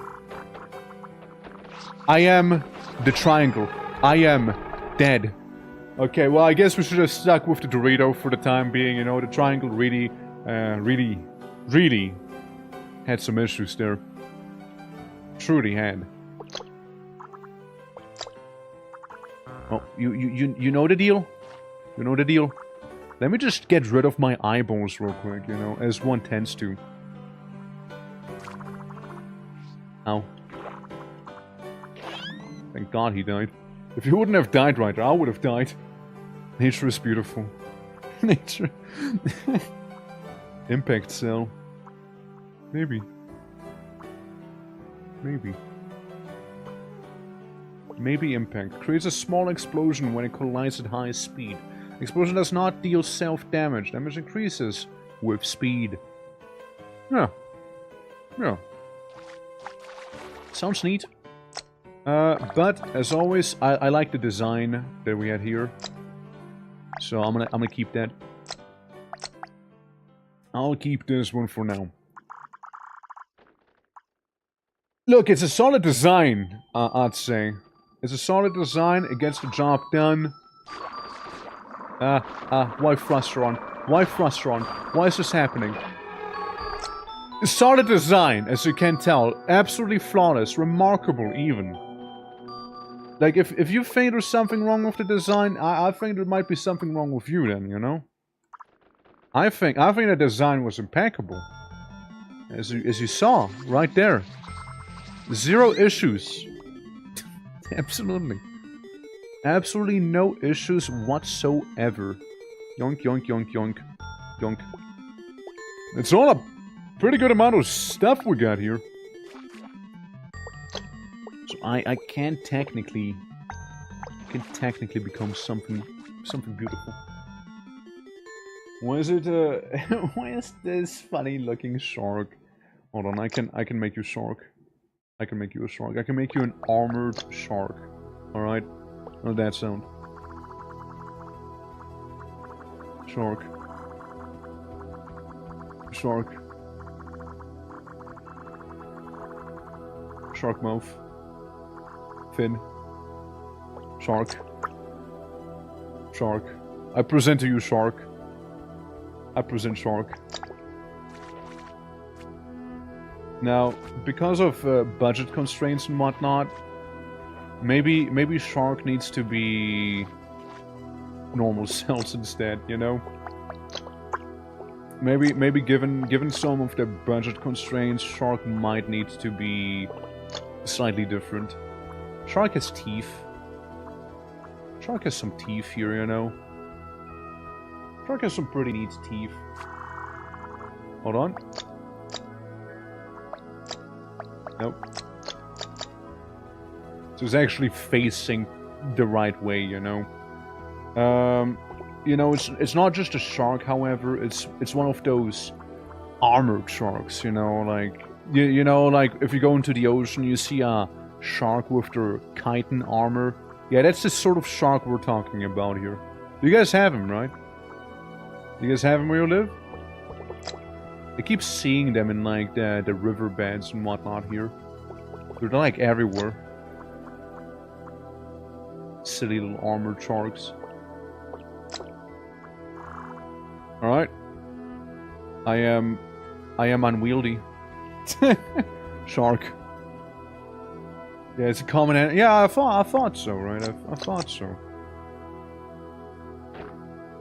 I am the triangle. I am dead. Okay, well, I guess we should have stuck with the Dorito for the time being. You know, the triangle really had some issues there. Truly had. Oh, you know the deal? You know the deal? Let me just get rid of my eyeballs real quick, you know, as one tends to. Ow. Thank God he died. If he wouldn't have died right there, I would have died. Nature is beautiful. Nature... Impact cell. Maybe. Maybe. Maybe impact. Creates a small explosion when it collides at high speed. Explosion does not deal self-damage. Damage increases with speed. Yeah. Yeah. Sounds neat. But, as always, I like the design that we had here. So I'm gonna keep that. I'll keep this one for now. Look, it's a solid design, I'd say. It's a solid design, it gets the job done. Why Frustron? Why Frustron? Why is this happening? Solid design, as you can tell. Absolutely flawless, remarkable even. Like, if you think there's something wrong with the design, I think there might be something wrong with you then, you know? I think the design was impeccable. As you saw, right there. Zero issues. Absolutely. Absolutely no issues whatsoever. Yoink, yoink, yoink, yoink. Yoink. It's all a pretty good amount of stuff we got here. So I can technically become something beautiful. Why is it why is this funny looking shark? Hold on, I can make you shark. I can make you a shark. I can make you an armored shark. Alright? How does that sound? Shark. Shark. Shark mouth. Fin. Shark. Shark. I present to you shark. I present shark. Now, because of budget constraints and whatnot, maybe shark needs to be normal cells instead, you know? Maybe given some of the budget constraints, shark might need to be slightly different. Shark has teeth. Shark has some teeth here, you know? Shark has some pretty neat teeth. Hold on. Nope. So it's actually facing the right way, you know? You know, it's not just a shark, however, it's one of those armored sharks, you know, like... You know, like, if you go into the ocean, you see a shark with their chitin armor. Yeah, that's the sort of shark we're talking about here. You guys have him, right? You guys have him where you live? I keep seeing them in like the riverbeds and whatnot here. They're like everywhere. Silly little armored sharks. Alright. I am unwieldy. Shark. Yeah, it's a common enemy. Yeah, I thought so, right? I thought so.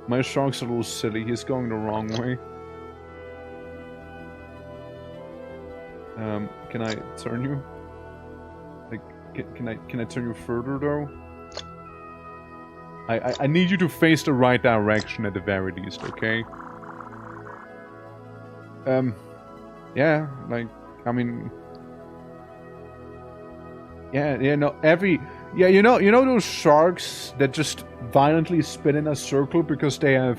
My shark's a little silly. He's going the wrong way. Can I turn you? Like, can I turn you further though? I need you to face the right direction at the very least, okay? Yeah, like, I mean... Yeah, no, yeah, you know those sharks that just violently spin in a circle because they have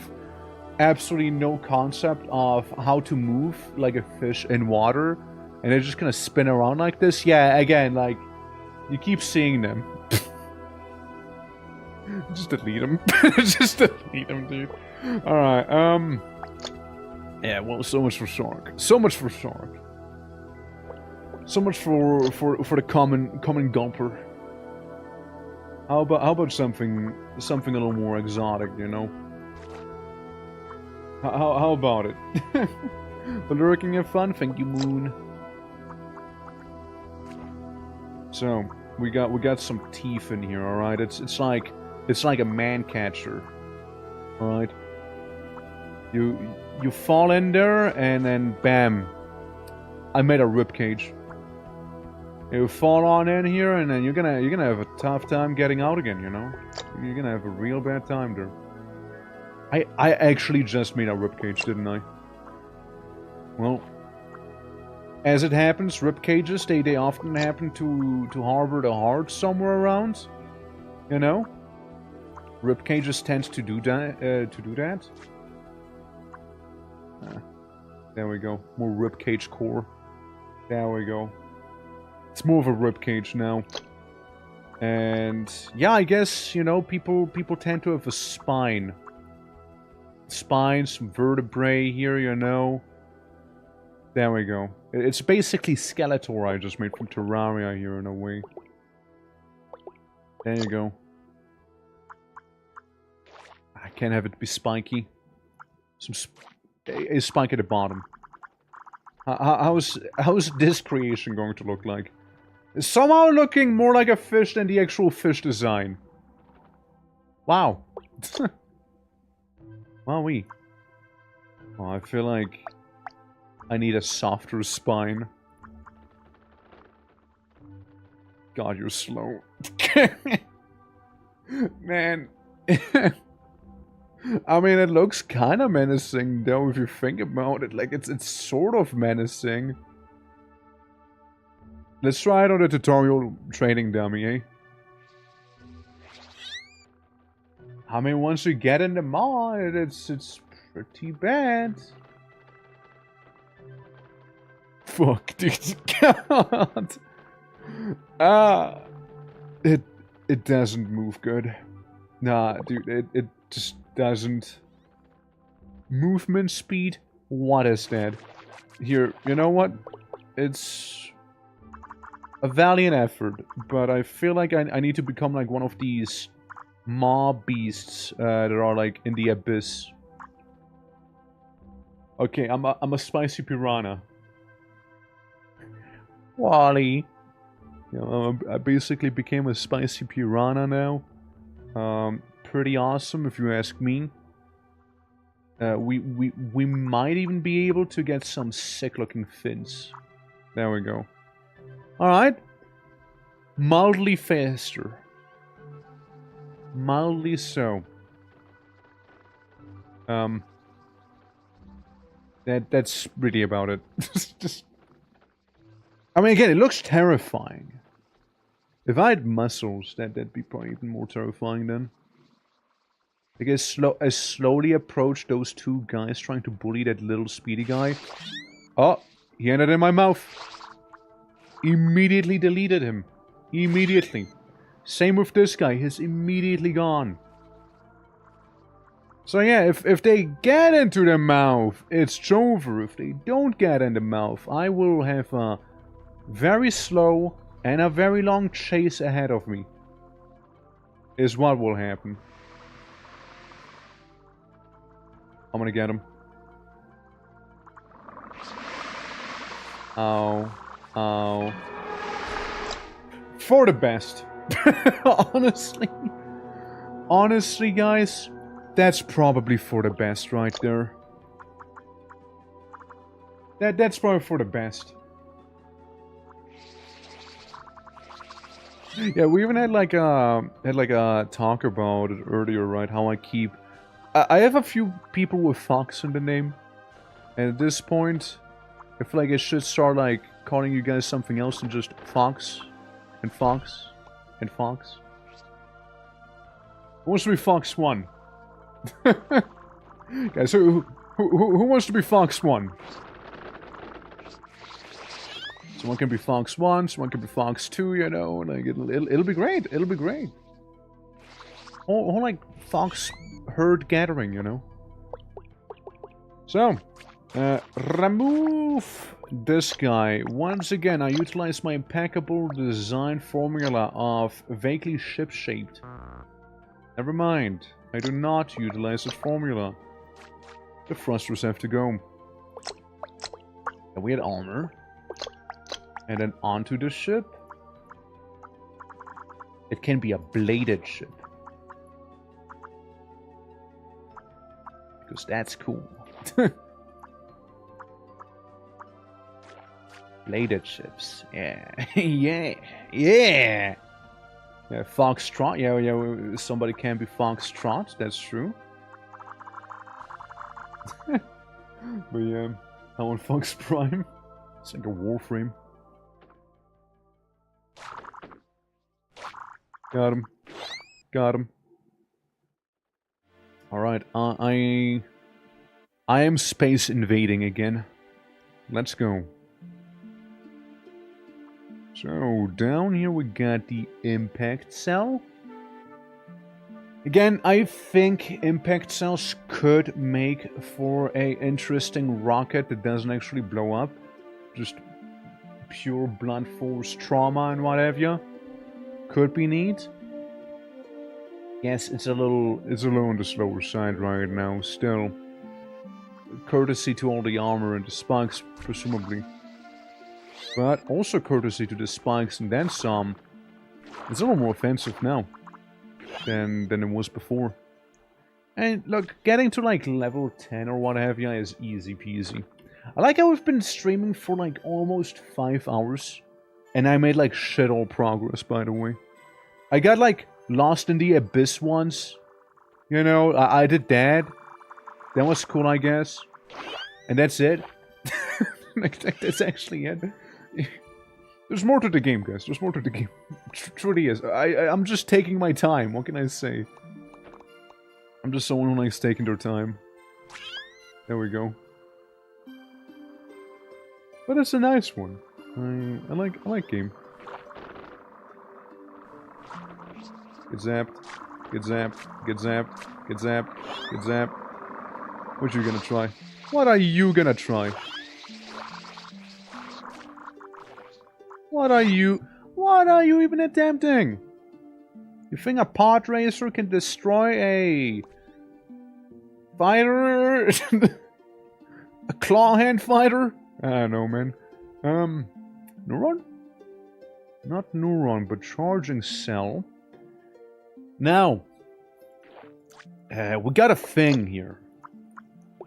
absolutely no concept of how to move like a fish in water, and they're just gonna spin around like this? Yeah, again, like, you keep seeing them. Just delete them. Just delete them, dude. Alright, yeah, well, so much for shark. So much for shark. So much for the common gulper. How about something a little more exotic, you know? How about it? But lurking and fun, thank you, Moon. So we got some teeth in here, all right. It's like a man catcher, all right. You fall in there and then bam, I made a rib cage. You fall on in here and then you're gonna have a tough time getting out again, you know? You're gonna have a real bad time there. I actually just made a rib cage, didn't I? Well, as it happens, rib cages, they often happen to harbor the heart somewhere around. You know? Rib cages tend to do that. There we go. More rib cage core. There we go. It's more of a rib cage now. And yeah, I guess, you know, people tend to have a spine. Spine, some vertebrae here, you know. There we go. It's basically Skeletor I just made from Terraria here in a way. There you go. I can't have it be spiky. A spike at the bottom. How's this creation going to look like? It's somehow looking more like a fish than the actual fish design. Wow. Wowee. Oh, I feel like I need a softer spine. God, you're slow. Man. I mean, it looks kind of menacing, though, if you think about it. Like, it's sort of menacing. Let's try it on a tutorial training dummy, eh? I mean, once you get in the mod, it's pretty bad. Fuck, dude. God. It doesn't move good. Nah, dude, it just doesn't. Movement speed? What is that? Here, you know what? It's a valiant effort, but I feel like I need to become like one of these mob beasts that are like in the abyss. Okay, I'm a spicy piranha. Wally. You know, I basically became a spicy piranha now. Pretty awesome if you ask me. We might even be able to get some sick looking fins. There we go. Alright. Mildly faster. Mildly so. That's really about it. Just, I mean, again, it looks terrifying. If I had muscles, that'd be probably even more terrifying then. Like, I slowly approach those two guys trying to bully that little speedy guy. Oh, he ended in my mouth. Immediately deleted him. Immediately. Same with this guy. He's immediately gone. So yeah, if they get into the mouth, it's over. If they don't get in the mouth, I will have a very slow and a very long chase ahead of me. Is what will happen. I'm gonna get him. Oh. Oh. For the best. Honestly. Honestly, guys. That's probably for the best right there. That's probably for the best. Yeah, we even had like a talk about it earlier, right? How I keep... I have a few people with Fox in the name. And at this point, I feel like I should start like calling you guys something else than just Fox. And Fox. And Fox. Who wants to be Fox 1? Guys, who wants to be Fox 1? Someone can be Fox 1, someone can be Fox 2, you know, like it'll be great, it'll be great. Whole like Fox herd gathering, you know. So, remove this guy. Once again, I utilize my impeccable design formula of vaguely ship-shaped. Never mind, I do not utilize this formula. The thrusters have to go. And we had armor. And then onto the ship. It can be a bladed ship. Because that's cool. Bladed ships. Yeah. Yeah. Yeah. Yeah, Foxtrot. Yeah, somebody can be Foxtrot. That's true. But yeah, I want Fox Prime. It's like a Warframe. Got him. Got him. Alright, I am space invading again. Let's go. So, down here we got the impact cell. Again, I think impact cells could make for a interesting rocket that doesn't actually blow up. Just pure blunt force trauma and what have you. Could be neat. Yes, it's a little on the slower side right now, still. Courtesy to all the armor and the spikes, presumably. But also courtesy to the spikes and then some. It's a little more offensive now than it was before. And look, getting to like level 10 or what have you is easy peasy. I like how we've been streaming for like almost 5 hours. And I made like shit all progress, by the way. I got like lost in the abyss once. You know, I did that. That was cool, I guess. And that's it. That's actually it. There's more to the game, guys. There's more to the game. Truly is. I'm just taking my time. What can I say? I'm just someone who likes taking their time. There we go. But it's a nice one. I like game. Get zapped. Get zapped. Get zapped. Get zapped. Get zapped. What are you gonna try? What are you gonna try? What are you even attempting? You think a pod racer can destroy a fighter? A claw hand fighter? I don't know, man. Neuron? Not neuron, but charging cell. Now, we got a thing here.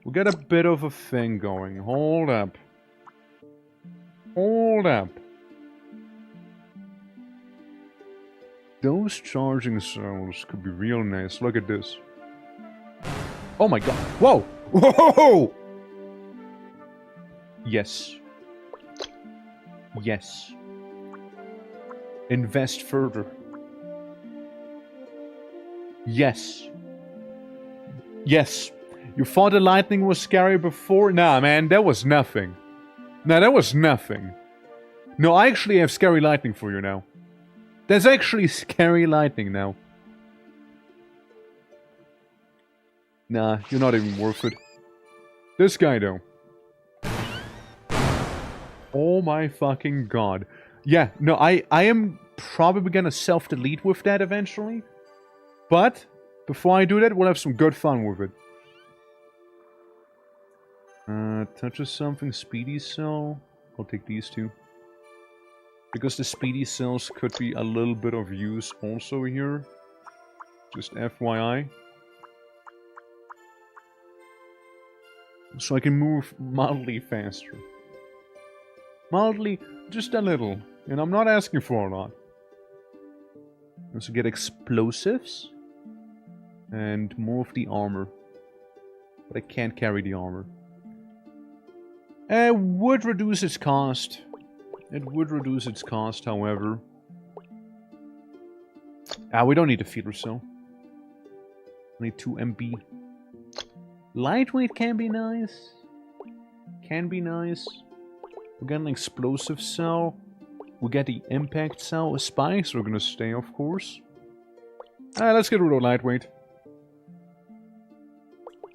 We got a bit of a thing going. Hold up. Hold up. Those charging cells could be real nice. Look at this. Oh my god. Whoa! Whoa! Yes. Yes. Invest further. Yes. Yes. You thought the lightning was scary before? Nah, man, that was nothing. Nah, that was nothing. No, I actually have scary lightning for you now. There's actually scary lightning now. Nah, you're not even worth it. This guy, though. Oh my fucking god. Yeah, no, I am probably gonna self-delete with that eventually. But, before I do that, we'll have some good fun with it. Touches something, speedy cell. I'll take these two. Because the speedy cells could be a little bit of use also here. Just FYI. So I can move mildly faster. Mildly, just a little. And I'm not asking for a lot. Also get explosives. And more of the armor. But I can't carry the armor. It would reduce its cost. It would reduce its cost, however. We don't need a feeder cell. Only 2 MB. Lightweight can be nice. Can be nice. We got an explosive cell. We get the impact cell. Spikes are gonna stay, of course. Let's get rid of lightweight.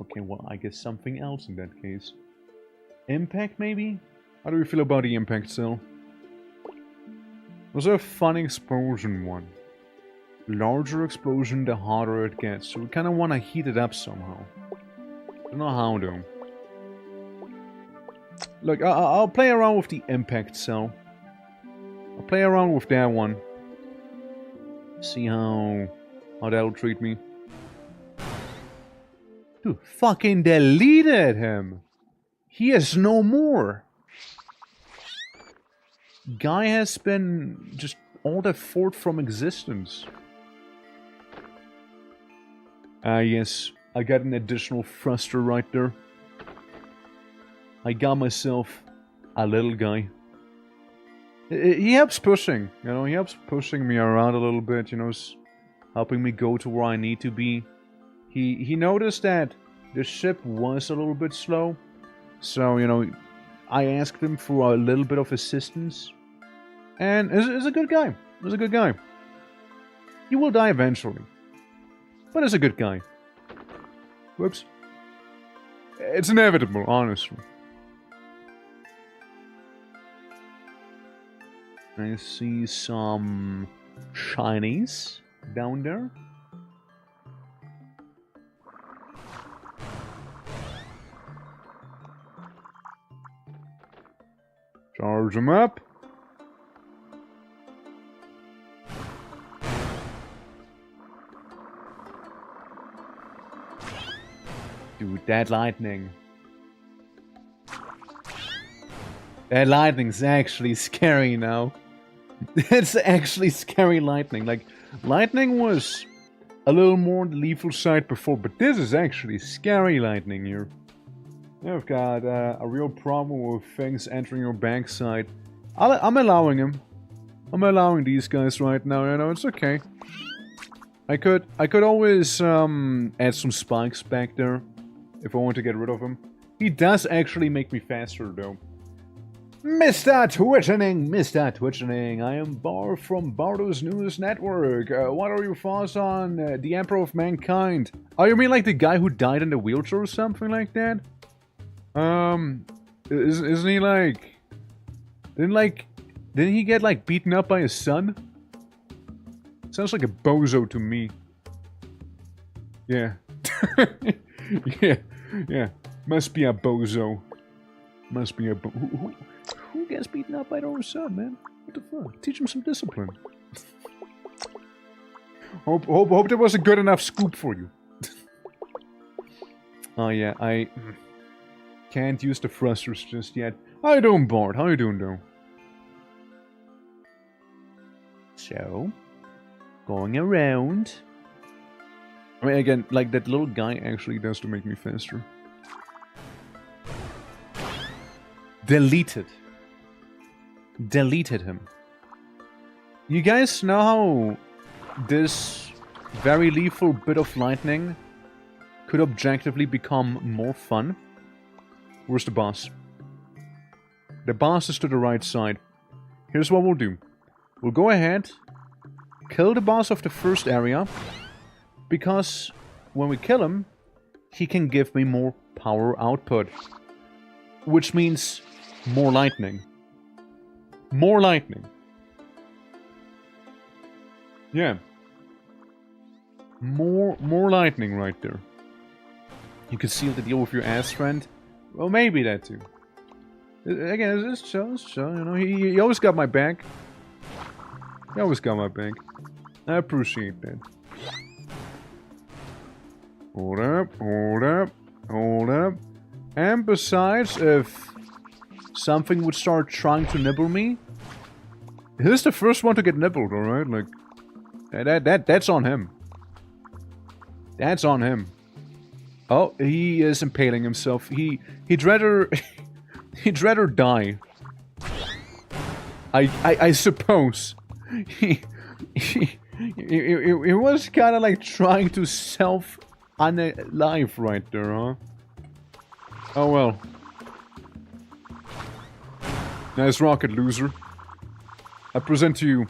Okay, well, I guess something else in that case. Impact, maybe? How do we feel about the impact cell? Was a fun explosion one. Larger explosion, the harder it gets. So we kind of want to heat it up somehow. Don't know how, though. Look, I'll play around with the impact cell. I'll play around with that one. See how that'll treat me. Dude, fucking deleted him! He is no more! Guy has been just ordered forth from existence. Yes. I got an additional thruster right there. I got myself a little guy. He helps pushing, you know, he helps pushing me around a little bit, you know, helping me go to where I need to be. He noticed that the ship was a little bit slow, so, you know, I asked him for a little bit of assistance. And he's a good guy. He's a good guy. He will die eventually. But he's a good guy. Whoops. It's inevitable, honestly. I see some shinies down there. Charge them up. Dude, that lightning. That lightning's actually scary now. It's actually scary lightning. Like, lightning was a little more on the lethal side before, but this is actually scary lightning here. I've got a real problem with things entering your backside. I'm allowing him. I'm allowing these guys right now, you know, it's okay. I could always add some spikes back there if I want to get rid of him. He does actually make me faster though. Mr. Twitchening, I am Bar from Bardo's News Network. What are your thoughts on the Emperor of Mankind? Oh, you mean like the guy who died in the wheelchair or something like that? Isn't he like... Didn't he get like beaten up by his son? Sounds like a bozo to me. Yeah. yeah. Must be a bozo. Must be a who gets beaten up by their own son, man? What the fuck? Teach him some discipline. hope there was a good enough scoop for you. Oh yeah, I can't use the thrusters just yet. How you doing, Bart? How you doing, though? So, going around. I mean, again, like that little guy actually does to make me faster. Deleted. Deleted him. You guys know how this very lethal bit of lightning could objectively become more fun? Where's the boss? The boss is to the right side. Here's what we'll do. We'll go ahead, kill the boss of the first area, because when we kill him, he can give me more power output. Which means more lightning. More lightning. Yeah. More lightning right there. You can seal the deal with your ass friend. Well, maybe that too. Again, it's chill, you know. He always got my back. He always got my back. I appreciate that. Hold up, hold up, hold up. And besides, if something would start trying to nibble me, he's the first one to get nibbled, alright? Like, that's on him. That's on him. Oh, he is impaling himself. He'd rather he'd rather die. I suppose. He was kind of like trying to self-unalive right there, huh? Oh well. Nice rocket, loser. I present to you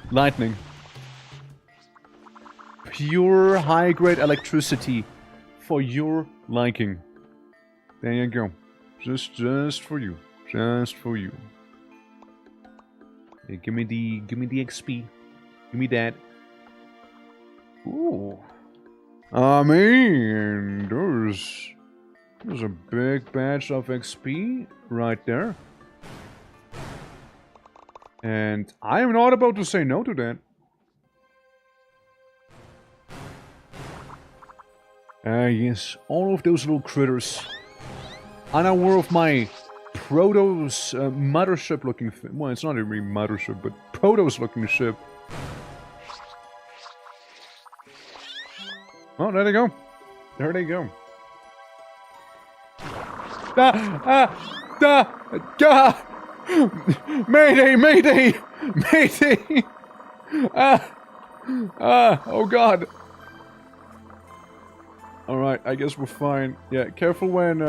lightning. Pure high-grade electricity for your liking. There you go. Just for you. Just for you. Hey, give me the XP. Give me that. Ooh. I mean, there's a big batch of XP right there. And I am not about to say no to that. Yes, all of those little critters. Unaware of my Protoss mothership looking thing. Well, it's not really mothership, but Protoss looking ship. Oh, there they go. There they go. Mayday, mayday! Mayday! Oh god. Alright, I guess we're fine. Yeah, careful when,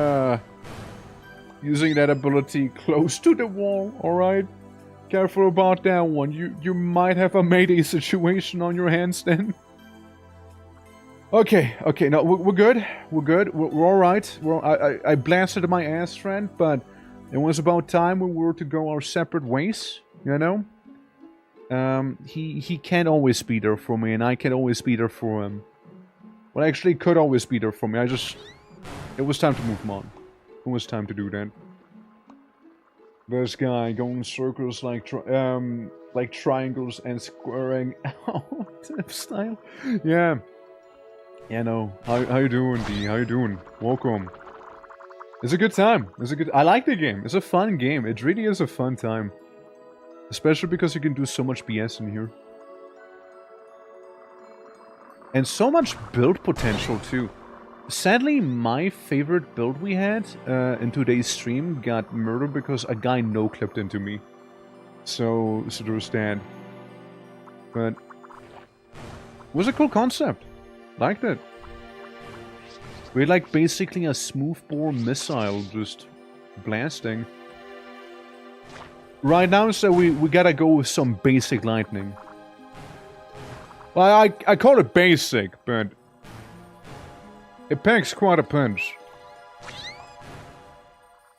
using that ability close to the wall, alright? Careful about that one. You might have a mayday situation on your hands then. Okay, no, we're good. We're good. We're alright. I blasted my ass friend, but it was about time we were to go our separate ways, you know? He can't always be there for me, and I can't always be there for him. Well, actually, could always be there for me. It was time to move on. It was time to do that. This guy going in circles like triangles and squaring out style. Yeah. Yeah, no. How you doing, D? How you doing? Welcome. It's a good time. I like the game. It's a fun game. It really is a fun time. Especially because you can do so much BS in here. And so much build potential, too. Sadly, my favorite build we had in today's stream got murdered because a guy no-clipped into me. So there was that. But it was a cool concept. Liked it. We had like basically a smoothbore missile just blasting. Right now, so we gotta go with some basic lightning. Well, I call it basic, but it packs quite a punch.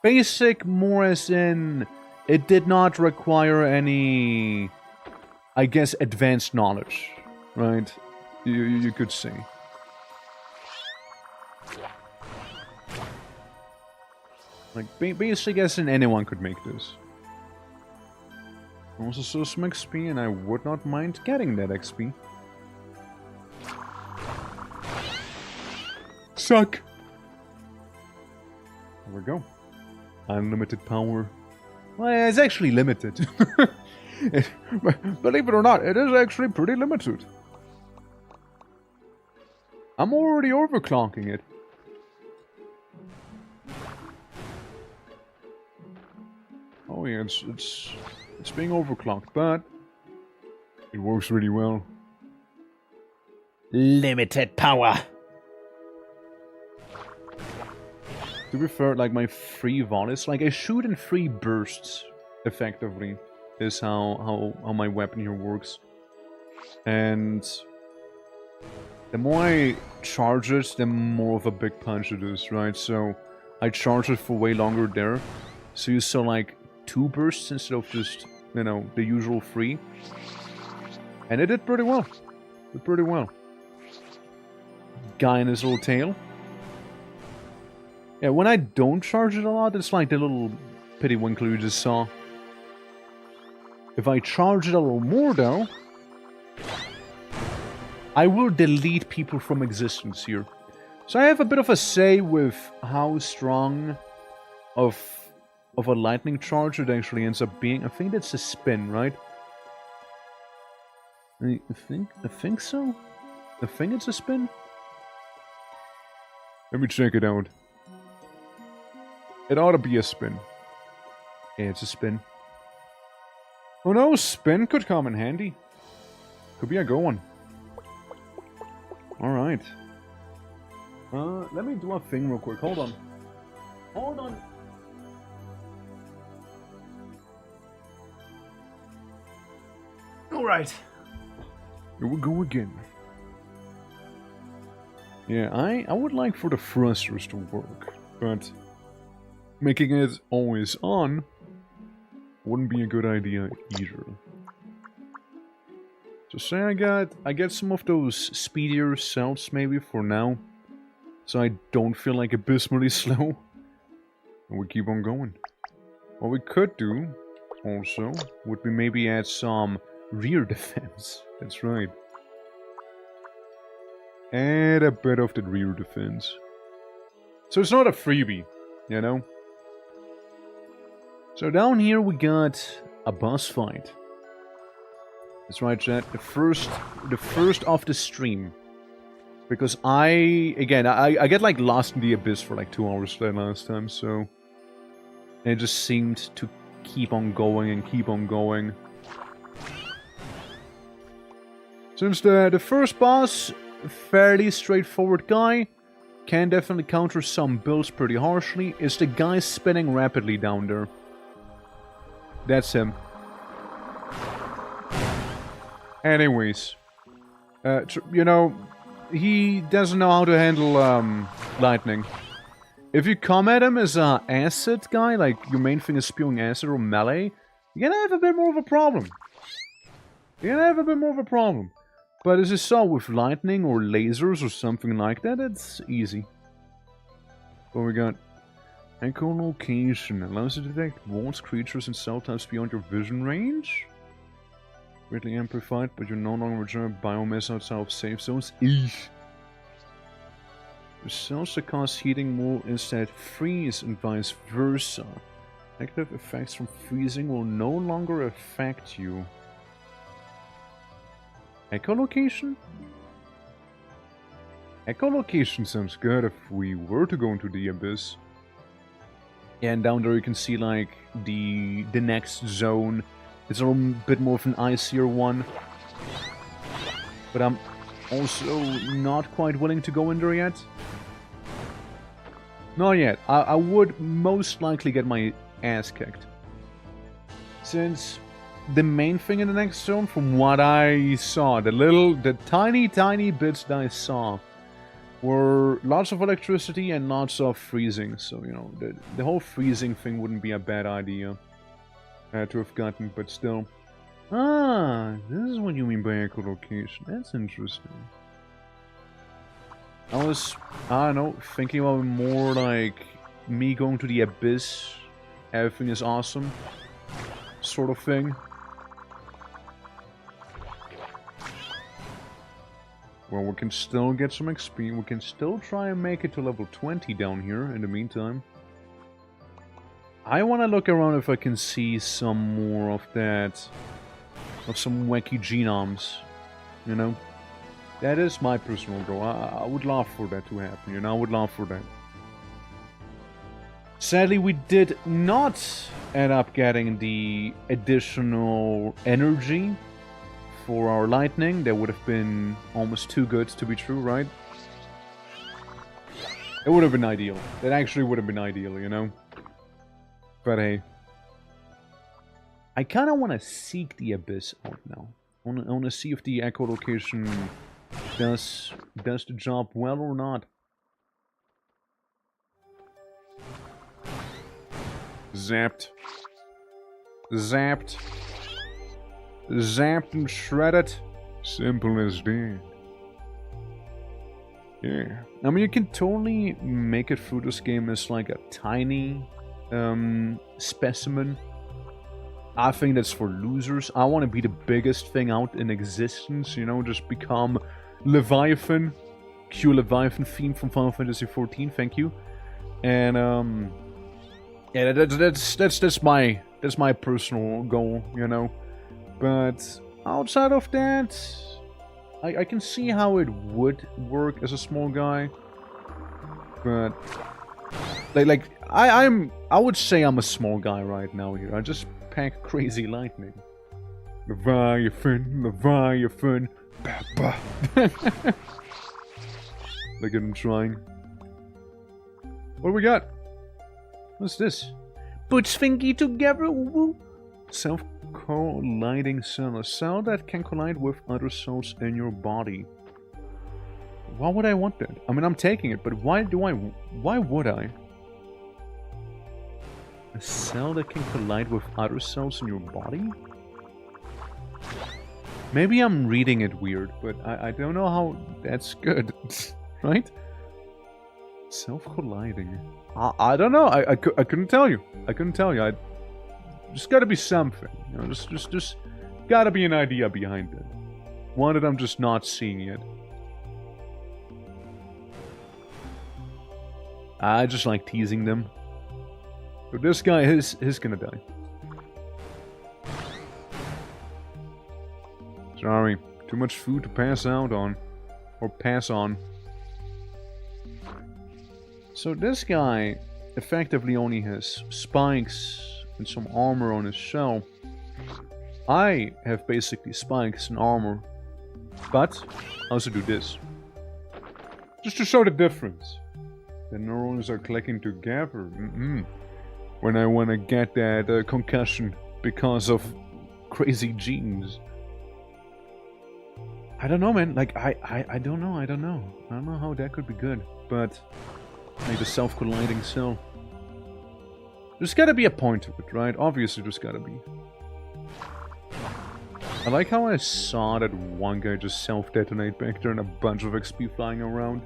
Basic more as in it did not require any, I guess, advanced knowledge, right? You could say. Like, basic as in anyone could make this. Also saw some XP, and I would not mind getting that XP. Suck! There we go. Unlimited power. Well, it's actually limited. Believe it or not, it is actually pretty limited. I'm already overclocking it. Oh yeah, it's being overclocked, but it works really well. Limited power. To be fair, like my free volleys, like I shoot in 3 bursts, effectively, is how my weapon here works. And the more I charge it, the more of a big punch it is, right? So I charge it for way longer there. So you saw like 2 bursts instead of just, you know, the usual 3. And it did pretty well. Did pretty well. Guy in his little tail. Yeah, when I don't charge it a lot, it's like the little Pittywinkle you just saw. If I charge it a little more though, I will delete people from existence here. So I have a bit of a say with how strong of a lightning charge it actually ends up being. I think that's a spin, right? I think so. I think it's a spin. Let me check it out. It ought to be a spin. Yeah, it's a spin. Who knows? Spin could come in handy. Could be a good one. Alright. Let me do a thing real quick. Hold on. Hold on. Alright. Here we go again. Yeah, I would like for the thrusters to work, but making it always on wouldn't be a good idea either. So say I get some of those speedier cells maybe for now, so I don't feel like abysmally slow, and we keep on going. What we could do also would be maybe add some rear defense. That's right. Add a bit of the rear defense. So it's not a freebie, you know? So down here we got a boss fight. That's right, chat. The first of the stream. Because I get like lost in the abyss for like 2 hours that last time, so it just seemed to keep on going and keep on going. Since the first boss, fairly straightforward guy, can definitely counter some builds pretty harshly, is the guy spinning rapidly down there. That's him. Anyways, you know, he doesn't know how to handle lightning. If you come at him as an acid guy, like your main thing is spewing acid or melee, you're gonna have a bit more of a problem. But as you saw with lightning or lasers or something like that, it's easy. What we got? Echolocation allows you to detect walls, creatures, and cell types beyond your vision range. Greatly amplified, but you no longer return biomass outside of safe zones. Eesh. The cells that cause heating will instead freeze and vice versa. Negative effects from freezing will no longer affect you. Echolocation? Echolocation sounds good if we were to go into the abyss. Yeah, and down there you can see like the next zone. It's a little bit more of an icier one. But I'm also not quite willing to go in there yet. Not yet. I would most likely get my ass kicked. Since the main thing in the next zone, from what I saw, the tiny bits that I saw, were lots of electricity and lots of freezing. So, you know, the whole freezing thing wouldn't be a bad idea to have gotten, but still. Ah, this is what you mean by echolocation. That's interesting. I was, I don't know, thinking about more like me going to the abyss, everything is awesome, sort of thing. Well, we can still get some XP, we can still try and make it to level 20 down here in the meantime. I want to look around if I can see some more of that, of some wacky genomes, you know? That is my personal goal. I would love for that to happen, you know? I would love for that. Sadly, we did not end up getting the additional energy for our lightning. That would have been almost too good to be true, right? It would have been ideal. That actually would have been ideal, you know? But hey. I kind of want to seek the abyss out now. I want to see if the echolocation does the job well or not. Zapped. Zapped. Zapped and shredded. Simple as that. Yeah. I mean, you can totally make it through this game as like a tiny specimen. I think that's for losers. I want to be the biggest thing out in existence, you know, just become Leviathan. Cue Leviathan theme from Final Fantasy XIV, thank you. And yeah, that's my personal goal, you know. But outside of that, I can see how it would work as a small guy. But I would say I'm a small guy right now here. I just pack crazy lightning. Leviathan, Leviathan, bah, bah. Look at him trying. What do we got? What's this? Puts thingy together, woo. Self-colliding cell. A cell that can collide with other cells in your body. Why would I want that? I mean, I'm taking it, but why would I? A cell that can collide with other cells in your body? Maybe I'm reading it weird, but I don't know how that's good. Right? Self-colliding. I don't know. I couldn't tell you. I couldn't tell you. Just gotta be something. You know, just gotta be an idea behind it. One that I'm just not seeing yet. I just like teasing them. But this guy, he's gonna die. Sorry, too much food to pass out on. Or pass on. So this guy effectively only has spikes and some armor on his shell. I have basically spikes and armor. But I also do this. Just to show the difference. The neurons are clicking together. When I want to get that concussion because of crazy genes. I don't know, man. Like, I don't know. I don't know how that could be good. But, like the self-colliding cell. There's gotta be a point to it, right? Obviously, there's gotta be. I like how I saw that one guy just self-detonate back there and a bunch of XP flying around.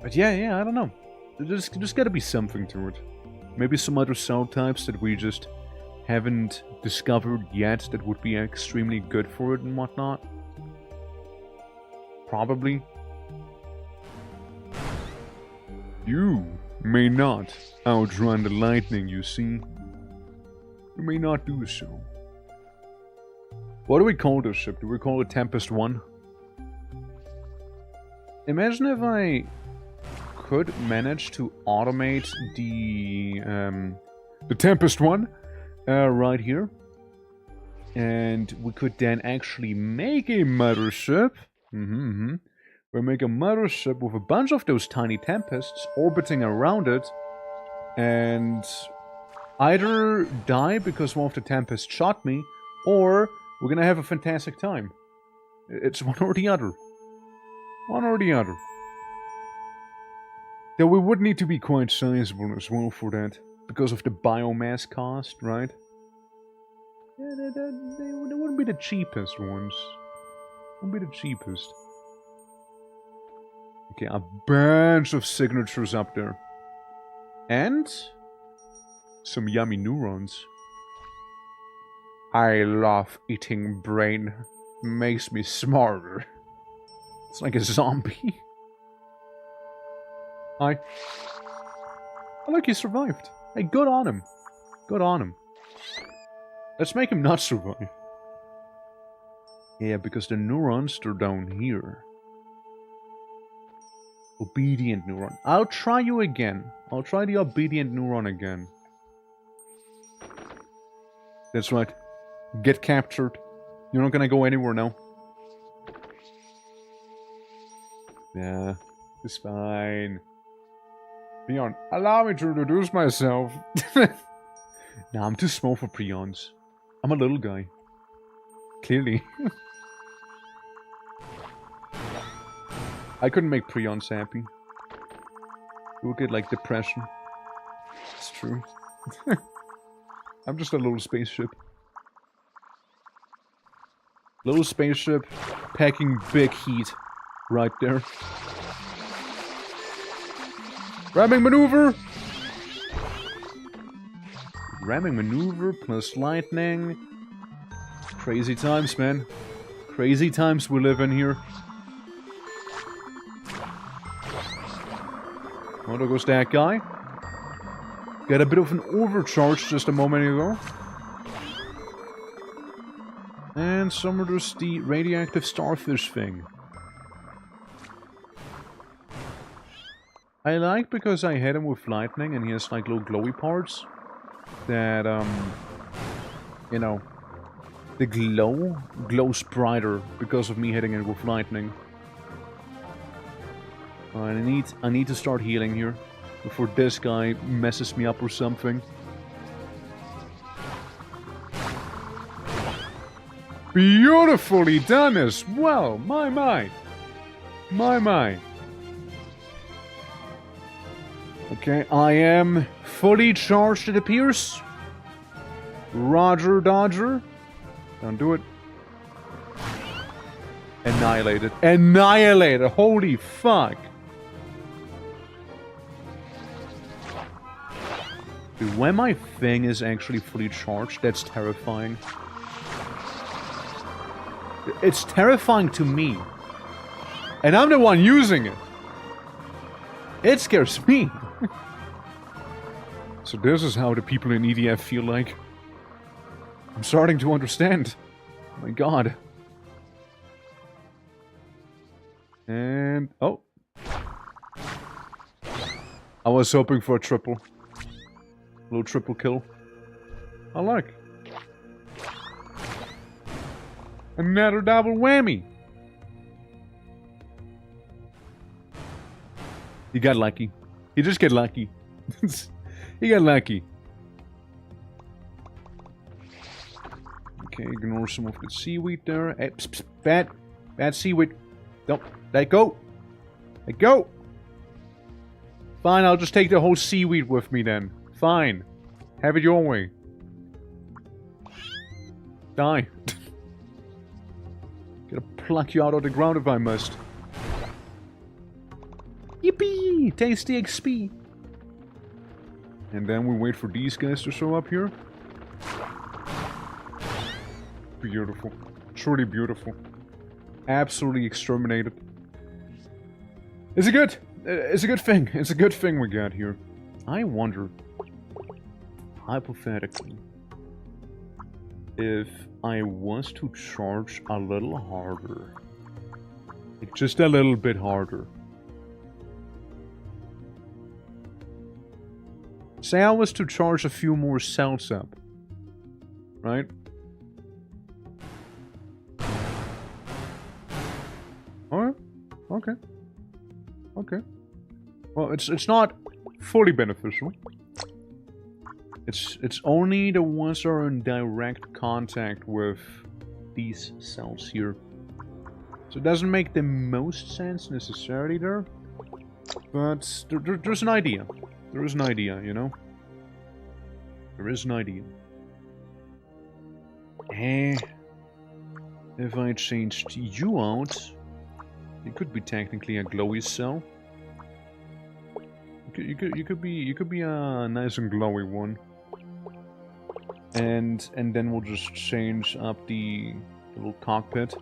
But yeah, I don't know. There's gotta be something to it. Maybe some other cell types that we just haven't discovered yet that would be extremely good for it and whatnot. Probably. You may not outrun the lightning, you see. You may not do so. What do we call this ship? Do we call it Tempest 1? Imagine if I could manage to automate the Tempest 1 right here. And we could then actually make a mothership. We make a mothership with a bunch of those tiny Tempests orbiting around it. And either die because one of the Tempests shot me, or we're gonna have a fantastic time. It's one or the other. One or the other. Though we would need to be quite sizable as well for that. Because of the biomass cost, right? Yeah, they wouldn't be the cheapest ones. Wouldn't be the cheapest. Okay, a bunch of signatures up there. And some yummy neurons. I love eating brain. Makes me smarter. It's like a zombie. Hi. I like he survived. Hey, good on him. Good on him. Let's make him not survive. Yeah, because the neurons are down here. Obedient neuron. I'll try you again. I'll try the obedient neuron again. That's right. Get captured. You're not gonna go anywhere now. Yeah, it's fine. Peon, allow me to introduce myself. Nah, I'm too small for peons. I'm a little guy. Clearly. I couldn't make prions happy. We'll get, like, depression. It's true. I'm just a little spaceship. Little spaceship packing big heat right there. Ramming maneuver! Ramming maneuver plus lightning. Crazy times, man. Crazy times we live in here. Oh, there goes that guy. Got a bit of an overcharge just a moment ago. And summers the radioactive starfish thing. I like because I hit him with lightning and he has like little glowy parts. That, you know, the glow glows brighter because of me hitting it with lightning. I need to start healing here before this guy messes me up or something. Beautifully done as well! My. Okay, I am fully charged, it appears. Roger, Dodger. Don't do it. Annihilated. Annihilated! Holy fuck! Dude, when my thing is actually fully charged, that's terrifying. It's terrifying to me. And I'm the one using it. It scares me. So this is how the people in EDF feel like. I'm starting to understand. Oh my god. And... oh. I was hoping for a triple. A little triple kill. I like. Another double whammy. You got lucky. You just get lucky. You got lucky. Okay, ignore some of the seaweed there. Hey, psst, psst, bad seaweed. Don't let go. Let go. Fine, I'll just take the whole seaweed with me then. Fine. Have it your way. Die. Gonna pluck you out of the ground if I must. Yippee! Tasty XP! And then we wait for these guys to show up here. Beautiful. Truly beautiful. Absolutely exterminated. It's a good thing. It's a good thing we got here. I wonder, hypothetically, if I was to charge a little harder. Like just a little bit harder. Say I was to charge a few more cells up. Right? Alright. Okay. Okay. Well, it's not fully beneficial. It's only the ones that are in direct contact with these cells here. So it doesn't make the most sense necessarily there. But there's an idea. There is an idea, you know? There is an idea. If I changed you out, it could be technically a glowy cell. You could be a nice and glowy one. And then we'll just change up the little cockpit.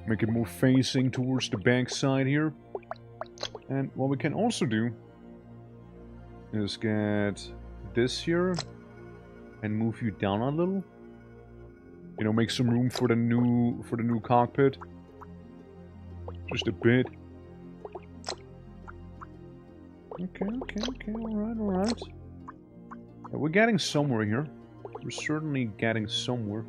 Make it more facing towards the back side here. And what we can also do is get this here and move you down a little. You know, make some room for the new cockpit. Just a bit. Okay, alright. Yeah, we're getting somewhere here. We're certainly getting somewhere.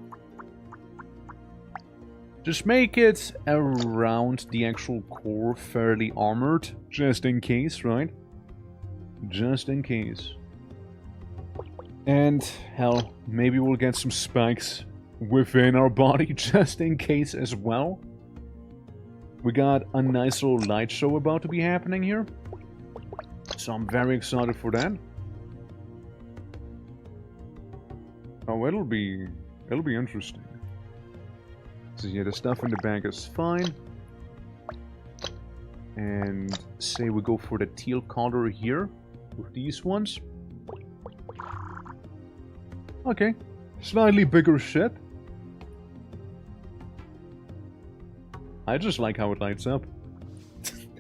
Just make it around the actual core fairly armored, just in case, right? Just in case. And, hell, maybe we'll get some spikes within our body, just in case as well. We got a nice little light show about to be happening here. So I'm very excited for that. Oh, it'll be interesting. So yeah, the stuff in the bag is fine. And say we go for the teal color here with these ones. Okay, slightly bigger ship. I just like how it lights up.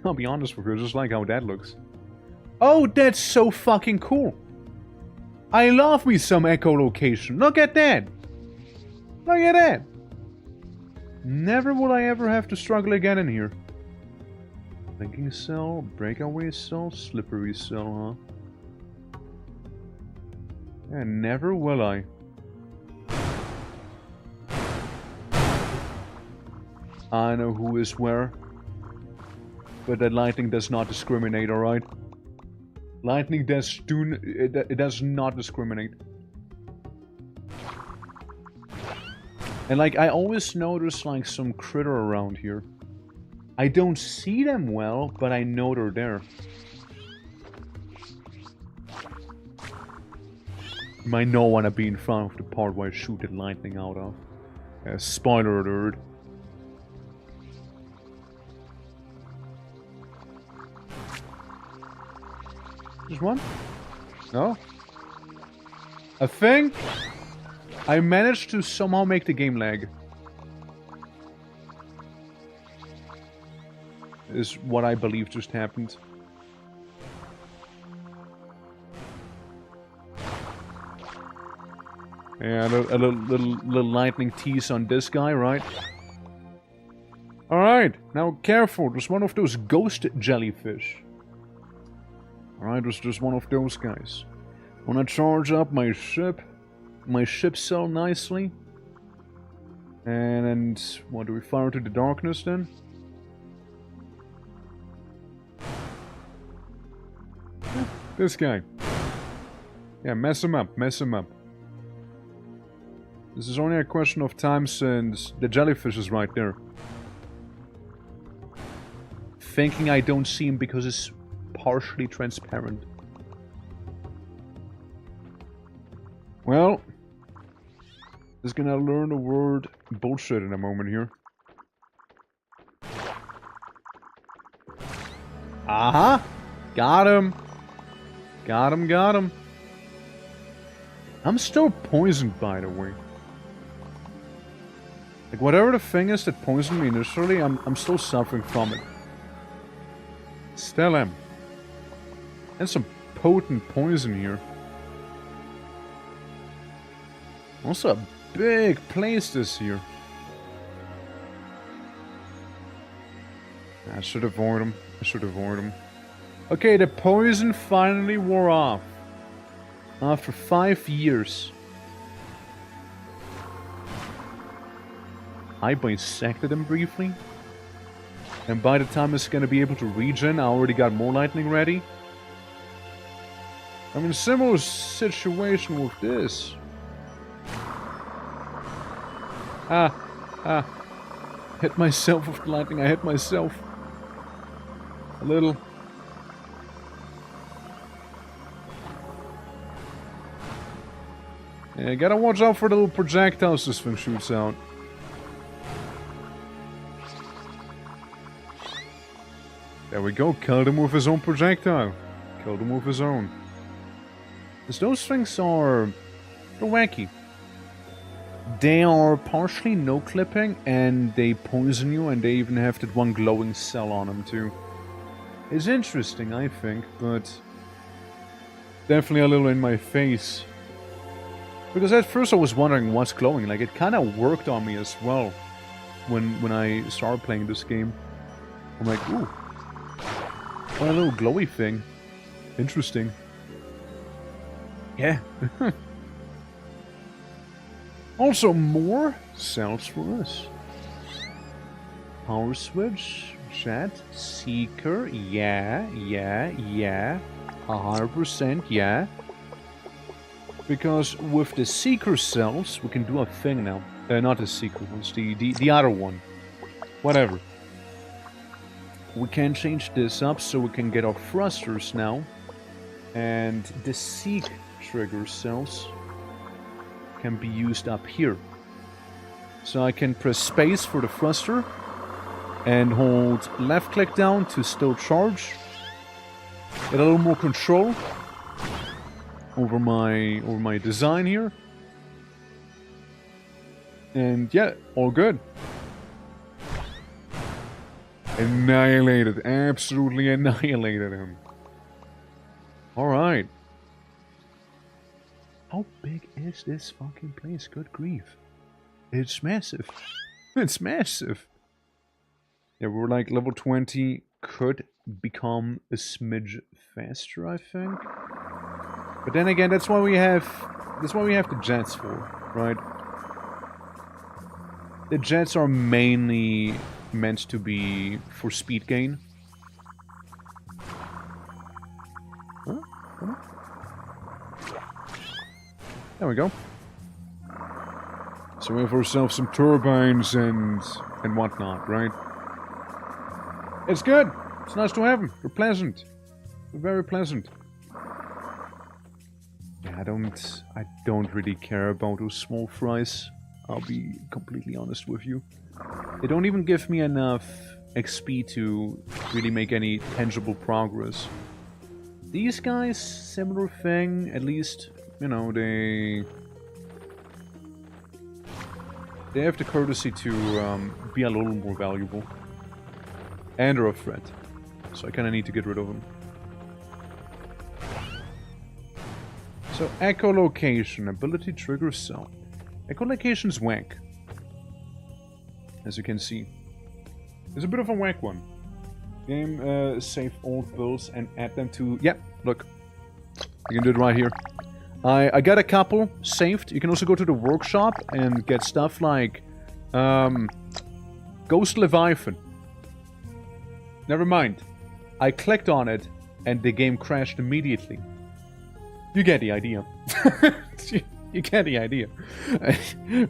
I'll be honest with you, I just like how that looks. Oh, that's so fucking cool. I love me some echolocation. Look at that. Look at that. Never will I ever have to struggle again in here. Blinking cell, breakaway cell, slippery cell, huh? And never will I. I know who is where. But that lightning does not discriminate, alright? Lightning it does not discriminate. And like, I always notice like some critter around here. I don't see them well, but I know they're there. You might not want to be in front of the part where I shoot the lightning out of. Spoiler alert. Just one? No? I think I managed to somehow make the game lag. Is what I believe just happened. Yeah, a little lightning tease on this guy, right? Alright, now careful, there's one of those ghost jellyfish. Alright, there's just one of those guys. Wanna charge up my ship cell nicely. And what, do we fire into the darkness then? This guy. Yeah, mess him up, mess him up. This is only a question of time since the jellyfish is right there. Thinking I don't see him because it's partially transparent. Well, just gonna learn the word bullshit in a moment here. Aha! Got him! Got him, got him. I'm still poisoned, by the way. Like, whatever the thing is that poisoned me initially, I'm still suffering from it. Still am. And some potent poison here. Also a big place this here. I should avoid him. I should avoid him. Okay, the poison finally wore off. After 5 years. I bisected him briefly. And by the time it's gonna be able to regen, I already got more lightning ready. I'm in a similar situation with this. Hit myself with the lightning, I hit myself. A little. Yeah, gotta watch out for the little projectiles this thing shoots out. There we go, killed him with his own projectile. Killed him with his own. Because those things are... they're wacky. They are partially no-clipping, and they poison you, and they even have that one glowing cell on them too. It's interesting, I think, but... definitely a little in my face. Because at first I was wondering what's glowing, like it kind of worked on me as well. When I started playing this game. I'm like, ooh. What a little glowy thing. Interesting. Yeah. Also, more cells for us. Power switch, chat, seeker, yeah. 100%, yeah. Because with the seeker cells, we can do a thing now. Not the seeker ones, the other one. Whatever. we can change this up so we can get our thrusters now. And the seek trigger cells can be used up here. So I can press space for the thruster and hold left click down to still charge. Get a little more control over my design here. And yeah, all good. Annihilated. Absolutely annihilated him. Alright. How big is this fucking place? Good grief. It's massive. It's massive. Yeah, we're like level 20. Could become a smidge faster, I think. But then again, that's why we have the jets for, right? The jets are mainly meant to be for speed gain. Huh? Come on. There we go. So we have ourselves some turbines and whatnot, right? It's good. It's nice to have them. They're pleasant. They're very pleasant. Yeah, I don't really care about those small fries. I'll be completely honest with you. They don't even give me enough XP to really make any tangible progress. These guys, similar thing. At least, you know, they have the courtesy to be a little more valuable. And are a threat. So I kinda need to get rid of them. So, echolocation, ability trigger cell. Echolocation's whack. As you can see. It's a bit of a whack one. Game, save old builds and add them to... Yeah, look. You can do it right here. I got a couple saved. You can also go to the workshop and get stuff like... Ghost Leviathan. Never mind. I clicked on it, and the game crashed immediately. You get the idea. You get the idea.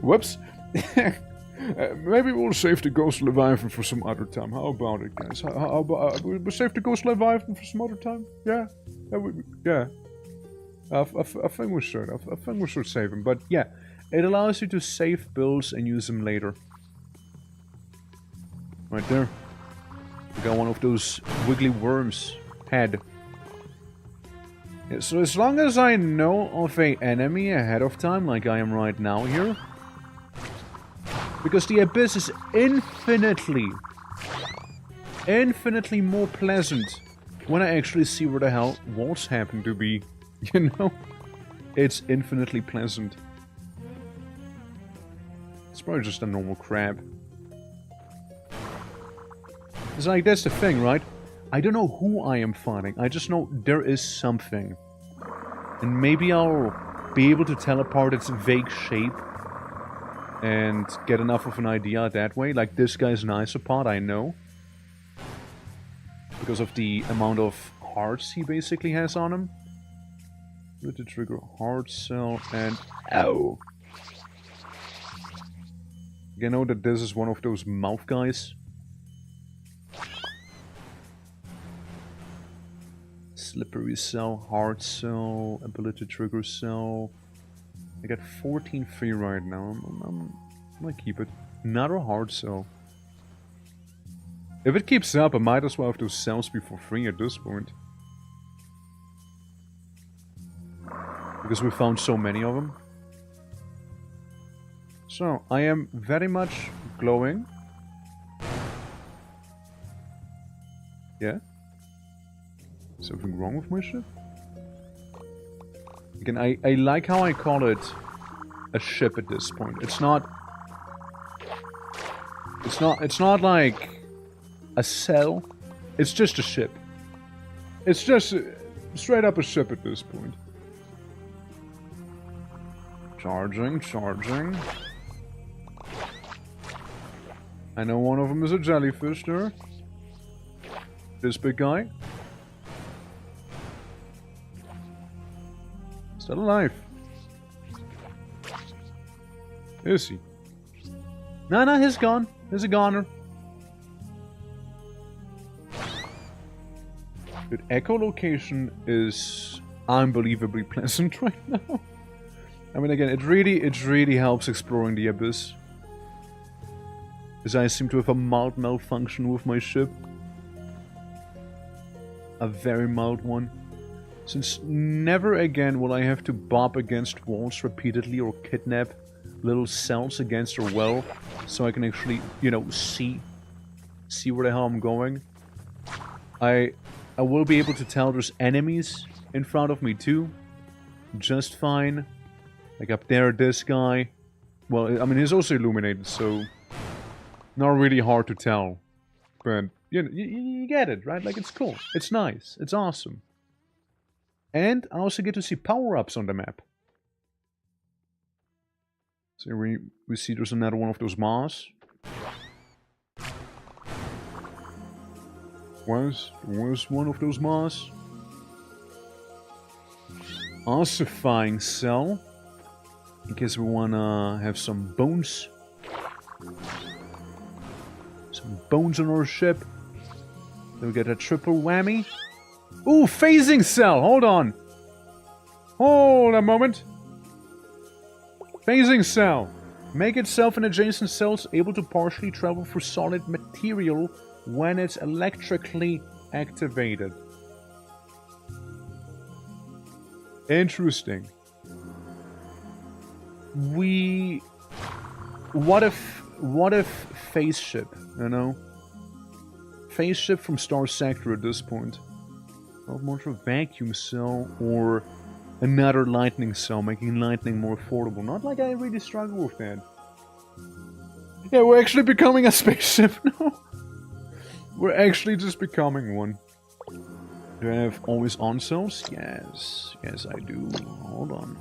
Whoops. Maybe we'll save the Ghost Leviathan for some other time. How about it, guys? How about we'll save the Ghost Leviathan for some other time? Yeah? Yeah. I think we should. I think we should save him. But yeah, it allows you to save builds and use them later. Right there. We got one of those wiggly worms head. Yeah, so as long as I know of an enemy ahead of time, like I am right now here, because the abyss is infinitely more pleasant when I actually see where the hell walls happen to be. You know, it's infinitely pleasant. It's probably just a normal crab. It's like, that's the thing, right? I don't know who I am fighting. I just know there is something. And maybe I'll be able to tell apart its vague shape. And get enough of an idea that way. Like, this guy's an isopod, I know. Because of the amount of hearts he basically has on him. With the trigger heart cell and... Ow! You know that this is one of those mouth guys? Slippery cell, heart cell, ability trigger cell. I got 14 free right now. I'm gonna keep it. Another heart cell. If it keeps up, I might as well have those cells be for free at this point. Because we found so many of them. So, I am very much glowing. Yeah? Something wrong with my ship? Again, I like how I call it a ship at this point. It's not like a cell. It's just a ship. It's just straight up a ship at this point. Charging. I know one of them is a jellyfish there. This big guy. Still alive. Is he? No, he's gone. He's a goner. Dude, echolocation is unbelievably pleasant right now. I mean, again, it really helps exploring the abyss. Because I seem to have a mild malfunction with my ship. A very mild one. Since never again will I have to bob against walls repeatedly or kidnap little cells against a well, so I can actually, you know, see where the hell I'm going. I will be able to tell there's enemies in front of me too, just fine. Like up there, this guy. Well, I mean, he's also illuminated, so not really hard to tell. But you get it, right? Like, it's cool, it's nice, it's awesome. And I also get to see power-ups on the map. So we see there's another one of those maws. Was one of those maws. Ossifying cell. In case we wanna have some bones. Some bones on our ship. Then we get a triple whammy. Ooh, phasing cell! Hold on! Hold a moment! Phasing cell. Make itself and adjacent cells able to partially travel through solid material when it's electrically activated. Interesting. What if phase ship, you know? Phase ship from Star Sector at this point. Well, more of a vacuum cell or another lightning cell, making lightning more affordable. Not like I really struggle with that. Yeah, we're actually becoming a spaceship now. We're actually just becoming one. Do I have always on cells? Yes. Yes, I do. Hold on.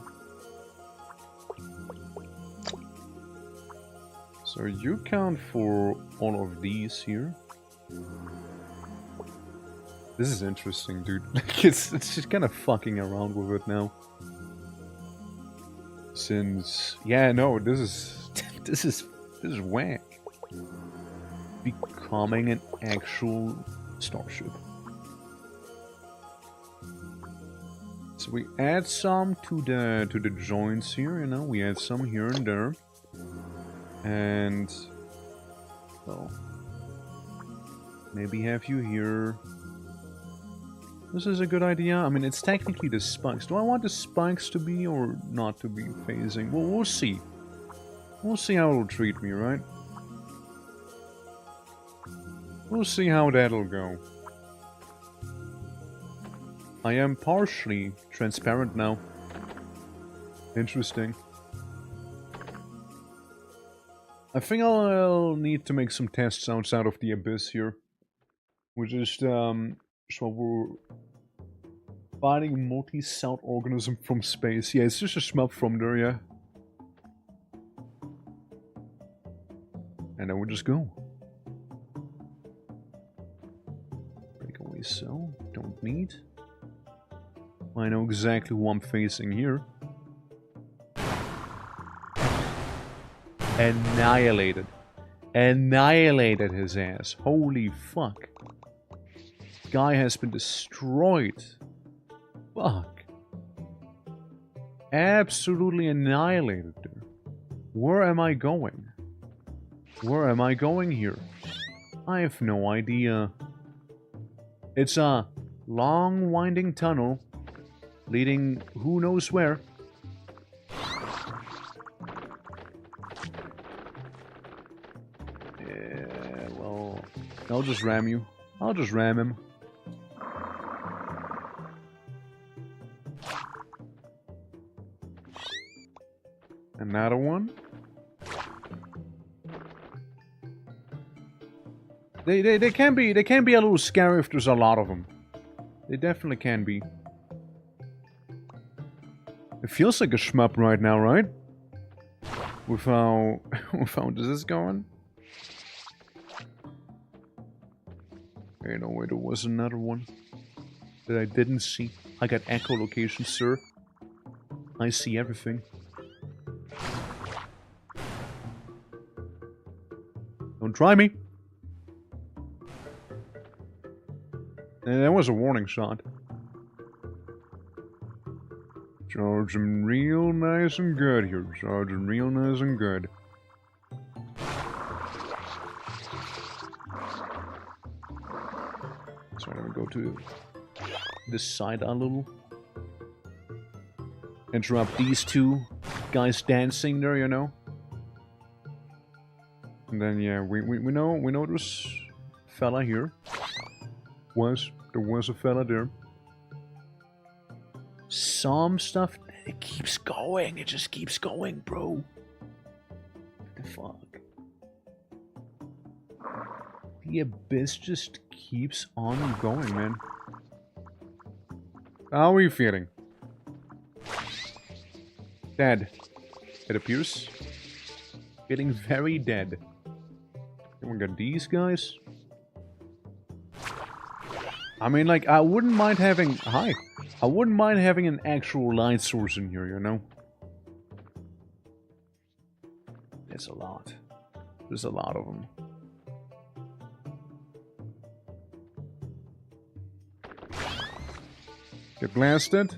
So you count for all of these here. This is interesting, dude. Like, it's just kind of fucking around with it now. Since, yeah, no, this is whack. Becoming an actual starship. So we add some to the joints here, you know. We add some here and there, and well, maybe have you here. This is a good idea. I mean, it's technically the spikes. Do I want the spikes to be or not to be phasing? Well, we'll see. We'll see how it'll treat me, right? We'll see how that'll go. I am partially transparent now. Interesting. I think I'll need to make some test sounds out of the abyss here. We're just, so we're fighting multi-celled organism from space. Yeah, it's just a shmup from there, yeah. And then we just go. Breakaway cell, don't need. I know exactly who I'm facing here. Annihilated. Annihilated his ass. Holy fuck. Guy has been destroyed. Fuck. Absolutely annihilated there. Where am I going? Where am I going here? I have no idea. It's a long winding tunnel leading who knows where. Yeah, well, I'll just ram you. I'll just ram him. Another one. They can be a little scary if there's a lot of them. They definitely can be. It feels like a shmup right now, right? With how this is going. Okay, no way, there was another one that I didn't see. I got echolocation, sir. I see everything. Don't try me. And that was a warning shot. Charging real nice and good here. Charging real nice and good. So I'm gonna go to this side a little. Interrupt these two guys dancing there, you know. And then yeah, we know this fella here. There was a fella there. Some stuff, it keeps going. It just keeps going, bro. What the fuck? The abyss just keeps on going, man. How are you feeling? Dead. It appears. Feeling very dead. Then we got these guys. I mean, like, I wouldn't mind having... Hi. I wouldn't mind having an actual light source in here, you know? There's a lot. There's a lot of them. Get blasted.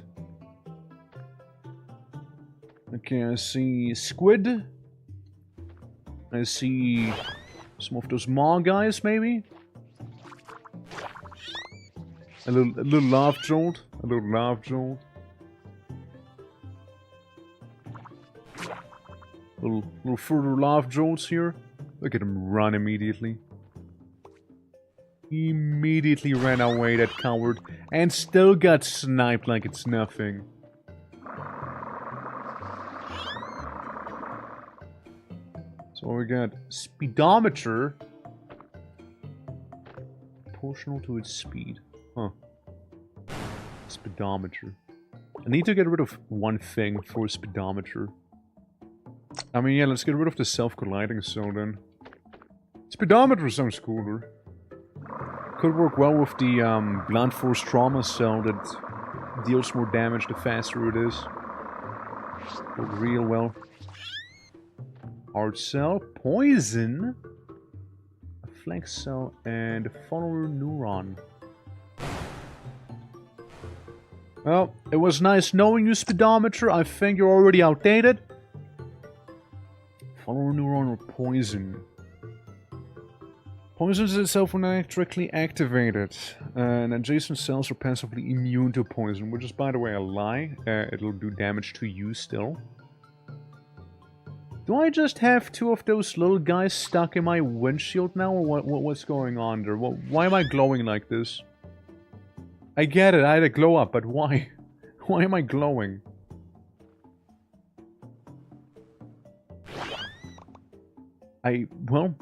Okay, I see squid. I see some of those maw guys, maybe? A little lava jolt. A little lava jolt. Little further lava jolts here. Look at him run immediately. He immediately ran away, that coward. And still got sniped like it's nothing. So we got speedometer. Proportional to its speed. Huh. Speedometer. I need to get rid of one thing for speedometer. I mean, yeah, let's get rid of the self-colliding cell then. Speedometer sounds cooler. Could work well with the blunt force trauma cell that deals more damage the faster it is. Work real well. Hard cell, poison, a flex cell, and a follower neuron. Well, it was nice knowing you, speedometer. I think you're already outdated. Follower neuron or poison. Poison is itself when electrically activated. And adjacent cells are passively immune to poison, which is, by the way, a lie. It'll do damage to you still. Do I just have two of those little guys stuck in my windshield now, or what's going on there? Why am I glowing like this? I get it, I had a glow up, but why? Why am I glowing? Well...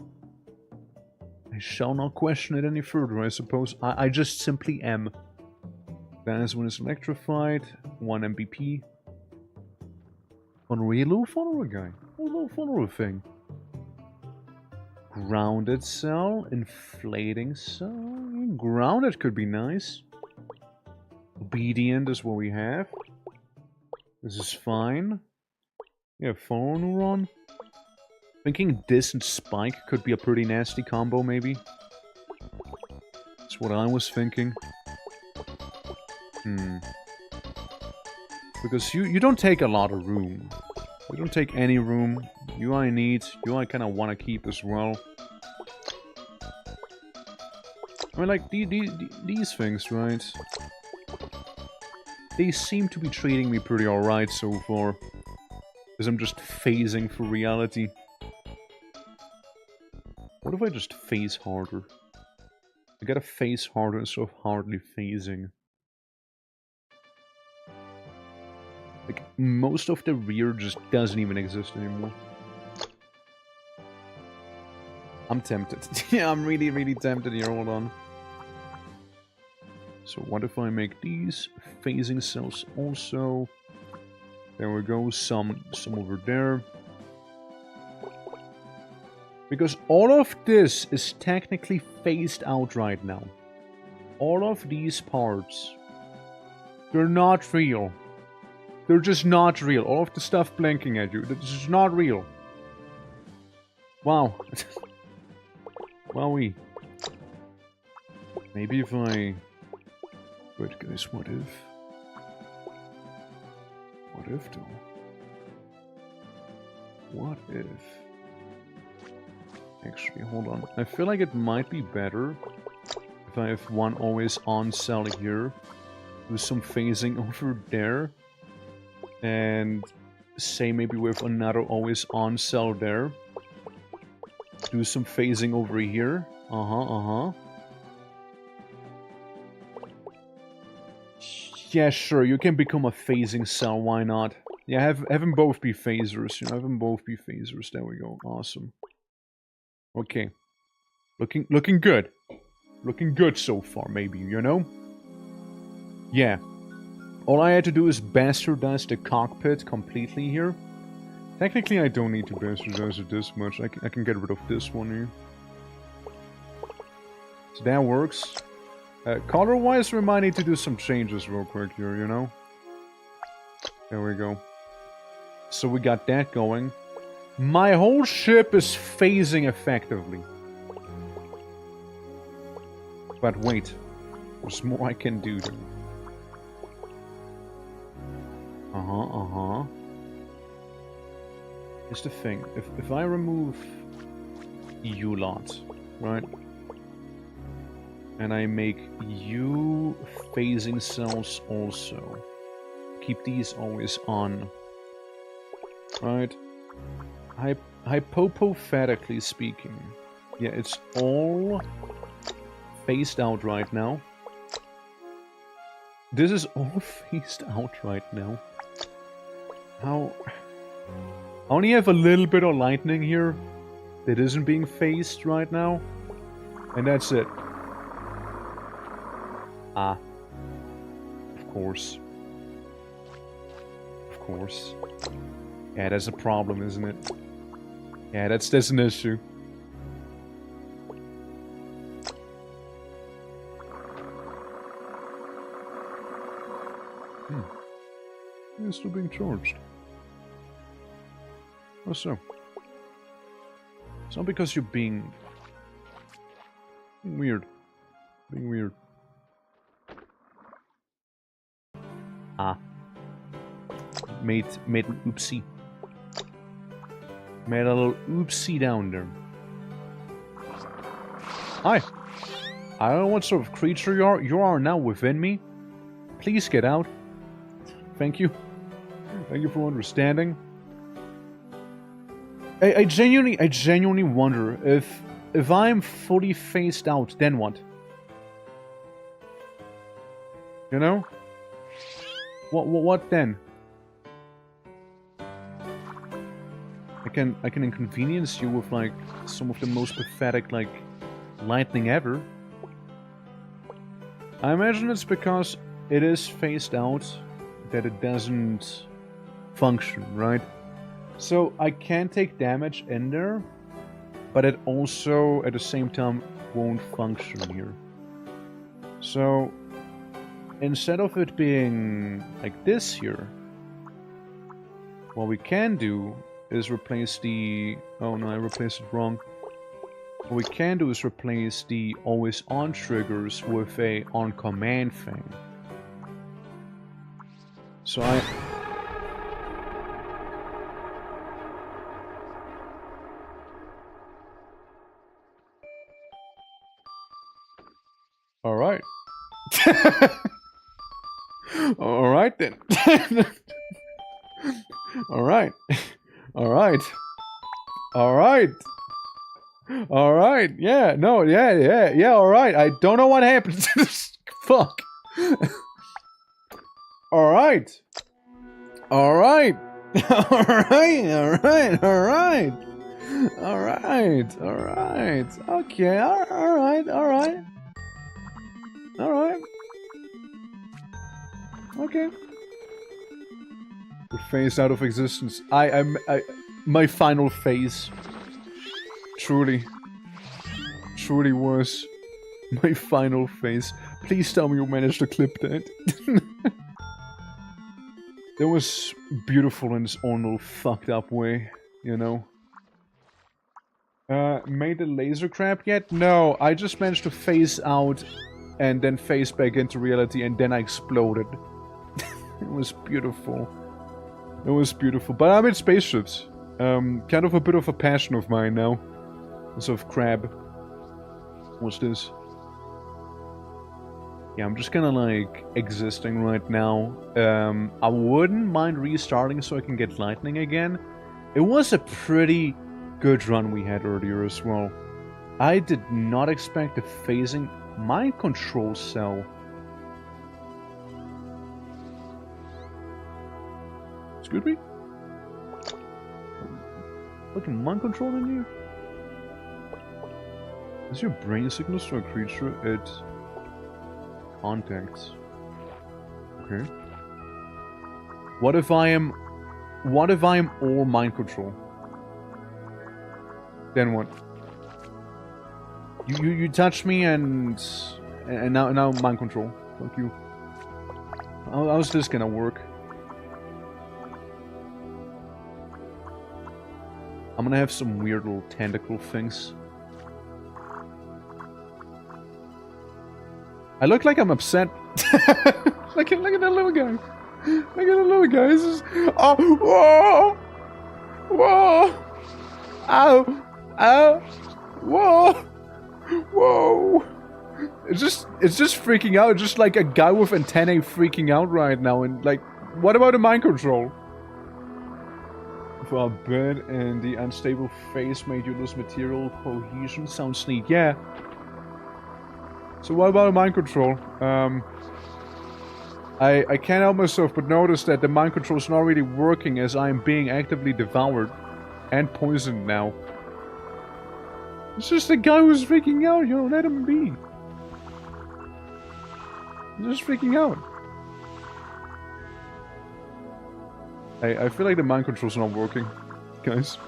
I shall not question it any further, I suppose. I just simply am. That is when it's electrified. 1 MVP. Unreal little follower guy. A little follower thing. Grounded cell. Inflating cell. Grounded could be nice. Obedient is what we have. This is fine. Yeah, follower neuron. Thinking this and Spike could be a pretty nasty combo, maybe. That's what I was thinking. Because you don't take a lot of room. You don't take any room. You I need. You I kind of want to keep as well. I mean, like, these things, right? They seem to be treating me pretty alright so far. Because I'm just phasing for reality. What if I just phase harder? I gotta phase harder instead of hardly phasing. Like, most of the rear just doesn't even exist anymore. I'm tempted. Yeah, I'm really, really tempted here. Hold on. So what if I make these phasing cells also? There we go. Some over there. Because all of this is technically phased out right now. All of these parts. They're not real. They're just not real. All of the stuff blinking at you. This is not real. Wow. Wowee. Maybe if I But guys, what if? What if though? What if? Actually, hold on. I feel like it might be better if I have one always on cell here, do some phasing over there, and say maybe with another always on cell there. Do some phasing over here. Yeah, sure, you can become a phasing cell, why not? Yeah, have them both be phasers, you know, have them both be phasers. There we go, awesome. Okay. Looking good. Looking good so far, maybe, you know? Yeah. All I had to do is bastardize the cockpit completely here. Technically, I don't need to bastardize it this much. I can get rid of this one here. So that works. Color-wise, we might need to do some changes real quick here, you know? There we go. So we got that going. My whole ship is phasing effectively. But wait. There's more I can do though. Here's the thing. If I remove you lot, right? And I make you phasing cells also. Keep these always on. Right? Hypothetically speaking. Yeah, it's all phased out right now. This is all phased out right now. How... I only have a little bit of lightning here that isn't being phased right now. And that's it. Ah. Of course. Of course. Yeah, that's a problem, isn't it? Yeah, that's an issue. It's still being charged. Oh, so. It's not because you're being weird. Being weird. Ah. Made an oopsie. Made a little oopsie down there. Hi. I don't know what sort of creature you are. You are now within me. Please get out. Thank you. Thank you for understanding. I genuinely wonder if I'm fully phased out, then what? You know? What then? I can inconvenience you with like some of the most pathetic like lightning ever. I imagine it's because it is phased out that it doesn't function, right? So I can take damage in there, but it also at the same time won't function here. So instead of it being like this here, what we can do is replace the... Oh no, I replaced it wrong. What we can do is replace the always on triggers with a on command thing. So I... Alright. Alright then. Alright. Alright. Alright. Alright. Yeah, no, yeah, alright. I don't know what happened. Fuck. Alright. Alright. Alright. Okay, alright. Okay. We're phased out of existence. My final phase. Truly was my final phase. Please tell me you managed to clip that. That was beautiful in its own little fucked up way, you know. Made the laser crap yet? No, I just managed to phase out and then phased back into reality, and then I exploded. It was beautiful. It was beautiful. But I'm in spaceships. Kind of a bit of a passion of mine now. Sort of crab. What's this? Yeah, I'm just kinda like existing right now. I wouldn't mind restarting so I can get lightning again. It was a pretty good run we had earlier as well. I did not expect a phasing mind control cell. Excuse me? Fucking mind control in you? Is your brain signals to a creature it contacts? Okay. What if I am all mind control? Then what? You touch me and now mind control. Fuck you. How's this gonna work? I'm gonna have some weird little tentacle things. I look like I'm upset. look at that little guy. Look at the little guy. This is... Oh! Whoa! Whoa! Ow! Ow! Whoa! Whoa! It's just freaking out. Just like a guy with antennae freaking out right now. And like, what about the mind control? For a bed and the unstable phase made you lose material cohesion. Sounds neat. Yeah. So what about the mind control? I can't help myself but notice that the mind control is not really working as I am being actively devoured and poisoned now. It's just a guy who's freaking out, let him be. He's just freaking out. I feel like the mind control's not working, guys.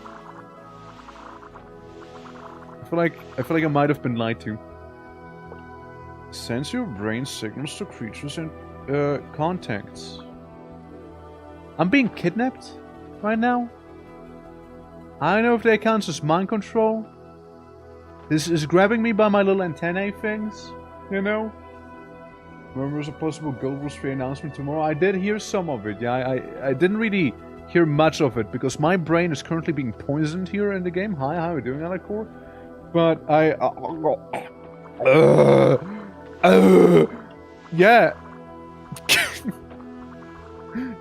I feel like I might have been lied to. Sends your brain signals to creatures and contacts. I'm being kidnapped right now. I don't know if that counts as mind control. This is grabbing me by my little antennae things, Remember, there's a possible Guild Wars 3 announcement tomorrow. I did hear some of it, yeah. I didn't really hear much of it because my brain is currently being poisoned here in the game. Hi, how are you doing, Alacor? But yeah.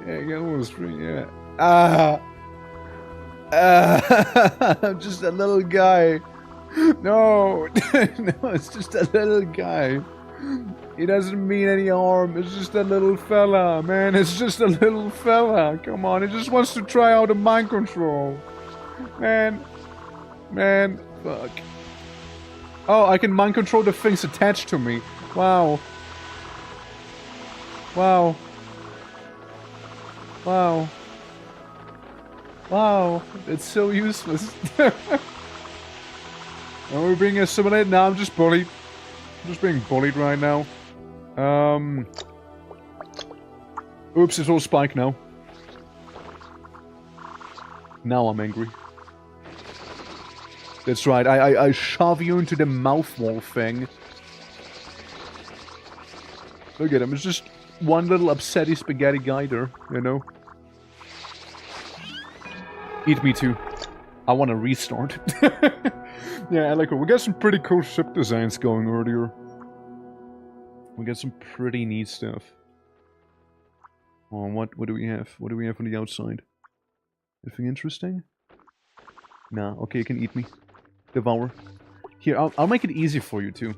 Yeah, Guild Wars 3, yeah. I'm just a little guy. No, no, it's just a little guy. He doesn't mean any harm. It's just a little fella, man. It's just a little fella. Come on, he just wants to try out the mind control. Man, fuck. Oh, I can mind control the things attached to me. Wow. Wow. Wow. Wow. It's so useless. Are we being assimilated? No, I'm just bullied. I'm just being bullied right now. Oops, it's all spike now. Now I'm angry. That's right, I shove you into the mouth wall thing. Look at him, it's just one little upsetty spaghetti guy there, Eat me too. I want to restart. Yeah, I like it. We got some pretty cool ship designs going earlier. We got some pretty neat stuff. Oh, what do we have? What do we have on the outside? Anything interesting? Nah, okay, you can eat me. Devour. Here, I'll make it easy for you too.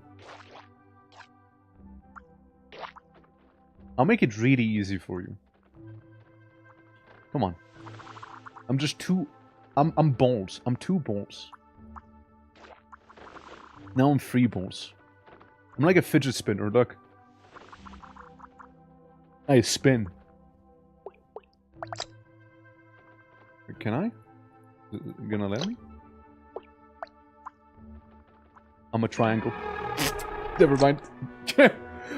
I'll make it really easy for you. Come on. I'm just too... I'm balls. I'm 2 balls. Now I'm 3 balls. I'm like a fidget spinner, look. I spin. Can I? Is it gonna let me? I'm a triangle. Never mind.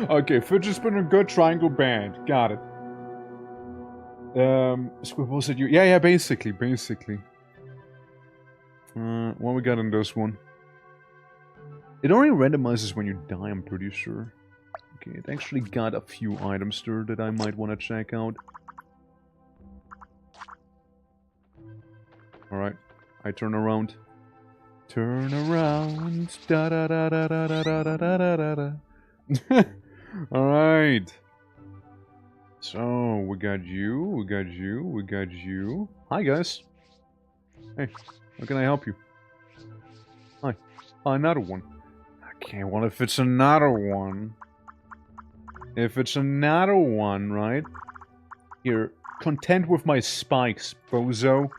Okay, fidget spinner good, triangle bad. Got it. Squibbles at you. Yeah, basically. What we got in this one? It only randomizes when you die, I'm pretty sure. Okay, it actually got a few items there that I might want to check out. Alright, I turn around. Turn around. Da da da da da da da da da da. Alright. So, we got you, we got you, we got you. Hi, guys. Hey, how can I help you? Hi. Oh, another one. Okay, well, if it's another one... If it's another one, right? You're content with my spikes, bozo.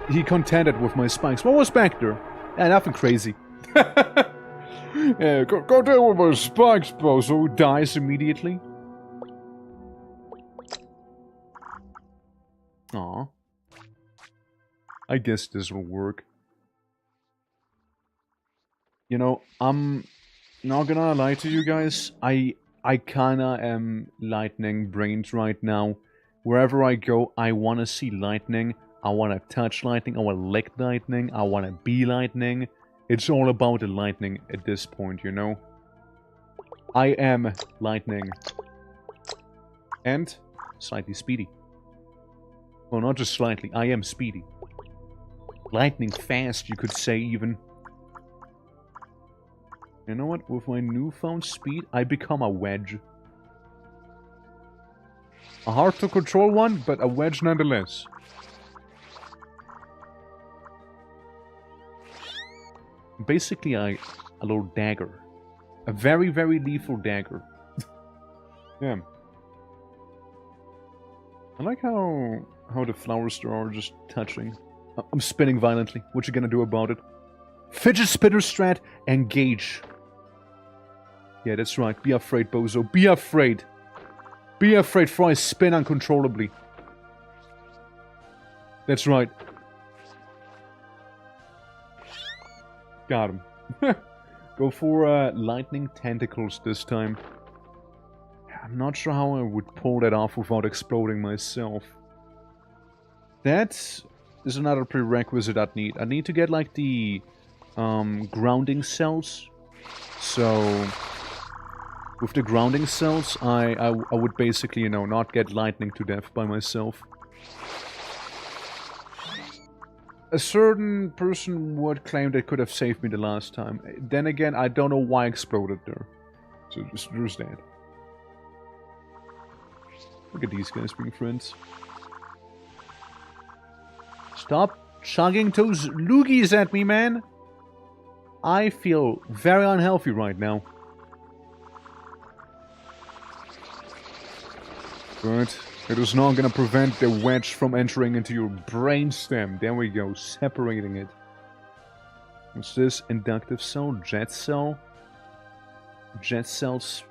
He contented with my spikes. What was back there? Nothing crazy. Yeah, go deal with my spikes, bozo. Who dies immediately? Aw. I guess this will work. You know, I'm not gonna lie to you guys. I kinda am lightning-brained right now. Wherever I go, I wanna see lightning. I wanna touch lightning. I wanna lick lightning. I wanna be lightning. It's all about the lightning at this point, you know? I am lightning. And slightly speedy. Well, not just slightly. I am speedy. Lightning fast, you could say, even. You know what? With my newfound speed, I become a wedge. A hard-to-control one, but a wedge nonetheless. Basically, a little dagger. A very, very lethal dagger. Yeah. I like how the flowers are just touching. I'm spinning violently. What you gonna do about it? Fidget spinner strat, engage. Yeah, that's right. Be afraid, bozo. Be afraid. Be afraid, for I spin uncontrollably. That's right. Got him. Go for lightning tentacles this time. I'm not sure how I would pull that off without exploding myself. That is another prerequisite I'd need. I need to get like the grounding cells. So with the grounding cells, I would basically, you know, not get lightning to death by myself. A certain person would claim they could have saved me the last time. Then again, I don't know why I exploded there. So just there's that. Look at these guys being friends. Stop chugging those loogies at me, man! I feel very unhealthy right now. But it is not gonna prevent the wedge from entering into your brainstem. There we go, separating it. What's this? Inductive cell? Jet cell? Jet cells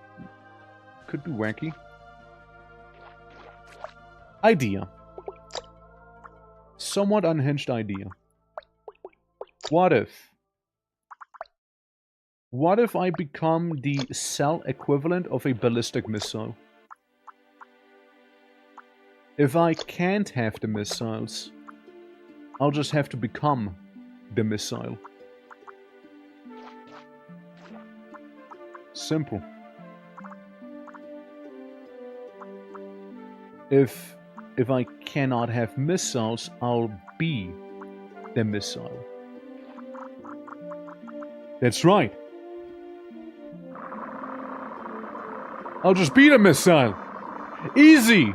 could be wacky. Idea. Somewhat unhinged idea. What if I become the cell equivalent of a ballistic missile? If I can't have the missiles, I'll just have to become the missile. Simple. If I cannot have missiles, I'll be the missile. That's right. I'll just be the missile. Easy.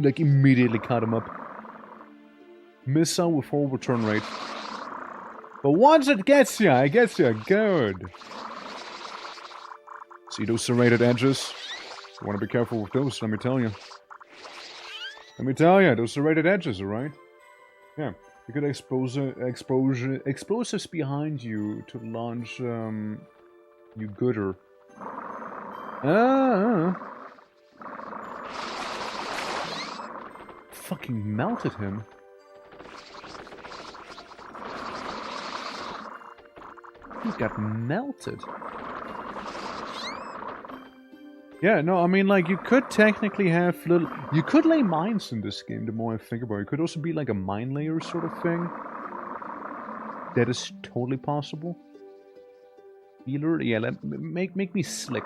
Like, immediately cut him up. Missile with full return rate. But once it gets ya, it gets ya good. See those serrated edges? You want to be careful with those, let me tell you. Let me tell you, those serrated edges, alright? Yeah, you could explosives behind you to launch, you gooder. Fucking melted him. He got melted. Yeah, no, I mean, like, you could technically have little... You could lay mines in this game, the more I think about it. It could also be like a mine layer sort of thing. That is totally possible. Healer, yeah, make me slick.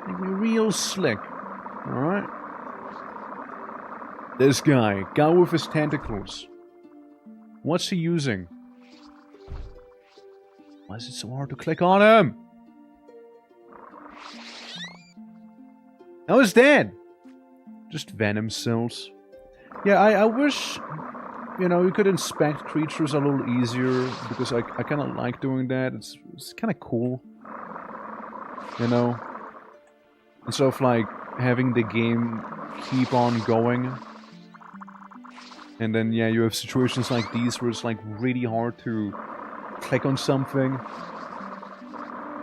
Make me real slick. Alright? This guy with his tentacles. What's he using? Why is it so hard to click on him? Oh, he's dead! Just venom cells. Yeah, I wish, you know, you could inspect creatures a little easier, because I kind of like doing that. It's kind of cool. You know? Instead of, like, having the game keep on going. And then, yeah, you have situations like these where it's, like, really hard to click on something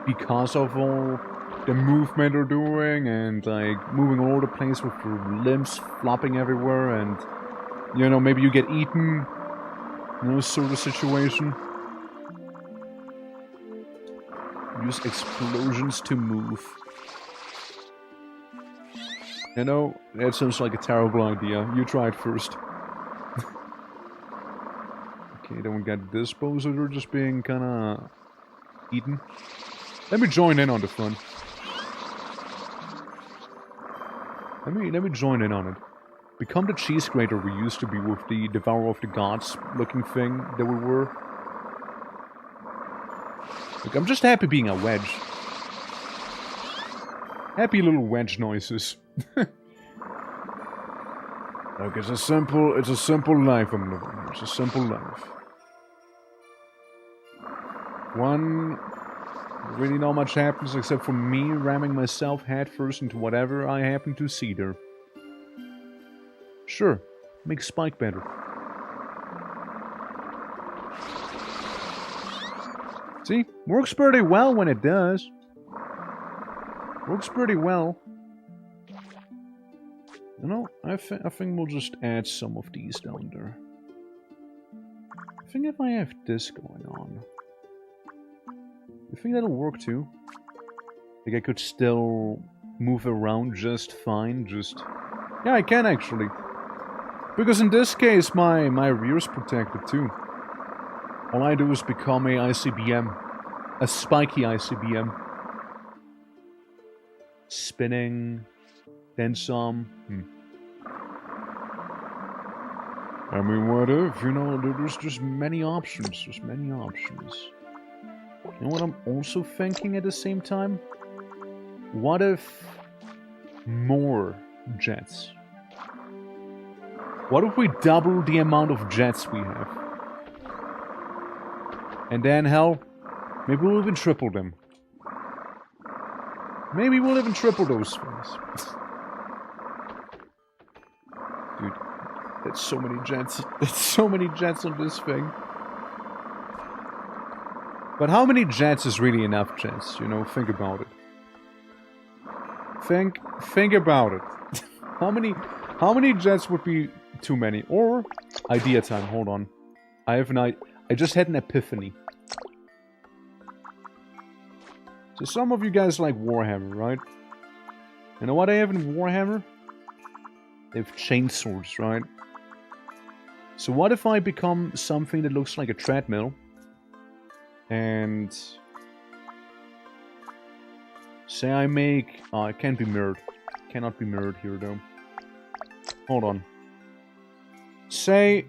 because of all the movement they're doing and, like, moving all over the place with their limbs flopping everywhere and, you know, maybe you get eaten. You know, sort of situation. Use explosions to move. You know, that sounds like a terrible idea. You try it first. Okay, then we got this pose that are just being kinda eaten. Let me join in on the fun. Let me join in on it. Become the cheese grater we used to be with the Devourer of the Gods looking thing that we were. Look, I'm just happy being a wedge. Happy little wedge noises. Look, it's a simple life I'm living. It's a simple life. One, really not much happens except for me ramming myself headfirst into whatever I happen to see there. Sure, makes Spike better. See, works pretty well when it does. Works pretty well. You know, I think we'll just add some of these down there. I think if I have this going on, you think that'll work too? Like I could still move around just fine, yeah, I can actually. Because in this case, my rear's protected too. All I do is become a ICBM. A spiky ICBM. Spinning, then some. I mean, what if, you know, there's just many options. There's many options. You know what I'm also thinking at the same time? What if more jets? What if we double the amount of jets we have? And then, hell, maybe we'll even triple them. Maybe we'll even triple those things. Dude, that's so many jets. That's so many jets on this thing. But how many jets is really enough jets? You know, think about it. Think about it. How many jets would be too many? Or, idea time, hold on. I just had an epiphany. So some of you guys like Warhammer, right? You know what I have in Warhammer? They have chainswords, right? So what if I become something that looks like a treadmill? And say I make... it can't be mirrored. Cannot be mirrored here, though. Hold on. Say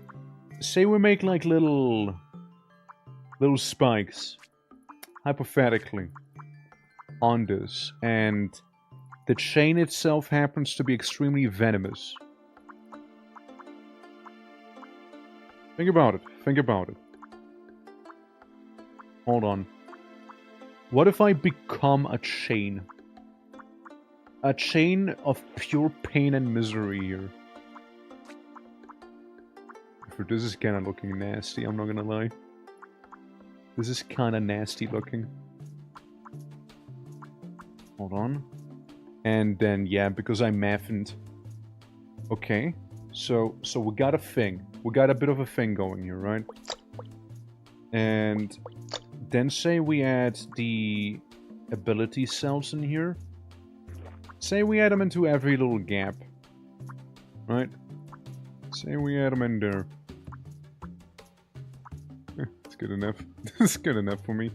we make like little spikes. Hypothetically. On this. And the chain itself happens to be extremely venomous. Think about it. Think about it. Hold on. What if I become a chain? A chain of pure pain and misery here. This is kind of looking nasty, I'm not gonna lie. This is kind of nasty looking. Hold on. And then, yeah, because I mathened. Okay. So we got a thing. We got a bit of a thing going here, right? And then say we add the ability cells in here. Say we add them into every little gap. Right? Say we add them in there. It's good enough. It's good enough for me.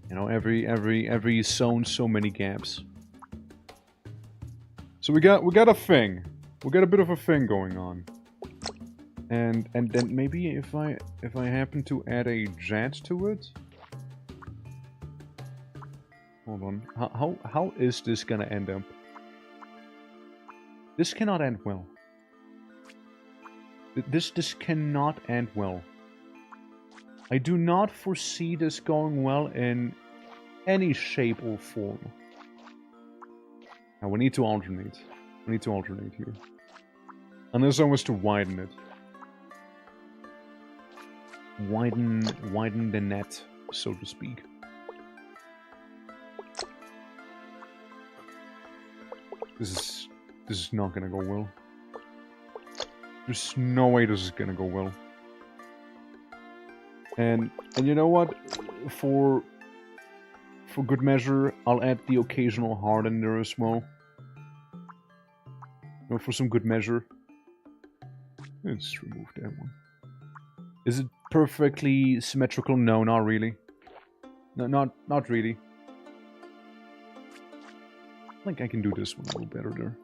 You know, every zone, so many gaps. So we got a thing. We got a bit of a thing going on. And then maybe if I happen to add a jet to it. Hold on. How is this gonna end up? This cannot end well. This cannot end well. I do not foresee this going well in any shape or form. Now we need to alternate. We need to alternate here. Unless I was to widen it. Widen the net, so to speak. This is not gonna go well. There's no way this is gonna go well. And you know what? For good measure, I'll add the occasional heart in there as well. You know, for some good measure. Let's remove that one. Is it perfectly symmetrical? No, not really. No, not really. I think I can do this one a little better there.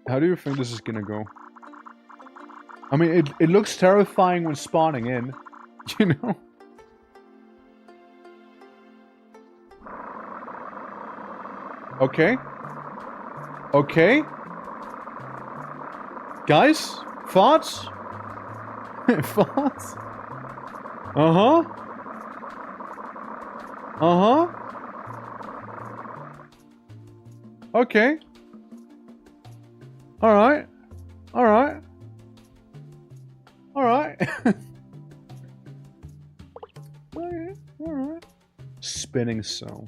How do you think this is gonna go? I mean, it looks terrifying when spawning in, you know? Okay. Okay. Guys? Thoughts? Thoughts? Uh-huh. Uh-huh. Okay. Alright. Alright. Alright. Alright. Spinning cell.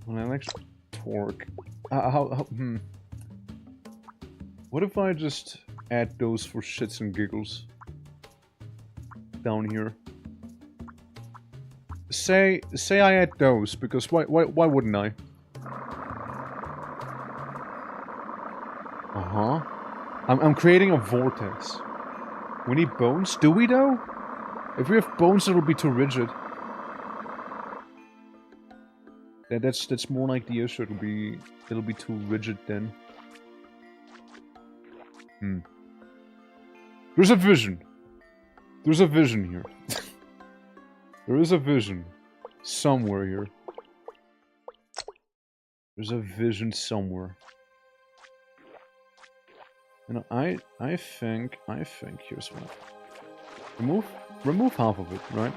Well, next torque. What if I just add those for shits and giggles? Down here. Say I add those, because why wouldn't I? Uh-huh. I'm creating a vortex. We need bones? Do we though? If we have bones, it'll be too rigid. That's more like the issue. It'll be too rigid then. There's a vision. There's a vision here. There is a vision somewhere here. There's a vision somewhere. And I think here's what. Remove half of it, right?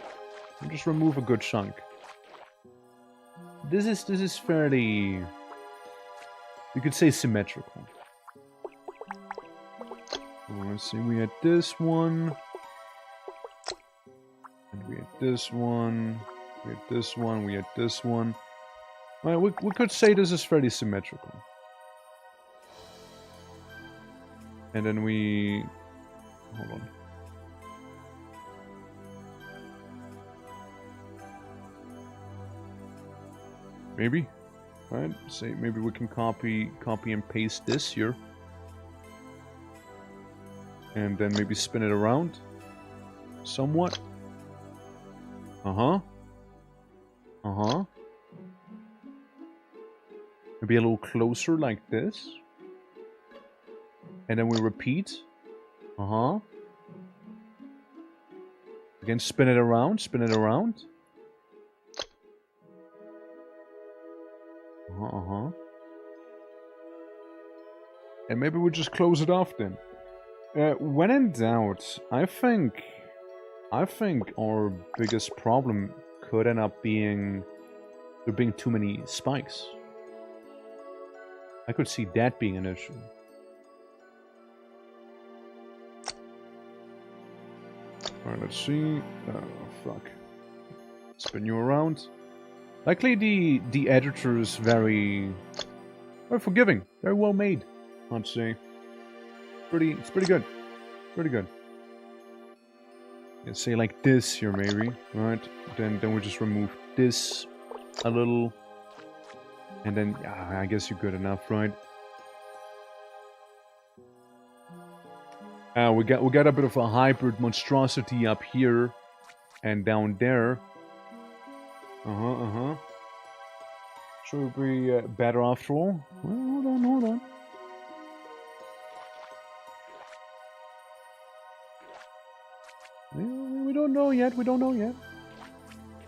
And just remove a good chunk. This is fairly, you could say, symmetrical. So let's see, we had this one. And we had this one. We had this one, we had this one. Well, we could say this is fairly symmetrical. And then we... hold on. Maybe? Right? Say maybe we can copy and paste this here. And then maybe spin it around. Somewhat. Uh-huh. Uh-huh. Maybe a little closer like this. And then we repeat. Uh-huh. Again, spin it around, spin it around. Uh-huh, uh-huh. And maybe we just close it off then. When in doubt, I think our biggest problem could end up being there being too many spikes. I could see that being an issue. Alright, let's see. Oh, fuck. Spin you around. Likely the editor is very forgiving. Very well made, I'd say. It's pretty good. Pretty good. Let's say like this here maybe, right? Then we just remove this a little. And then, yeah, I guess you're good enough, right? We got a bit of a hybrid monstrosity up here and down there. Should be better after all. Well, hold on. We don't know yet.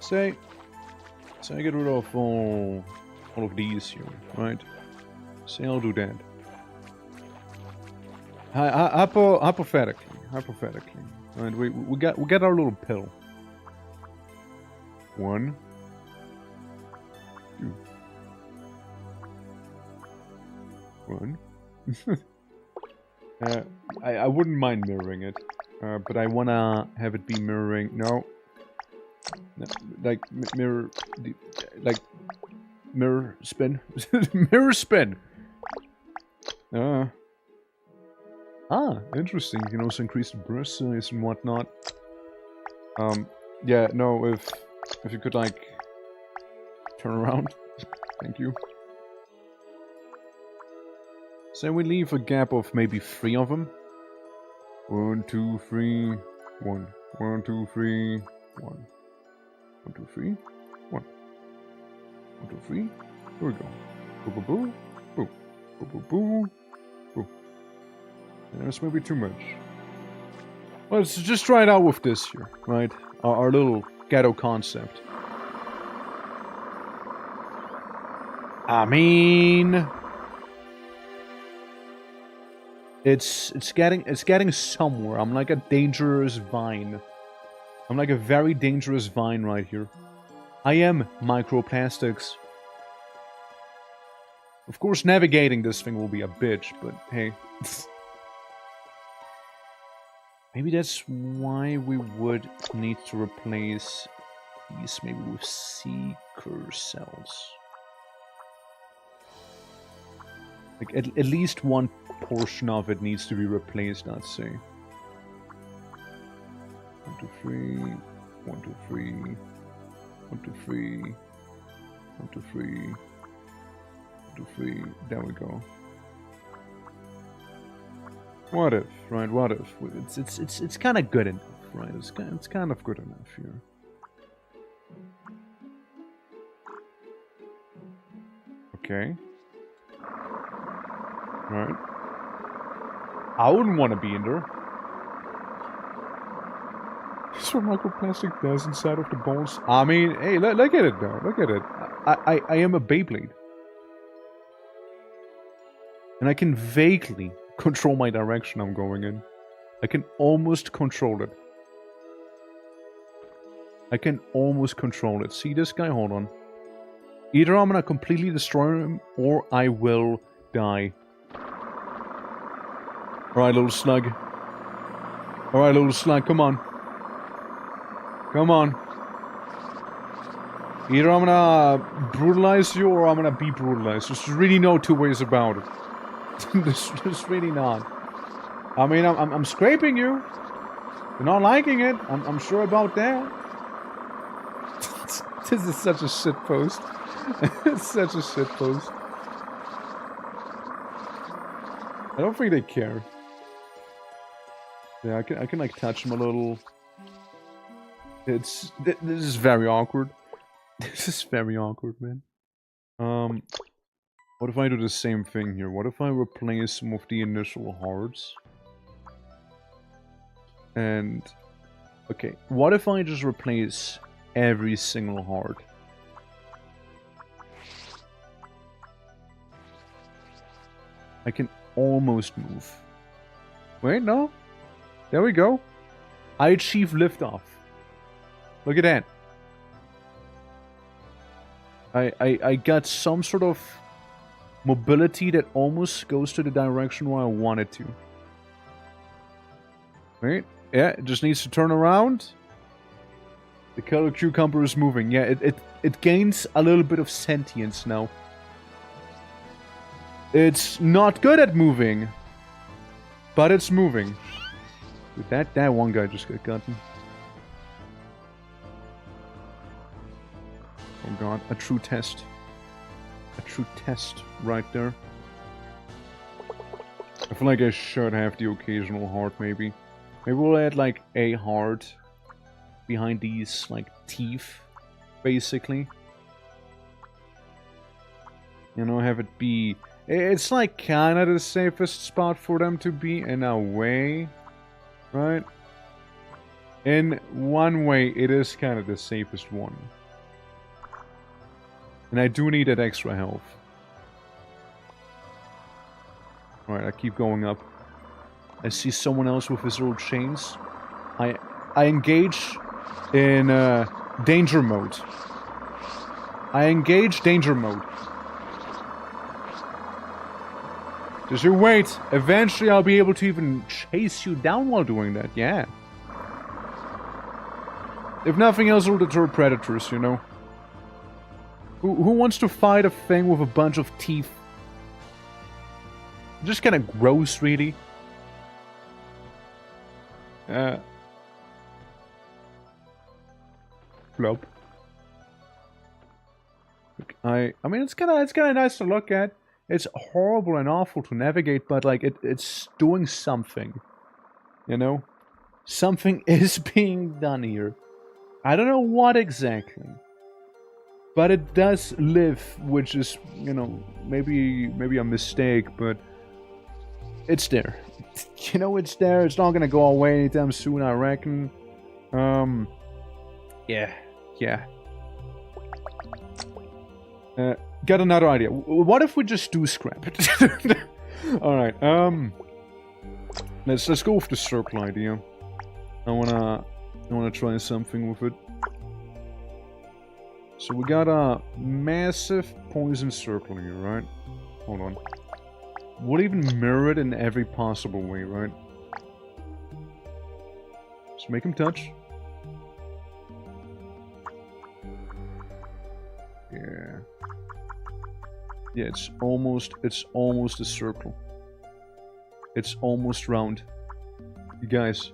Say I get rid of all of these here, right? Say I'll do that. Hypothetically, right? We got our little pill. 1, 2, 1. I wouldn't mind mirroring it, but I wanna have it be mirroring. No, like mirror, like mirror spin, mirror spin. Interesting. You can also increase the burst size and whatnot. Yeah, no, if you could, like, turn around. Thank you. So we leave a gap of maybe 3 of them. 1, 2, 3, 1. 1, 2, 3, 1. 1, 2, 3, 1. 1, 2, 3. Here we go. Boo, boo, boo. Boo. Boo, boo, boo. Boo. That's maybe too much. Well, let's just try it out with this here, right? Our little ghetto concept. I mean, it's getting somewhere. I'm like a dangerous vine. I'm like a very dangerous vine right here. I am microplastics. Of course, navigating this thing will be a bitch, but hey. Maybe that's why we would need to replace these maybe with seeker cells. Like, at least one portion of it needs to be replaced, I'd say. 1, 2, 3. 1, 2, 3. 1, 2, 3. 1, 2, 3. 1, 2, 3. There we go. What if, right? What if? It's kind of good enough, right? It's kind of good enough here. Okay. Right. I wouldn't want to be in there. That's what microplastic does inside of the bones. I mean, hey, look at it though. Look at it. I am a Beyblade. And I can vaguely control my direction I'm going in. I can almost control it. See this guy? Hold on. Either I'm gonna completely destroy him, or I will die. Alright, little slug. Come on. Either I'm gonna brutalize you, or I'm gonna be brutalized. There's really no two ways about it. There's really not. I mean, I'm scraping you. You're not liking it. I'm sure about that. This is such a shit post. It's such a shit post. I don't think they care. Yeah, I can like touch them a little. This is very awkward. This is very awkward, man. What if I do the same thing here? What if I replace some of the initial hearts? And okay, what if I just replace every single heart? I can almost move. Wait, no. There we go. I achieve liftoff. Look at that. I got some sort of mobility that almost goes to the direction where I want it to. Right? Yeah, it just needs to turn around. The color cucumber is moving. Yeah, it gains a little bit of sentience now. It's not good at moving, but it's moving. Dude, that one guy just got gotten. Oh god, a true test. A true test right there. feel like I should have the occasional heart, maybe. Maybe we'll add, like, a heart behind these, like, teeth, basically. You know, have it be... It's, like, kinda the safest spot for them to be, in a way. Right? In one way, it is kind of the safest one. And I do need that extra health. Alright, I keep going up. I see someone else with his little chains. I engage in danger mode. I engage danger mode. Just you wait. Eventually I'll be able to even chase you down while doing that, yeah. If nothing else, it'll deter predators, you know. Who wants to fight a thing with a bunch of teeth? Just kind of gross, really. Flop. I mean, it's kind of nice to look at. It's horrible and awful to navigate, but like it's doing something. You know, something is being done here. I don't know what exactly, but it does live, which is, you know, maybe a mistake, but it's there. You know, it's there. It's not gonna go away anytime soon, I reckon. Yeah. Got another idea. What if we just do scrap it? Alright, let's go with the circle idea. I wanna try something with it. So we got a massive poison circle here, right? Hold on. We'll even mirror it in every possible way, right? Just make him touch. Yeah. Yeah, it's almost a circle. It's almost round. You guys,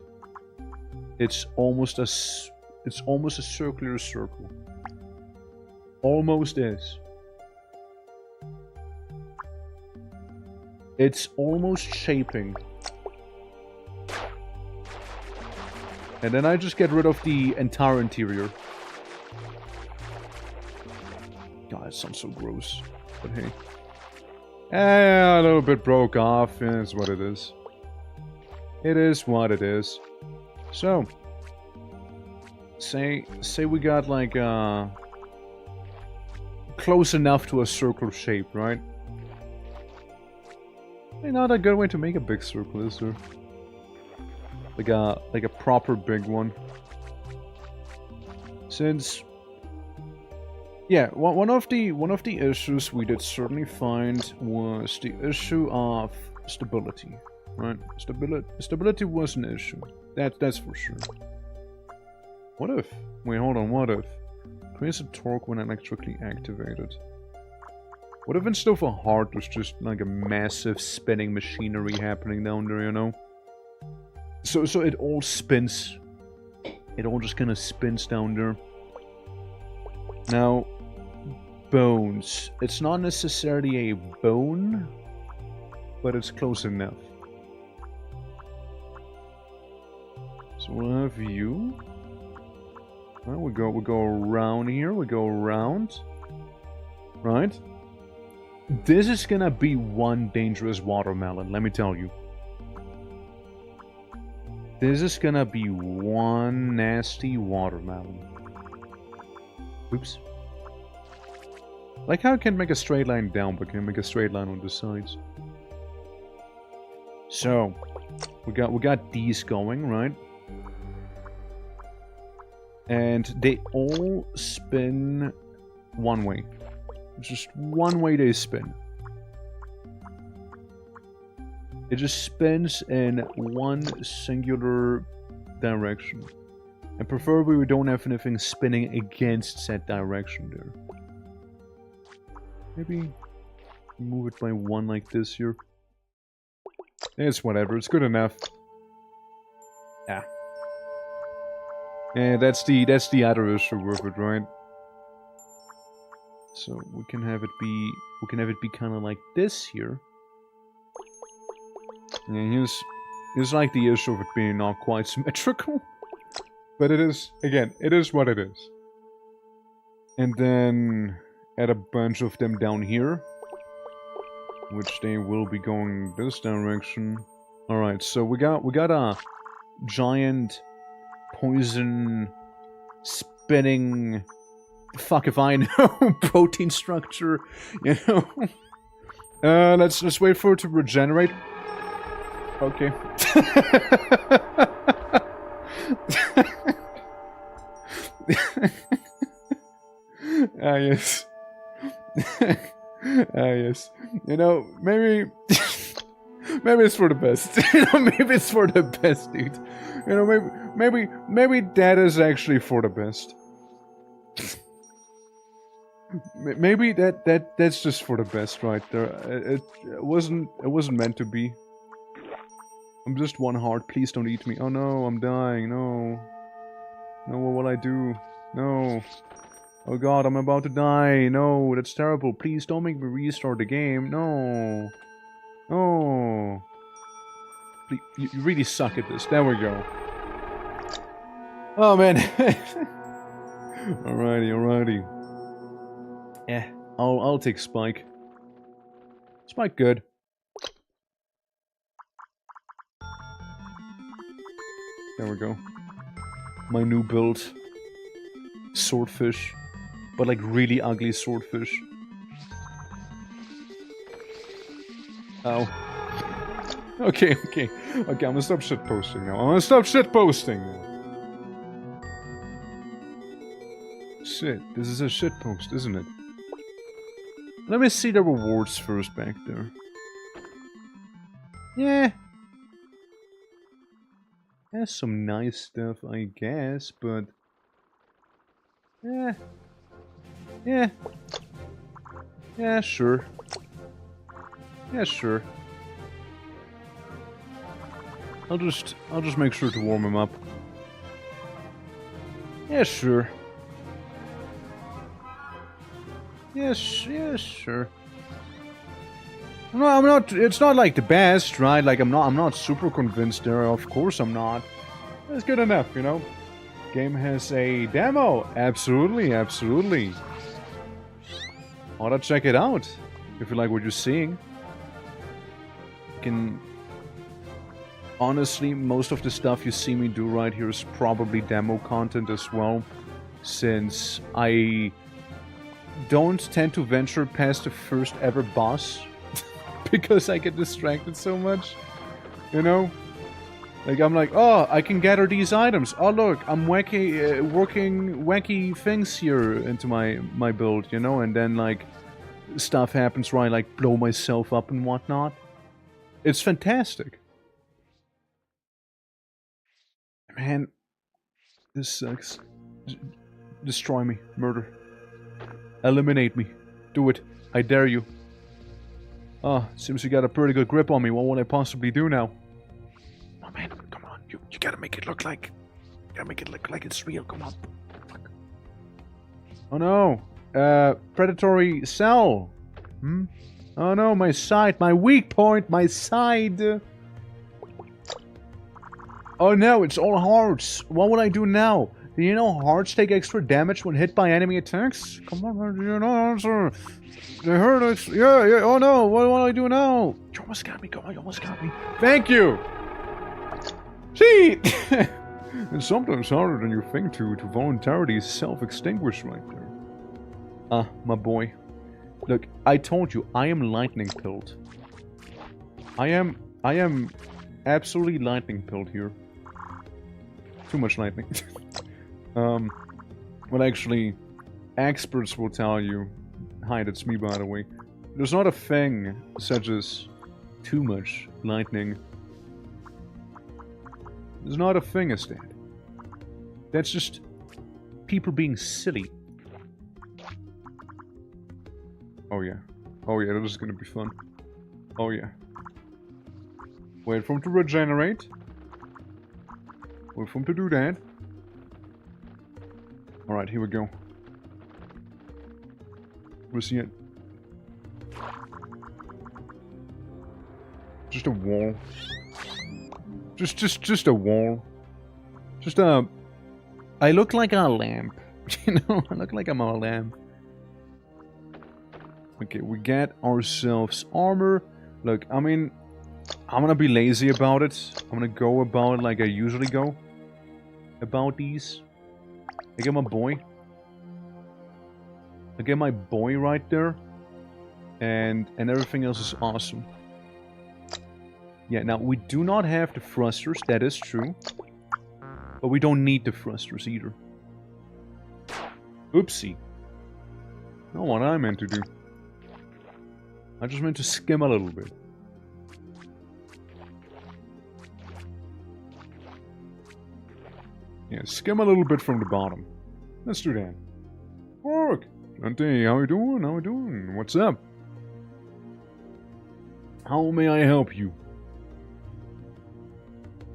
it's almost a circular circle. Almost is. It's almost shaping. And then I just get rid of the entire interior. God, it sounds so gross. But hey. A little bit broke off. Yeah, it's what it is. It is what it is. So. Say we got like close enough to a circle shape, right? Not a good way to make a big circle, is there? Like a proper big one. Since yeah, one of the issues we did certainly find was the issue of stability, right? Stability was an issue. That's for sure. What if? Wait, hold on. What if? Increase the torque when electrically activated. What if instead of a heart, there's just like a massive spinning machinery happening down there, you know? So it all spins. It all just kind of spins down there. Now, bones. It's not necessarily a bone, but it's close enough. So we'll have you. Well, we go around here. We go around. Right? This is gonna be one dangerous watermelon, let me tell you. This is gonna be one nasty watermelon. Oops. Like how I can make a straight line down, but can make a straight line on the sides. So, we got these going, right? And they all spin one way. Just one way they spin. It just spins in one singular direction. And preferably we don't have anything spinning against that direction there. Maybe move it by one like this here. It's whatever, it's good enough. Yeah. Yeah, that's the other issue with it, right? So we can have it be kind of like this here. Yeah, here's like the issue of it being not quite symmetrical. But it is, again, it is what it is. And then add a bunch of them down here. Which they will be going this direction. Alright, so we got a giant poison spinning, fuck if I know, protein structure, you know. Let's wait for it to regenerate. Okay. Ah, yes. Ah, yes. You know, maybe... maybe it's for the best. You know, maybe it's for the best, dude. You know, maybe that is actually for the best. Maybe that's just for the best right there. It wasn't meant to be. I'm just one heart. Please don't eat me. Oh no, I'm dying. No. No, what will I do? No. Oh god, I'm about to die. No, that's terrible. Please don't make me restart the game. No. No. Please, you really suck at this. There we go. Oh man. Alrighty. Yeah, I'll take Spike. Spike good. There we go. My new build. Swordfish. But like really ugly swordfish. Ow. Okay, I'm gonna stop shitposting now. I'm gonna stop shitposting now. Shit, this is a shitpost, isn't it? Let me see the rewards first back there. Yeah. That's some nice stuff, I guess, but... Yeah, sure. Yeah, sure. I'll just make sure to warm him up. Yeah, sure. Yes, sure. No, I'm not. It's not like the best, right? Like I'm not super convinced there. Of course, I'm not. It's good enough, you know. Game has a demo. Absolutely. Ought to check it out if you like what you're seeing. You can. Honestly, most of the stuff you see me do right here is probably demo content as well, since I don't tend to venture past the first ever boss because I get distracted so much, you know? Like, I'm like, oh, I can gather these items. Oh, look, I'm working wacky things here into my build, you know? And then, like, stuff happens where I, like, blow myself up and whatnot. It's fantastic. Man, this sucks. Destroy me. Murder. Eliminate me. Do it. I dare you. Oh, seems you got a pretty good grip on me. What will I possibly do now? Oh man, come on. You gotta make it look like... You gotta make it look like it's real. Come on. Fuck. Oh no. Predatory cell. Oh no, my side. My weak point. My side. Oh no, it's all hearts. What would I do now? Do you know hearts take extra damage when hit by enemy attacks? Come on, do you know answer? They hurt us. Yeah, oh no, what do I do now? You almost got me, come on, you almost got me. Thank you! See! It's sometimes harder than you think to voluntarily self-extinguish right there. Ah, my boy. Look, I told you, I am lightning pilled. I am absolutely lightning pilled here. Too much lightning. Well actually, experts will tell you, hi, that's me by the way, there's not a thing such as too much lightning. There's not a thing as that. That's just people being silly. Oh yeah, this is gonna be fun. Oh yeah. Wait for him to regenerate. Wait for him to do that. Alright, here we go. We'll see it. Just a wall. Just a wall. Just a... I look like a lamp. You know, I look like I'm a lamp. Okay, we get ourselves armor. Look, I mean, I'm gonna be lazy about it. I'm gonna go about it like I usually go. About these. I get my boy. I get my boy right there. And everything else is awesome. Yeah, now we do not have the thrusters, that is true. But we don't need the thrusters either. Oopsie. Not what I meant to do. I just meant to skim a little bit. Yeah, skim a little bit from the bottom. Let's do that. Work! Dante, how you doing? How you doing? What's up? How may I help you?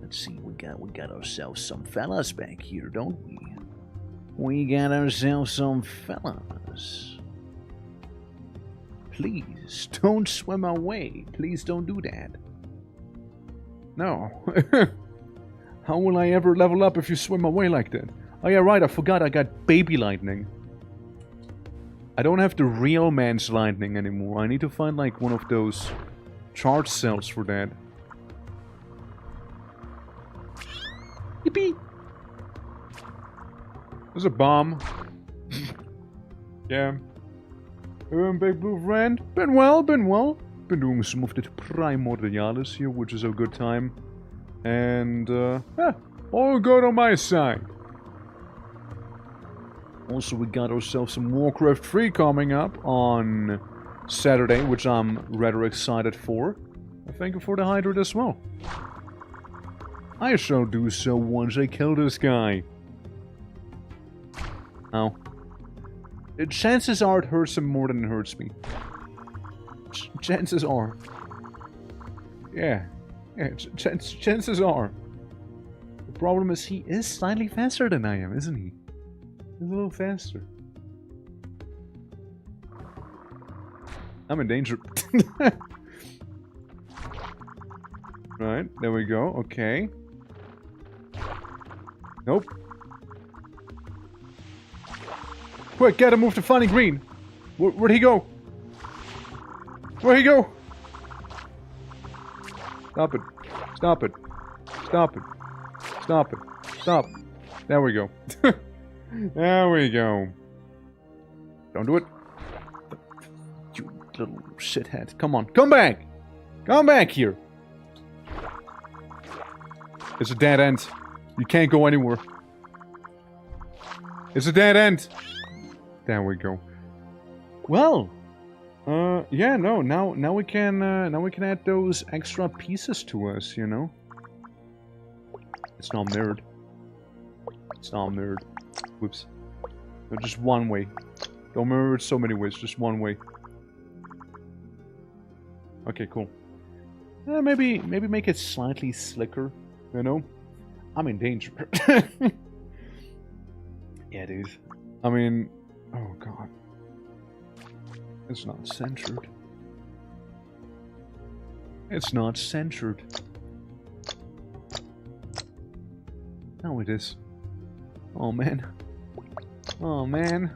Let's see, we got ourselves some fellas back here, don't we? We got ourselves some fellas. Please, don't swim away. Please don't do that. No. How will I ever level up if you swim away like that? Oh yeah, right, I forgot I got baby lightning. I don't have the real man's lightning anymore. I need to find like one of those charge cells for that. Yippee! There's a bomb. Yeah. Big blue friend. Been well, been well. Been doing some of the Primordialis here, which is a good time. And, yeah, all good on my side. Also, we got ourselves some Warcraft 3 coming up on Saturday, which I'm rather excited for. And thank you for the hydrate as well. I shall do so once I kill this guy. Oh. Chances are it hurts him more than it hurts me. Chances are. Yeah. Yeah, chances are. The problem is he is slightly faster than I am, isn't he? He's a little faster. I'm in danger. Right, there we go. Okay. Nope. Quick, gotta move to funny green. Where'd he go? Where'd he go? Stop it. Stop it. Stop it. Stop it. Stop. There we go. There we go. Don't do it. You little shithead. Come on. Come back. Come back here. It's a dead end. You can't go anywhere. It's a dead end. There we go. Well, yeah, no, now we can add those extra pieces to us, you know. It's not mirrored. It's not mirrored. Whoops. No, just one way. Don't mirror it so many ways. Just one way. Okay, cool. Maybe make it slightly slicker. You know, I'm in danger. Yeah, dude. I mean, oh god. It's not centered. It's not centered. No, it is. Oh, man. Oh, man.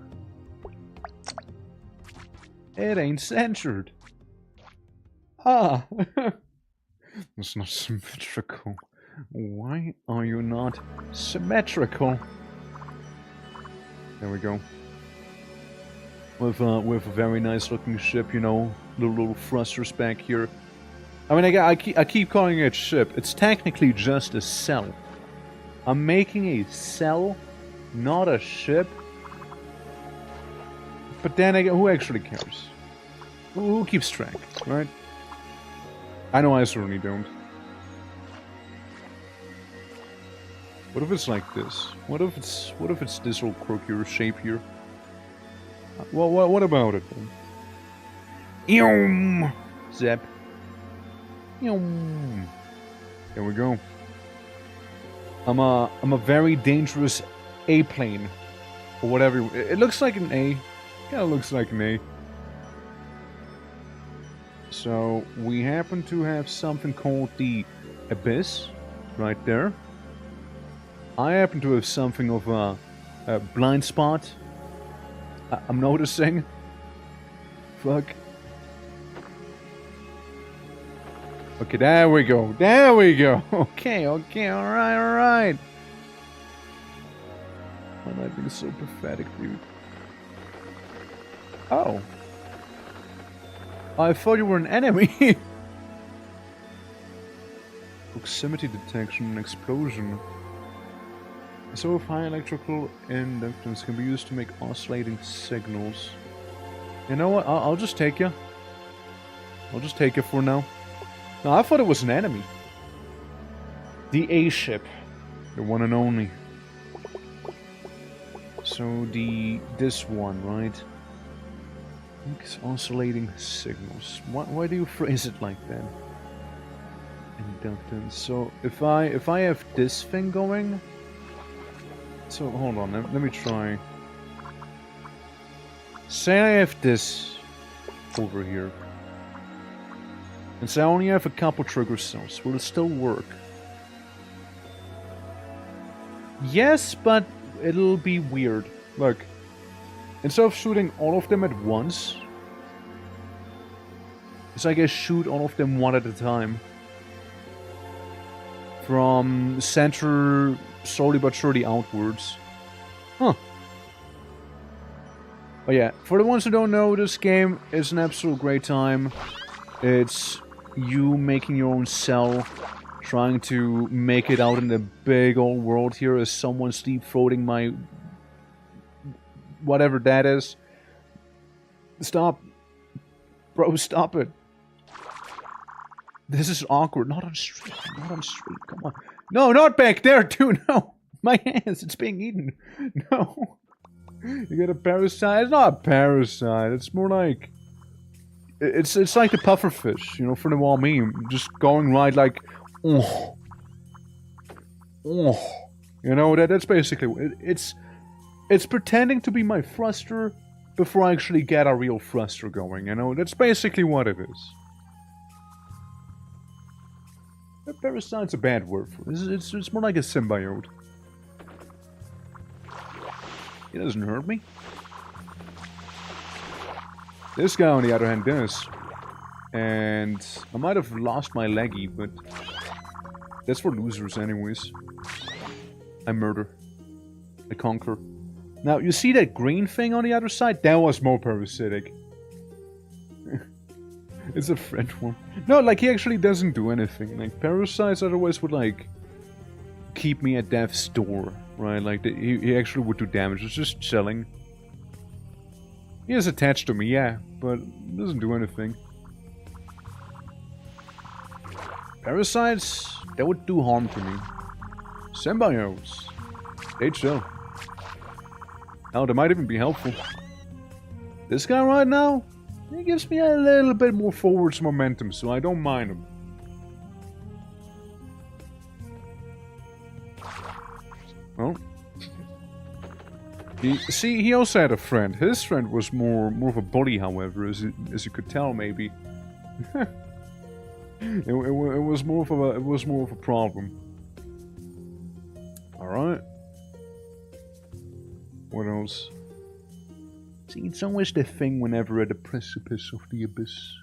It ain't centered. Ah. It's not symmetrical. Why are you not symmetrical? There we go. With a very nice looking ship, you know, little thrusters back here. I mean, I keep calling it ship. It's technically just a cell. I'm making a cell, not a ship. But then again, who actually cares? Who keeps track, right? I know I certainly don't. What if it's like this? What if it's this little quirkier shape here? Well, what about it then? Eom! Zap. Eom. There we go. I'm a very dangerous A-plane. Or whatever. It looks like an A. Kinda looks like an A. So we happen to have something called the Abyss right there. I happen to have something of a blind spot. I'm noticing. Fuck. Okay, there we go. There we go. Okay, alright. Why am I being so pathetic, dude? Oh. I thought you were an enemy. Proximity detection and explosion. So if high electrical inductance can be used to make oscillating signals. You know what? I'll just take you. I'll just take you for now. No, I thought it was an enemy. The A-ship. The one and only. So this one, right? Makes oscillating signals. Why do you phrase it like that? Inductance. So if I have this thing going. So hold on, let me try. Say I have this over here. And say I only have a couple trigger cells. Will it still work? Yes, but it'll be weird. Look. Instead of shooting all of them at once, it's like I shoot all of them one at a time. From center, slowly but surely outwards. Huh. But yeah, for the ones who don't know, this game is an absolute great time. It's you making your own cell, trying to make it out in the big old world here as someone's deep-throating my... whatever that is. Stop. Bro, stop it. This is awkward. Not on stream. Not on stream. Come on. No, not back there, too. No. My hands. It's being eaten. No. You get a parasite. It's not a parasite. It's more like... It's like the pufferfish, you know, for the wall meme. Just going right like... Oh. Oh. You know, that's basically... It's pretending to be my thruster before I actually get a real thruster going, you know? That's basically what it is. A parasite's a bad word for it. It's more like a symbiote. He doesn't hurt me. This guy, on the other hand, does. And I might have lost my leggy, but that's for losers anyways. I murder. I conquer. Now, you see that green thing on the other side? That was more parasitic. It's a French one. No, like, he actually doesn't do anything. Like, parasites otherwise would, like, keep me at death's door, right? Like, he actually would do damage. It's just chilling. He is attached to me, yeah, but doesn't do anything. Parasites, that would do harm to me. Symbiotes, they chill. Hell, they might even be helpful. This guy right now, he gives me a little bit more forwards momentum, so I don't mind him. Well, he also had a friend. His friend was more of a bully, however, as you could tell, maybe. it was more of a problem. All right. What else? See, it's always the thing whenever at the precipice of the abyss.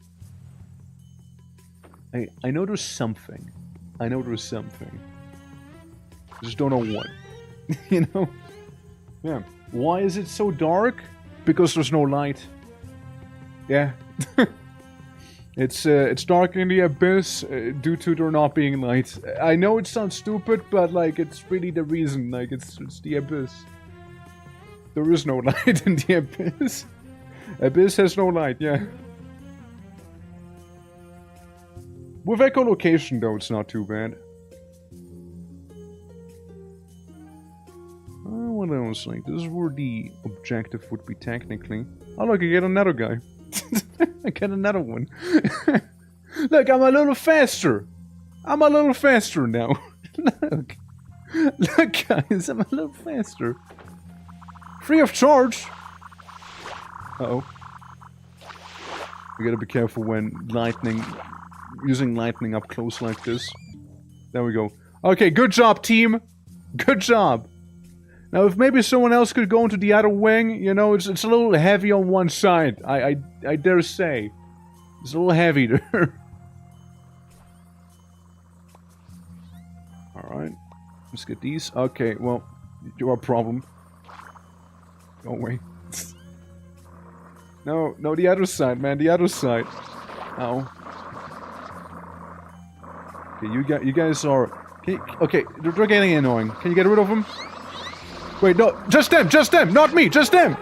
I know there's something. I know there's something. I just don't know what. You know? Yeah. Why is it so dark? Because there's no light. Yeah. It's dark in the abyss due to there not being light. I know it sounds stupid, but like it's really the reason. Like it's the abyss. There is no light in the abyss. Abyss has no light, yeah. With echolocation though, it's not too bad. What else? Like, this is where the objective would be technically. Oh look, I get another guy. I get another one. Look, I'm a little faster. I'm a little faster now. Look. Look guys, I'm a little faster. Free of charge. Uh-oh. We gotta be careful when using lightning up close like this. There we go. Okay, good job, team. Good job. Now, if maybe someone else could go into the other wing, you know, it's a little heavy on one side. I dare say. It's a little heavy there. Alright. Let's get these. Okay, well, you're a problem. Go away. No, the other side, man. The other side. Oh. Okay, you guys are... Okay, they're getting annoying. Can you get rid of them? Wait, no, just them, not me, just them!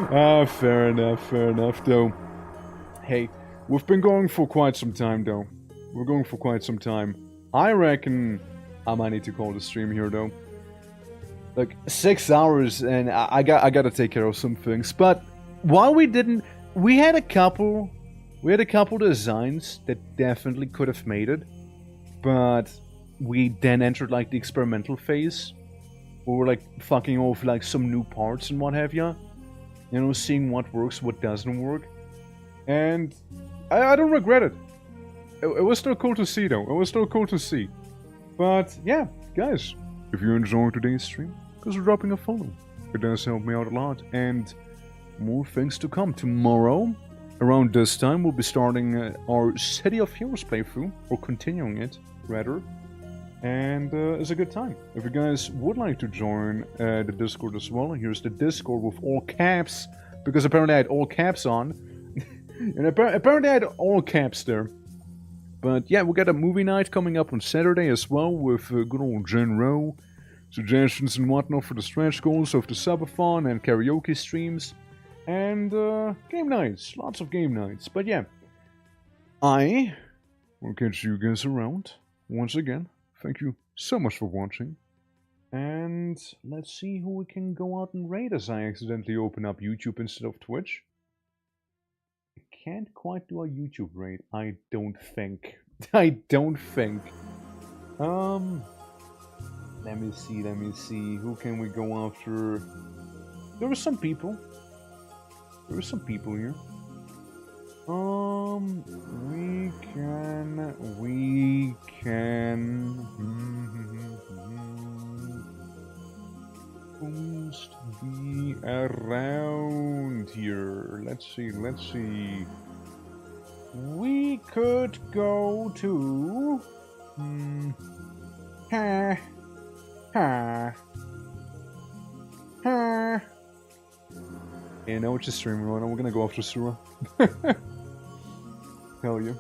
Ah, fair enough, though. Hey, we've been going for quite some time, though. We're going for quite some time. I reckon I might need to call the stream here, though. Like, 6 hours, and I gotta take care of some things. But while we didn't... We had a couple designs that definitely could have made it. But we then entered, like, the experimental phase. We were, like, fucking off, like, some new parts and what have ya. You know, seeing what works, what doesn't work. And I don't regret it. It was still cool to see, though. It was still cool to see. But, yeah, guys, if you enjoyed today's stream, consider dropping a follow. It does help me out a lot. And more things to come. Tomorrow, around this time, we'll be starting our City of Heroes playthrough. Or continuing it, rather. And it's a good time. If you guys would like to join the Discord as well, here's the Discord with all caps. Because apparently I had all caps on. And apparently I had all caps there. But yeah, we got a movie night coming up on Saturday as well with good old Jen Rowe. Suggestions and whatnot for the stretch goals of the subathon and karaoke streams. And game nights. Lots of game nights. But yeah, I will catch you guys around. Once again, thank you so much for watching. And let's see who we can go out and raid as I accidentally open up YouTube instead of Twitch. I can't quite do a YouTube raid, I don't think. I don't think. Let me see. Who can we go after? There were some people. There were some people here. We can who's be around here? Let's see. We could go to You know, it's a stream run. We're gonna go after Sura. Hell yeah.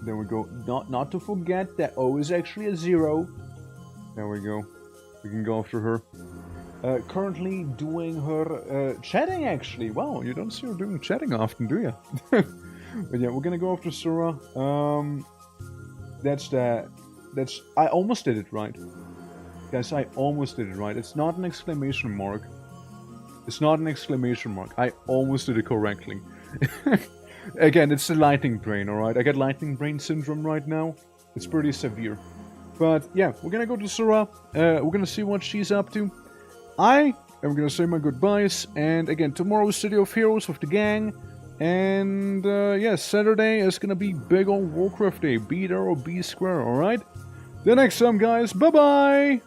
There we go. Not to forget that O is actually a 0. There we go. We can go after her. Currently doing her chatting, actually. Wow, you don't see her doing chatting often, do you? But yeah, we're gonna go after Sura. I almost did it right. Guys, I almost did it right. It's not an exclamation mark. It's not an exclamation mark. I almost did it correctly. Again, it's the lightning brain, alright? I got lightning brain syndrome right now. It's pretty severe. But yeah, we're gonna go to Sura. We're gonna see what she's up to. I am gonna say my goodbyes. And again, tomorrow is City of Heroes with the gang. And yeah, Saturday is gonna be big old Warcraft Day. Be there or be square, alright? Till next time, guys. Bye-bye!